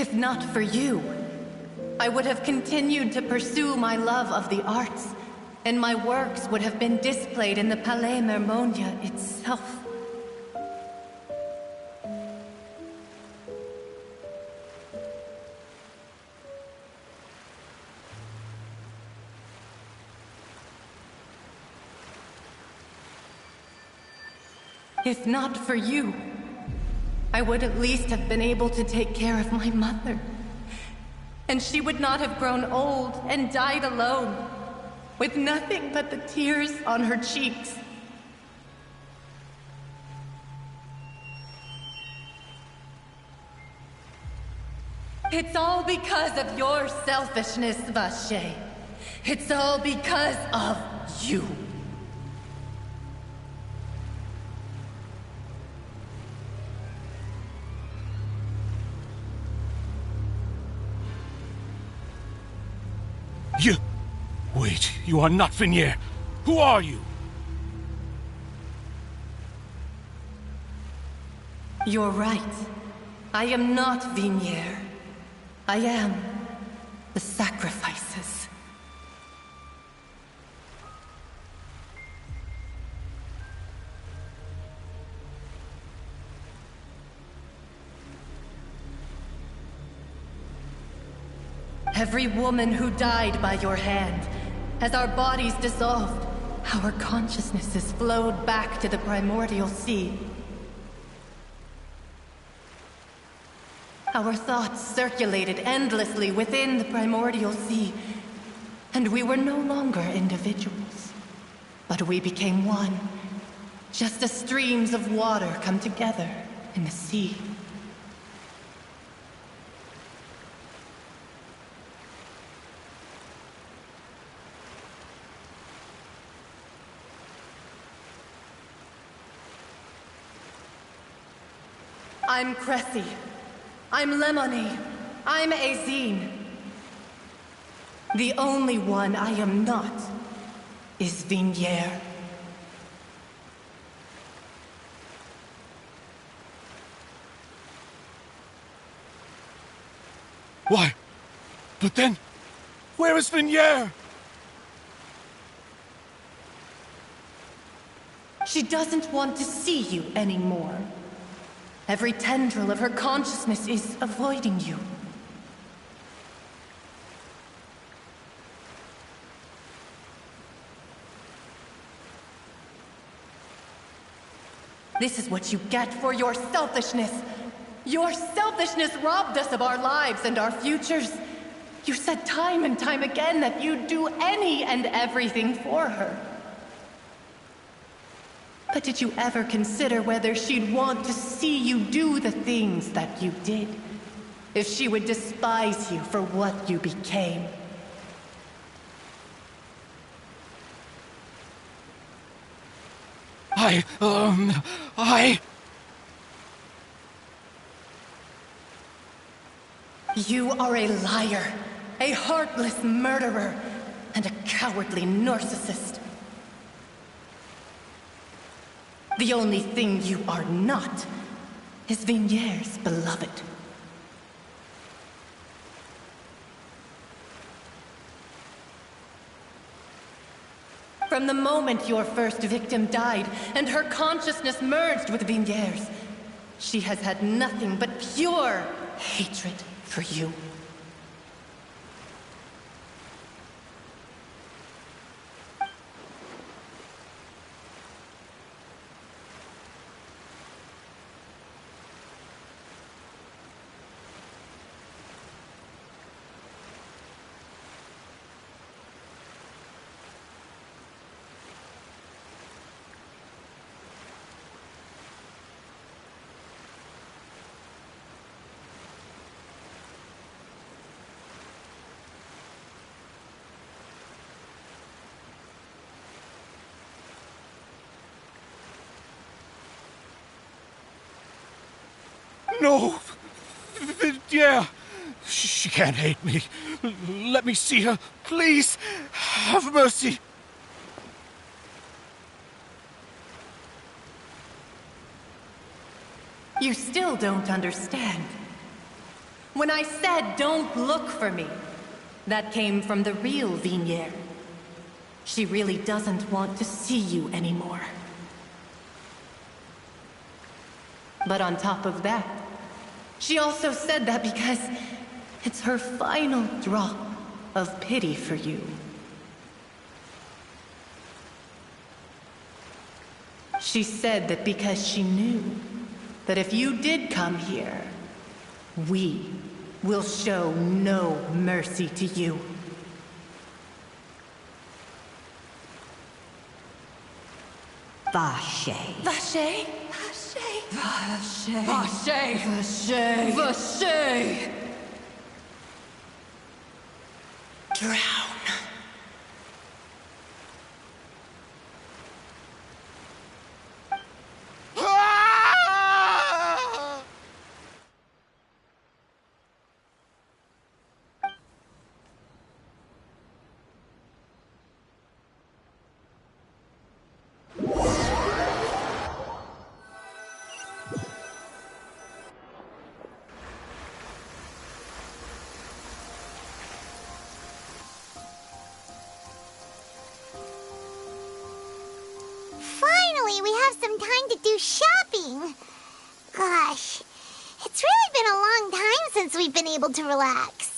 If not for you, I would have continued to pursue my love of the arts, and my works would have been displayed in the Palais Mermonia itself. If not for you, I would at least have been able to take care of my mother. And she would not have grown old and died alone, with nothing but the tears on her cheeks. It's all because of your selfishness, Vache. It's all because of you. You... Wait, you are not Vinier. Who are you? You're right. I am not Vinier. I am the sacrifices. Every woman who died by your hand, as our bodies dissolved, our consciousnesses flowed back to the primordial sea. Our thoughts circulated endlessly within the primordial sea, and we were no longer individuals, but we became one, just as streams of water come together in the sea. I'm Cressy. I'm Lemony. I'm Azine. The only one I am not is Vinier. Why? But then, where is Vinier? She doesn't want to see you anymore. Every tendril of her consciousness is avoiding you. This is what you get for your selfishness. Your selfishness robbed us of our lives and our futures. You said time and time again that you'd do any and everything for her. But did you ever consider whether she'd want to see you do the things that you did? If she would despise you for what you became? You are a liar, a heartless murderer, and a cowardly narcissist. The only thing you are not is Vinier's beloved. From the moment your first victim died and her consciousness merged with Vinier's, she has had nothing but pure hatred for you. No! Yeah! She can't hate me. Let me see her. Please! Have mercy! You still don't understand. When I said don't look for me, that came from the real Vignier. She really doesn't want to see you anymore. But on top of that, she also said that because it's her final drop of pity for you. She said that because she knew that if you did come here, we will show no mercy to you. Vache. Vache? Vache. Vache. Vache. Vache. Drown. Finally, we have some time to do shopping. Gosh, it's really been a long time since we've been able to relax.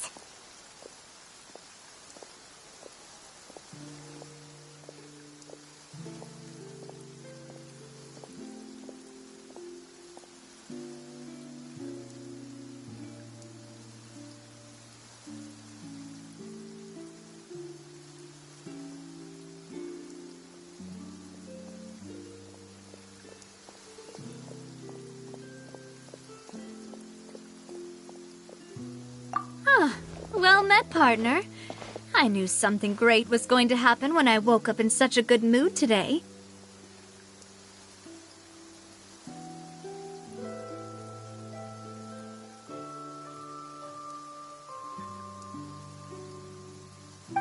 Well met, partner. I knew something great was going to happen when I woke up in such a good mood today.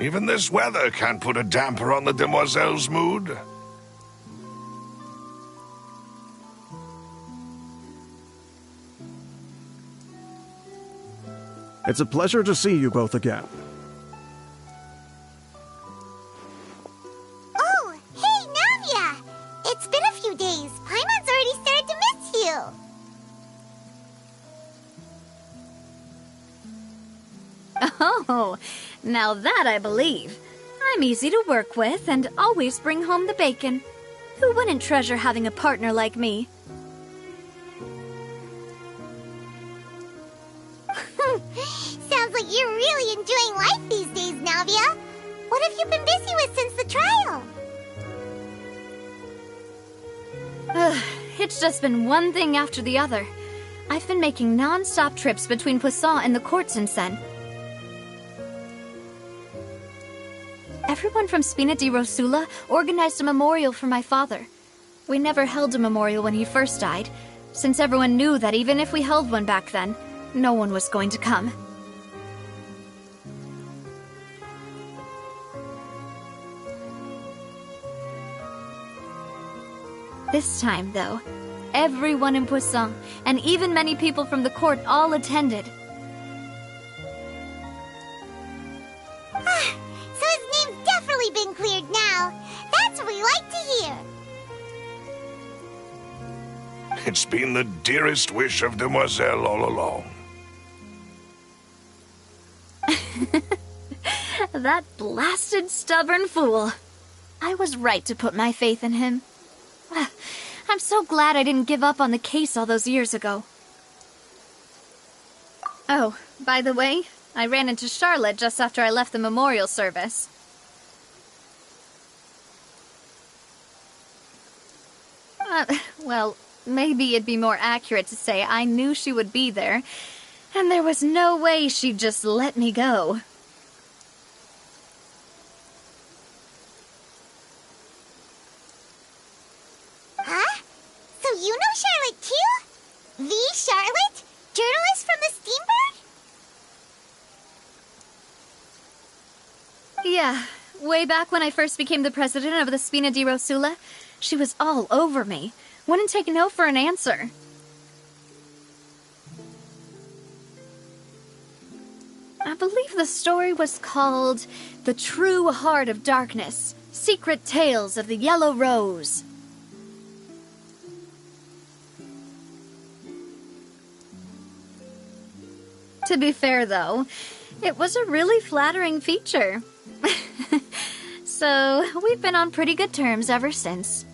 Even this weather can't put a damper on the demoiselle's mood. It's a pleasure to see you both again. Oh, hey, Navia! It's been a few days. Paimon's already started to miss you. Oh, now that I believe. I'm easy to work with and always bring home the bacon. Who wouldn't treasure having a partner like me? Sounds like you're really enjoying life these days, Navia. What have you been busy with since the trial? It's just been one thing after the other. I've been making non-stop trips between Poisson and the courts in Seine. Everyone from Spina di Rosula organized a memorial for my father. We never held a memorial when he first died, since everyone knew that even if we held one back then, no one was going to come. This time, though, everyone in Poisson, and even many people from the court, all attended. So his name's definitely been cleared now. That's what we like to hear. It's been the dearest wish of Demoiselle all along. That blasted stubborn fool. I was right to put my faith in him. I'm so glad I didn't give up on the case all those years ago. Oh, by the way, I ran into Charlotte just after I left the memorial service. Well, maybe it'd be more accurate to say I knew she would be there, and there was no way she'd just let me go. Huh? So you know Charlotte too? The Charlotte? Journalist from the Steambird? Yeah, way back when I first became the president of the Spina di Rosula, she was all over me. Wouldn't take no for an answer. the story was called The True Heart of Darkness, Secret Tales of the Yellow Rose. To be fair, though, it was a really flattering feature. So, we've been on pretty good terms ever since.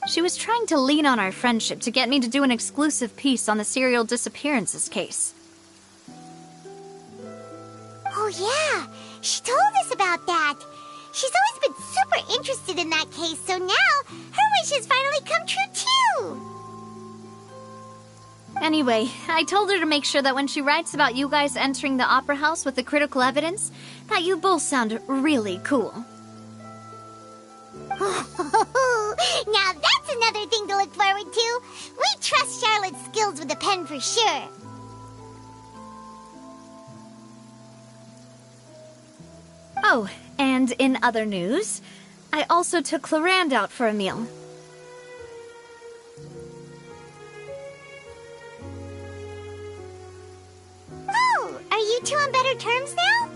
She was trying to lean on our friendship to get me to do an exclusive piece on the serial disappearances case. Oh yeah, she told us about that. She's always been super interested in that case, so now her wish has finally come true too. Anyway, I told her to make sure that when she writes about you guys entering the opera house with the critical evidence, that you both sound really cool. Now that's another thing to look forward to. We trust Charlotte's skills with a pen for sure. Oh, and in other news, I also took Clorand out for a meal. Oh, are you two on better terms now?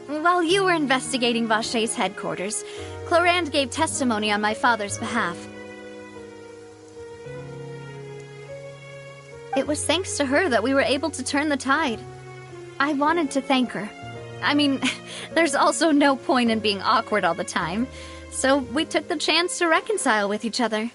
While you were investigating Vache's headquarters, Clorand gave testimony on my father's behalf. It was thanks to her that we were able to turn the tide. I wanted to thank her. I mean, there's also no point in being awkward all the time, so we took the chance to reconcile with each other.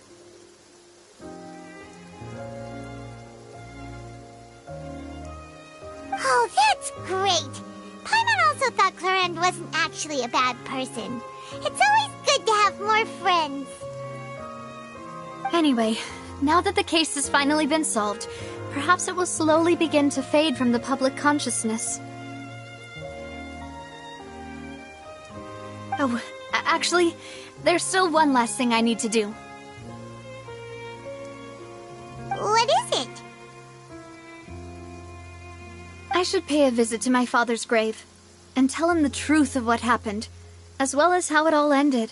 Oh, that's great! Paimon also thought Clorand wasn't actually a bad person. It's always good to have more friends. Anyway, now that the case has finally been solved, perhaps it will slowly begin to fade from the public consciousness. Oh, actually, there's still one last thing I need to do. What is it? I should pay a visit to my father's grave and tell him the truth of what happened, as well as how it all ended.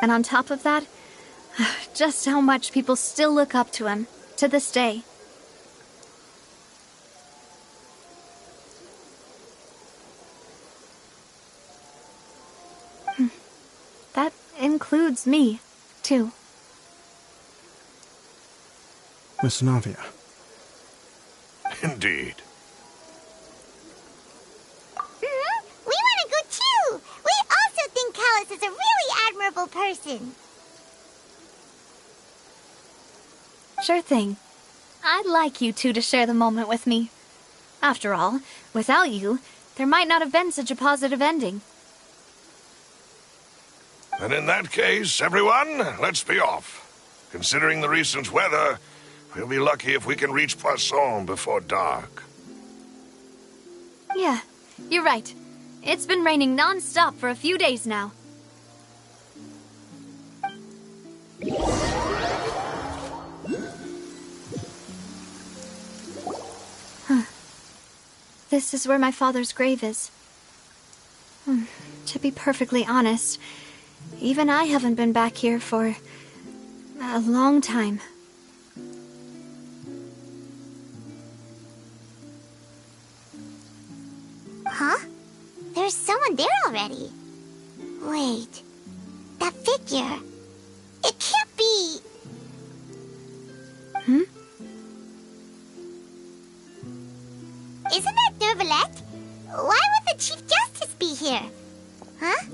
And on top of that, just how much people still look up to him, to this day. That includes me, too. Miss Navia. Indeed. We want to go too! We also think Callus is a really admirable person. Sure thing. I'd like you two to share the moment with me. After all, without you, there might not have been such a positive ending. And in that case, everyone, let's be off. Considering the recent weather, we'll be lucky if we can reach Poisson before dark. Yeah, you're right. It's been raining non-stop for a few days now. This is where my father's grave is. To be perfectly honest, even I haven't been back here for a long time. Huh? There's someone there already. Wait, that figure. It can't be. Isn't that Dervalette? Why would the Chief Justice be here? Huh?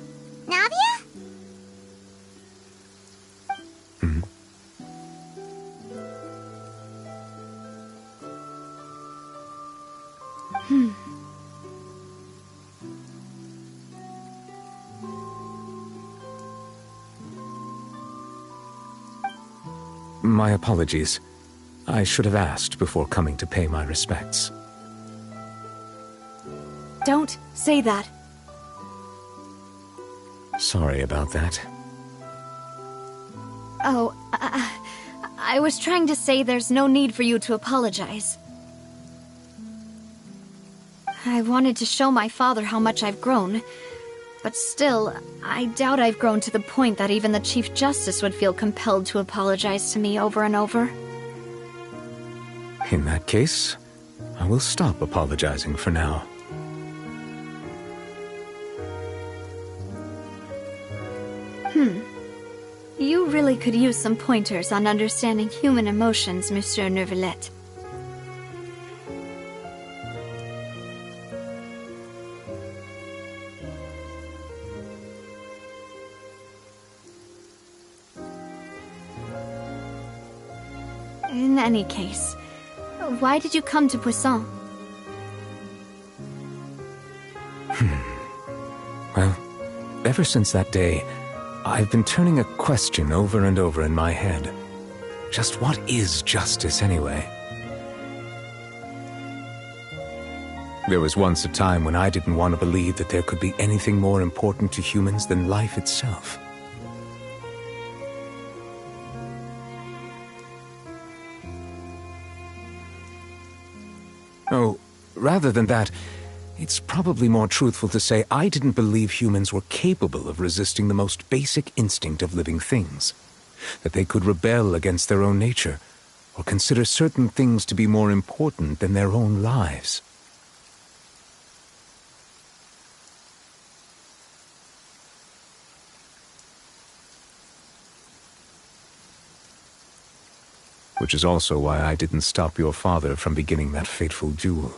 Navia? My apologies. I should have asked before coming to pay my respects. Don't say that. Sorry about that. Oh, I was trying to say there's no need for you to apologize. I wanted to show my father how much I've grown, But still, I doubt I've grown to the point that even the Chief Justice would feel compelled to apologize to me over and over. In that case, I will stop apologizing for now. You really could use some pointers on understanding human emotions, Monsieur Neuvillette. In any case, why did you come to Poisson? Well, ever since that day, I've been turning a question over and over in my head. Just what is justice, anyway? There was once a time when I didn't want to believe that there could be anything more important to humans than life itself. Oh, rather than that, it's probably more truthful to say I didn't believe humans were capable of resisting the most basic instinct of living things. That they could rebel against their own nature, or consider certain things to be more important than their own lives. Which is also why I didn't stop your father from beginning that fateful duel.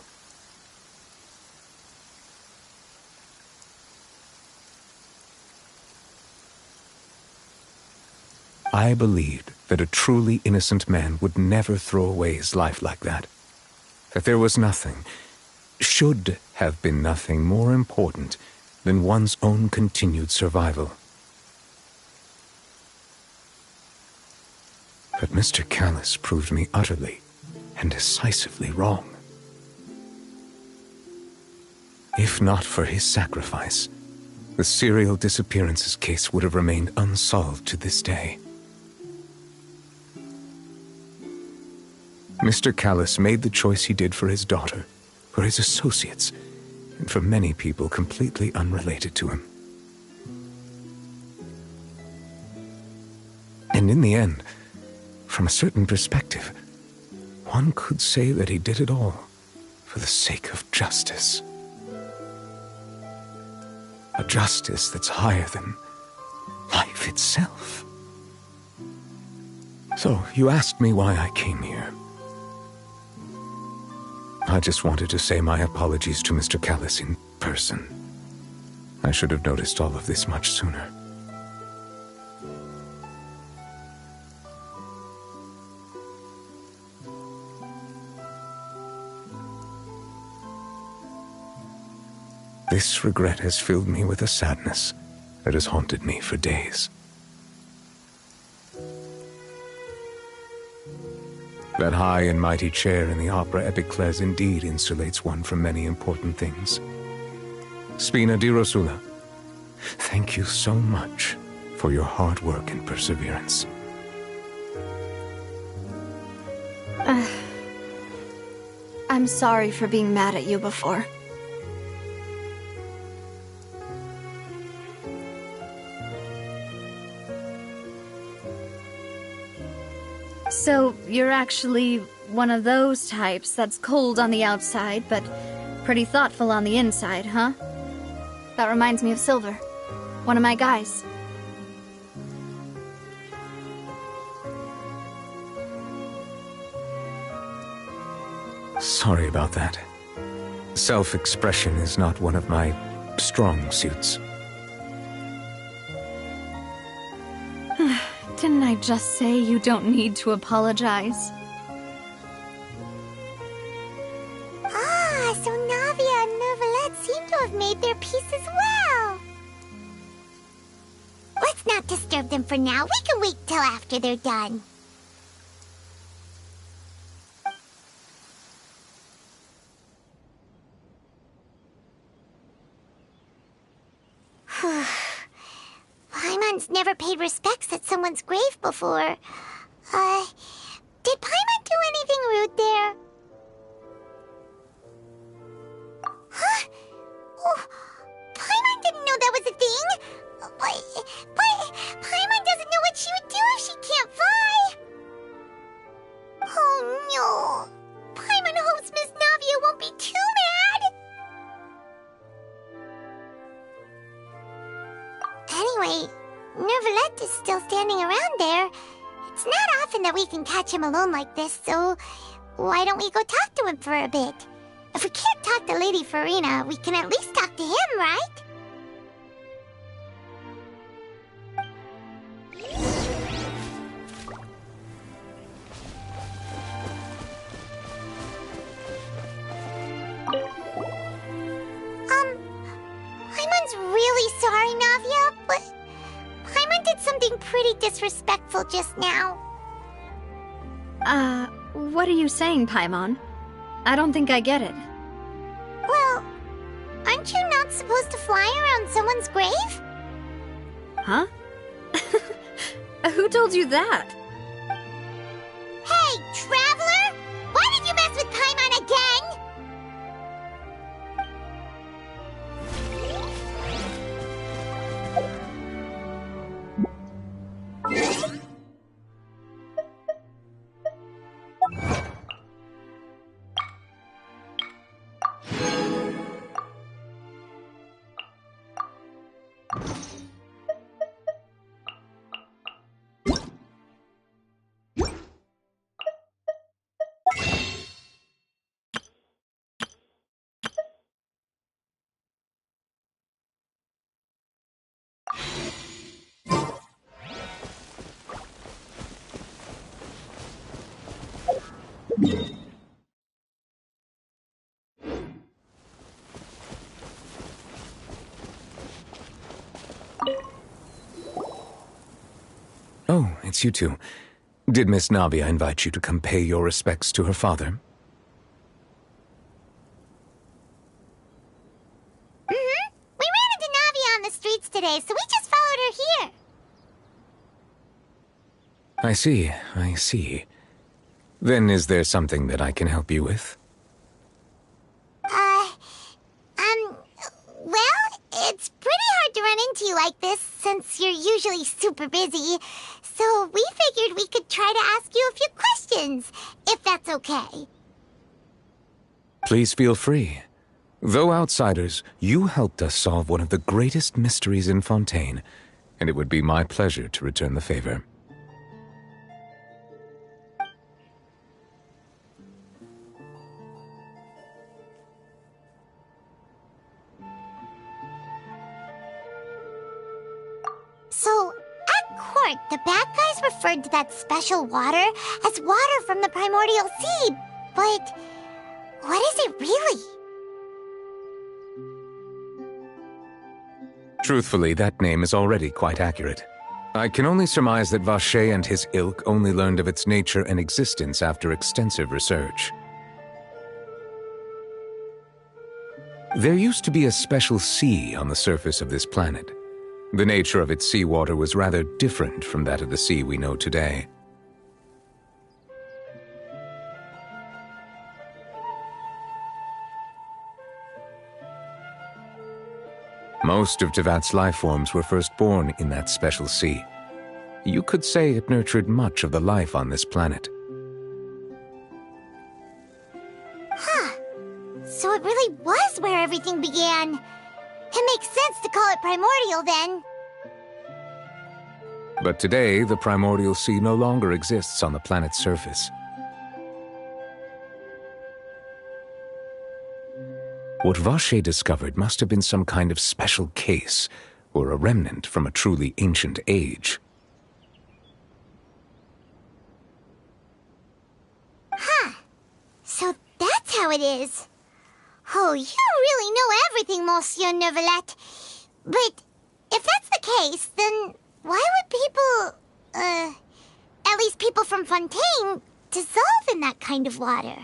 I believed that a truly innocent man would never throw away his life like that. That there was nothing, should have been nothing more important than one's own continued survival. But Mr. Callis proved me utterly and decisively wrong. If not for his sacrifice, the serial disappearances case would have remained unsolved to this day. Mr. Callis made the choice he did for his daughter, for his associates, and for many people completely unrelated to him. And in the end, from a certain perspective, one could say that he did it all for the sake of justice. A justice that's higher than life itself. So, you asked me why I came here. I just wanted to say my apologies to Mr. Callis in person. I should have noticed all of this much sooner. This regret has filled me with a sadness that has haunted me for days. That high and mighty chair in the Opera Epiclese indeed insulates one from many important things. Spina di Rosula, thank you so much for your hard work and perseverance. I'm sorry for being mad at you before. So, you're actually one of those types that's cold on the outside, but pretty thoughtful on the inside, huh? That reminds me of Silver, one of my guys. Sorry about that. Self-expression is not one of my strong suits. Didn't I just say you don't need to apologize? Ah, so Navia and Neuvillette seem to have made their peace as well. Let's not disturb them for now. We can wait till after they're done. Paimon's never paid respects at someone's grave before. Did Paimon do anything rude there? Huh? Oh, Paimon didn't know that was a thing promise Miss Navia won't be too mad. Anyway, Nervalette is still standing around there. It's not often that we can catch him alone like this, so why don't we go talk to him for a bit? If we can't talk to Lady Farina, we can at least talk to him, right? Paimon's really sorry, Navia, but Paimon did something pretty disrespectful just now. What are you saying, Paimon? I don't think I get it. Well, aren't you not supposed to fly around someone's grave? Huh? Who told you that? Hey, Traveler! Why did you mess with Paimon again? Oh, it's you two. Did Miss Navia invite you to come pay your respects to her father? Mm-hmm. We ran into Navia on the streets today, so we just followed her here. I see. Then is there something that I can help you with? Well, it's pretty hard to run into you like this, since you're usually super busy. So we figured we could try to ask you a few questions, if that's okay. Please feel free. Though outsiders, you helped us solve one of the greatest mysteries in Fontaine, and it would be my pleasure to return the favor. So, at court, the bad guys referred to that special water as water from the primordial sea, but what is it really? Truthfully, that name is already quite accurate. I can only surmise that Vacher and his ilk only learned of its nature and existence after extensive research. There used to be a special sea on the surface of this planet. The nature of its seawater was rather different from that of the sea we know today. Most of Tevat's life forms were first born in that special sea. You could say it nurtured much of the life on this planet. Huh. So it really was where everything began. It makes sense to call it primordial then. But today, the primordial sea no longer exists on the planet's surface. What Vacher discovered must have been some kind of special case, or a remnant from a truly ancient age. Huh. So that's how it is. Oh, you really know everything, Monsieur Neuvillette. But if that's the case, then why would people, at least people from Fontaine, dissolve in that kind of water?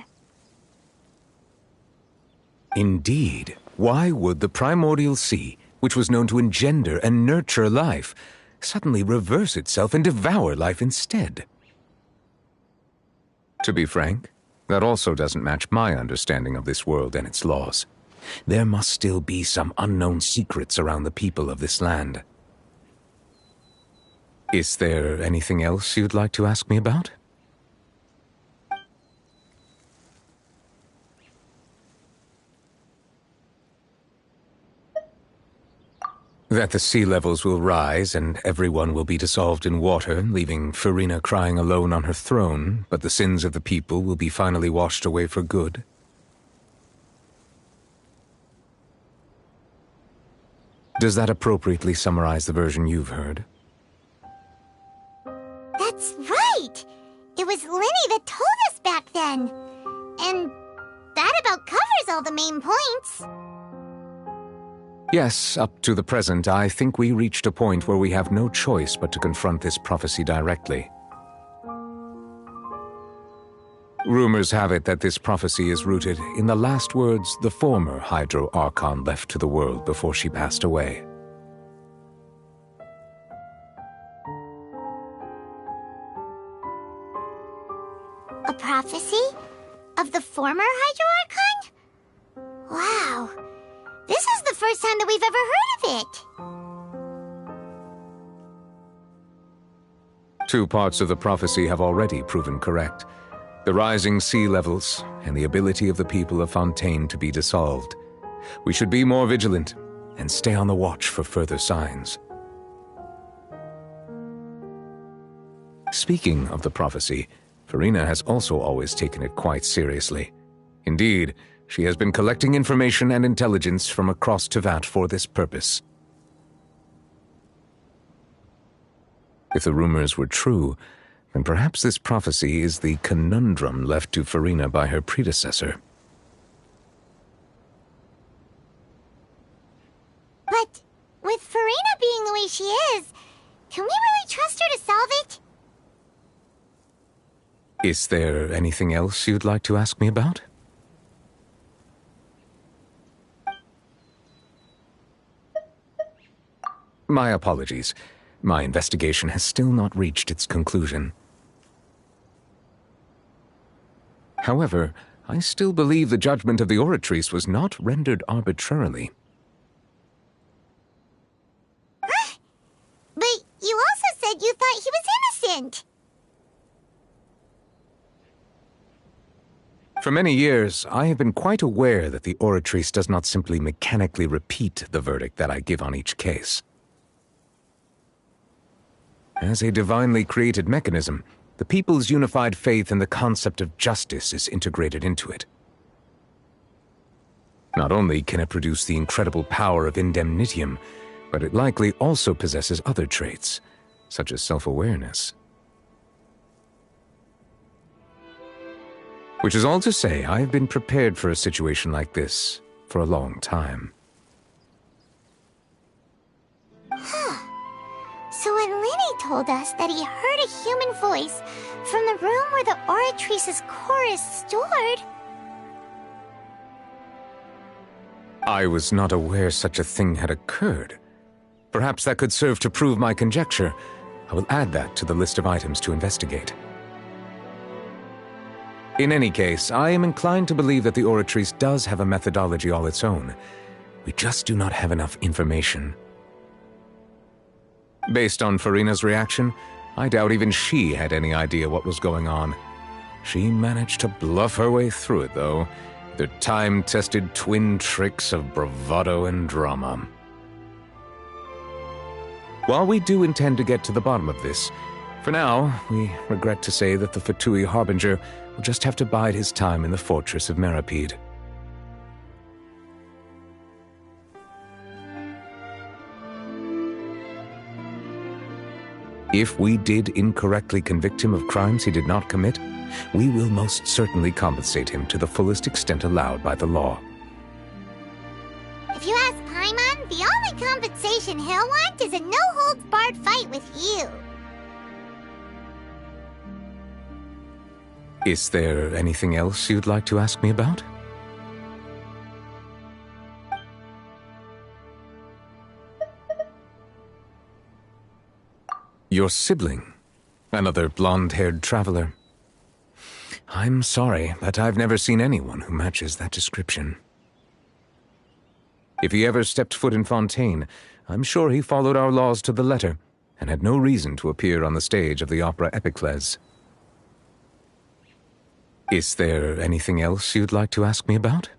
Indeed. Why would the primordial sea, which was known to engender and nurture life, suddenly reverse itself and devour life instead? To be frank, that also doesn't match my understanding of this world and its laws. There must still be some unknown secrets around the people of this land. Is there anything else you'd like to ask me about? That the sea levels will rise and everyone will be dissolved in water, leaving Farina crying alone on her throne, but the sins of the people will be finally washed away for good. Does that appropriately summarize the version you've heard? That's right! It was Linny that told us back then. And that about covers all the main points. Yes, up to the present, I think we reached a point where we have no choice but to confront this prophecy directly. Rumors have it that this prophecy is rooted in the last words the former Hydro Archon left to the world before she passed away. A prophecy? Of the former Hydro Archon? Wow. This is the first time that we've ever heard of it. Two parts of the prophecy have already proven correct. The rising sea levels and the ability of the people of Fontaine to be dissolved. We should be more vigilant and stay on the watch for further signs. Speaking of the prophecy, Farina has also always taken it quite seriously. Indeed, she has been collecting information and intelligence from across Tevat for this purpose. If the rumors were true, then perhaps this prophecy is the conundrum left to Farina by her predecessor. But with Farina being the way she is, can we really trust her to solve it? Is there anything else you'd like to ask me about? My apologies. My investigation has still not reached its conclusion. However, I still believe the judgment of the Oratrice was not rendered arbitrarily. Huh? But you also said you thought he was innocent. For many years, I have been quite aware that the Oratrice does not simply mechanically repeat the verdict that I give on each case. As a divinely created mechanism, the people's unified faith in the concept of justice is integrated into it. Not only can it produce the incredible power of indemnitium, but it likely also possesses other traits, such as self-awareness. Which is all to say, I have been prepared for a situation like this for a long time. So when Linny told us that he heard a human voice from the room where the Oratrice's core is stored... I was not aware such a thing had occurred. Perhaps that could serve to prove my conjecture. I will add that to the list of items to investigate. In any case, I am inclined to believe that the Oratrice does have a methodology all its own. We just do not have enough information. Based on Farina's reaction, I doubt even she had any idea what was going on. She managed to bluff her way through it, though, with her time-tested twin tricks of bravado and drama. While we do intend to get to the bottom of this, for now, we regret to say that the Fatui Harbinger will just have to bide his time in the fortress of Meripede. If we did incorrectly convict him of crimes he did not commit, we will most certainly compensate him to the fullest extent allowed by the law. If you ask Paimon, the only compensation he'll want is a no-holds-barred fight with you. Is there anything else you'd like to ask me about? Your sibling, another blonde-haired traveler. I'm sorry, but I've never seen anyone who matches that description. If he ever stepped foot in Fontaine, I'm sure he followed our laws to the letter and had no reason to appear on the stage of the opera Epiclese. Is there anything else you'd like to ask me about?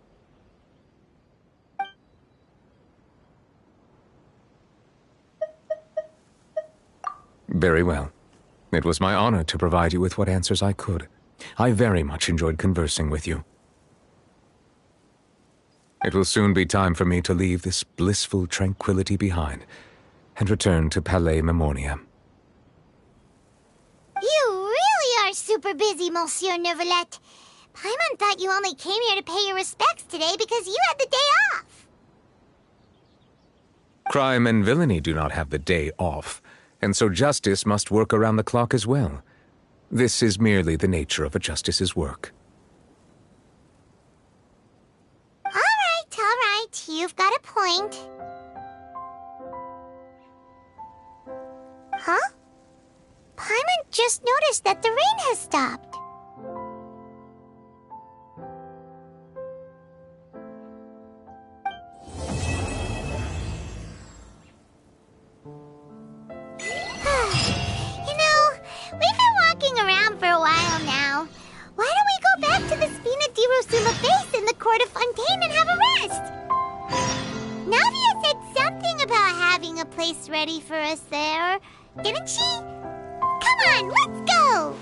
Very well. It was my honor to provide you with what answers I could. I very much enjoyed conversing with you. It will soon be time for me to leave this blissful tranquility behind and return to Palais Memoria. You really are super busy, Monsieur Neuvillette. Paimon thought you only came here to pay your respects today because you had the day off. Crime and villainy do not have the day off, and so justice must work around the clock as well. This is merely the nature of a justice's work. All right. You've got a point. Huh? Paimon just noticed that the rain has stopped. We've been walking around for a while now. Why don't we go back to the Spina di Rosula base in the Court of Fontaine and have a rest? Navia said something about having a place ready for us there, didn't she? Come on, let's go!